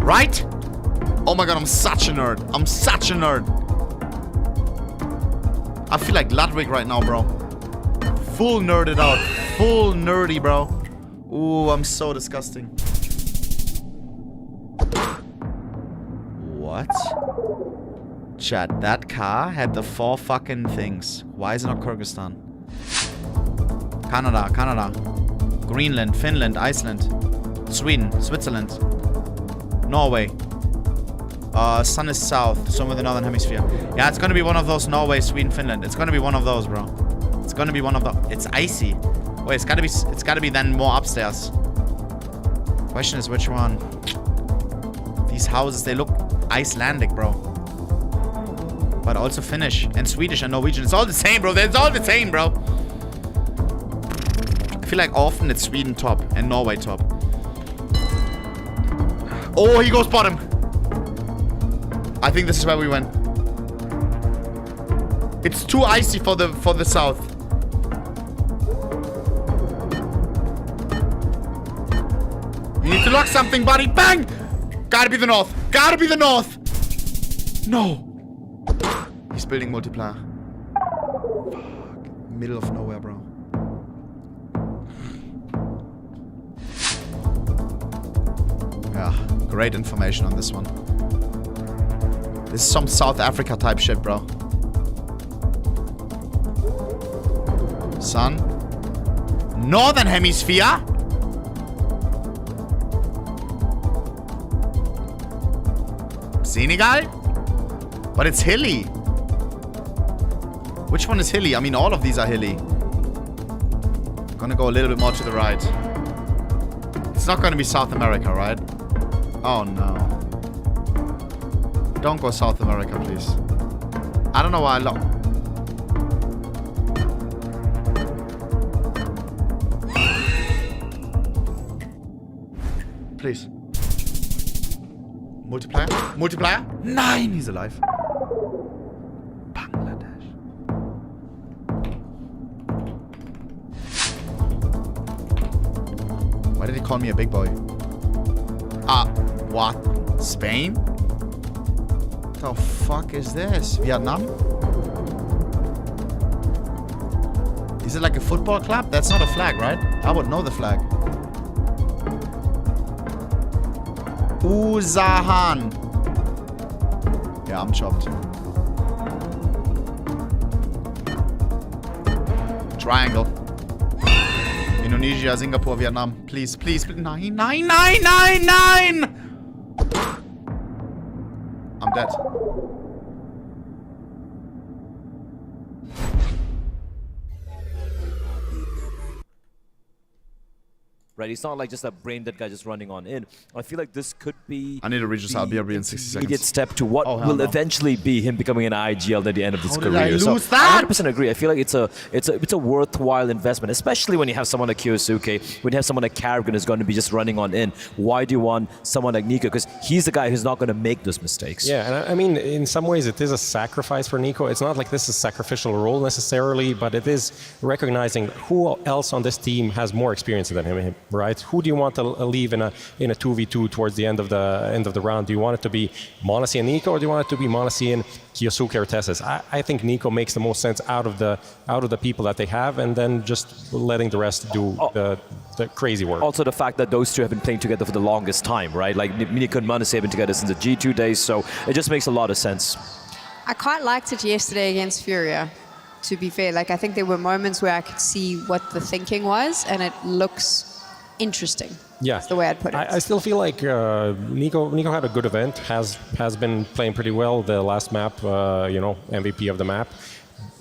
Right? Oh my god, I'm such a nerd. I feel like Ludwig right now, bro. Full nerded out. Full nerdy, bro. Ooh, I'm so disgusting. What? Chat, that car had the 4 fucking things. Why is it not Kyrgyzstan? Canada. Greenland, Finland, Iceland. Sweden, Switzerland. Norway. Sun is south, somewhere in the northern hemisphere. Yeah, it's gonna be one of those. Norway, Sweden, Finland. It's gonna be one of those, bro. It's gonna be one of the. It's icy. Wait, it's gotta be then more upstairs. Question is which one? These houses, they look Icelandic, bro. But also Finnish and Swedish and Norwegian. It's all the same, bro. It's all the same, bro. I feel like often it's Sweden top and Norway top. Oh, he goes bottom. I think this is where we went. It's too icy for the south. You need to lock something, buddy. Bang! Gotta be the north. No. He's building multiplier. Fuck. Middle of nowhere, bro. Yeah, great information on this one. This is some South Africa type shit, bro. Sun. Northern Hemisphere. Senegal? But it's hilly. Which one is hilly? I mean, all of these are hilly. Gonna go a little bit more to the right. It's not gonna be South America, right? Oh no. Don't go South America, please. I don't know why I lock. Please. Multiplier? Multiplier? Nine! He's alive. Bangladesh. Why did he call me a big boy? What? Spain? The fuck is this? Vietnam? Is it like a football club? That's not a flag, right? I would know the flag. Uzahan. Yeah, I'm chopped. Triangle. Indonesia, Singapore, Vietnam. Please, please, please. Nine, nine, nine, nine, nine! I'm dead. Right, it's not like just a brain dead guy just running on in. I feel like this could be. I need to reach this RBRB in 60 seconds. Immediate step to what will eventually be him becoming an IGL at the end of his career. Did I lose so that? I 100% agree. I feel like it's a worthwhile investment, especially when you have someone like Kyosuke, when you have someone like Carrigan who's going to be just running on in. Why do you want someone like Nico? Because he's the guy who's not going to make those mistakes. Yeah, and I mean, in some ways, it is a sacrifice for Nico. It's not like this is a sacrificial role necessarily, but it is recognizing who else on this team has more experience than him, right? Who do you want to leave in a 2v2 towards the end of the round? Do you want it to be m0NESY and Nico, or do you want it to be m0NESY and Kyosuke or Tessus? I think Nico makes the most sense out of the people that they have, and then just letting the rest do the crazy work. Also, the fact that those two have been playing together for the longest time, right? Like Nico and m0NESY have been together since the G2 days, so it just makes a lot of sense. I quite liked it yesterday against Furia, to be fair. Like, I think there were moments where I could see what the thinking was, and it looks interesting. Yeah, that's the way I'd put it. I still feel like Nico had a good event. Has been playing pretty well. The last map, MVP of the map.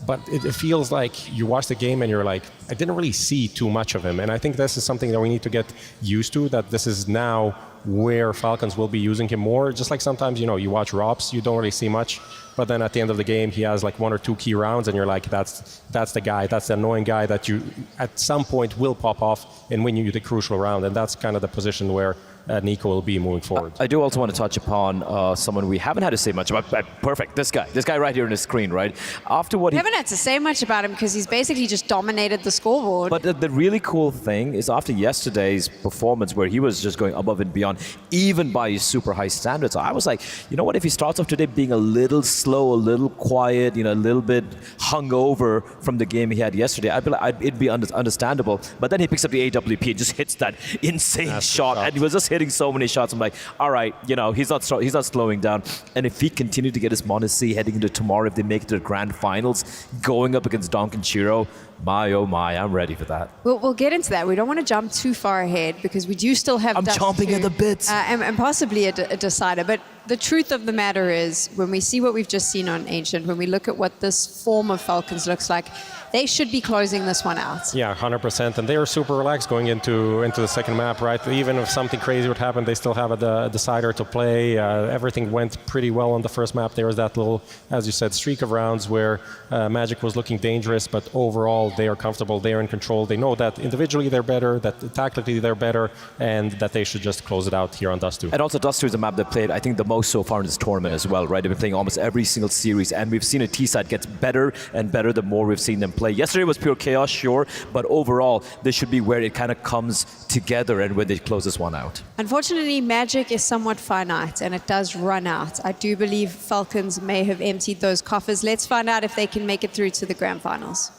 But it feels like you watch the game and you're like, I didn't really see too much of him. And I think this is something that we need to get used to. That this is now where Falcons will be using him more. Just like sometimes, you watch Robs, you don't really see much. But then at the end of the game, he has like 1 or 2 key rounds, and you're like, that's the guy, that's the annoying guy that you at some point will pop off and win you the crucial round. And that's kind of the position where Nico will be moving forward. I do also want to touch upon someone we haven't had to say much about. Perfect, this guy right here on the screen, right? After what we haven't had to say much about him because he's basically just dominated the scoreboard. But the really cool thing is after yesterday's performance where he was just going above and beyond, even by his super high standards, I was like, you know what, if he starts off today being a little slow, a little quiet, a little bit hungover from the game he had yesterday, it'd be understandable. But then he picks up the AWP and just hits that insane shot, and he was just hitting so many shots. I'm like, all right, he's not slowing down. And if he continued to get his m0NESY heading into tomorrow, if they make it to the grand finals, going up against Donkenshiro, my oh my, I'm ready for that. We'll get into that. We don't want to jump too far ahead because we do still have. I'm chomping at the bits. And possibly a decider. But the truth of the matter is, when we see what we've just seen on Ancient, when we look at what this form of Falcons looks like, they should be closing this one out. Yeah, 100%. And they are super relaxed going into the second map, right? Even if something crazy would happen, they still have a decider to play. Everything went pretty well on the first map. There was that little, as you said, streak of rounds where Magic was looking dangerous, but overall they are comfortable, they are in control. They know that individually they're better, that tactically they're better, and that they should just close it out here on Dust 2. And also Dust 2 is a map that played, I think, the most so far in this tournament as well, right? They've been playing almost every single series, and we've seen a T-side gets better and better the more we've seen them play. Yesterday was pure chaos, sure, but overall, this should be where it kind of comes together and when they close this one out. Unfortunately, Magic is somewhat finite, and it does run out. I do believe Falcons may have emptied those coffers. Let's find out if they can make it through to the grand finals.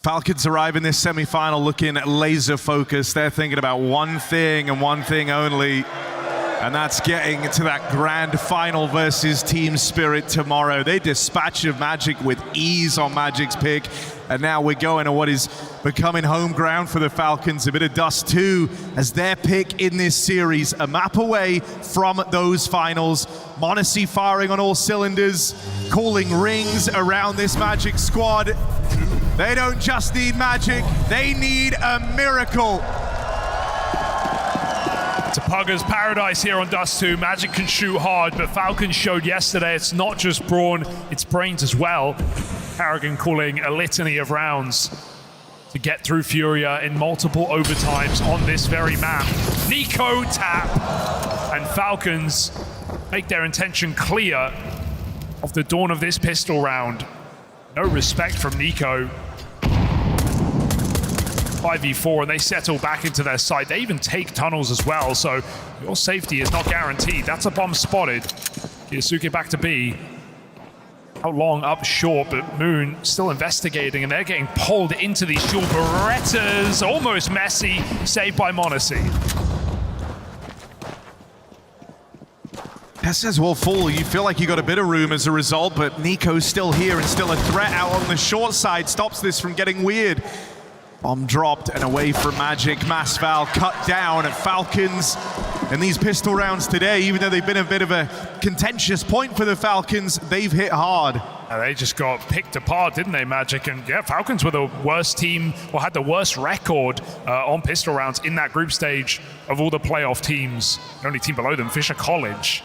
Falcons arrive in this semi-final looking laser focused. They're thinking about one thing and one thing only. And that's getting to that grand final versus Team Spirit tomorrow. They dispatched Magic with ease on Magic's pick. And now we're going to what is becoming home ground for the Falcons. A bit of Dust 2 as their pick in this series. A map away from those finals. m0NESY firing on all cylinders, calling rings around this Magic squad. They don't just need Magic, they need a miracle. It's a Pugger's paradise here on Dust 2. Magic can shoot hard, but Falcons showed yesterday it's not just brawn, it's brains as well. Karrigan calling a litany of rounds to get through Furia in multiple overtimes on this very map. NiKo tap, and Falcons make their intention clear of the dawn of this pistol round. No respect from NiKo. 5v4, and they settle back into their site. They even take tunnels as well, so your safety is not guaranteed. That's a bomb spotted. Kiyasuke back to B. How long up short, but Moon still investigating, and they're getting pulled into these dual Berettas. Almost messy, saved by m0NESY. Pesez will fall. You feel like you got a bit of room as a result, but NiKo's still here and still a threat out on the short side. Stops this from getting weird. Bomb dropped and away from Magic. Masval cut down at Falcons. And these pistol rounds today, even though they've been a bit of a contentious point for the Falcons, they've hit hard. They just got picked apart, didn't they, Magic? And yeah, Falcons were the worst team, or had the worst record on pistol rounds in that group stage of all the playoff teams. The only team below them, Fisher College.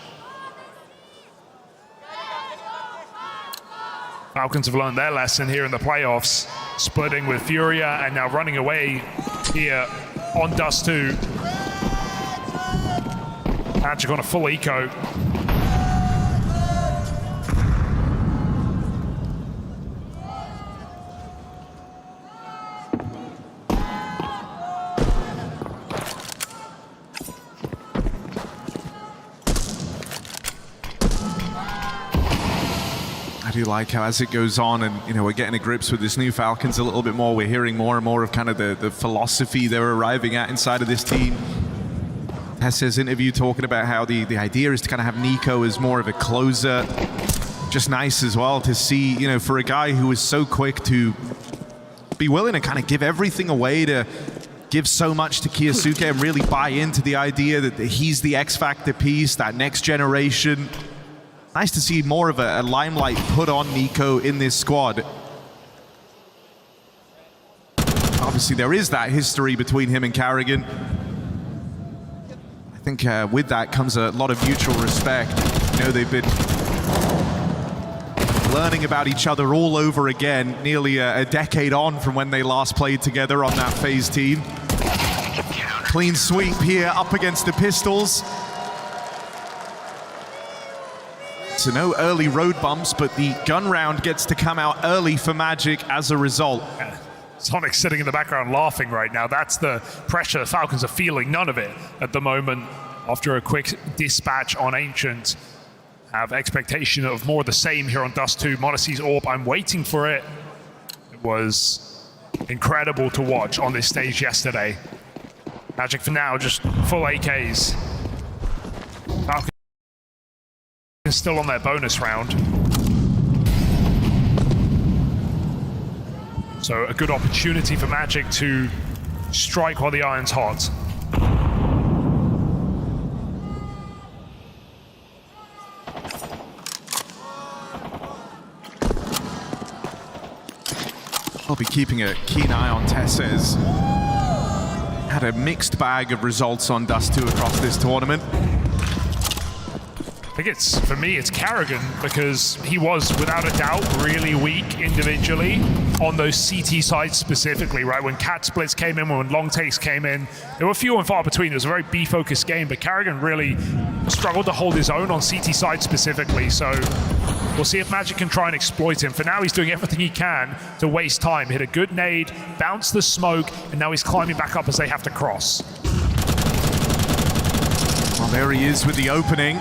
Falcons have learned their lesson here in the playoffs, splitting with Furia and now running away here on Dust 2. Magic on a full eco. I do like how as it goes on and, you know, we're getting to grips with this new Falcons a little bit more, we're hearing more and more of kind of the philosophy they're arriving at inside of this team. Hesse's interview talking about how the idea is to kind of have NiKo as more of a closer. Just nice as well to see, you know, for a guy who is so quick to be willing to kind of give everything away, to give so much to Kiyasuke and really buy into the idea that he's the X Factor piece, that next generation. Nice to see more of a limelight put on NiKo in this squad. Obviously there is that history between him and Karrigan. I think with that comes a lot of mutual respect. You know, they've been learning about each other all over again, nearly a decade on from when they last played together on that FaZe team. Clean sweep here up against the Pistols. So no early road bumps, but the gun round gets to come out early for Magic as a result. Sonic sitting in the background laughing right now. That's the pressure the Falcons are feeling. None of it at the moment. After a quick dispatch on Ancient, have expectation of more of the same here on Dust 2. m0NESY's AWP, I'm waiting for it. It was incredible to watch on this stage yesterday. Magic for now, just full AKs. Falcons still on their bonus round. So a good opportunity for Magic to strike while the iron's hot. I'll be keeping a keen eye on Tesses. Had a mixed bag of results on Dust 2 across this tournament. I think it's, for me, it's Karrigan, because he was, without a doubt, really weak individually on those CT sides specifically, right? When cat splits came in, when long takes came in, there were few and far between. It was a very B-focused game, but Karrigan really struggled to hold his own on CT side specifically, so we'll see if Magic can try and exploit him. For now, he's doing everything he can to waste time. Hit a good nade, bounce the smoke, and now he's climbing back up as they have to cross. Well, there he is with the opening.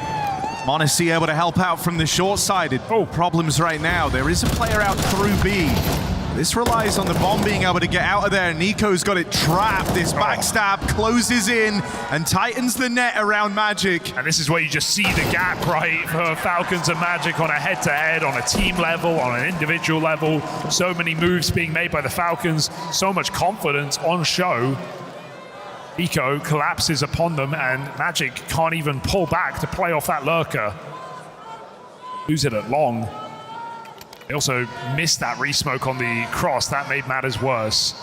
m0NESY able to help out from the short side. Oh, problems right now. There is a player out through B. This relies on the bomb being able to get out of there. Nico's got it trapped. This backstab closes in and tightens the net around Magic. And this is where you just see the gap, right, for Falcons and Magic on a head-to-head, on a team level, on an individual level. So many moves being made by the Falcons, so much confidence on show. Nico collapses upon them, and Magic can't even pull back to play off that lurker. Lose it at long. They also missed that resmoke on the cross. That made matters worse.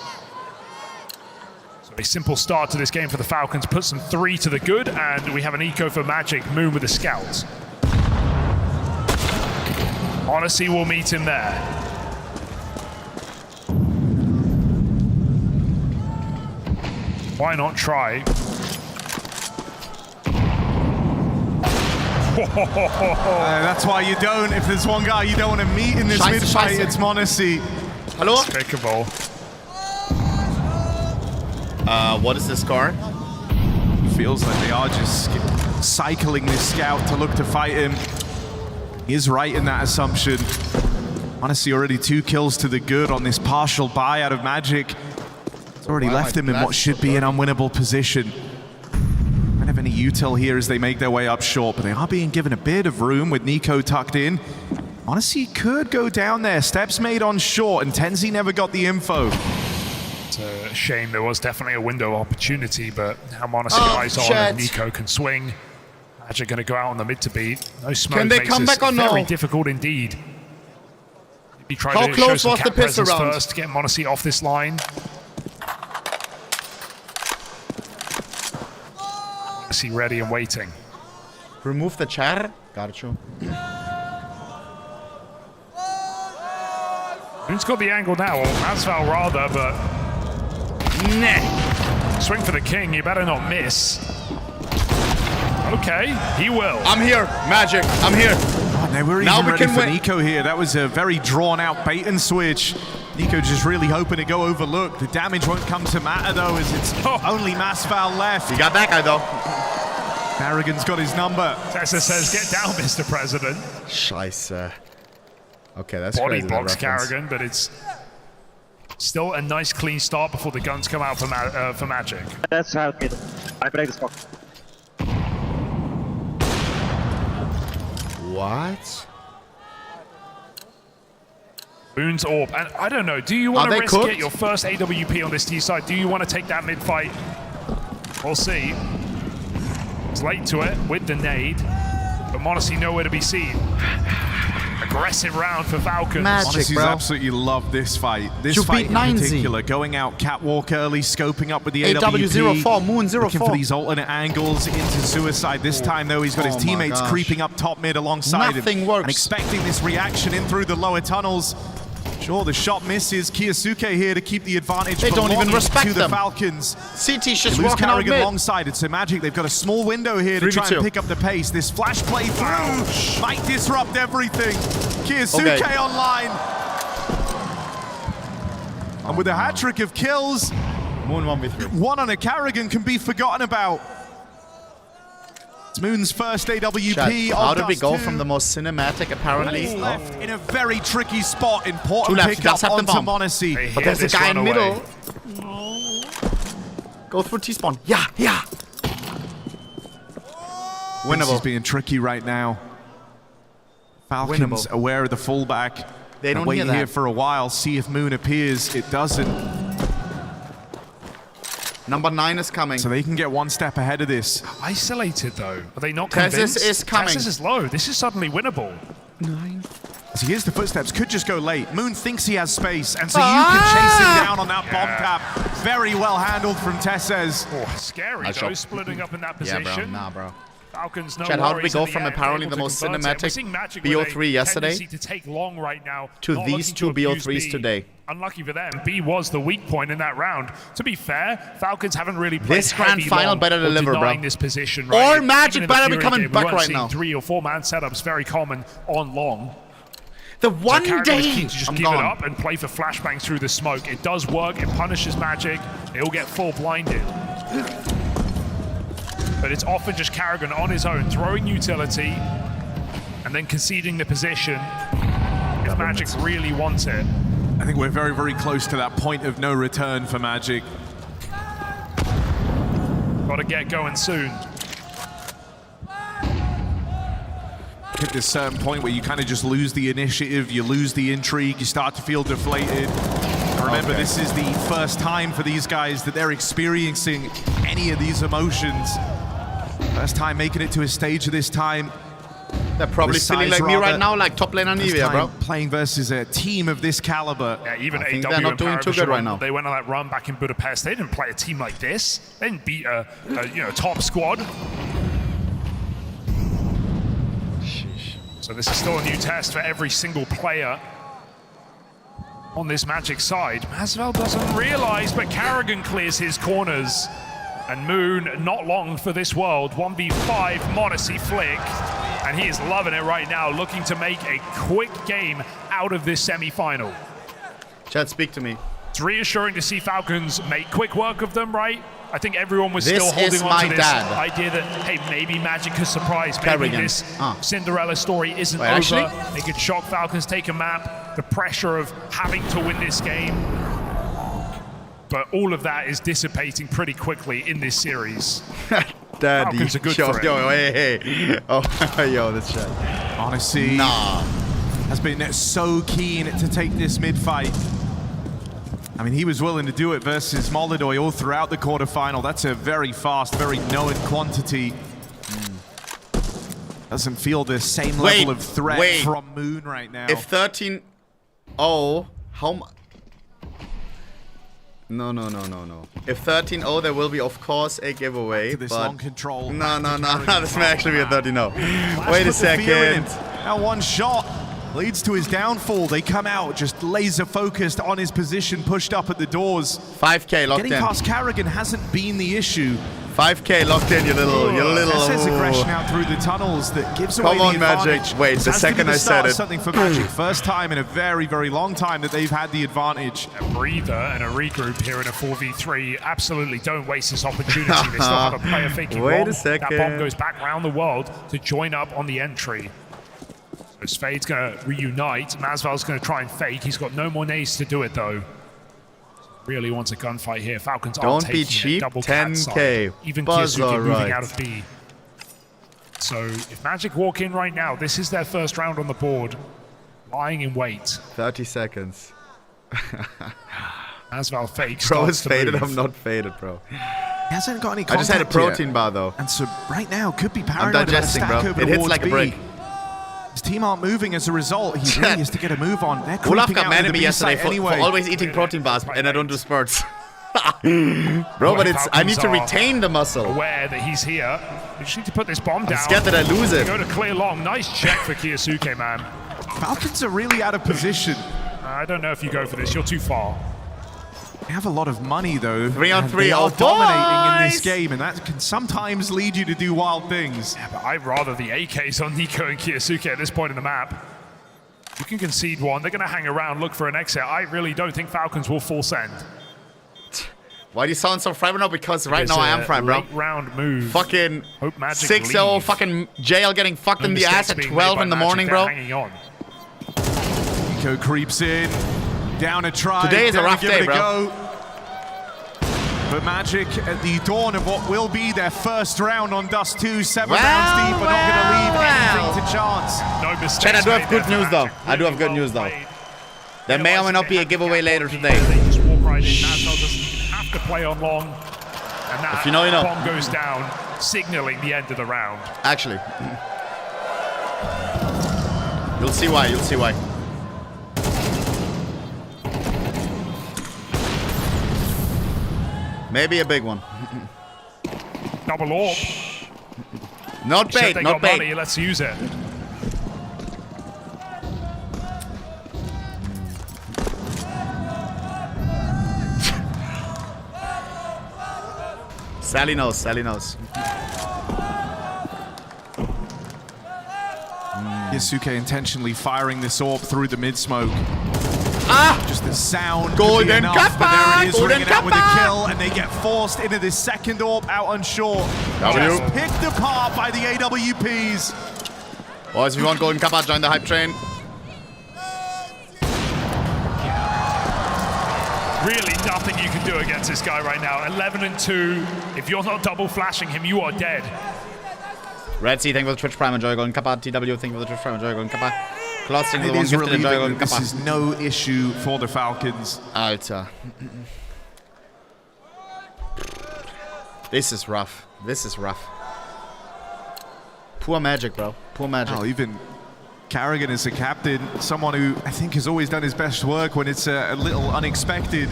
So a simple start to this game for the Falcons puts them 3 to the good, and we have an eco for Magic. Moon with the scouts. Odyssey will meet him there. Why not try? That's why you don't. If there's one guy you don't want to meet in this mid-fight, it's Monacy. Hello? Despicable. What is the score? Feels like they are just cycling this scout to look to fight him. He is right in that assumption. Monacy already 2 kills to the good on this partial buy out of Magic. It's already left him in what should be an unwinnable position. Don't have any util here as they make their way up short, but they are being given a bit of room with Nico tucked in. Monacy could go down there. Steps made on short, and Tenzi never got the info. It's a shame. There was definitely a window of opportunity, but now Monacy eyes on and Nico can swing. Magic going to go out on the mid to beat. No smoke. Can they makes come this back or no? very difficult indeed. Maybe try How to close show some was the cap piss presence around? first to get Monacy off this line. Monacy ready and waiting. Remove the chair. Got you. Who's got the angle now? Well, Masval rather, but... Nah. Swing for the king, you better not miss. Okay, he will. I'm here, Magic, I'm here. Oh, they were even ready for Nico here. That was a very drawn-out bait and switch. Nico just really hoping to go overlooked. The damage won't come to matter, though, as it's only Masval left. You got that guy, though. Carrigan's got his number. Tessa says, get down, Mr. President. Scheiße. Okay, that's Body crazy. box Carrigan, but it's still a nice clean start before the guns come out for Magic. That's how I break the spot. What? Boon's Orb, and I don't know, do you want to risk cooked? get your first AWP on this T side? Do you want to take that mid fight? We'll see. It's late to it with the nade, but Monacy nowhere to be seen. Aggressive round for Falcons. Monacy's absolutely loved this fight. This You fight beat in 9Z. particular, going out catwalk early, scoping up with the AW04, AWP. Moon 04. Looking for these alternate angles into suicide. This time, though, he's got his Oh my teammates gosh. creeping up top mid alongside Nothing him. works. And expecting this reaction in through the lower tunnels. Sure, the shot misses. Kiyosuke here to keep the advantage. They don't even belonging respect to the them. Falcons. CT's just Lose walking out Carrigan mid. alongside. It's a Magic. They've got a small window here to try 3v2. and pick up the pace. This flash play through might disrupt everything. Kiyosuke Okay. online. And with a hat trick of kills, Moon 1v3. one on a Carrigan can be forgotten about. It's Moon's first AWP. Chat, how of did we Dust go 2. from the most cinematic, apparently? He's left in a very tricky spot. Important Two left, he pick does up have the onto bomb. Monacy. But there's a guy in middle. Go through T-spawn. Yeah, yeah. This is Winnable. being tricky right now. Falcons Winnable. aware of the fullback. They don't wait hear that. here for a while, see if Moon appears. It doesn't. Number 9 is coming. So they can get one step ahead of this. Isolated though. Are they not Tessus convinced? is coming. Tessus is low. This is suddenly winnable. As he hears the footsteps, could just go late. Moon thinks he has space, and so you can chase him down on that bomb cap. Very well handled from Tesses. Oh, scary Nice though, job. splitting up in that Yeah, position. bro. Nah, bro. Falcons, no Chad, how did we worries go in the from air, apparently able the to most convert it. We're cinematic seeing Magic with a BO3 yesterday tendency to take long right now, to not these looking two to abuse BO3s B. today? Unlucky for them, B was the weak point in that round. To be fair, Falcons haven't really played This grand heavy final long better or deliver, bro. denying this position, Or right? Magic Even in the better be Fury coming game, we back weren't right seeing now. 3 or 4 man setups very common on long. The one Carrigan is day. keen to just I'm give gone. it up and play for flashbangs through the smoke. It does work. It punishes Magic. They all get full blinded. But it's often just Carrigan on his own, throwing utility, and then conceding the position if Magic really wants it. I think we're very, very close to that point of no return for Magic. Got to get going soon. Hit this certain point where you kind of just lose the initiative, you lose the intrigue, you start to feel deflated. Remember, this is the first time for these guys that they're experiencing any of these emotions. First time making it to a stage of this time. They're probably feeling like me right now, like top lane on Nivea, bro. Playing versus a team of this caliber. Yeah, even I AW they're not doing too good right now. They went on that run back in Budapest. They didn't play a team like this. They didn't beat a top squad. So this is still a new test for every single player on this Magic side. Masvel doesn't realize, but Karrigan clears his corners. And Moon, not long for this world. 1v5 Monacy flick. And he is loving it right now, looking to make a quick game out of this semi-final. Chad, speak to me. It's reassuring to see Falcons make quick work of them, right? I think everyone was This still holding is on my to this dad. idea that, hey, maybe Magic could surprise. Maybe Karrigan. this Cinderella story isn't Wait, over. actually? They could shock Falcons, take a map, the pressure of having to win this game. But all of that is dissipating pretty quickly in this series. Daddy, Falcons are good for it. yo, hey. Oh, yo, this shit. Honestly, has been so keen to take this mid-fight. I mean, he was willing to do it versus Molodoy all throughout the quarterfinal. That's a very fast, very known quantity. Doesn't feel the same level of threat from Moon right now. If 13-0, how much? No. If 13-0, there will be, of course, a giveaway. This but long control. No. This may actually be a 13-0. Wait a second. Now one shot leads to his downfall. They come out just laser focused on his position, pushed up at the doors. 5K locked Getting in. past Karrigan hasn't been the issue. 5K locked in, you little. There's aggression out through the tunnels that gives away the advantage. Magic. Wait, the second I said it. Something for Magic. First time in a very, very long time that they've had the advantage. A breather and a regroup here in a 4v3. Absolutely don't waste this opportunity. They still have a player faking Wait wrong. a second. That bomb goes back around the world to join up on the entry. So Spade's going to reunite. Masval's going to try and fake. He's got no more nades to do it, though. Really wants a gunfight here. Falcons are Don't taking be cheap. double 10K. Even Buzz, Kiyosuke moving right. out of B. So if Magic walk in right now, this is their first round on the board. Lying in wait. 30 seconds. Masval fakes. Bro is faded. I'm not faded, bro. He hasn't got any I just had a contact protein yet. bar, though. And so right now could be I'm paranoid about a digesting, stack bro. over It hits towards like a B. brick. His team aren't moving as a result. He really has to get a move on. They're Olaf creeping got out mad to at the me B yesterday site for anyway. always eating protein bars, and I don't do spurts. Bro, but I need to retain the muscle. Aware that he's here. You just need to put this bomb down. I'm scared that I lose it. Go to clear long. Nice check for Kiyosuke, man. Falcons are really out of position. I don't know if you go for this. You're too far. They have a lot of money, though. 3 on 3. They are Oh, dominating in this boys! game, and that can sometimes lead you to do wild things. Yeah, but I'd rather the AKs on Nico and Kiyosuke at this point in the map. You can concede one. They're going to hang around, look for an exit. I really don't think Falcons will full send. Why do you sound so fried now? Because right now I am fried, bro. Late round move. Fucking Hope Magic 6-0, leave. fucking jail getting fucked No in the ass mistakes at being 12 made in the by morning, Magic. bro. They're hanging on. Nico creeps in. Down a try. Today is a down rough to give day, it a bro. go. But Magic at the dawn of what will be their first round on Dust 2, 7 rounds deep, are not going to leave anything to chance. No mistakes. Chad, I do have made good there news, for though. Magic. I do have good Really news, though. well played. There may or may not be a giveaway later today. They just walk right in. Masval doesn't have to play on long. And that If you know, you know. bomb goes down, signaling the end of the round. Actually. You'll see why, you'll see why. Maybe a big one. Double orb. Not Said bait, they not got money, bait. let's use it. Sally knows, Sally knows. Yasuke intentionally firing this orb through the mid-smoke. Ah! Just the sound Golden could be enough, Kappa! but there it is, Golden ringing out with a Kappa! kill, and they get forced into this second orb out on shore. W. Just picked apart by the AWPs. Boys, if you want Golden Kappa, join the hype train. Really nothing you can do against this guy right now. 11-2. If you're not double flashing him, you are dead. Red Sea, thank you for the Twitch Prime, enjoy Golden Kappa. TW, thank you for the Twitch Prime, enjoy Golden Kappa. Klaus, thank you for the one gifted, enjoy Golden Kappa. This is no issue for the Falcons. Alter. This is rough. This is rough. Poor magic, bro. Poor magic. Oh, even Carrigan is a captain, someone who I think has always done his best work when it's a little unexpected.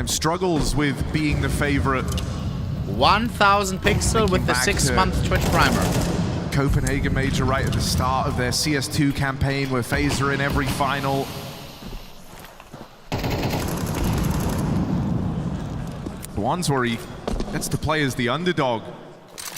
Struggles with being the favorite. 1,000 pixel with the 6-month Twitch primer. Copenhagen Major right at the start of their CS2 campaign where FaZe are in every final. The ones where he gets to play as the underdog.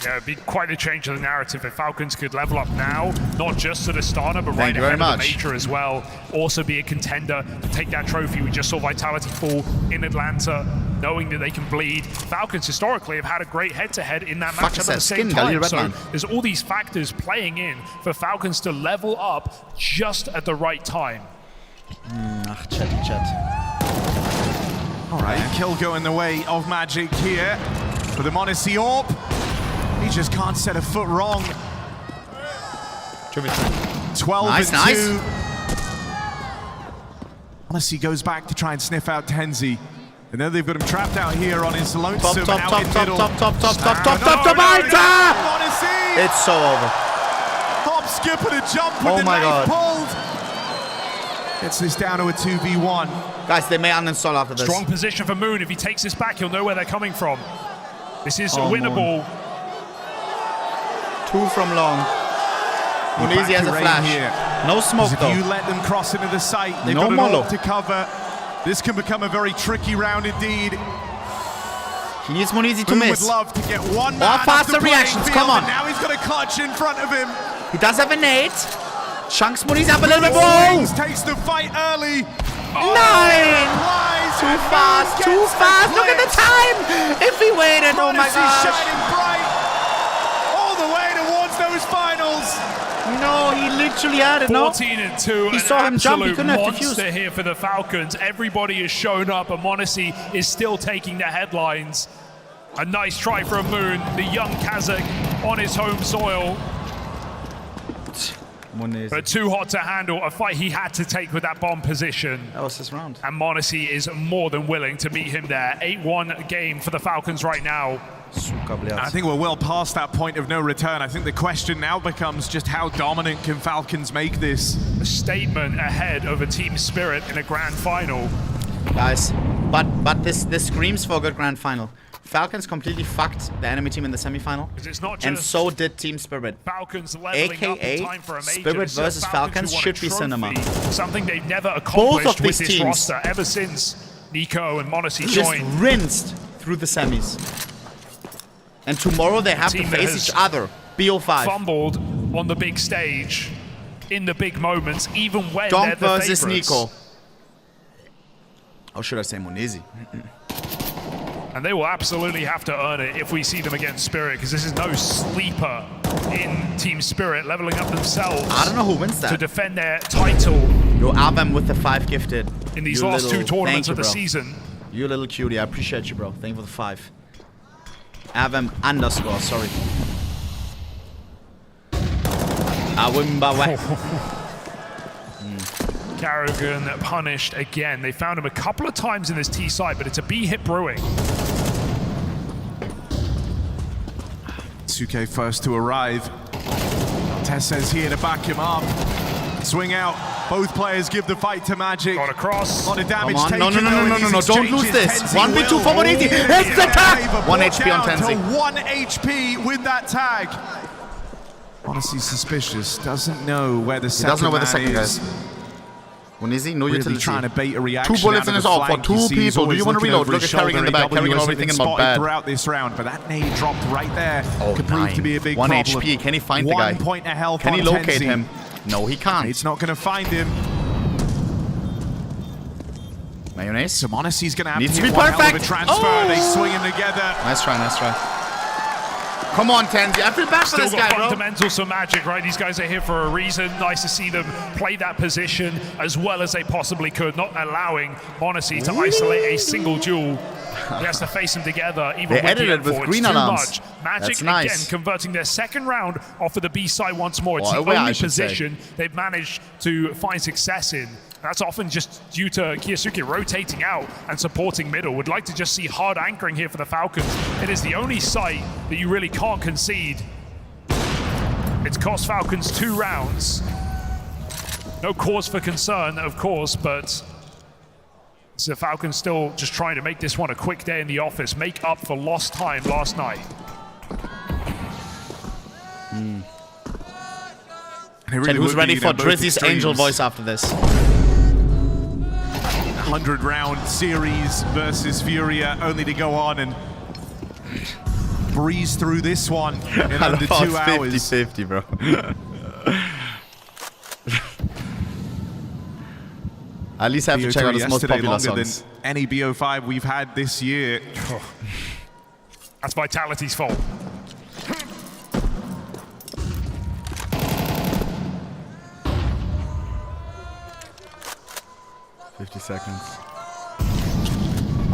Yeah, it'd be quite a change of the narrative if Falcons could level up now, not just at Astana, but right ahead of the Major as well. Also be a contender to take that trophy. We just saw Vitality fall in Atlanta, knowing that they can bleed. Falcons historically have had a great head-to-head in that matchup at the same time. So there's all these factors playing in for Falcons to level up just at the right time. Chat. All right, kill going the way of Magic here for the m0NESY AWP. He just can't set a foot wrong. 12-2. m0NESY goes back to try and sniff out Tenzi. And then they've got him trapped out here on his lonesome Top. m0NESY! It's so over. Hop, skip, and a jump with the knife pulled. Gets this down to a 2v1. Guys, they may uninstall after this. Strong position for Moon. If he takes this back, he'll know where they're coming from. This is winnable. 2 from long. m0NESY has a flash. Here. No smoke though. If you let them cross into the site, they've got an AWP to cover. This can become a very tricky round indeed. He needs m0NESY to miss. Would love to get one more faster reactions, come on. Now he's got a clutch in front of him. He does have a nade. Chunks m0NESY up a little bit more. Wings takes the fight early. 9! Too fast. Look at the time. If he waited, oh my gosh. Shining bright all the way towards those finals. No, he literally had it. 14-2. He saw him jump. He couldn't have defused. Monster here for the Falcons. Everybody has shown up, and m0NESY is still taking the headlines. A nice try from Moon, the young Kazakh on his home soil. But too hot to handle, a fight he had to take with that bomb position. That was his round. And m0NESY is more than willing to meet him there. 8-1 game for the Falcons right now. I think we're well past that point of no return. I think the question now becomes just how dominant can Falcons make this? A statement ahead of a team spirit in a grand final. Guys, but this screams for a good grand final. Falcons completely fucked the enemy team in the semifinal, and so did Team Spirit. Falcons AKA Spirit versus Falcons should be cinema. Something they've never accomplished Both of these with this teams roster ever since Nico and m0NESY just joined. rinsed through the semis. And tomorrow they have to face each other. BO5. Fumbled on the big stage, in the big moments, even when Donk they're the versus favorites. Nico. Or should I say m0NESY? And they will absolutely have to earn it if we see them against Spirit, because this is no sleeper in Team Spirit, leveling up themselves. I don't know who wins that. To defend their title. Yo, Avem with the 5 gifted. In these last 2 tournaments of the season. You little cutie, I appreciate you, bro. Thank you for the 5. Avem _ sorry. Awimbawe. Carrigan punished again. They found him a couple of times in this T site, but it's a B hit brewing. 2K first to arrive. Tess says here to back him up. Swing out. Both players give the fight to Magic. Got across. A lot of damage taken. No. Don't lose this. 1v2 for m0NESY. It's the tag. 1 HP on Tenzi. 1 HP with that tag. Honestly suspicious. Doesn't know where the second man is. m0NESY, no really utility. Trying to bait a reaction. 2 bullets in his AWP for 2 people. Do you want to reload? Look at Carrigan in the back. Carrigan already thinking about bad. Throughout this round, but that nade dropped right there. Could prove to be a big 1 problem. HP. Can he find the guy? 1 point of health. Can he locate him? No, he can't. It's not going to find him. Mayonnaise. So m0NESY's going to have Needs to to be hit one perfect. hell of a transfer. They swing him together. Nice try. Come on, Tenzi. I feel bad for this guy, bro. Fundamentals for Magic, right? These guys are here for a reason. Nice to see them play that position as well as they possibly could, not allowing Monacy to isolate a single duel. He has to face them together, even they edited with green alarms. Magic nice. again converting their second round off of the B side once more. It's the only position they've managed to find success in. That's often just due to Kiyosuke rotating out and supporting middle. Would like to just see hard anchoring here for the Falcons. It is the only site that you really can't concede. It's cost Falcons 2 rounds. No cause for concern, of course, but the Falcons still just trying to make this one a quick day in the office, make up for lost time last night. Who's ready for Drizzy's angel voice after this? 100-round series versus Furia, only to go on and breeze through this one in under 2 hours. 50-50, bro. At least I have to check out his most popular songs. Than any BO5 we've had this year. That's Vitality's fault. 50 seconds.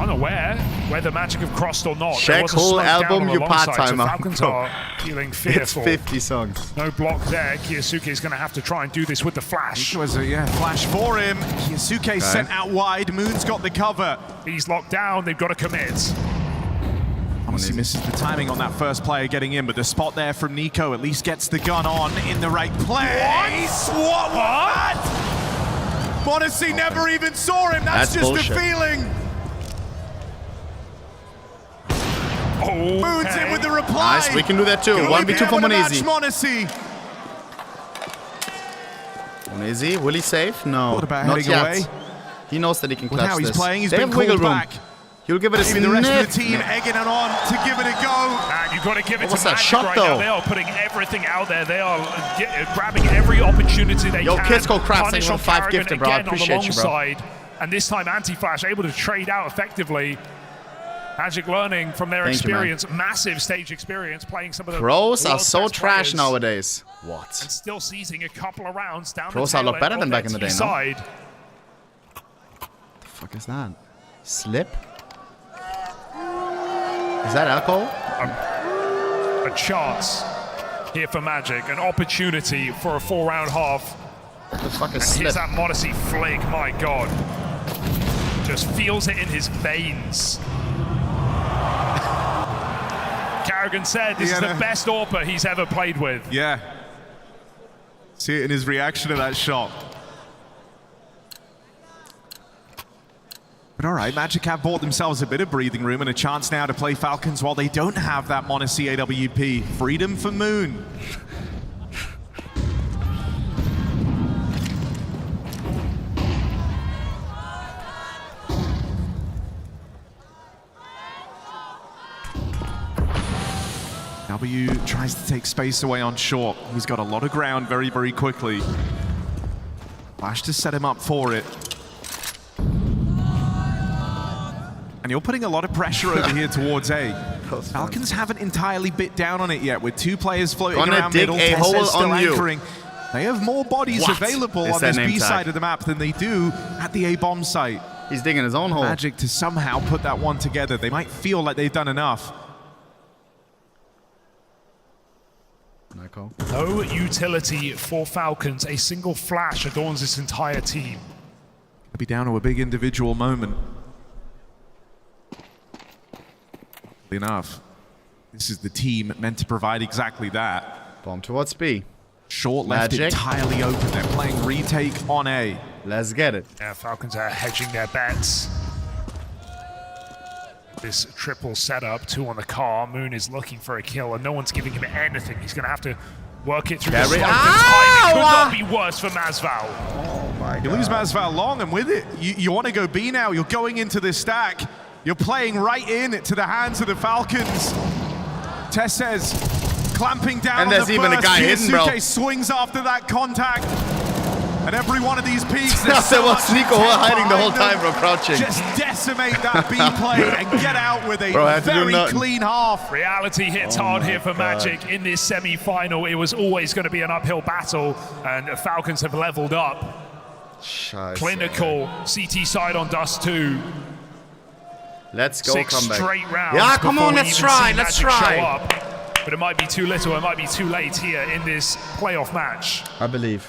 Unaware whether Magic have crossed or not. Check whole album, you part-timer. So Falcons are feeling fearful. It's 50 songs. No block there. Kiyosuke is going to have to try and do this with the flash. It was a flash for him. Kiyosuke sent out wide. Moon's got the cover. He's locked down. They've got to commit. Honestly misses the timing on that first player getting in, but the spot there from Nico at least gets the gun on in the right place. What? Monacy never even saw him. That's just bullshit. The feeling. Okay. Moon's in with the reply. Nice, we can do that too. 1v2 for Monacy. Monacy, will he save? No, what about not heading yet. away? He knows that he can clutch how he's this. playing, he's they been have wiggle room. back. He'll give it a sniff. The rest of the team egging it on to give it a go. And you've got to give it What's to that Magic shot, right though? now. They are putting everything out there. They are grabbing every opportunity they can. Kisco Crafts Punish on 5 gifted, bro. I appreciate on the long you, bro. side. And this time, Anti-Flash able to trade out effectively. Magic learning from their experience, massive stage experience, playing some of the pros are so trash players. nowadays. What? And still seizing a couple of rounds down Pros the are a lot better than back in the day, side. No? The fuck is that? Slip? Is that alcohol? A chance here for Magic, an opportunity for a 4-round half. What the fuck is and slip? here's that Monacy flick, my god. Just feels it in his veins. Carrigan said this is the best AWPer he's ever played with. Yeah. See it in his reaction to that shot. But all right, Magic have bought themselves a bit of breathing room and a chance now to play Falcons while they don't have that Monacy AWP. Freedom for Moon. W tries to take space away on short. He's got a lot of ground very, very quickly. Flash to set him up for it. And you're putting a lot of pressure over here towards A. Falcons haven't entirely bit down on it yet, with 2 players floating around middle. A hole still on anchoring. They have more bodies available on this B side of the map than they do at the A bomb site. He's digging his own hole. Magic to somehow put that one together. They might feel like they've done enough. No utility for Falcons. A single flash adorns this entire team. Could be down to a big individual moment. Enough. This is the team meant to provide exactly that. Bomb towards B. Short left entirely open. They're playing retake on A. Let's get it. Yeah, Falcons are hedging their bets. This triple setup, 2 on the car. Moon is looking for a kill, and no one's giving him anything. He's going to have to work it through the smoke. The timing could not be worse for Masval. Oh my God. You lose Masval long, and with it, you want to go B now. You're going into this stack. You're playing right in to the hands of the Falcons. Tess says, clamping down and there's on the even burst. a guy hidden, bro. swings after that contact. And every one of these peaks, There was Nico hiding the whole time, bro, crouching. Just decimate that B play and get out with a very clean half. Reality hits hard here for Magic in this semi-final. It was always going to be an uphill battle, and the Falcons have leveled up. Clinical CT side on Dust 2. Let's go, 6 comeback. straight rounds. Yeah, come on, let's try. Show up. But it might be too little, it might be too late here in this playoff match. I believe.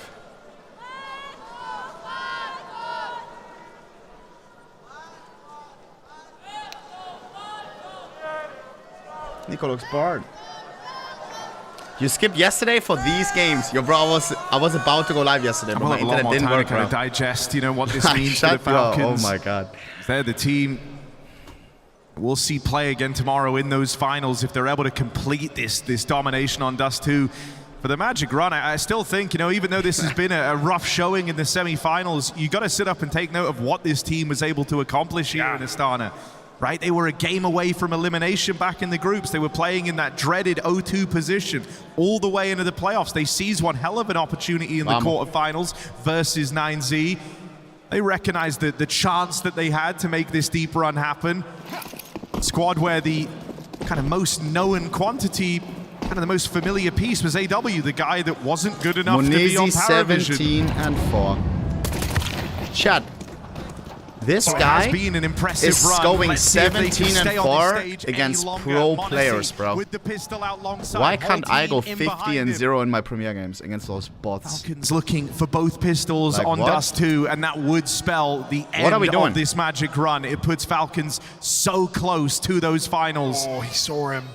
Nico looks bored. You skipped yesterday for these games. Yo, bro, I was about to go live yesterday, but my internet didn't work, bro. To digest, you know, what this means for the Falcons. Oh my God. They're the team we'll see play again tomorrow in those finals if they're able to complete this domination on Dust 2. For the Magic run, I still think, you know, even though this has been a rough showing in the semi-finals, you got to sit up and take note of what this team was able to accomplish here in Astana. Right, they were a game away from elimination back in the groups. They were playing in that dreaded 0-2 position all the way into the playoffs. They seized one hell of an opportunity in the quarterfinals versus 9Z. They recognized the chance that they had to make this deep run happen. Squad where the kind of most known quantity, kind of the most familiar piece was AW, the guy that wasn't good enough to be on Paravision. 17-4. Chat. This guy has been an impressive is run. going Let's see if they can stay 17-4 against pro players, bro. With the pistol out alongside Why can't I go Hoity in 50-0 in my Premier games against those bots? Falcons looking for both pistols Like on what? Dust 2, and that would spell the end of this Magic run. It puts Falcons so close to those finals. Oh, he saw him.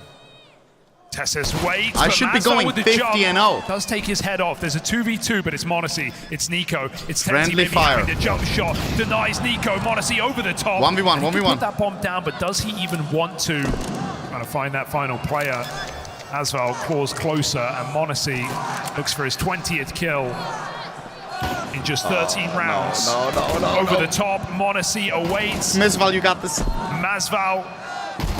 Tessus waits. I should be going 50-0. Does take his head off. There's a 2v2, but it's Monacy. It's Nico. It's Friendly fire. The jump shot denies Nico. Monacy over the top. 1v1, He 1v1. put that bomb down, but does he even want to? Trying to find that final player. Asval claws closer, and Monacy looks for his 20th kill in just 13 rounds. No. Over the top, Monacy awaits. Masval, you got this. Masval,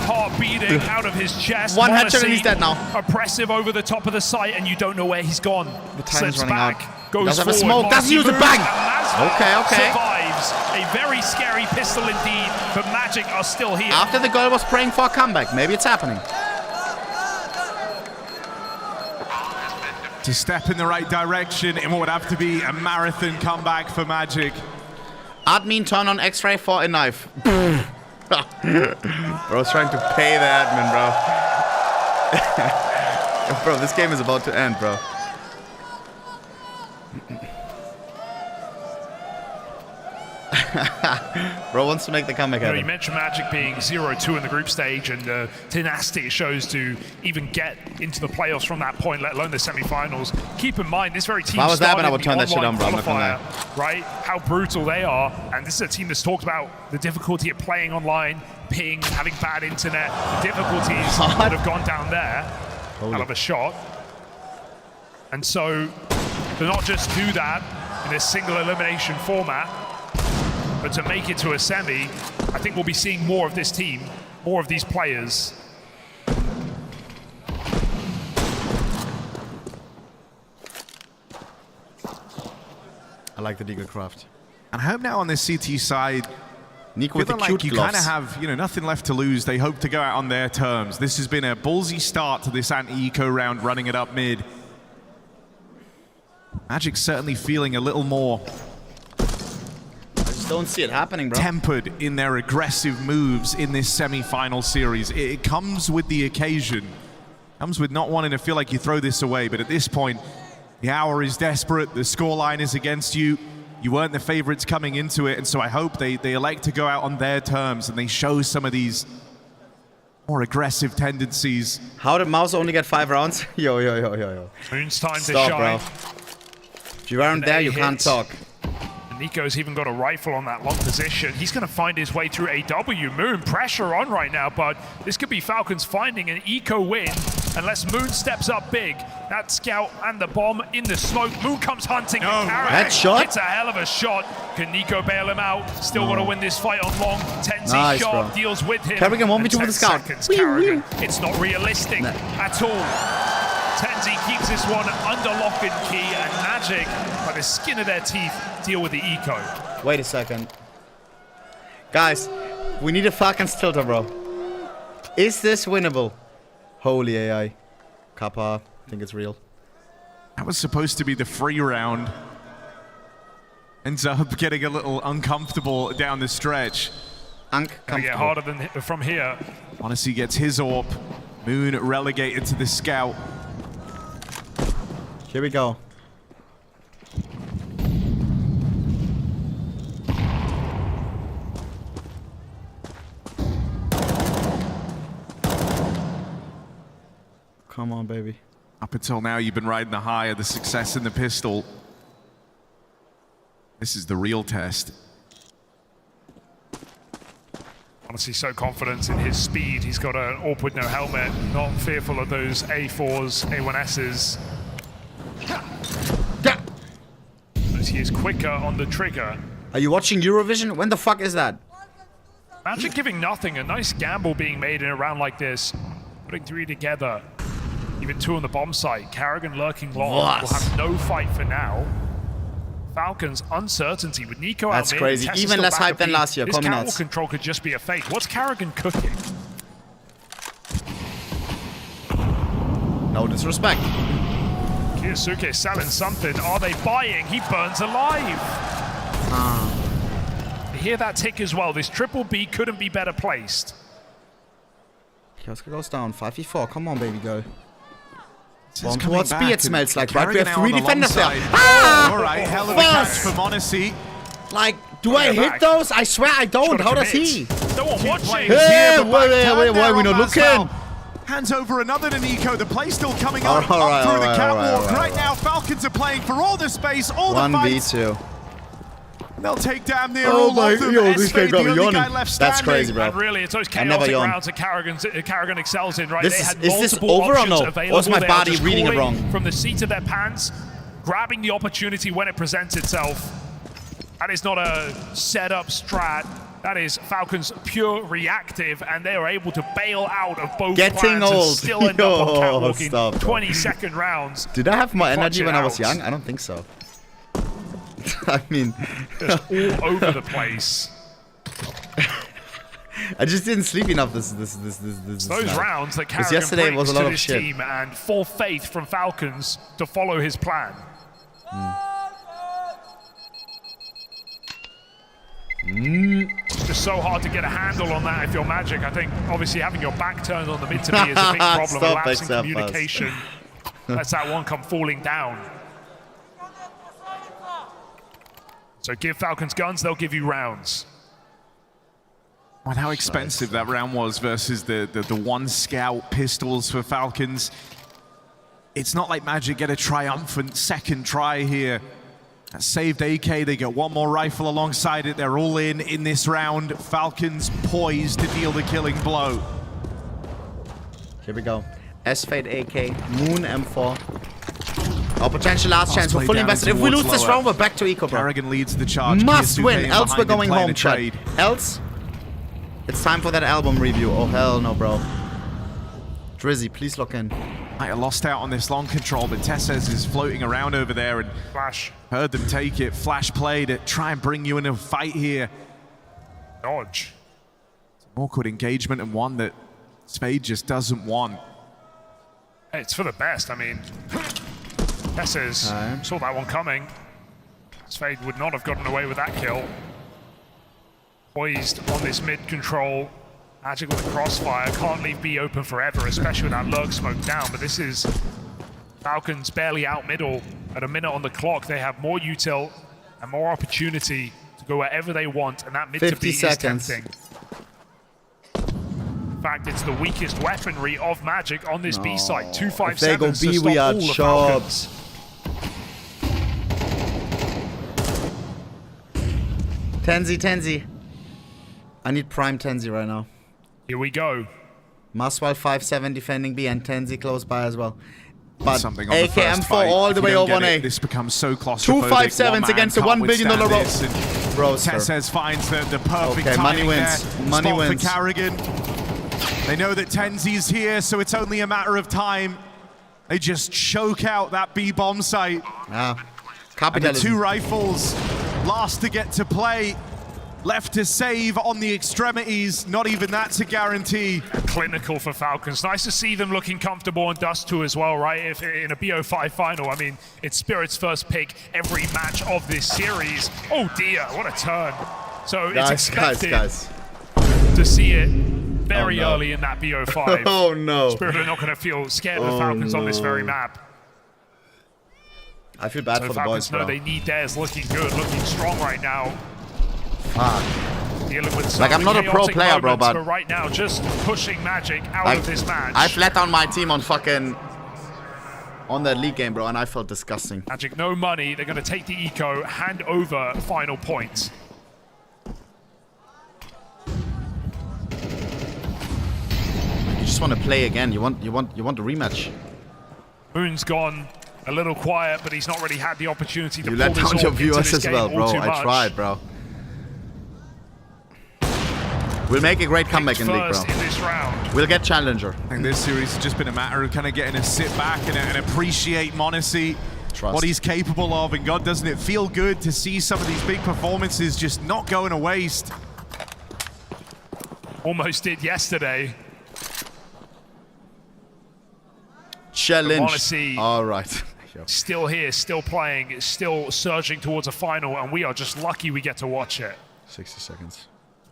heart beating out of his chest. One headshot and he's dead now. Oppressive over the top of the site, and you don't know where he's gone. The time is Slips running back, out. goes Does have a forward. smoke. Doesn't use the Monacy bang. moves, and Okay. survives. A very scary pistol indeed, but Magic are still here. After the girl was praying for a comeback, maybe it's happening. To step in the right direction in what would have to be a marathon comeback for Magic. Admin turn on X-ray for a knife. Bro's trying to pay the admin, bro. Bro, this game is about to end, bro. Bro wants to make the comeback happen. You mentioned Magic being 0-2 in the group stage, and the tenacity it shows to even get into the playoffs from that point, let alone the semi-finals. Keep in mind, this very team If I was that, started I would turn that shit on, bro. I'm not gonna lie. Right? How brutal they are, and this is a team that's talked about the difficulty of playing online, ping, having bad internet, the difficulties that have gone down there out of a shot. And so, to not just do that in a single elimination format, but to make it to a semi, I think we'll be seeing more of this team, more of these players. I like the Deagle craft. And I hope now on this CT side, Nico with the like cute you gloves. kind of have, you know, nothing left to lose. They hope to go out on their terms. This has been a ballsy start to this anti-eco round, running it up mid. Magic's certainly feeling a little more don't see it happening, bro. Tempered in their aggressive moves in this semi-final series. It comes with the occasion. Comes with not wanting to feel like you throw this away, but at this point, the hour is desperate, the scoreline is against you. You weren't the favorites coming into it, and so I hope they elect to go out on their terms and they show some of these more aggressive tendencies. How did Mouse only get 5 rounds? Yo. Moon's time Stop, to shine. bro. If you aren't there, you can't talk. Nico's even got a rifle on that long position. He's going to find his way through AW. Moon, pressure on right now, but this could be Falcons finding an eco win unless Moon steps up big. That scout and the bomb in the smoke. Moon comes hunting. Headshot? Hits a hell of a shot. Can Nico bail him out? Still got to win this fight on long. Tenzi Nice, shot bro. deals with him. Carrigan 1v2 And with the 10 scout. seconds, Carrigan. It's not realistic at all. Tenzi keeps this one under lock and key, and Magic, by the skin of their teeth, deal with the eco. Wait a second. Guys, we need a Falcons tilter, bro. Is this winnable? Holy AI. Kappa, I think it's real. That was supposed to be the free round. Ends up getting a little uncomfortable down the stretch. Gonna get harder than from here. Odyssey gets his AWP. Moon relegated to the scout. Here we go. Come on, baby. Up until now, you've been riding the high of the success in the pistol. This is the real test. Honestly, so confident in his speed. He's got an AWP with no helmet, not fearful of those A4s, A1Ss. As he is quicker on the trigger. Are you watching Eurovision? When the fuck is that? Magic giving nothing. A nice gamble being made in a round like this. Putting 3 together. Even 2 on the bomb site. Karrigan lurking long. Will have no fight for now. Falcons uncertainty with Nico out. That's crazy. Even less hype than last year. This cattle control could just be a fake. What's Karrigan cooking? No disrespect. Kiyosuke selling something. Are they buying? He burns alive. You hear that tick as well. This triple B couldn't be better placed. Kiosk goes down. 5v4. Come on, baby, go. Bomb towards B, it smells like, right? We have 3 defenders there. All right, hell of a catch from Odyssey. Like, do I hit those? I swear I don't. How does he? No one watching. Hey, why are we not looking? Hands over another to Nico. The play still coming up through the catwalk. Right now, Falcons are playing for all the space, all the fights. 1v2. They'll take damn near all of them. This guy got me yawning. That's crazy, bro. And really, it's those chaotic rounds that Karrigan excels in, right? Is this over or no? Or is my body reading it wrong? From the seat of their pants, grabbing the opportunity when it presents itself. That is not a set-up strat. That is Falcons pure reactive, and they are able to bail out of both plans and still end up on catwalking 20-second rounds. Did I have more energy when I was young? I don't think so. I mean, just all over the place. I just didn't sleep enough this those rounds that Karrigan yesterday was a lot of shit. Team and full faith from Falcons to follow his plan. Just so hard to get a handle on that if you're Magic. I think obviously having your back turned on the mid to B is a big problem. Lapsing communication lets that one come falling down. So give Falcons guns, they'll give you rounds. Well, how expensive that round was versus the 1 scout pistols for Falcons. It's not like Magic get a triumphant second try here. That saved AK, they get 1 more rifle alongside it. They're all in this round. Falcons poised to deal the killing blow. Here we go. S-Fade AK, Moon M4. Our potential last chance. We're fully invested. If we lose this round, we're back to eco, bro. Karrigan leads the charge. Must win, else we're going home, chat. Else, it's time for that album review. Oh, hell no, bro. Drizzy, please lock in. Might have lost out on this long control, but Tessez is floating around over there and Flash. Heard them take it. Flash play to try and bring you in a fight here. Dodge. It's an awkward engagement and one that Spade just doesn't want. It's for the best. I mean, Tessez saw that one coming. Spade would not have gotten away with that kill. Poised on this mid control. Magic with a crossfire. Can't leave B open forever, especially with that lurk smoke down. But this is Falcons barely out middle. At a minute on the clock, they have more util and more opportunity to go wherever they want. And that mid to B is tempting. In fact, it's the weakest weaponry of Magic on this B site. 257s if they go B, to stop we are all the chopped. Tenzi. I need prime Tenzi right now. Here we go. Maswal 5-7 defending B and Tenzi close by as well. But something on the AKM 4 all the way over on A. This becomes so claustrophobic. 2 5-7s against a $1 billion row. Tessez finds the perfect okay, timing money wins. there. Money Spot wins. for Karrigan. They know that Tenzi's here, so it's only a matter of time. They just choke out that B-bomb site. Yeah. And the 2 rifles, last to get to play, left to save on the extremities. Not even that's a guarantee. Clinical for Falcons. Nice to see them looking comfortable on Dust 2 as well, right? If in a BO5 final, I mean, it's Spirit's first pick every match of this series. Oh dear, what a turn. So it's expected to see it very early in that BO5. Oh no. Spirit are not going to feel scared of the Falcons on this very map. I feel bad for the boys, bro. No, they need theirs looking good, looking strong right now. Dealing with like, I'm not a pro player, bro, but right now, just pushing Magic out of this match. I flat down my team on that league game, bro, and I felt disgusting. Magic, no money. They're going to take the eco, hand over final points. You just want to play again. You want a rematch. Moon's gone a little quiet, but he's not really had the opportunity to pull this off. You let down your viewers as well, bro. I tried, bro. We'll make a great comeback in league, bro. In this round. We'll get challenger. I think this series has just been a matter of kind of getting to sit back and appreciate m0NESY, what he's capable of. And God, doesn't it feel good to see some of these big performances just not going to waste. Almost did yesterday. Challenge. m0NESY, all right. Still here, still playing, still surging towards a final, and we are just lucky we get to watch it. 60 seconds.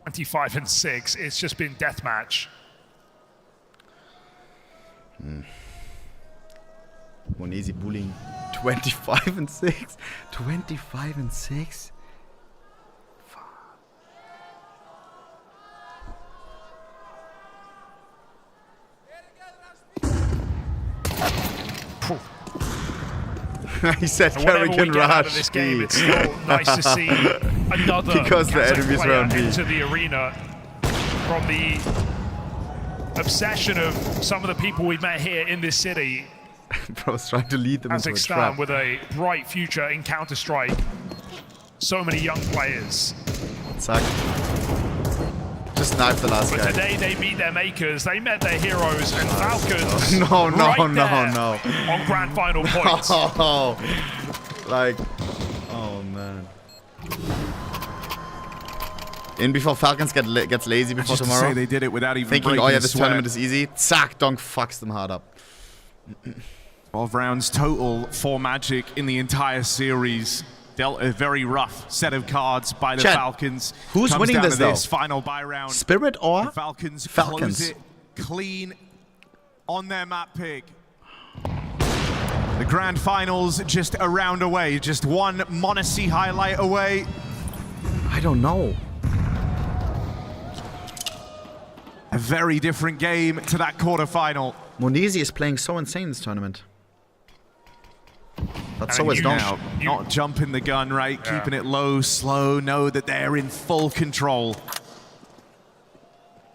25-6. It's just been deathmatch. m0NESY bullying. 25-6. 25-6. He said Kerrigan Rush. This game, it's still nice to see another because the enemies were on B. Into the arena from the obsession of some of the people we've met here in this city. Bro's trying to lead them into a trap. with a bright future in Counter-Strike. So many young players. Zack. Just knife the last guy. But today they beat their makers, they met their heroes, and Falcons no. on grand final points. Like, oh man. In before Falcons gets lazy before tomorrow. Say they did it without even thinking, oh yeah, this tournament is easy. Zack, Donk fucks them hard up. 12 rounds total for Magic in the entire series. Dealt a very rough set of cards by the Falcons. Who's winning this though? Final buy round. Spirit or the Falcons? Close it clean on their map pick. The grand finals just a round away, just one m0NESY highlight away. I don't know. A very different game to that quarterfinal. m0NESY is playing so insane this tournament. But so is Donk. Not jumping the gun, right? Yeah. Keeping it low, slow, know that they're in full control.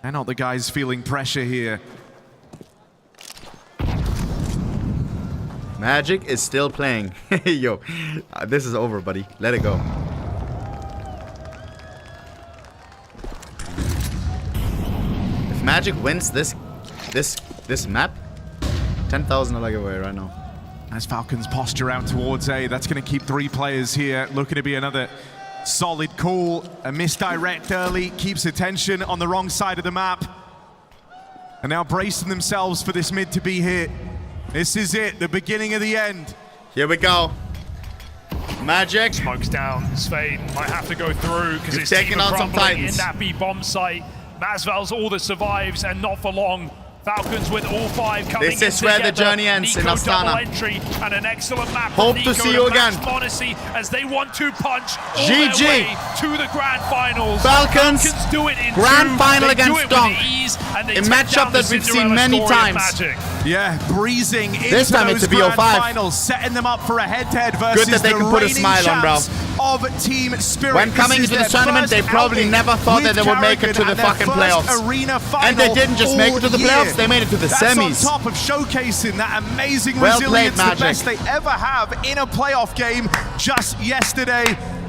They're not the guys feeling pressure here. Magic is still playing. Yo, this is over, buddy. Let it go. If Magic wins this map, 10,000 are like away right now. As Falcons posture out towards A, that's going to keep 3 players here. Looking to be another solid call. A misdirect early, keeps attention on the wrong side of the map. And now bracing themselves for this mid to be hit. This is it, the beginning of the end. Here we go. Magic. Smokes down. Svane might have to go through because it's taking on some Titans in that B-bomb site. Masval's all that survives, and not for long. Falcons with all 5 coming in. This is where the journey ends in Astana. Entry and an excellent map. Hope to see you again. m0NESY as they want to punch all GG. their way to the grand finals. Falcons do it in grand final they against Donk. A matchup that we've seen many times. Yeah, breezing this into time it's a those grand BO5. finals, setting them up for a head-to-head versus Good that they can put a smile on, bro. Of Team Spirit. When coming into this tournament, they probably never thought that they would make it to the fucking playoffs. And they didn't just make it to the playoffs, they made it to the semis. On top of showcasing that amazing resilience, played, the best they ever have in a playoff game just yesterday.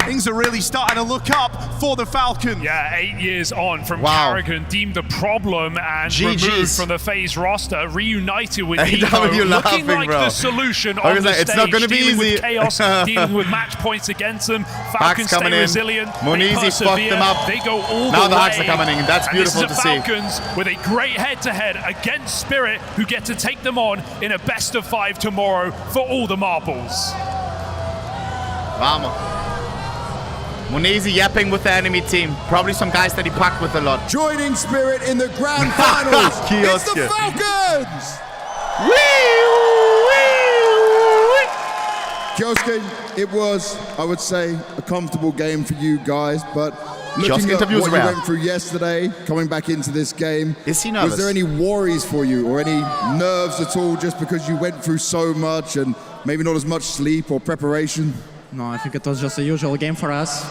Things are really starting to look up for the Falcons. Yeah, 8 years on from Karrigan, deemed a problem and removed from the FaZe roster, reunited with Eco, looking like the solution on the stage, it's not gonna be dealing easy. with chaos, dealing with match points against them. Falcons stay resilient, Monizi fucked them up. They go all now the way. Hacks are coming in. That's beautiful to see. Falcons with a great head-to-head against Spirit, who get to take them on in a best-of-5 tomorrow for all the marbles. Vamos. Monizi yapping with the enemy team. Probably some guys that he packed with a lot. Joining Spirit in the grand finals. It's the Falcons! Kioske, it was, I would say, a comfortable game for you guys, but looking at what you went through yesterday, coming back into this game, is he nervous? Was there any worries for you or any nerves at all just because you went through so much and maybe not as much sleep or preparation? No, I think it was just a usual game for us.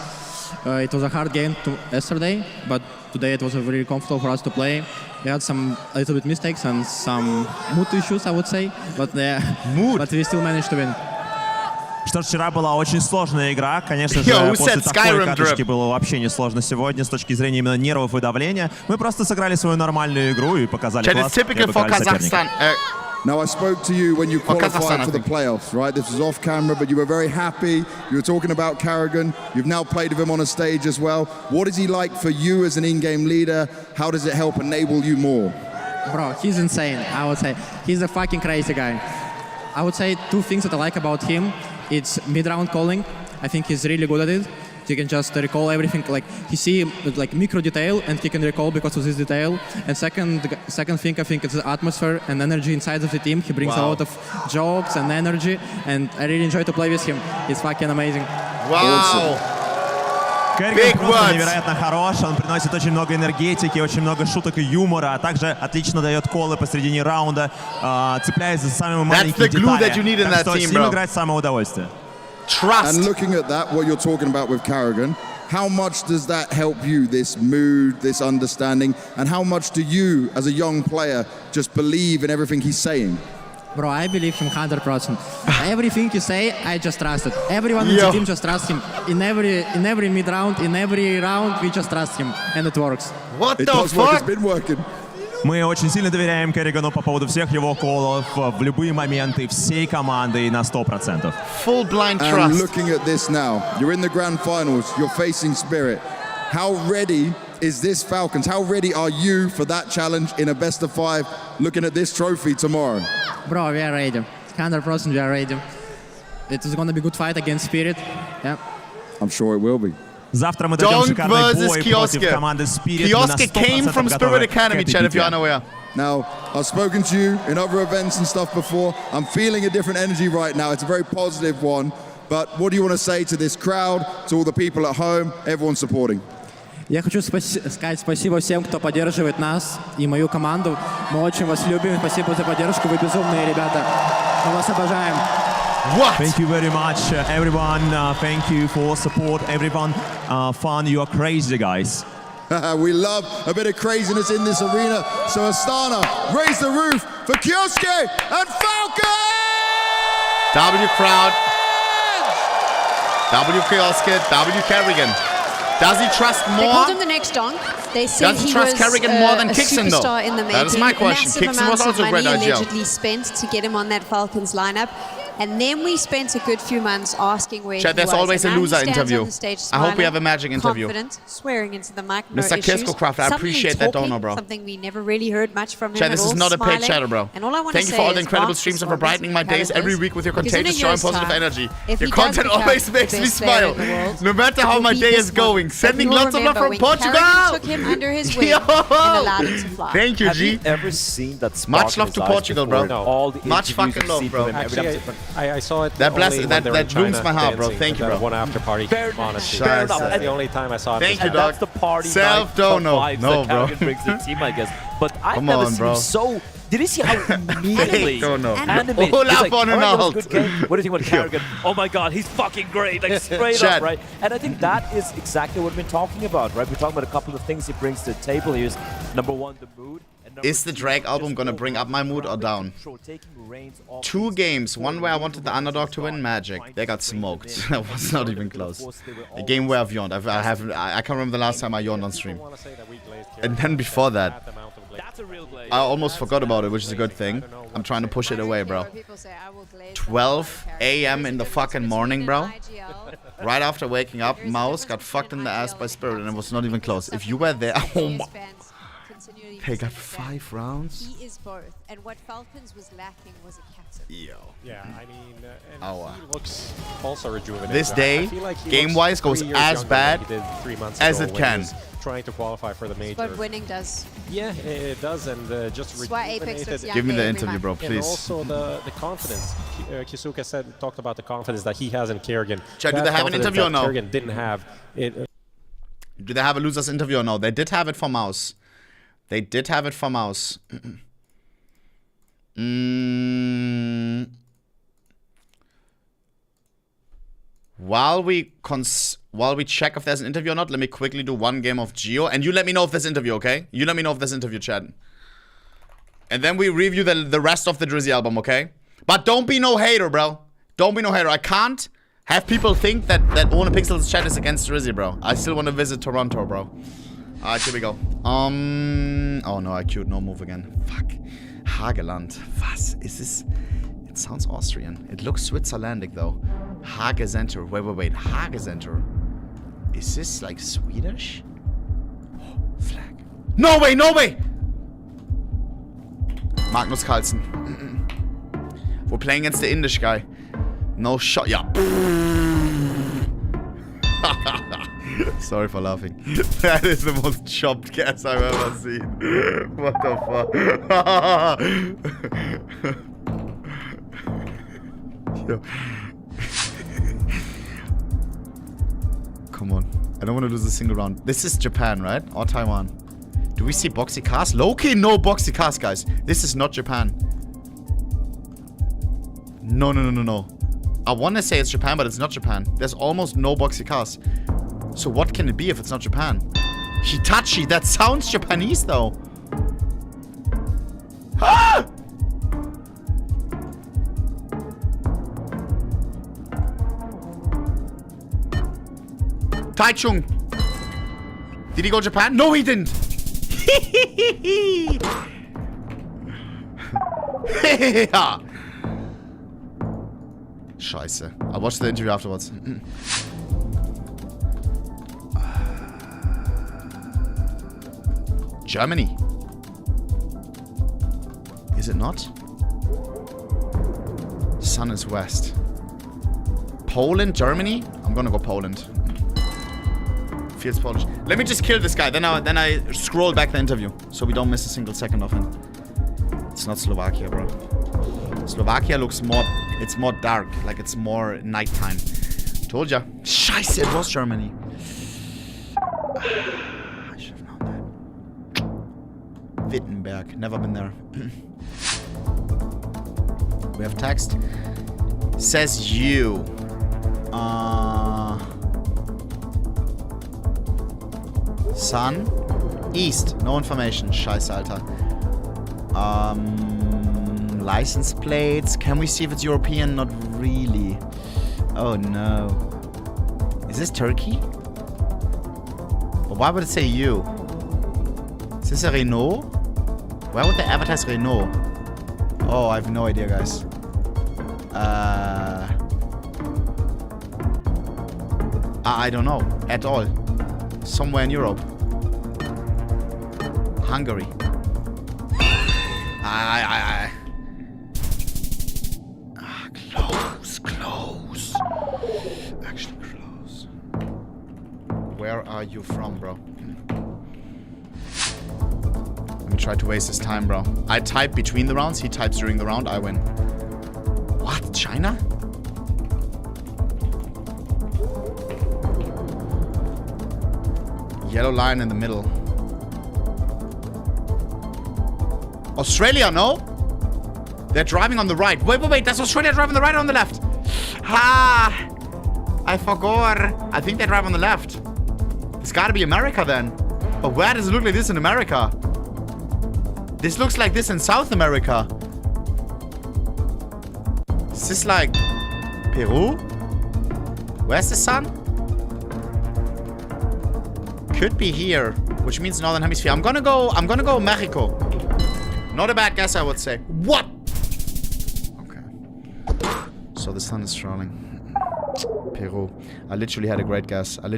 It was a hard game yesterday, but today it was really comfortable for us to play. We had some a little bit mistakes and some mood issues, I would say, but but we still managed to win. Что ж, вчера была очень сложная игра. Конечно же, после такой каточки было вообще не сложно сегодня с точки зрения именно нервов и давления. Мы просто сыграли свою нормальную игру и показали класс. Now, I spoke to you when you qualified for the playoffs, right? This was off camera, but you were very happy. You were talking about Karrigan. You've now played with him on a stage as well. What is he like for you as an in-game leader? How does it help enable you more? Bro, he's insane, I would say. He's a fucking crazy guy. I would say two things that I like about him. It's mid-round calling. I think he's really good at it. He can just recall everything, like he see like micro detail and he can recall because of this detail. And second thing, I think it's the atmosphere and energy inside of the team. He brings a lot of jokes and energy, and I really enjoy to play with him. He's fucking amazing. Wow. Карриган просто невероятно хорош, он приносит очень много энергетики, очень много шуток и юмора, а также отлично дает колы посредине раунда, цепляясь за самые маленькие детали. Так что с ним играть самое удовольствие. Trust. And looking at that, what you're talking about with Karrigan, how much does that help you, this mood, this understanding, and how much do you, as a young player, just believe in everything he's saying? Bro, I believe him 100%. Everything you say, I just trust it. Everyone in the team just trusts him. In every mid-round, in every round, we just trust him, and it works. What the fuck? Work. It's been working. Мы очень сильно доверяем Карригану по поводу всех его колов в любые моменты, всей команды на 100%. Full blind trust. And looking at this now, you're in the grand finals, you're facing Spirit. How ready is this Falcons? How ready are you for that challenge in a best of 5, looking at this trophy tomorrow? Bro, we are ready. 100% we are ready. It is going to be a good fight against Spirit. Yeah. I'm sure it will be. Завтра мы дадим шикарный бой против команды Spirit. Kioske came from Spirit Academy, Chad, if you're unaware. Now, I've spoken to you in other events and stuff before. I'm feeling a different energy right now. It's a very positive one. But what do you want to say to this crowd, to all the people at home, everyone supporting? Я хочу сказать спасибо всем, кто поддерживает нас и мою команду. Мы очень вас любим. Спасибо за поддержку. Вы безумные ребята. Мы вас обожаем. What? Thank you very much, everyone. Thank you for support, everyone. Fun, you are crazy, guys. We love a bit of craziness in this arena. So Astana, raise the roof for Kioske and Falcon! W crowd. W Kioske, W Karrigan. Does he trust more? They called him the next donk. They said Does he he trust was Karrigan more than a Kixon, though? superstar in the making. That is my question. Massive Kixon was amounts also of a great money idea. allegedly spent to get him on that Falcons lineup. And then we spent a good few months asking where Chad, he there's was. always and a now loser he stands interview. on the stage I hope we smiling, have a magic interview. confident, swearing into the mic, no Mr. issues. Kiskocraft, I appreciate that donor, bro. Something we never really heard much from him Chad, at this all, is not a paid smiling. chatter, bro. And all I want Thank to you say for all the is incredible mark streams and this for brightening my days every week with your contagious joy and positive energy. Your content always makes me smile, no matter how my day is going. Sending lots of love from Portugal. Took him under his wing and allowed him to fly. Thank you, Have G. you ever seen that spark Much in love his to eyes Portugal, before? bro. No. All the Much interviews fucking you've love, seen bro. from him, Actually, I saw it. That blesses, only when they were in that blooms China my heart, bro. dancing, Thank you, that bro. one after party. Honestly, Fair enough. that's the only time I saw it. Thank you, And dog. that's the party Self-dono. vibes No, that bro. Karrigan brings to the team, I guess. But I've Come never on, seen bro. him so... Did you see how immediately animated? All He's up like, on "All an right, that was alt." a good game. What do you think about Karrigan? Oh my God, he's fucking great. Like straight Chad. up, right? And I think that is exactly what we've been talking about, right? We're talking about a couple of things he brings to the table. Here's number one, the mood, and Is the Drake album gonna bring up my mood or down? 2 games. One where I wanted the underdog to win, Magic. They got smoked. That was not even close. A game where I've yawned. I can't remember the last time I yawned on stream. And then before that, I almost forgot about it, which is a good thing. I'm trying to push it away, bro. 12 a.m. in the fucking morning, bro. Right after waking up, Mouse got fucked in the ass by Spirit, and it was not even close. If you were there, oh my. They got 5 rounds. He is both, and what Falcons was lacking was a captain. Yo. Yeah, I mean, and he looks also rejuvenated. This day, like game-wise, goes as bad as it can. Trying to qualify for the major. But winning does. Yeah, it does, and just rejuvenated. Give me the interview, bro, please. And also the confidence. Kisuka talked about the confidence that he has in Kerrigan. Chat, do they have an interview or no? Kerrigan didn't have it. Do they have a loser's interview or no? They did have it for Mouse. They did have it for Mouse. While we check if there's an interview or not, let me quickly do 1 game of Geo. And you let me know if there's interview, okay? You let me know if there's interview, chat. And then we review the rest of the Drizzy album, okay? But don't be no hater, bro. Don't be no hater. I can't have people think that ohnepixel's chat is against Drizzy, bro. I still want to visit Toronto, bro. Alright, here we go. Oh no, I queued no move again. Fuck. Hageland. Was is this? It sounds Austrian. It looks Switzerlandic though. Hagecenter. Wait. Hagecenter. Is this like Swedish? Oh, flag. No way! Magnus Carlsen. We're playing against the Indish guy. No shot. Yeah. Sorry for laughing. That is the most chopped guess I've ever seen. What the fuck? Yo. Come on. I don't want to lose a single round. This is Japan, right? Or Taiwan? Do we see boxy cars? Low-key, no boxy cars, guys. This is not Japan. No. I want to say it's Japan, but it's not Japan. There's almost no boxy cars. So what can it be if it's not Japan? Hitachi, that sounds Japanese though. Ah! Taichung. Did he go Japan? No, he didn't. Scheiße. I'll watch the interview afterwards. Germany. Is it not? Sun is west. Poland, Germany? I'm gonna go Poland. Feels Polish. Let me just kill this guy, then I scroll back the interview, so we don't miss a single second of him. It's not Slovakia, bro. Slovakia looks more, it's more dark, like it's more nighttime. Told ya. Scheiße, it was Germany. I should have known that. Wittenberg, never been there. We have text. Says you. Sun. East. No information. Scheiße, Alter. License plates. Can we see if it's European? Not really. Oh no. Is this Turkey? But why would it say you? Is this a Renault? Why would they advertise Renault? Oh, I have no idea, guys. I don't know at all. Somewhere in Europe. Hungary. Close. Actually close. Where are you from, bro? Let me try to waste his time, bro. I type between the rounds, he types during the round, I win. What? China? Yellow line in the middle. Australia, no? They're driving on the right. Wait. That's Australia driving on the right or on the left? Ha! I forgot. I think they drive on the left. It's gotta be America then. But where does it look like this in America? This looks like this in South America. Is this like Peru? Where's the sun? Could be here, which means Northern Hemisphere. I'm gonna go Mexico. Not a bad guess, I would say. What? Okay. So the sun is strolling. Peru. I literally had a great guess. Fuck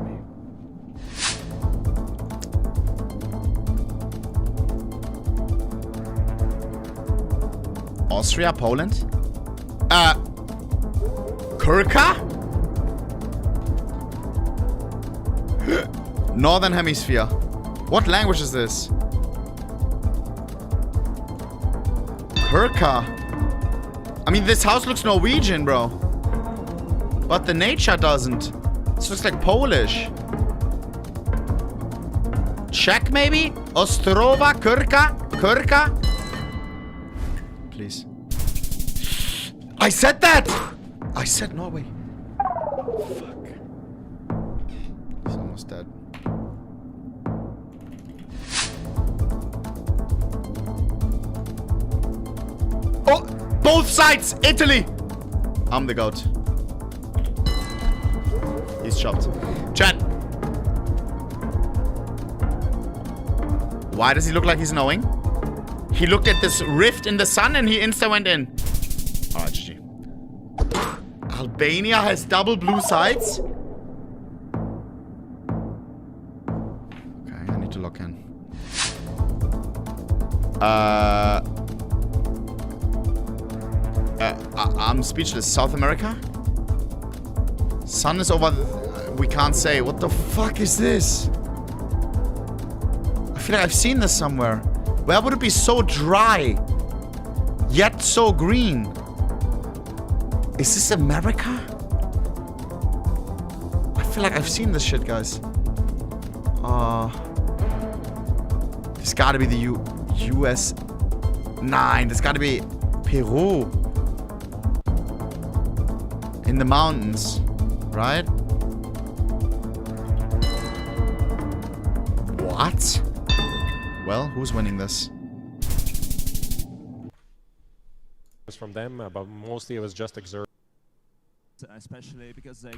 me. Austria, Poland? Kurka? Northern Hemisphere. What language is this? Kurka. I mean, this house looks Norwegian, bro. But the nature doesn't. This looks like Polish. Czech, maybe? Ostrova, Kurka? Kurka? Please. I said that! I said Norway. Fuck. He's almost dead. Oh! Both sides! Italy! I'm the goat. He's chopped. Chat. Why does he look like he's knowing? He looked at this rift in the sun and he insta went in. Alright, GG. Albania has double blue sides? Okay, I need to lock in. I'm speechless. South America? Sun is over... we can't say. What the fuck is this? I feel like I've seen this somewhere. Where would it be so dry, yet so green? Is this America? I feel like I've seen this shit, guys. There's gotta be the US. Nine. There's gotta be Peru. In the mountains, right? What? Well, who's winning this? From them, but mostly it was just exert. Especially because they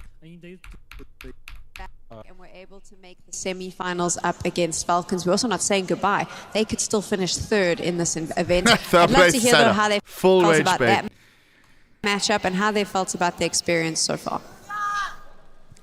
and we're able to make the semi-finals up against Falcons. We're also not saying goodbye. They could still finish third in this event. I'd love to hear though how they felt about that matchup and how they felt about the experience so far.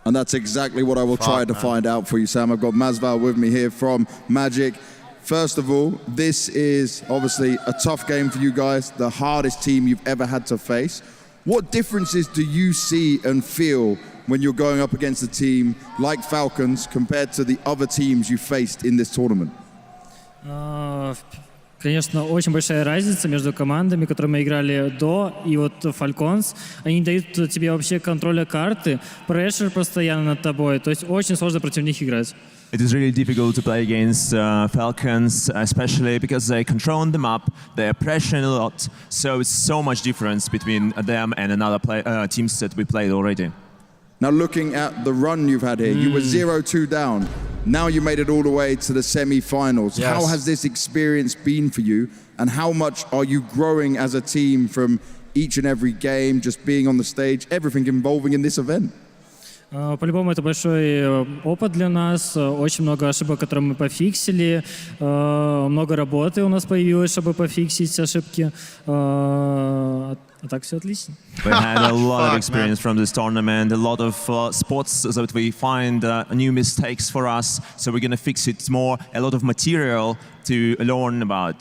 And that's exactly what I will try to find out for you, Sam. I've got Masval with me here from Magic. First of all, this is obviously a tough game for you guys, the hardest team you've ever had to face. What differences do you see and feel when you're going up against a team like Falcons compared to the other teams you faced in this tournament? Конечно, очень большая разница между командами, которые мы играли до, и вот Falcons. Они дают тебе вообще контроля карты, прессер постоянно над тобой, то есть очень сложно против них играть. It is really difficult to play against Falcons, especially because they control the map, they are pressuring a lot, so it's so much difference between them and another teams that we played already. Now looking at the run you've had here, you were 0-2 down. Now you made it all the way to the semi-finals. Yes. How has this experience been for you? And how much are you growing as a team from each and every game, just being on the stage, everything involving in this event? По-любому это большой опыт для нас, очень много ошибок, которые мы пофиксили, много работы у нас появилось, чтобы пофиксить ошибки. А так все отлично. We had a lot of experience from this tournament, a lot of spots that we find new mistakes for us, so we're going to fix it more, a lot of material to learn about.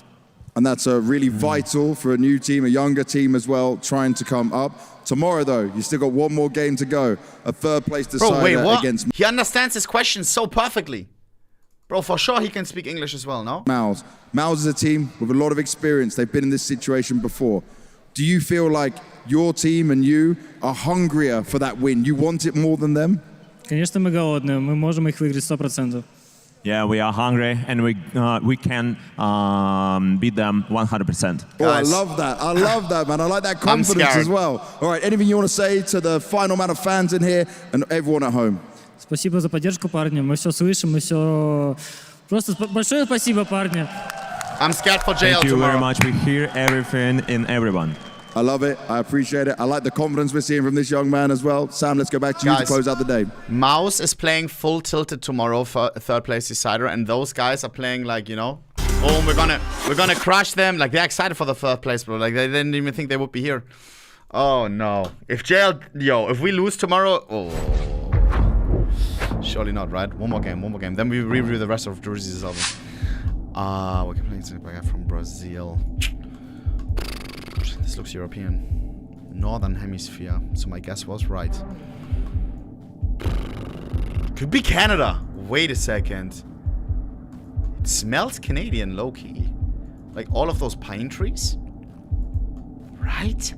And that's really vital for a new team, a younger team as well, trying to come up. Tomorrow, though, you still got one more game to go. A third place decider against... He understands his question so perfectly. Bro, for sure he can speak English as well, no? Mouse. Mouse is a team with a lot of experience. They've been in this situation before. Do you feel like your team and you are hungrier for that win? You want it more than them? Конечно, мы голодные. Мы можем их выиграть 100%. Yeah, we are hungry and we can beat them 100%. Oh, I love that. I love that, man. I like that confidence as well. All right, anything you want to say to the final amount of fans in here and everyone at home? Спасибо за поддержку, парни. Мы все слышим, мы все Просто большое спасибо, парни. I'm scared for jail Thank you tomorrow. very much. We hear everything in everyone. I love it. I appreciate it. I like the confidence we're seeing from this young man as well. Sam, let's go back to you to close out the day. Mouse is playing full tilted tomorrow for third place decider, and those guys are playing like, you know, boom, we're gonna crush them. Like, they're excited for the third place, bro. Like, they didn't even think they would be here. Oh no. If we lose tomorrow, surely not, right? One more game. Then we review the rest of Jersey's album. We can play a guy from Brazil. This looks European. Northern Hemisphere. So my guess was right. Could be Canada. Wait a second. It smells Canadian low-key. Like all of those pine trees. Right?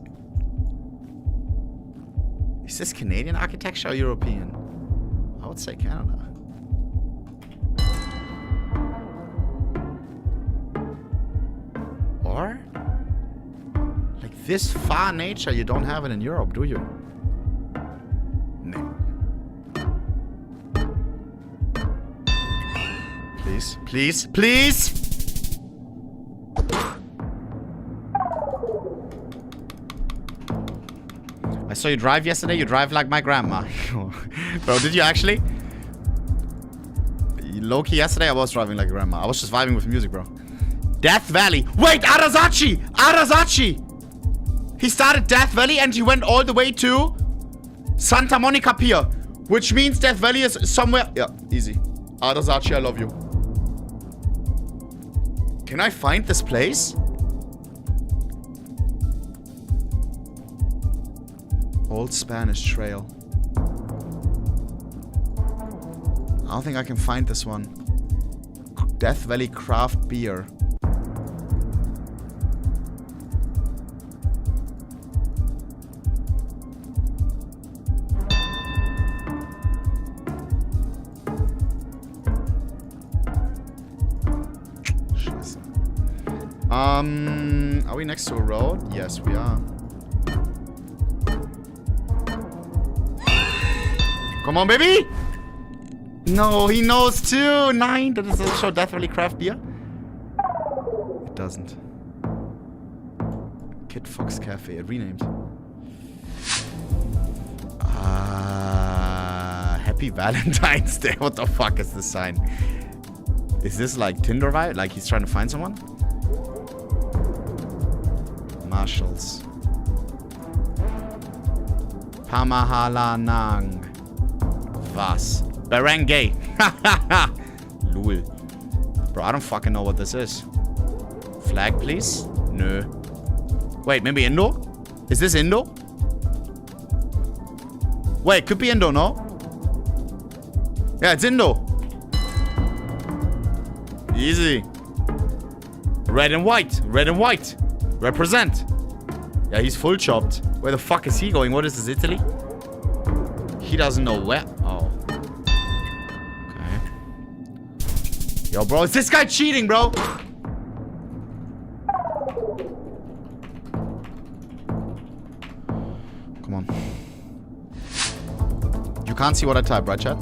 Is this Canadian architecture or European? I would say Canada. Or? Like this far nature, you don't have it in Europe, do you? No. Please, please, please! I saw you drive yesterday. You drive like my grandma. Bro, did you actually? Low-key, yesterday I was driving like a grandma. I was just vibing with music, bro. Death Valley. Wait, Arasachi! Arasachi! He started Death Valley and he went all the way to Santa Monica Pier. Which means Death Valley is somewhere... Yeah, easy. Arasachi, I love you. Can I find this place? Old Spanish Trail. I don't think I can find this one. Death Valley Craft Beer. Are we next to a road? Yes, we are. Come on, baby! No, he knows too! 9! Does it show Death Valley Craft Beer? It doesn't. Kid Fox Cafe, it renamed. Happy Valentine's Day. What the fuck is this sign? Is this like Tinder vibe? Like he's trying to find someone? Marshalls. Pamahalanang. Was? Barangay. Lul. Bro, I don't fucking know what this is. Flag, please? No. Wait, maybe Indo? Is this Indo? Wait, could be Indo, no? Yeah, it's Indo. Easy. Red and white. Red and white. Represent. Yeah, he's full chopped. Where the fuck is he going? What is this, Italy? He doesn't know where. Oh. Okay. Yo, bro, is this guy cheating, bro? Come on. You can't see what I type, right, chat?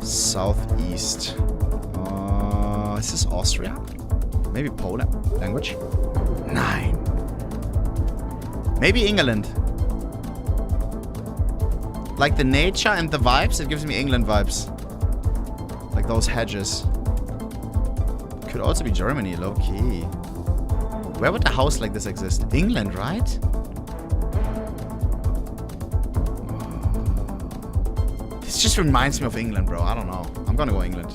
Southeast. Is this Austria? Maybe Poland language? 9. Maybe England. Like the nature and the vibes, it gives me England vibes. Like those hedges. Could also be Germany, low-key. Where would a house like this exist? England, right? This just reminds me of England, bro. I don't know. I'm gonna go England.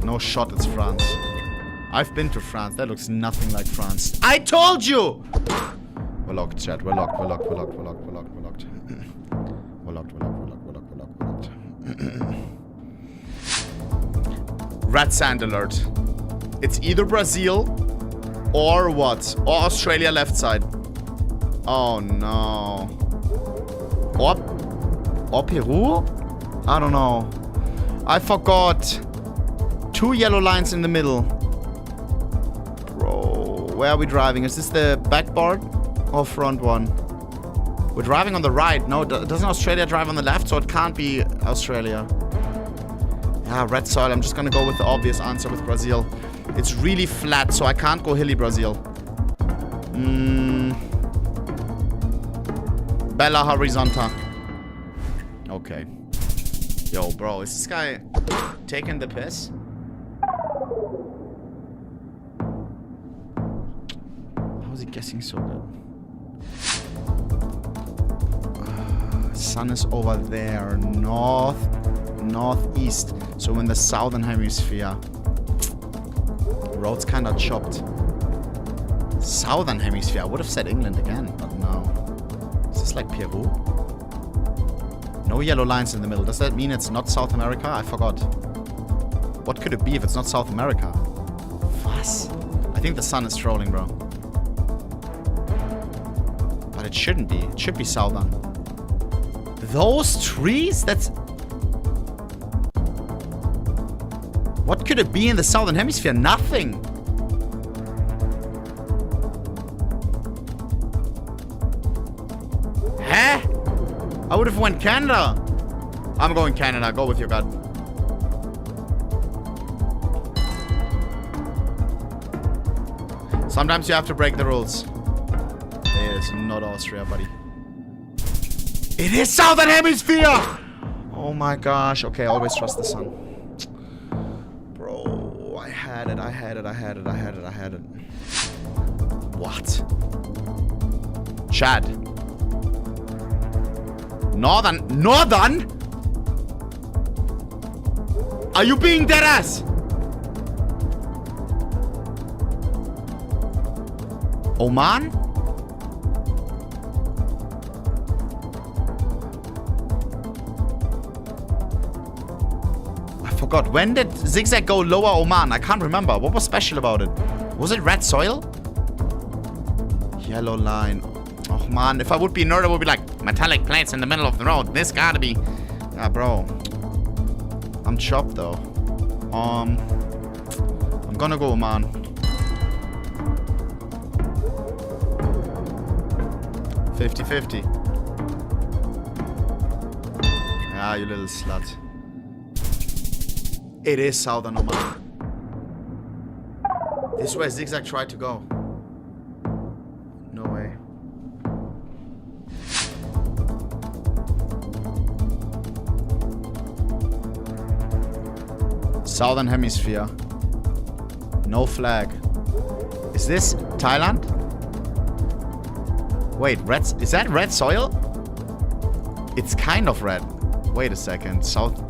No shot, it's France. I've been to France. That looks nothing like France. I told you! We're locked, chat. We're locked. We're locked. We're locked. We're locked. We're locked. We're locked. We're locked. We're locked. We're locked. We're locked. We're locked. We're locked. Red sand alert. It's either Brazil or what? Or Australia left side. Oh no. Or Peru? I don't know. I forgot. 2 yellow lines in the middle. Bro, Where are we driving? Is this the backboard or front one? We're driving on the right. No, doesn't Australia drive on the left? So it can't be Australia. Yeah, red soil. I'm just gonna go with the obvious answer with Brazil. It's really flat, so I can't go hilly Brazil. Bella Horizontal. Okay. Yo, bro, is this guy taking the piss? How is he guessing so good? Sun is over there, northeast, so in the southern hemisphere. Road's kind of chopped. Southern hemisphere. I would have said England again, but no. Is this like Peru? No yellow lines in the middle. Does that mean it's not South America? I forgot. What could it be if it's not South America? Was? I think the sun is trolling, bro. But it shouldn't be. It should be southern. Those trees? That's... What could it be in the southern hemisphere? Nothing. Huh? I would have went Canada. I'm going Canada. Go with your gut. Sometimes you have to break the rules. It is not Austria, buddy. It is Southern Hemisphere! Oh my gosh. Okay, always trust the sun. Bro, I had it. What? Chad. Northern? Are you being dead ass? Oman? I forgot. When did Zigzag go lower Oman? I can't remember. What was special about it? Was it red soil? Yellow line. Oh man, if I would be a nerd, I would be like, metallic plates in the middle of the road. This gotta be... Yeah, bro. I'm chopped though. I'm gonna go Oman. 50-50. Ah, you little slut. It is Southern Oman. This is where Zigzag tried to go. No way. Southern Hemisphere. No flag. Is this Thailand? Wait, red... Is that red soil? It's kind of red. Wait a second. South...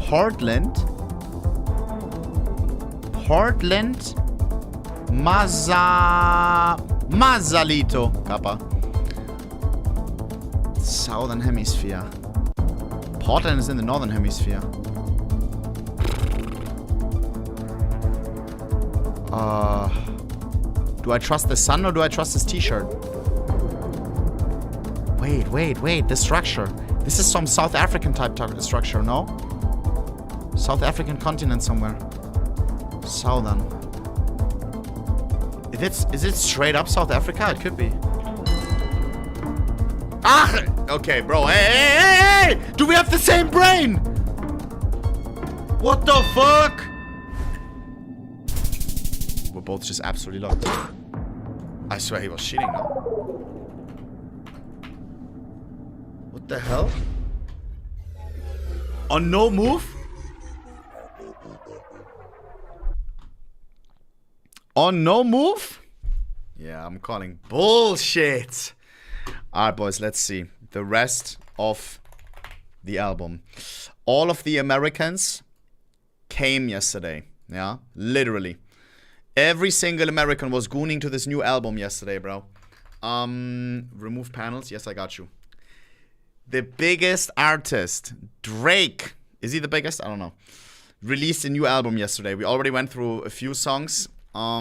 Portland? Mazalito. Kappa. Southern Hemisphere. Portland is in the Northern Hemisphere. Do I trust the sun or do I trust this t-shirt? Wait. The structure. This is some South African type structure, no? South African continent somewhere. Southern. Is it straight up South Africa? It could be. Ah! Okay, bro. Hey! Do we have the same brain? What the fuck? We're both just absolutely locked. I swear he was cheating now. What the hell? On no move? On no move? Yeah, I'm calling bullshit. Alright, boys, let's see. The rest of the album. All of the Americans came yesterday. Yeah, literally. Every single American was gooning to this new album yesterday, bro. Remove panels. Yes, I got you. The biggest artist, Drake. Is he the biggest? I don't know. Released a new album yesterday. We already went through a few songs. I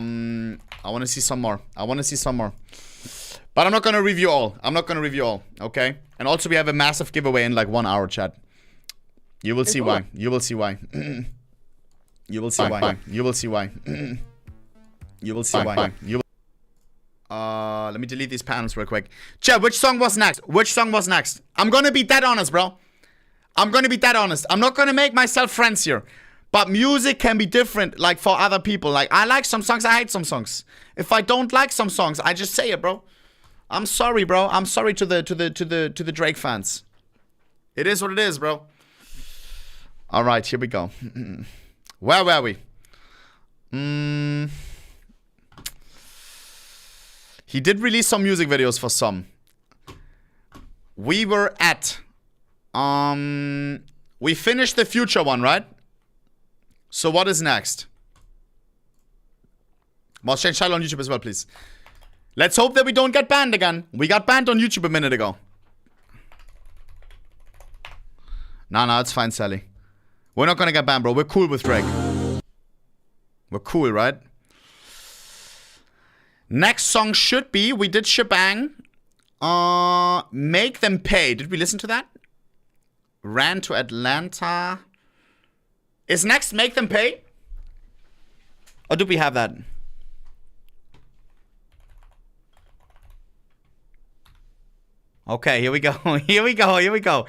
want to see some more. But I'm not going to review all. Okay? And also we have a massive giveaway in like 1 hour, chat. You will see why. You will see why. You will see why. You will see why. Let me delete these panels real quick. Chat, which song was next? Which song was next? I'm gonna be dead honest, bro. I'm gonna be dead honest. I'm not gonna make myself friends here. But music can be different, like for other people. Like I like some songs, I hate some songs. If I don't like some songs, I just say it, bro. I'm sorry, bro. I'm sorry to the Drake fans. It is what it is, bro. All right, here we go. Where were we? He did release some music videos for some. We were at we finished the Future one, right? So what is next? Well, change title on YouTube as well, please. Let's hope that we don't get banned again. We got banned on YouTube a minute ago. No, it's fine, Sally. We're not gonna get banned, bro. We're cool with Drake. We're cool, right? Next song should be, we did Shebang. Make Them Pay. Did we listen to that? Ran to Atlanta. Is next Make Them Pay? Or do we have that? Okay, here we go. Here we go. Here we go.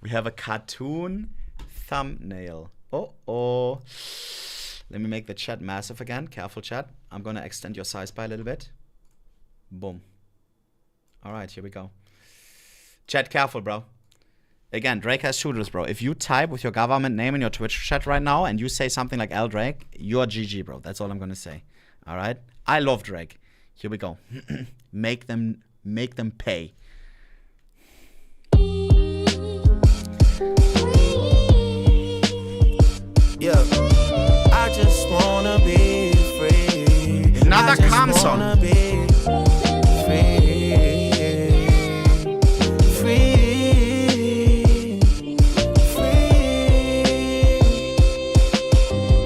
We have a cartoon thumbnail. Oh. Let me make the chat massive again. Careful, chat. I'm going to extend your size by a little bit. Boom. All right, here we go. Chat, careful, bro. Again, Drake has shooters, bro. If you type with your government name in your Twitch chat right now and you say something like L Drake, you're GG, bro. That's all I'm going to say. All right? I love Drake. Here we go. Make them pay. Yeah, I just wanna be free. Another calm song.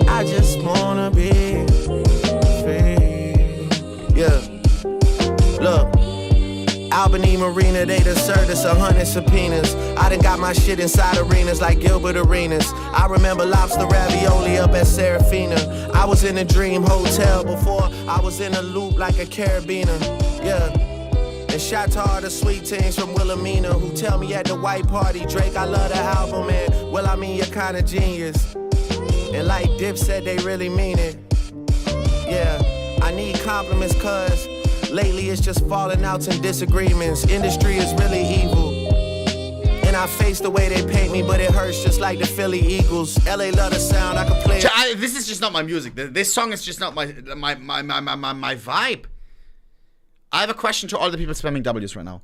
I just wanna be free. Yeah, look. Albany Marina, they done served us 100 subpoenas. I done got my shit inside arenas like Gilbert Arenas. I remember lobster ravioli up at Serafina. I was in a dream hotel before I was in a loop like a carabiner. Yeah. And shout to all the sweet teens from Wilhelmina who tell me at the white party, Drake, I love the album, man. Well, I mean, you're kinda genius. And like Dip said, they really mean it. Yeah, I need compliments cause lately it's just falling outs and disagreements. Industry is really evil. And I face the way they paint me, but it hurts just like the Philly Eagles. LA love the sound, I can play it. This is just not my music. This song is just not my vibe. I have a question to all the people spamming W's right now.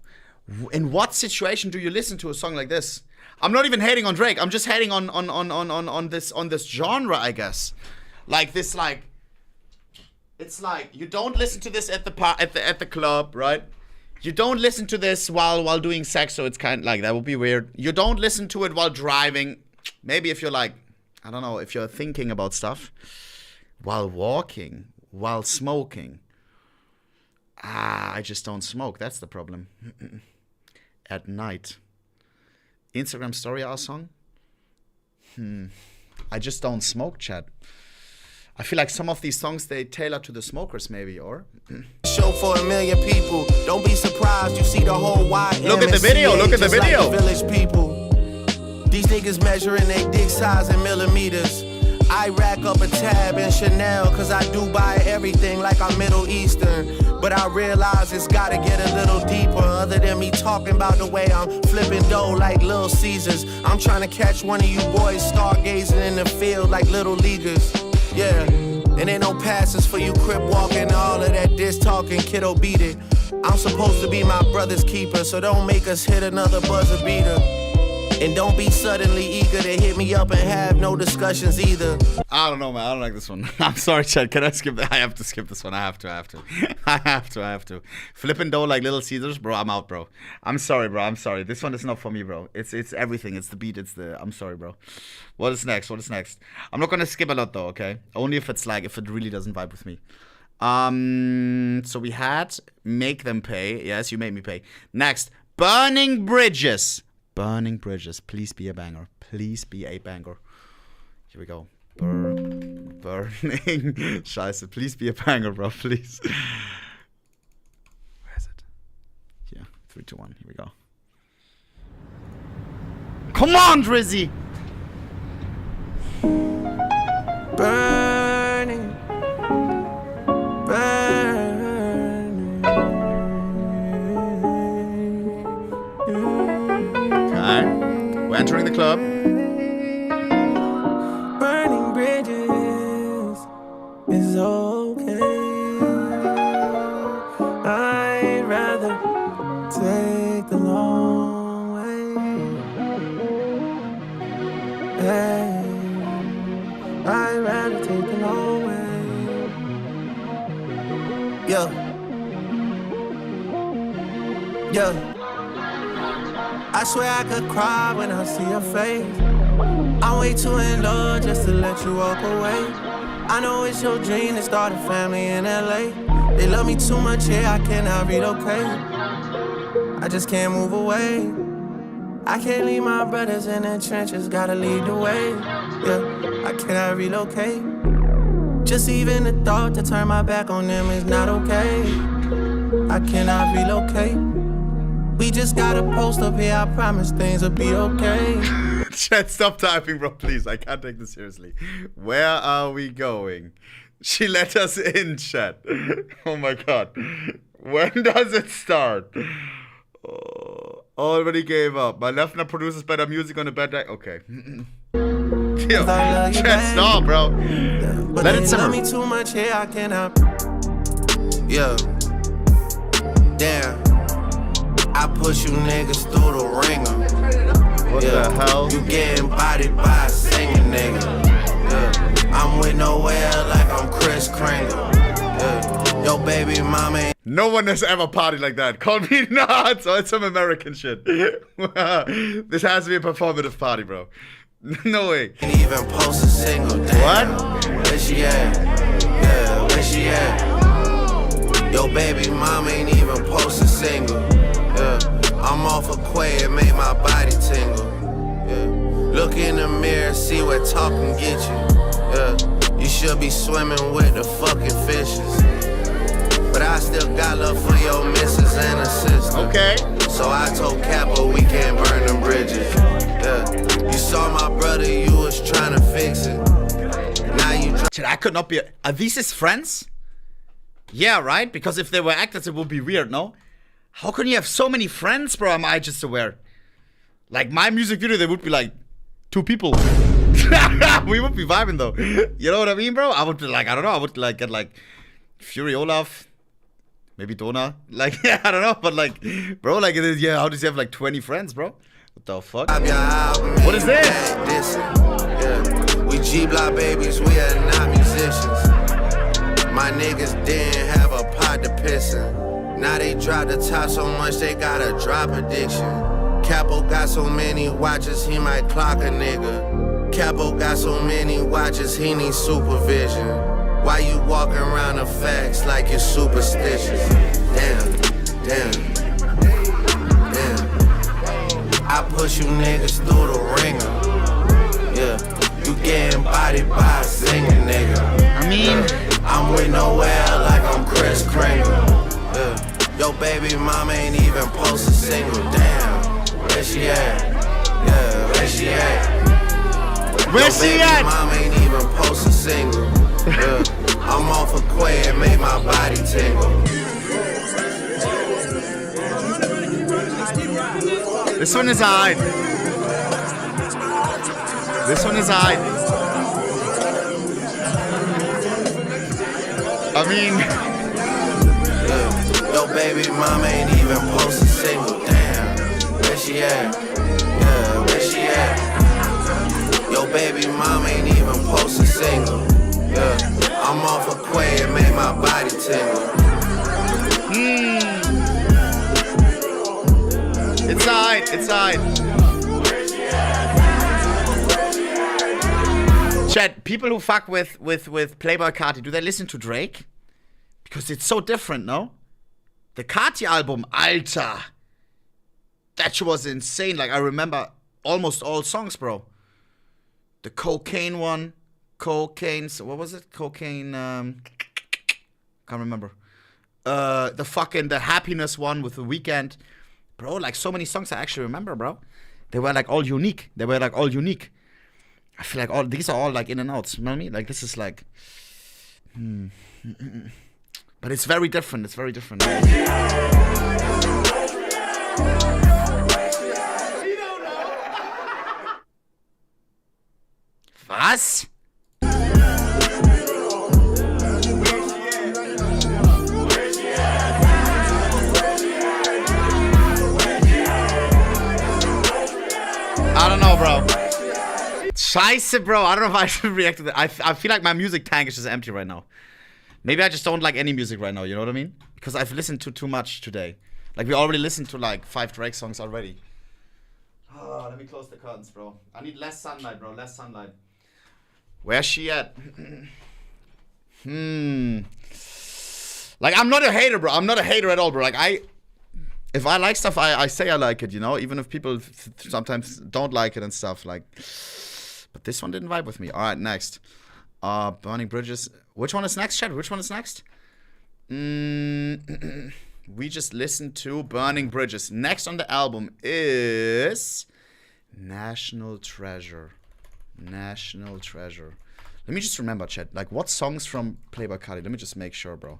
In what situation do you listen to a song like this? I'm not even hating on Drake. I'm just hating on this genre, I guess. Like this, like it's like you don't listen to this at the club, right? You don't listen to this while doing sex, so it's kind of like that would be weird. You don't listen to it while driving. Maybe if you're like, I don't know, if you're thinking about stuff. While walking, while smoking. I just don't smoke. That's the problem. At night. Instagram story hour song? I just don't smoke, chat. I feel like some of these songs, they tailor to the smokers maybe, or? Show for 1 million people. Don't be surprised, you see the whole wide. Look at the video, look at the video. Like the village people. These niggas measuring their dick size in millimeters. I rack up a tab in Chanel, cause I do buy everything like I'm Middle Eastern. But I realize it's gotta get a little deeper. Other than me talking about the way I'm flipping dough like Little Caesars. I'm trying to catch one of you boys stargazing in the field like little leaguers. Yeah, and ain't no passes for you crip walking, all of that diss talking, kiddo beat it. I'm supposed to be my brother's keeper, so don't make us hit another buzzer beater. And don't be suddenly eager to hit me up and have no discussions either. I don't know, man. I don't like this one. I'm sorry, Chad. Can I skip that? I have to skip this one. I have to. I have to. Flipping dough like Little Caesars, bro. I'm out, bro. I'm sorry, bro. I'm sorry. This one is not for me, bro. It's everything. It's the beat. I'm sorry, bro. What is next? I'm not gonna skip a lot though, okay? Only if it's like, if it really doesn't vibe with me. So we had Make Them Pay. Yes, you made me pay. Next, Burning Bridges. Burning Bridges. Please be a banger. Please be a banger. Here we go. Burning. Scheiße, please be a banger, bro, please. Where is it? Here, 3, 2, 1, here we go. Come on, Drizzy! Burning. Okay, we're entering the club. Burning bridges is okay. I'd rather take the long way. Hey, I'd rather take the long way. Yeah. Yeah. I swear I could cry when I see your face. I'm way too in love just to let you walk away. I know it's your dream to start a family in LA. They love me too much here, I cannot relocate. I just can't move away. I can't leave my brothers in the trenches, gotta lead the way. Yeah, I cannot relocate. Just even the thought to turn my back on them is not okay. I cannot relocate. We just got a post up here, I promise things will be okay. Chat, stop typing, bro, please. I can't take this seriously. Where are we going? She let us in, chat. Oh my god. When does it start? Oh, already gave up. My Lefner produces better music on a bad day. Okay. Yo, chat, stop, bro. But let it simmer. Love me too much here, I cannot. Yeah. Damn. I push you niggas through the ringer. What the hell? You getting bodied by a singing nigga. Yeah. I'm with nowhere like I'm Chris Kringle. Yeah. Yo, baby mama ain't. No one has ever partied like that. Call me nuts. Oh, it's some American shit. This has to be a performative party, bro. No way. Ain't even post a single. Damn. What? Where she at? Yeah, where she at? Yo, baby mama ain't even post a single. Yeah. I'm off a quay, it made my body tingle. Yeah. Look in the mirror, see where talking get you. Yeah. You should be swimming with the fucking fishes. But I still got love for your missus and a sister. Okay. So I told Capo we can't burn them bridges. Yeah. You saw my brother, you was trying to fix it. Now you I could not be. Are these his friends? Yeah, right? Because if they were actors, it would be weird, no? How can you have so many friends, bro? Am I just aware? Like my music video, there would be like 2 people. We would be vibing though. You know what I mean, bro? I would be like, I don't know. I would like get like Fury Olaf, maybe Dona. Like, yeah, I don't know. But like, bro, like, yeah, how does he have like 20 friends, bro? What the fuck? What is this? Yeah. We G-Block babies, we are not musicians. My niggas didn't have a pot to piss in. Now they drop the top so much they got a drop addiction. Capo got so many watches he might clock a nigga. Capo got so many watches he needs supervision. Why you walking around the facts like you're superstitious? Damn, damn, damn. I push you niggas through the ringer. Yeah, you getting bodied by a singing nigga. I mean, I'm with nowhere like I'm Chris Kringle. Yeah. Yo, baby mama ain't even post a single. Damn, where she at? Yeah, where she at? Where she at? Mama ain't even post a single. Yeah. I'm off a quay and made my body tingle. This one is alright. This one is alright. I mean, yeah. Yo, baby mama ain't even post a single. Damn, where she at? Yeah, where she at? Yo, baby mama ain't even post a single. Yeah, I'm off a quay and made my body tingle. It's alright, it's alright. Chat, people who fuck with Playboi Carti, do they listen to Drake? Because it's so different, no? The Carti album, Alter. That shit was insane. Like, I remember almost all songs, bro. The Cocaine one, Cocaine. What was it? Cocaine. Can't remember. The happiness one with The Weeknd. Bro, like so many songs I actually remember, bro. They were like all unique. I feel like all these are all like in and outs. You know what I mean? Like this is like. But it's very different. It's very different. Was? I don't know, bro. Scheiße, bro. I don't know if I should react to that. I feel like my music tank is just empty right now. Maybe I just don't like any music right now, you know what I mean? Because I've listened to too much today. Like, we already listened to like 5 Drake songs already. Oh, let me close the curtains, bro. I need less sunlight, bro. Less sunlight. Where's she at? Like, I'm not a hater, bro. I'm not a hater at all, bro. Like, if I like stuff, I say I like it, you know? Even if people sometimes don't like it and stuff, like. But this one didn't vibe with me. All right, next. Burning Bridges. Which one is next, Chad? Which one is next? We just listened to Burning Bridges. Next on the album is National Treasure. National Treasure. Let me just remember, Chad. Like, what songs from Playboi Carti? Let me just make sure, bro.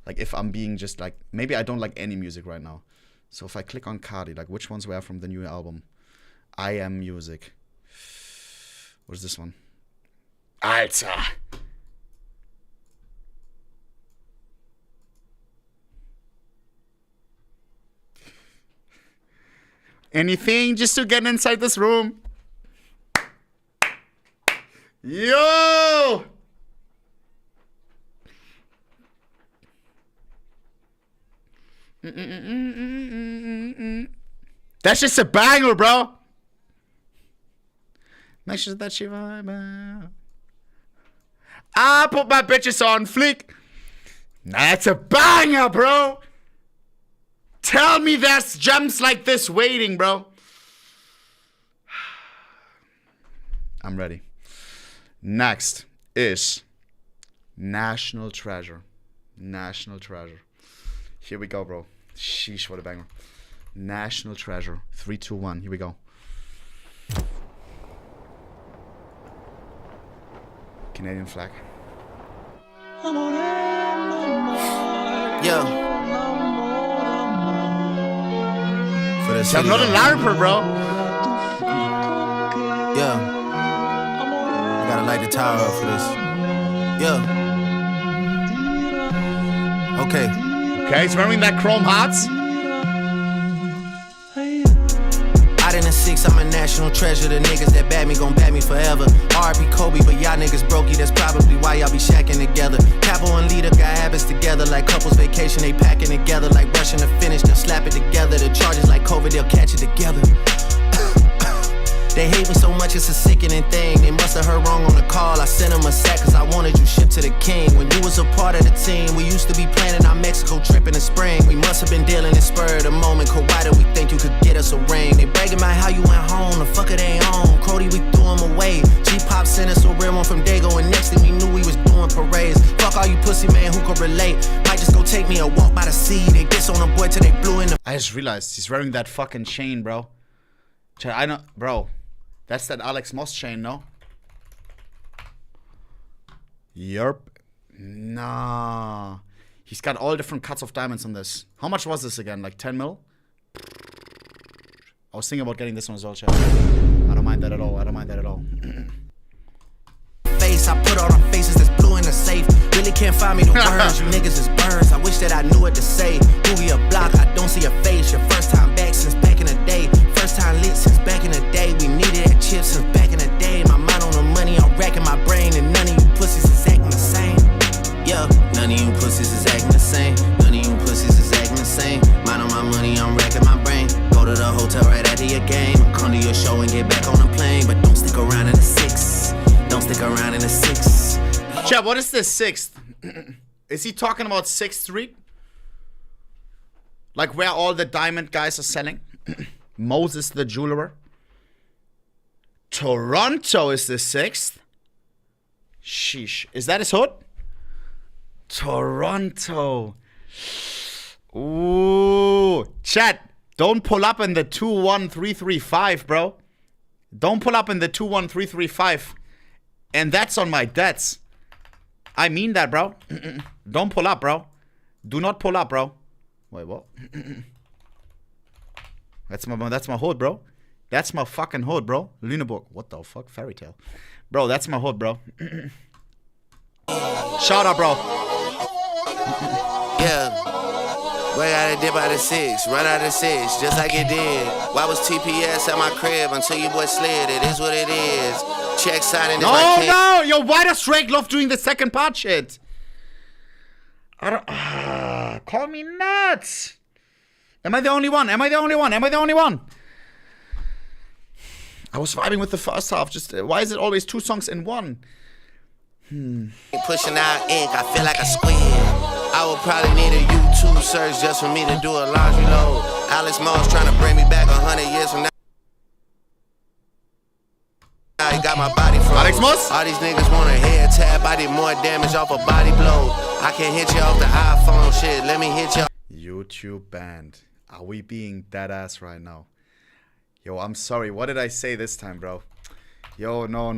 Like, if I'm being just like, maybe I don't like any music right now. So if I click on Carti, like, which ones were from the new album? I Am Music. What is this one? Alter. Anything just to get inside this room. Yo! That's just a banger, bro. Make sure that she vibe. I put my bitches on fleek. That's a banger, bro. Tell me there's gems like this waiting, bro. I'm ready. Next is National Treasure. National Treasure. Here we go, bro. Sheesh, what a banger. National Treasure. 3, 2, 1. Here we go. Canadian flag. Yo. For this I'm not a larper, bro. Yeah. I gotta light the tower up for this. Yeah. Okay. Okay, he's wearing that chrome hearts. Out in the 6, I'm a national treasure. The niggas that bad me gon' bad me forever. R.I.P. Kobe, but y'all niggas brokey. That's probably why y'all be shacking together. Capo and Leader got habits together. Like couples vacation, they packing together. Like rushing to finish, they'll slap it together. The charges like COVID, they'll catch it together. They hate me so much, it's a sickening thing. They must have heard wrong on the call. I sent them a sack cause I wanted you shipped to the king. When you was a part of the team, we used to be planning our Mexico trip in the spring. We must have been dealing in spur of the moment. Cause why did we think you could get us a ring? They bragging about how you went home, the fucker they on. Crody, we threw him away. G-Pop sent us a real one from Dago. And next thing we knew we was doing parades. Fuck all you pussy man who could relate. Might just go take me a walk by the sea. They diss on a boy till they blew in the... I just realized he's wearing that fucking chain, bro. I know, bro. That's that Alex Moss chain, no? Yerp. Nah. He's got all different cuts of diamonds on this. How much was this again? Like 10 mil? I was thinking about getting this one as well, chat. I don't mind that at all. I don't mind that at all. Face, I put all the faces that's blue in the safe. Really can't find me the words. You niggas is birds. I wish that I knew what to say. Movie a block, I don't see a face. Your first time back since back in the day. First time lit since back in the day. We needed that chip since back in the day. My mind on the money, I'm racking my brain. And none of you pussies is acting the same. Yeah, none of you pussies is acting the same. None of you pussies is acting the same. Mind on my money, I'm racking my brain. Go to the hotel right after your game. Come to your show and get back on the plane. But don't stick around in the 6. Don't stick around in the 6. Chat, what is this 6th? Is he talking about 6th Street? Like where all the diamond guys are selling? Moses the jeweler. Toronto is the 6th. Sheesh. Is that his hood? Toronto. Ooh. Chat, don't pull up in the 21335, bro. Don't pull up in the 21335. And that's on my debts. I mean that, bro. Don't pull up, bro. Do not pull up, bro. Wait, what? That's my hood, bro. That's my fucking hood, bro. Lüneburg. What the fuck? Fairy tale. Bro, that's my hood, bro. Shout out, bro. Yeah. Way out of dip out of 6, run out of 6, just like it did. Why was TPS at my crib until you boy slid? It is what it is. Check signing is my king. No! Yo, why does Drake love doing the second part shit? I don't... call me nuts. Am I the only one? Am I the only one? Am I the only one? I was vibing with the first half. Just why is it always 2 songs in one? Pushing out ink, I feel like a squid. I would probably need a YouTube search just for me to do a laundry load. Alex Moss trying to bring me back 100 years from now. I got my body froze. Alex Moss? All these niggas want a head tap. I did more damage off a body blow. I can hit you off the iPhone shit. Let me hit you. YouTube banned. Are we being dead ass right now? Yo, I'm sorry. What did I say this time, bro? Yo, no.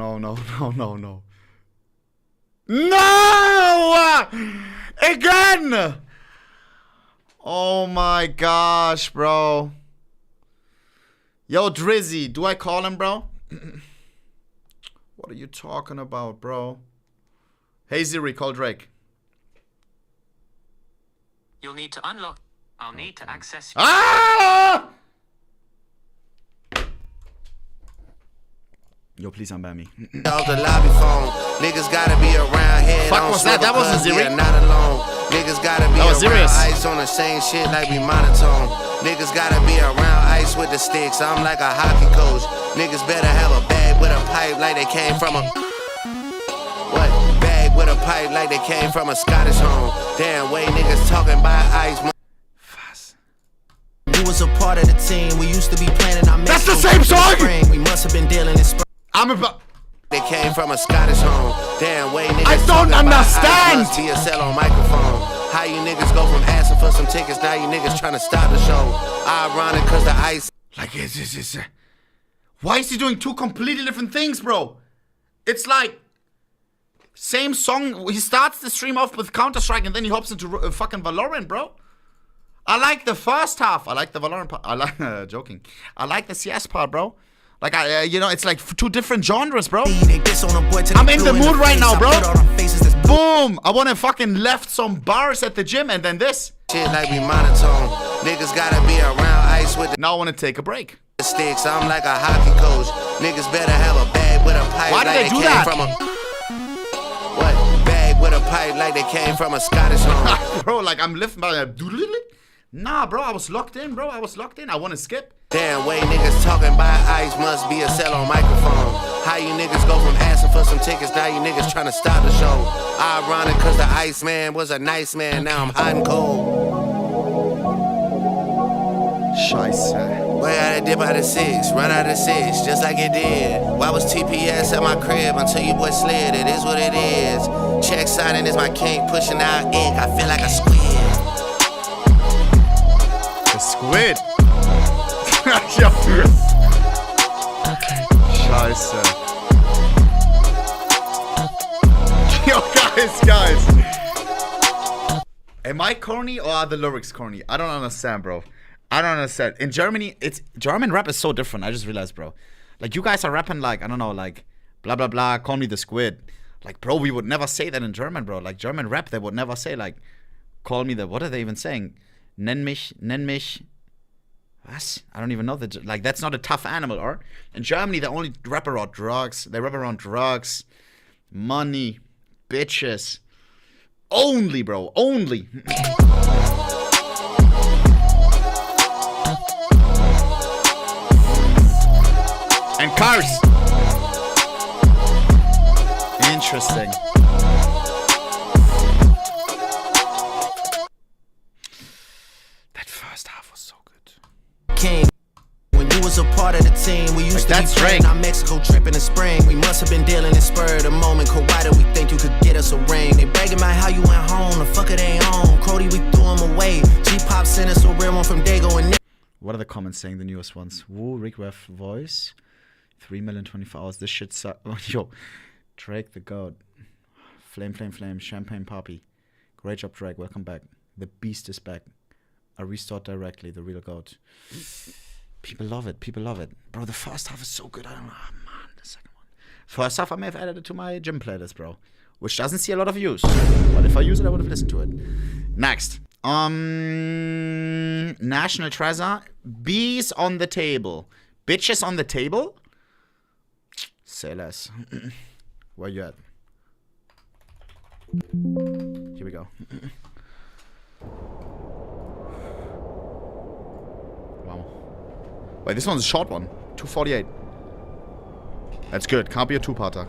No! Again! Oh my gosh, bro. Yo, Drizzy, do I call him, bro? What are you talking about, bro? Hey, Siri, call Drake. You'll need to unlock. I'll need to access. Ah! Yo, please unban me. Off the lobby phone. Niggas gotta be around here. Fuck was that? That wasn't Siri. Not alone. Niggas gotta be around serious. ice on the same shit like we monotone. Niggas gotta be around ice with the sticks. I'm like a hockey coach. Niggas better have a bag with a pipe like they came from a... What? Bag with a pipe like they came from a Scottish home. Damn way niggas talking about ice. You was a part of the team. We used to be playing in our That's the same song! We must have been dealing in spring. I'm about... They came from a Scottish home. Damn way niggas I don't understand! TSL on microphone. How you niggas go from asking for some tickets, now you niggas trying to stop the show. Ironic cause the ice... Like, it's why is he doing 2 completely different things, bro? It's like... Same song. He starts the stream off with Counter-Strike and then he hops into fucking Valorant, bro. I like the first half. I like the Valorant part. I like... joking. I like the CS part, bro. Like, you know, it's like 2 different genres, bro. I'm in the mood right now, bro. Boom! I wanna fucking left some bars at the gym and then this. Shit like we monotone. Niggas gotta be around ice with the... Now I wanna take a break. Sticks. I'm like a hockey coach. Niggas better have a bag with a pipe. Why did like they do came that? From a... What? Bag with a pipe like they came from a Scottish home. Bro, like I'm lifting by a... Nah, bro, I was locked in, bro. I was locked in. I wanna skip. Damn way niggas talking about ice must be a cell on microphone. How you niggas go from asking for some tickets, now you niggas trying to stop the show. Ironic cause the ice man was a nice man, now I'm hot and cold. Scheiße. Way out of dip out of 6, run out of 6, just like it did. Why was TPS at my crib until you boy slid? It is what it is. Check signing is my king, pushing out ink, I feel like a squid. The squid. Scheiße. Yo, guys. Am I corny or are the lyrics corny? I don't understand, bro. I don't understand. In Germany, German rap is so different. I just realized, bro. Like, you guys are rapping like, I don't know, like, blah, blah, blah, call me the squid. Like, bro, we would never say that in German, bro. Like, German rap, they would never say, like, call me the, what are they even saying? Nenn mich. What? I don't even know that. Like, that's not a tough animal, or? In Germany, they only rap around drugs. They rap around drugs, money, bitches. Only, bro. Only. And cars. Interesting. That first half was so good. King, when you was a part of the scene. We used Like, to be playing our Mexico trip in the spring. We must have been dealing in spur of the moment. Why do we think you could get us a ring? They bragging about how you went home. The fucker they ain't on. Crody, we threw him away. G-Pop sent us a real one from Dago and Nick. What are the comments saying, the newest ones? Woo, Rick Ref voice. 3 million 24 hours. This shit sucks. Oh, yo. Drake the God. Flame, flame, flame. Champagne Poppy. Great job, Drake. Welcome back. The beast is back. I restored directly. The real God. People love it. People love it. Bro, the first half is so good. I don't know. Oh, man, the second one. First half, I may have added it to my gym playlist, bro. Which doesn't see a lot of views. But if I use it, I would have listened to it. Next. National Treasure. Bees on the table. Bitches on the table? Say less. Where you at? Here we go. Wow. Wait, this one's a short one. 2:48. That's good. Can't be a two-parter.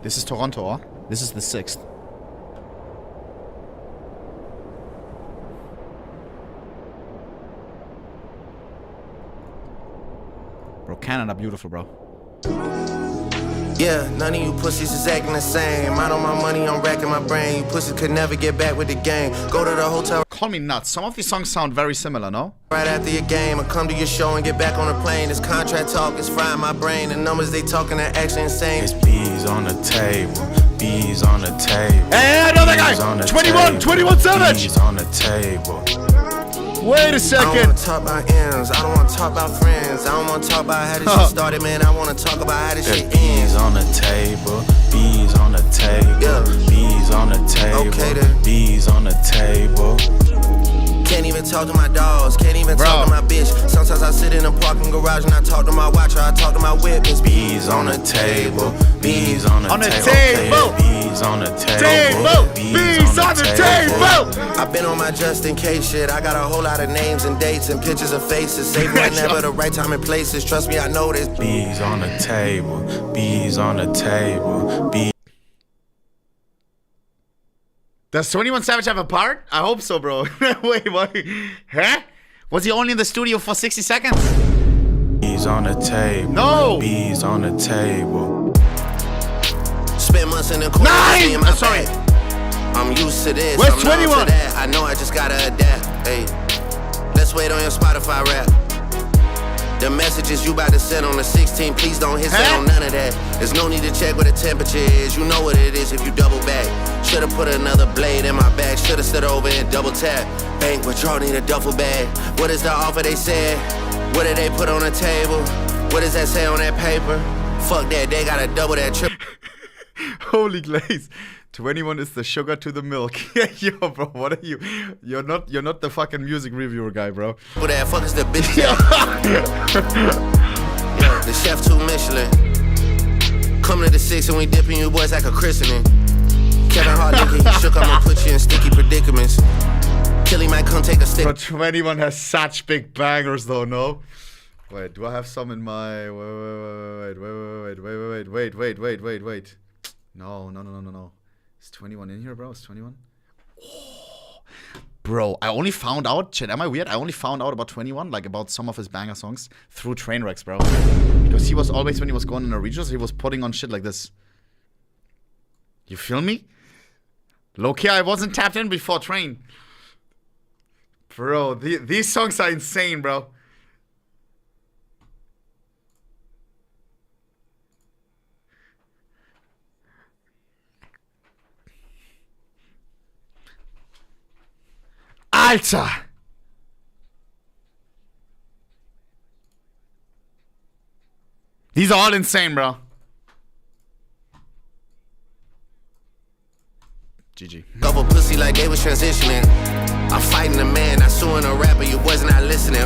This is Toronto, or? This is the 6th. Bro, Canada, beautiful, bro. Yeah, none of you pussies is acting the same. I know my money, I'm racking my brain. You pussies could never get back with the game. Go to the hotel. Call me nuts. Some of these songs sound very similar, no? Right after your game, I come to your show and get back on the plane. This contract talk is frying my brain. The numbers they talking are actually insane. It's bees on the table. Bees on the table. Hey, I know that guy! 21 Savage! Bees on the table. Wait a second. I don't wanna talk about ends. I don't wanna talk about friends. I don't wanna talk about how this shit started, man. I wanna talk about how this shit ends. Bees on the table. Bees on the table. Yeah. Bees on the table. Okay, then. Bees on the table. Can't even talk to my dogs. Can't even talk to my bitch. Sometimes I sit in a parking garage and I talk to my watch or I talk to my whip. It's bees on the table. Bees on the table. Bees on the table. Bees on the table. I've been on my just in case shit. I got a whole lot of names and dates and pictures of faces. Save right never the right time and places. Trust me, I know this. Bees on the table. Bees on the table. Bees. Does 21 Savage have a part? I hope so, bro. Wait, what? Huh? Was he only in the studio for 60 seconds? Bees on the table. No! Bees on the table. Spend months in the corner. Nine! I'm sorry. I'm used to this. Where's I'm 21? To that. I know I just gotta adapt. Hey, let's wait on your Spotify rap. The messages you about to send on the 16, please don't hit that on none of that. There's no need to check what the temperature is. You know what it is if you double back. Should've put another blade in my bag. Should've stood over and double tap. Bank withdrawal, need a duffel bag. What is the offer they said? What did they put on the table? What does that say on that paper? Fuck that, they gotta double that trip. Holy glaze. 21 is the sugar to the milk. Yo, bro, what are you? You're not the fucking music reviewer guy, bro. What the fuck is the bitch? Yeah, the chef to Michelin. Come to the 6 and we dipping you boys like a christening. Kevin Hart, nigga, he shook, I'ma put you in sticky predicaments. Killy might come take a stick. But 21 has such big bangers though, no? Wait, do I have some in my... Wait. No. Is 21 in here, bro? Is 21? Oh. Bro, I only found out... Shit, am I weird? I only found out about 21, like about some of his banger songs, through Trainwrecks, bro. Because he was always, when he was going in the regionals, he was putting on shit like this. You feel me? Low-key, I wasn't tapped in before Train. Bro, these songs are insane, bro. Alter! These are all insane, bro. GG. Couple pussy like they was transitioning. I'm fighting a man, not suing a rapper. You boys not listening.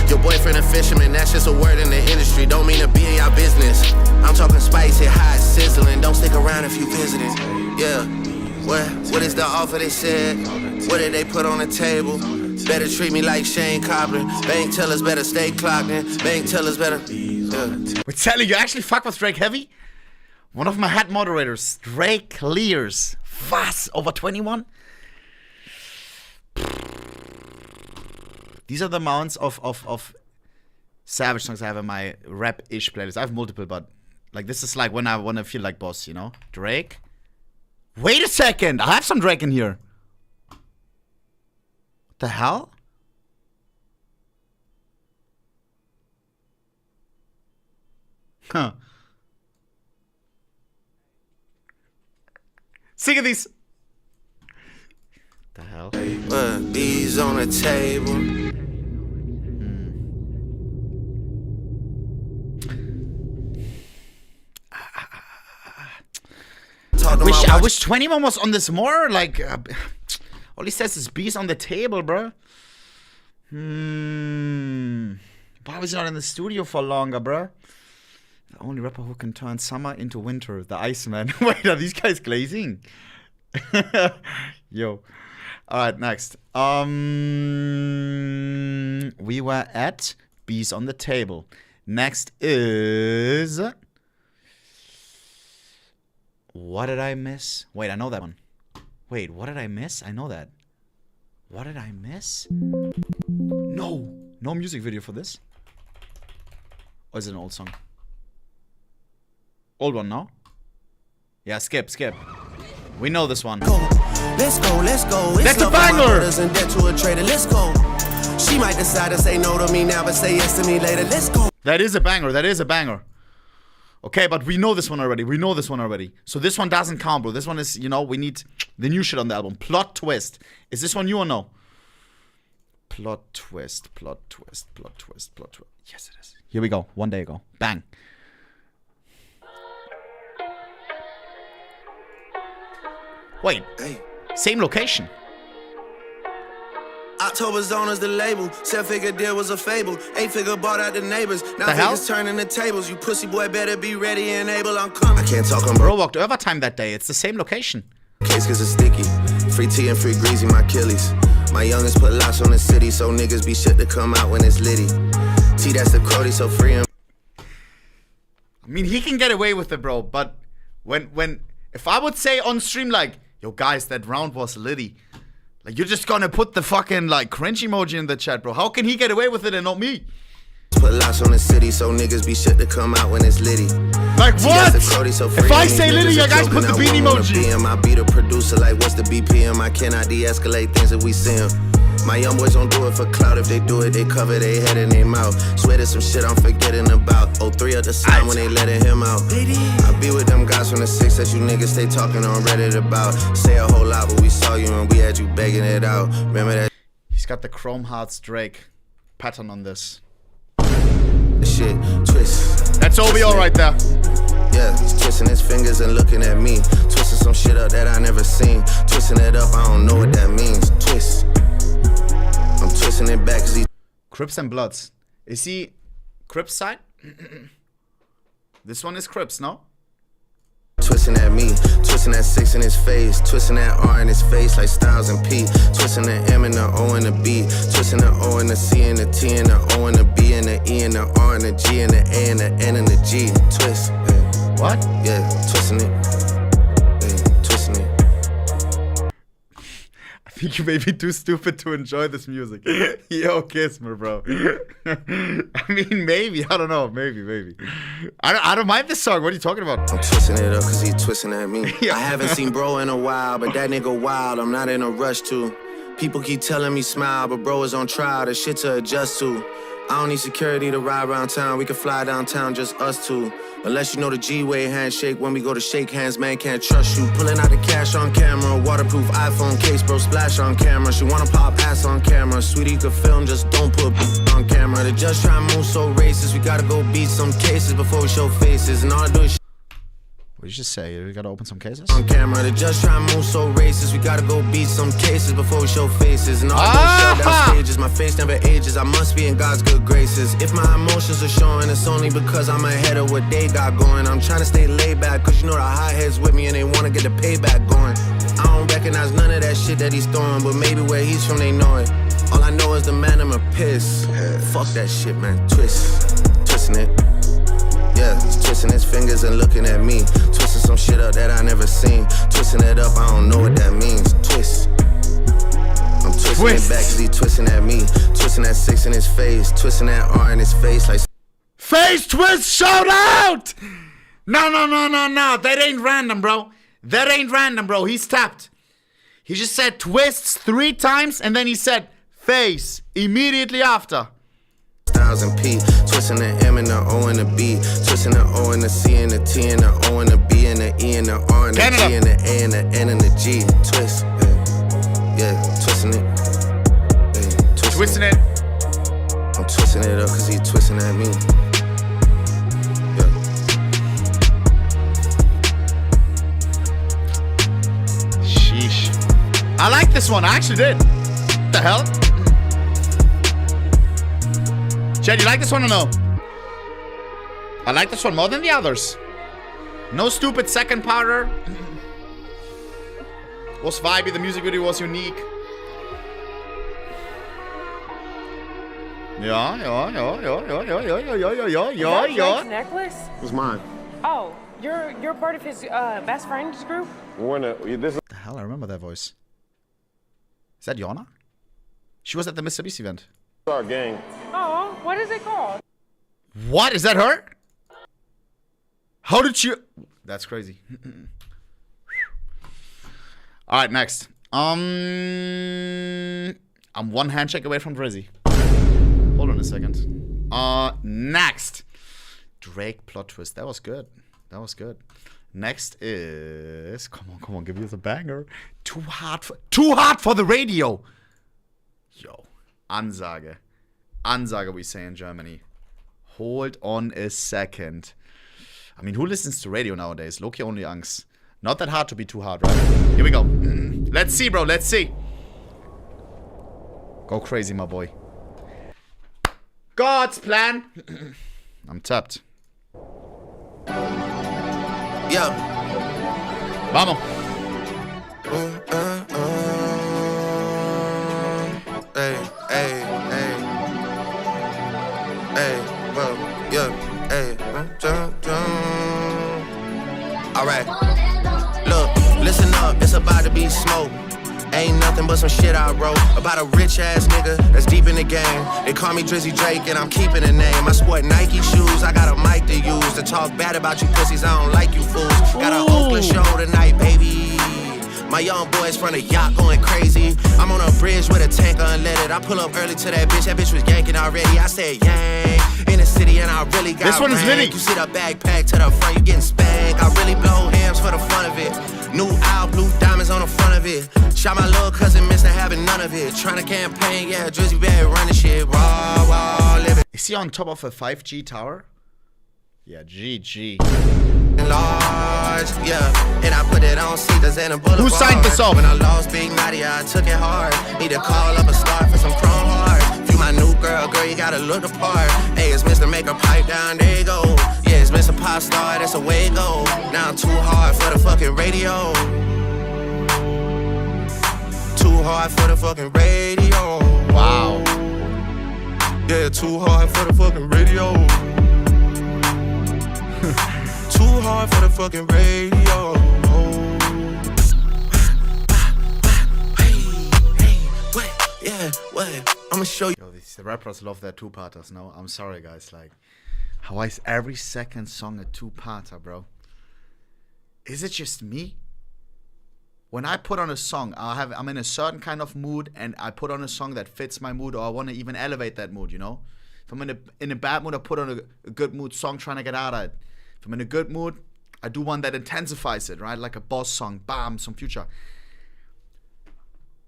Your boyfriend a fisherman, that's just a word in the industry. Don't mean to be in your business. I'm talking spicy, hot, sizzling. Don't stick around if you visiting. Yeah. What is the offer they said? What did they put on the table? Better treat me like Shane Cobbler. Bank tellers better stay clocked in. Bank tellers better. Wait, Sally, you actually fuck with Drake heavy? One of my head moderators, Drake clears. Was? Over 21? These are the amounts of Savage songs I have in my rap-ish playlist. I have multiple, but like this is like when I want to feel like boss, you know? Drake. Wait a second! I have some Drake in here. What the hell? Huh. Sick of these. The hell? Bees on the table. I wish 21 was on this more. Like, all he says is bees on the table, bro. Why was he not in the studio for longer, bro? The only rapper who can turn summer into winter, the Iceman. Wait, are these guys glazing? Yo. Alright, next. We were at Bees on the Table. Next is... What did I miss? Wait, I know that one. Wait, what did I miss? I know that. What did I miss? No. No music video for this? Or is it an old song? Old one, no? Yeah, skip. We know this one. Let's go. That's a banger! Let's go. She might decide to say no to me now, but say yes to me later. Let's go. That is a banger. Okay, but we know this one already. So this one doesn't count, bro. This one is, you know, we need the new shit on the album. Plot twist. Is this one new or no? Plot twist. Yes, it is. Here we go. 1 day ago. Bang. Wait. Hey. Same location. October's on is the label. 7-figure deal was a fable. 8-figure bought out the neighbors. Now figures turning the tables. You pussy boy better be ready and able. I'm coming. I can't talk on bro walked overtime that day. It's the same location. Case cause it's sticky. Free tea and free greasy, my Achilles. My youngest put locks on the city, so niggas be shit to come out when it's litty. T, that's the Cody, so free him. I mean, he can get away with it, bro. But when if I would say on stream like, yo guys, that round was litty. Like, you're just gonna put the fucking, like, cringe emoji in the chat, bro. How can he get away with it and not me? Put locks on the city, so niggas be shit to come out when it's litty. Like, what? If I say litty, you guys put the beat emoji. I be the producer, like, what's the BPM? I cannot de-escalate things that we see him. My young boys don't do it for clout. If they do it, they cover their head and their mouth. Swear there's some shit I'm forgetting about. 03 at the sign when they letting him out. I be with them guys from the 6 that you niggas stay talking on Reddit about. Say a whole lot, but we saw you and we had you begging it out. Remember that? He's got the Chrome Hearts Drake pattern on this. Shit, twist. That's OBO right there. Yeah, he's twisting his fingers and looking at me. Twisting some shit up that I never seen. Twisting it up, I don't know what that means. Twist. I'm twisting it back cause he Crips and Bloods. Is he Crips side? This one is Crips, no? Twisting at me, twisting that 6 in his face, twisting that R in his face like Styles and P, twisting the M and the O and the B, twisting the O and the C and the T and the O and the B and the E and the R and the G and the A and the N and the G. Twist. Yeah. What? Yeah, twisting it. Yeah, twisting it. I think you may be too stupid to enjoy this music. Yo, kiss me, bro. I mean, maybe. I don't know. Maybe. I don't mind this song. What are you talking about? I'm twisting it up because he's twisting at me. I haven't seen bro in a while, but that nigga wild. I'm not in a rush to. People keep telling me smile, but bro is on trial. There's shit to adjust to. I don't need security to ride around town. We can fly downtown, just us two. Unless you know the G-way handshake. When we go to shake hands, man, can't trust you. Pulling out the cash on camera. Waterproof iPhone case, bro, splash on camera. She wanna pop ass on camera. Sweetie, you could film, just don't put on camera. They just try and move so racist. We gotta go beat some cases before we show faces. And all I do is what did you just say? We gotta open some cases? On camera, they just try and move so racist. We gotta go beat some cases before we show faces. And all I do is shut down stages. My face never ages. I must be in God's good graces. If my emotions are showing, it's only because I'm ahead of what they got going. I'm trying to stay laid back, cause you know the hotheads with me and they wanna get the payback going. I don't recognize none of that shit that he's throwing, but maybe where he's from they know it. All I know is the man I'ma piss. Fuck that shit, man. Twisting it. Yeah, he's twisting his fingers and looking at me. Twisting some shit up that I never seen. Twisting it up, I don't know what that means. Twist. I'm Twisting it back cause he twisting at me. Twisting that 6 in his face. Twisting that R in his face like... Face twist, shout out! No. That ain't random, bro. That ain't random, bro. He's tapped. He just said twists 3 times and then he said face immediately after. Styles and P, twisting the M and the O and the B, twisting the O and the C and the T and the O and the B and the E and the R and the G and the A and the N and the G. Twist, yeah, twisting it. Yeah, twisting it. I'm twisting it up cause he twisting at me. Yeah. Sheesh. I like this one, I actually did. What the hell? Chad, you like this one or no? I like this one more than the others. No stupid second parter. Was vibey, the music video was unique. Yeah. Drake's necklace? It's mine. Oh, you're part of his best friends group? The hell, I remember that voice. Is that Yona? She was at the Mr. Beast event. Our gang. Oh, what is it called? What? Is that her? How did you... That's crazy. Alright, next. I'm 1 handshake away from Drizzy. Hold on a second. Next. Drake plot twist. That was good. That was good. Next is... Come on, give me the banger. Too hard for the radio. Yo. Ansage. Ansage, we say in Germany. Hold on a second. I mean, who listens to radio nowadays? Loki only Angst. Not that hard to be too hard, right? Here we go. Let's see, bro. Let's see. Go crazy, my boy. God's plan. I'm tapped. Yeah. Vamos. Alright. Look, listen up, it's about to be smoke. Ain't nothing but some shit I wrote about a rich ass nigga that's deep in the game. They call me Drizzy Drake and I'm keeping the name. I sport Nike shoes, I got a mic to use to talk bad about you pussies. I don't like you fools. Got an Oakland show tonight, baby. My young boys from the yacht going crazy. I'm on a bridge with a tank unleaded. I pull up early to that bitch was yanking already. I said yang in the city and I really got this one is Vinny. You see the backpack to the front, you getting spanked. I really blow hams for the fun of it. New owl, blue diamonds on the front of it. Shot my little cousin, missing having none of it. Trying to campaign, yeah, Drizzy bad running shit. Raw, living. Is he on top of a 5G tower? Yeah, GG. Large, yeah, and I put it on Cedars and a boulevard. Who signed this off? When I lost Big Nadia, I took it hard. Need to call up a star for some chrome heart. You my new girl, you gotta look the part. Hey, it's Mr. Make a pipe down, there you go. Yeah, it's Mr. Pop Star, that's a way to go. Now I'm too hard for the fucking radio. Too hard for the fucking radio. Wow. Yeah, too hard for the fucking radio. Too hard for the fucking radio. Hey, what? Yeah, what? I'ma show you. Yo, the rappers love their two-parters now. I'm sorry, guys. Like, how is every second song a two-parter, bro? Is it just me? When I put on a song, I'm in a certain kind of mood, and I put on a song that fits my mood, or I want to even elevate that mood, you know? If I'm in a bad mood, I put on a good mood song trying to get out of it. If I'm in a good mood, I do one that intensifies it, right? Like a boss song, bam, some Future.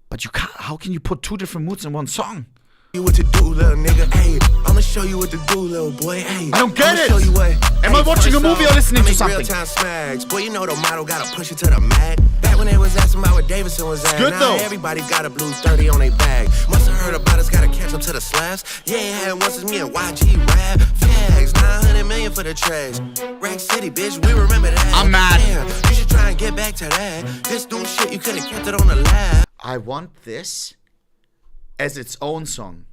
But you can't, how can you put 2 different moods in one song? You what to do, little nigga. Hey, I'ma show you what to do, little boy. Hey, I don't get I'ma it. Show you what. Am I watching a movie or listening to something? Real-time smags. Boy, you know the model gotta push it to the mag. Back when they was asking about what Davidson was at. Good now though. Everybody got a blue 30 on their bag. Must have heard about us, gotta catch up to the slaps. Yeah, had once it's me and YG rap. Fags, 900 million for the trash. Rack City, bitch, we remember that. I'm mad. Damn, you should try and get back to that. This new shit, you could've kept it on the lab. I want this as its own song.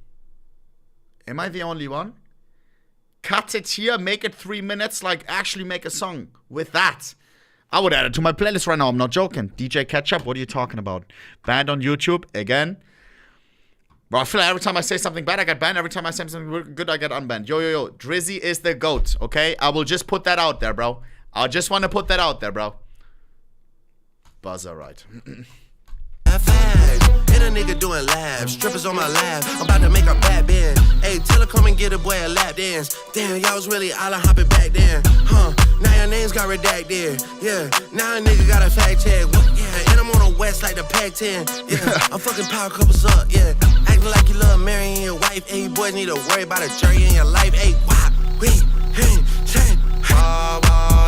Am I the only one? Cut it here, make it 3 minutes, like actually make a song with that. I would add it to my playlist right now, I'm not joking. DJ Ketchup, what are you talking about? Banned on YouTube, again. Bro, I feel like every time I say something bad, I get banned. Every time I say something good, I get unbanned. Yo. Drizzy is the GOAT, okay? I will just put that out there, bro. I just want to put that out there, bro. Buzzer, right. Hit a nigga doing labs, strippers on my lap. I'm about to make a bad bend. Hey, tell her come and get a boy a lap dance. Damn, y'all was really island hopping back then. Now your names got redacted. Yeah, now a nigga got a fact check. What? Yeah, and I'm on the west like the Pac-10. Yeah, I'm fucking power couples up. Yeah, acting like you love marrying your wife. Hey, you boys need to worry about a jury in your life. Hey, why?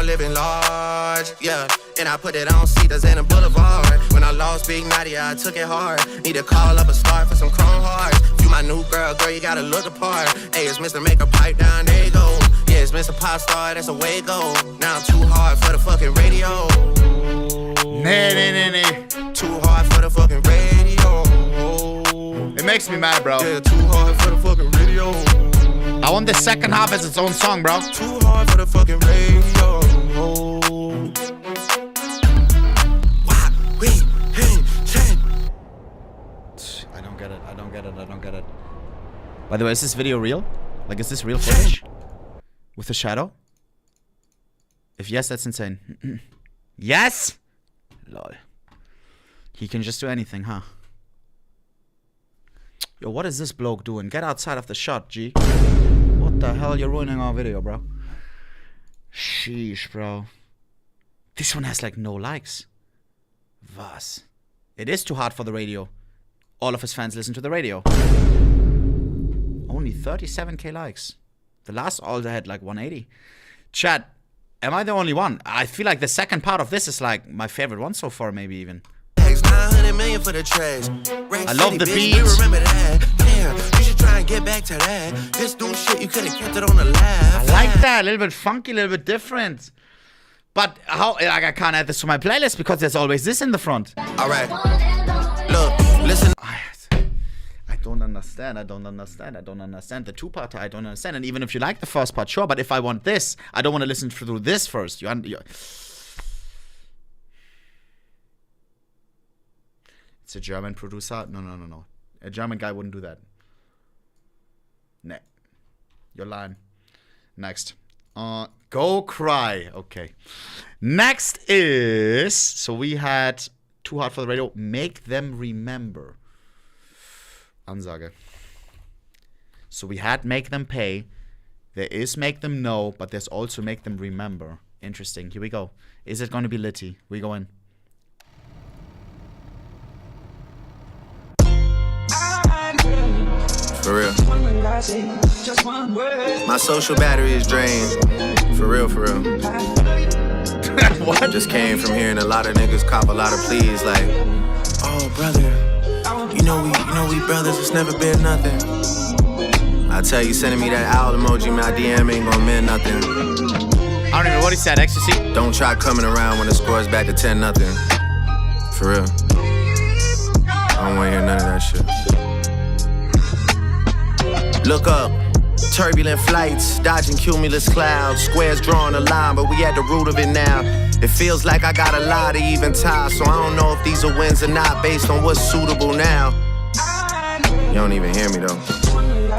Living large, yeah. And I put it on Cedars and a Boulevard. When I lost Big Nadia, I took it hard. Need to call up a start for some chrome hearts. You my new girl, you gotta look apart. Hey, it's Mr. Make a Pipe Down, there you go. Yeah, it's Mr. Pop Star, that's the way it go. Now I'm too hard for the fucking radio. Too hard for the fucking radio. It makes me mad, bro. Yeah, too hard for the fucking radio. I want the second half as its own song, bro. Too hard for the fucking radio. I don't get it. By the way, is this video real? Like, is this real footage? With the shadow? If yes, that's insane. Yes? Lol. He can just do anything, huh? Yo, what is this bloke doing? Get outside of the shot, G. What the hell? You're ruining our video, bro. Sheesh, bro. This one has like no likes. Was? It is too hard for the radio. All of his fans listen to the radio. Only 37k likes. The last Alder had like 180. Chat, am I the only one? I feel like the second part of this is like my favorite one so far, maybe even. 900 million for the trash. I love the beat. Remember that. Damn, you should try and get back to that. This new shit, you could have kept it on the laugh. I like that. A little bit funky, a little bit different. But how, like, I can't add this to my playlist because there's always this in the front. Alright. Look, listen. I don't understand. The two-part I don't understand. And even if you like the first part, sure. But if I want this, I don't want to listen through this first. It's a German producer. No. A German guy wouldn't do that. Nah. You're lying. Next. Go Cry. Okay. Next is... So we had Too Hard for the Radio. Make Them Remember. Ansage. So we had Make Them Pay. There is Make Them Know. But there's also Make Them Remember. Interesting. Here we go. Is it going to be litty? We go in. For real. My social battery is drained. For real. What? Just came from hearing a lot of niggas cop a lot of pleas like, oh brother, you know we brothers, it's never been nothing. I tell you, sending me that owl emoji, my DM ain't gonna mean nothing. I don't even know what he said, ecstasy. Don't try coming around when the score's back to 10-0. For real. I don't wanna hear none of that shit. Look up, turbulent flights, dodging cumulus clouds, squares drawing a line, but we at the root of it now. It feels like I got a lot of even ties, so I don't know if these are wins or not based on what's suitable now. You don't even hear me though.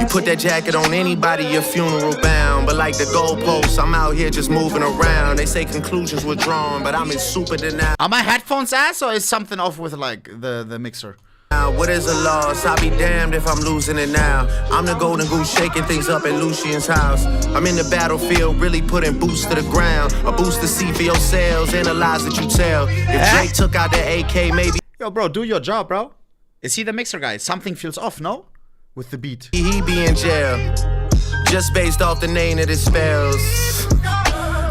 You put that jacket on anybody, your funeral bound. But like the goalposts, I'm out here just moving around. They say conclusions were drawn, but I'm in super denial. Are my headphones ass or is something off with like the mixer? What is a loss? I'll be damned if I'm losing it now. I'm the golden goose shaking things up at Lucian's house. I'm in the battlefield, really putting boots to the ground. A boost to see for your sales, analyze that you tell. If Drake took out the AK, maybe. Yo, bro, do your job, bro. Is he the mixer guy? Something feels off, no? With the beat. He be in jail, just based off the name that it spells.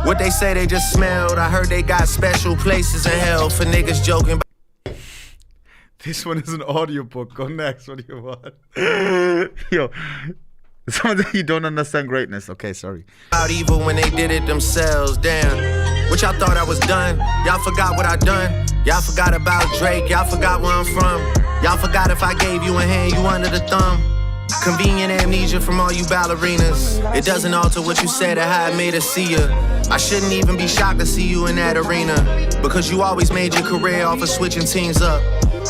What they say they just smelled. I heard they got special places in hell for niggas joking about. This one is an audiobook. Go next. What do you want? Yo, something you don't understand greatness. Okay, sorry. About evil when they did it themselves. Damn. What y'all thought I was done? Y'all forgot what I done? Y'all forgot about Drake. Y'all forgot where I'm from. Y'all forgot if I gave you a hand, you under the thumb. Convenient amnesia from all you ballerinas. It doesn't alter what you said or how it made us see you. I shouldn't even be shocked to see you in that arena, because you always made your career off of switching teams up.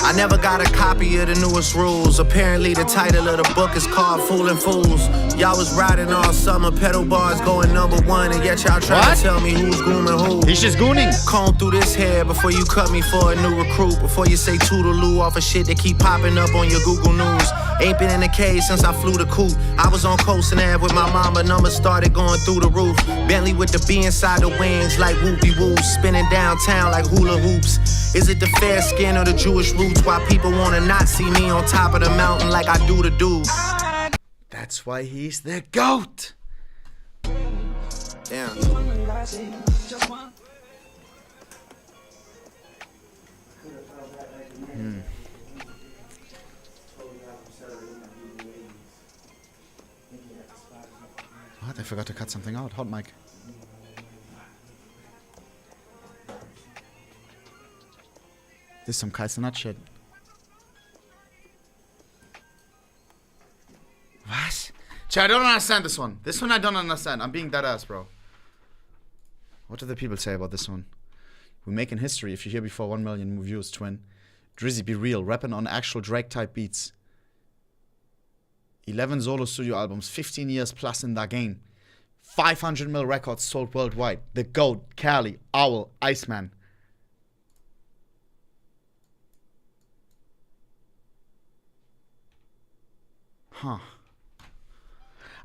I never got a copy of the newest rules. Apparently the title of the book is called Foolin' Fools. Y'all was riding all summer, pedal bars going #1, and yet y'all trying to tell me who's grooming who. He's just gooning. Comb through this hair before you cut me for a new recruit. Before you say toodaloo off of shit that keep popping up on your Google News. Ain't been in the cage since I flew the coop. I was on Coast and Ave with my mama, numbers started going through the roof. Bentley with the B inside the wings like whoopie-woo. Spinning downtown like hula hoops. Is it the fair skin or the Jewish roots? Why people wanna not see me on top of the mountain like I do the dudes? That's why he's the GOAT. Damn. What? I forgot to cut something out. Hot mic. This is some Kaiser shit. What? Chat, I don't understand this one. This one I don't understand. I'm being dead ass, bro. What do the people say about this one? We're making history. If you're here before 1 million views, twin. Drizzy, be real. Rapping on actual Drake type beats. 11 solo studio albums. 15 years plus in that game. 500 mil records sold worldwide. The GOAT, Cali, Owl, Iceman. Huh.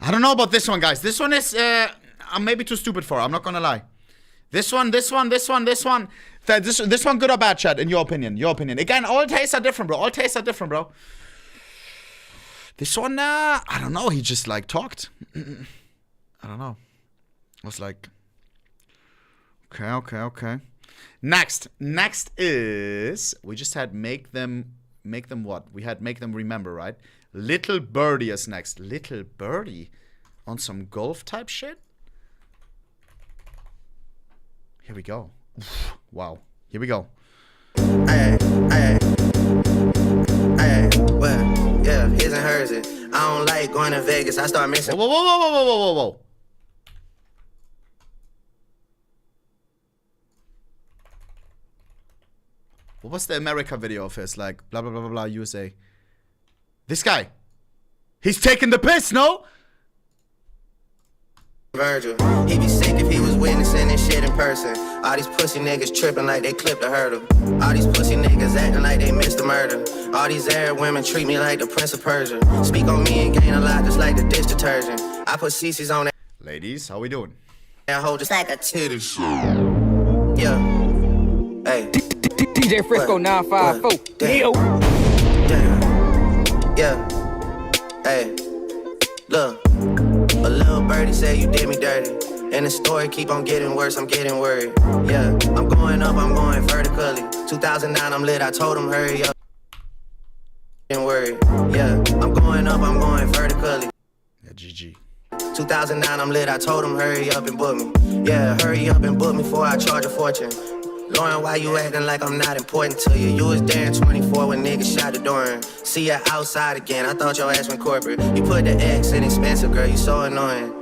I don't know about this one, guys. This one is, I'm maybe too stupid for. I'm not gonna lie. This one. This one good or bad, Chad, in your opinion? Your opinion. Again, all tastes are different, bro. All tastes are different, bro. This one, I don't know. He just, like, talked. I don't know. I was like, okay. Next is, we just had make them what? We had make them remember, right? Little Birdie is next. Little Birdie on some golf type shit? Here we go. Wow. Here we go. Hey, well, yeah, his and hers it. I don't like going to Vegas. I start missing. Whoa. What was the America video of his? Like, blah, blah, blah, blah, blah, USA. This guy. He's taking the piss, no? Virgil, he be sick if he was witnessing this shit in person. All these pussy niggas tripping like they clipped a hurdle. All these pussy niggas acting like they missed a murder. All these Arab women treat me like the Prince of Persia. Speak on me and gain a lot just like the dish detergent. I put CC's on that. Ladies, how we doing? That hoe just like a titty show. Yeah. Hey. DJ Frisco 954. Damn. Yeah. Hey. Look. A little birdie said you did me dirty. And the story keep on getting worse, I'm getting worried. Yeah, I'm going up, I'm going vertically. 2009, I'm lit, I told him hurry up. Getting worried. Yeah, I'm going up, I'm going vertically. Yeah, GG. 2009, I'm lit, I told him hurry up and book me. Yeah, hurry up and book me before I charge a fortune. Lauren, why you acting like I'm not important to you? You was there in 24 when niggas shot the door. See ya outside again, I thought your ass went corporate. You put the X in expensive, girl, you so annoying.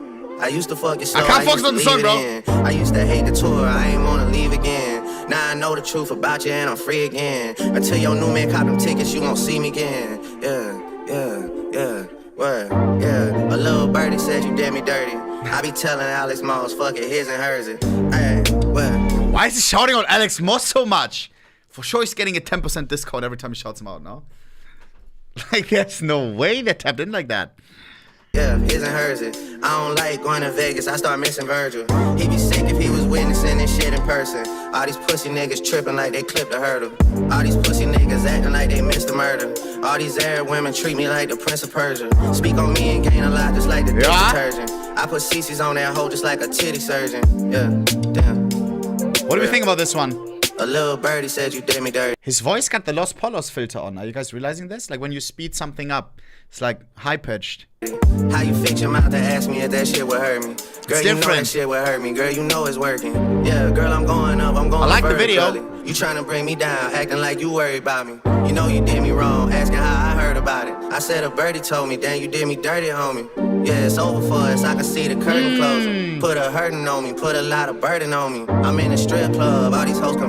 I used to fuck you slow, I can't focus on the song, bro. I used to hate the tour, I ain't wanna leave again. Now I know the truth about you and I'm free again. Until your new man cop them tickets, you won't see me again. Yeah, word, yeah. A little birdie said you did me dirty. I be telling Alex Moss, fuck it, his and hers it. Hey, what? Why is he shouting out Alex Moss so much? For sure he's getting a 10% discount every time he shouts him out, no? Like, there's no way they tapped in like that. Yeah, his and hers it. I don't like going to Vegas, I start missing Virgil. He be sick if he was witnessing this shit in person. All these pussy niggas tripping like they clipped a hurdle. All these pussy niggas acting like they missed a murder. All these Arab women treat me like the Prince of Persia. Speak on me and gain a lot just like the dish detergent. I put CC's on that hoe just like a titty surgeon. Yeah, damn. What do we think about this one? A little birdie said you did me dirty. His voice got the Los Polos filter on. Are you guys realizing this? Like when you speed something up, it's like high-pitched. How you fix your mouth to ask me if that shit would hurt me? Girl, you know that shit would hurt me. Girl, you know it's working. Yeah, girl, I'm going up, I'm going I like the video. You trying to bring me down, acting like you worried about me. You know you did me wrong, asking how I heard about it. I said a birdie told me, damn, you did me dirty, homie. Yeah, it's over for us, I can see the curtain closing. Put a hurting on me, put a lot of burden on me. I'm in a strip club, all these hoes come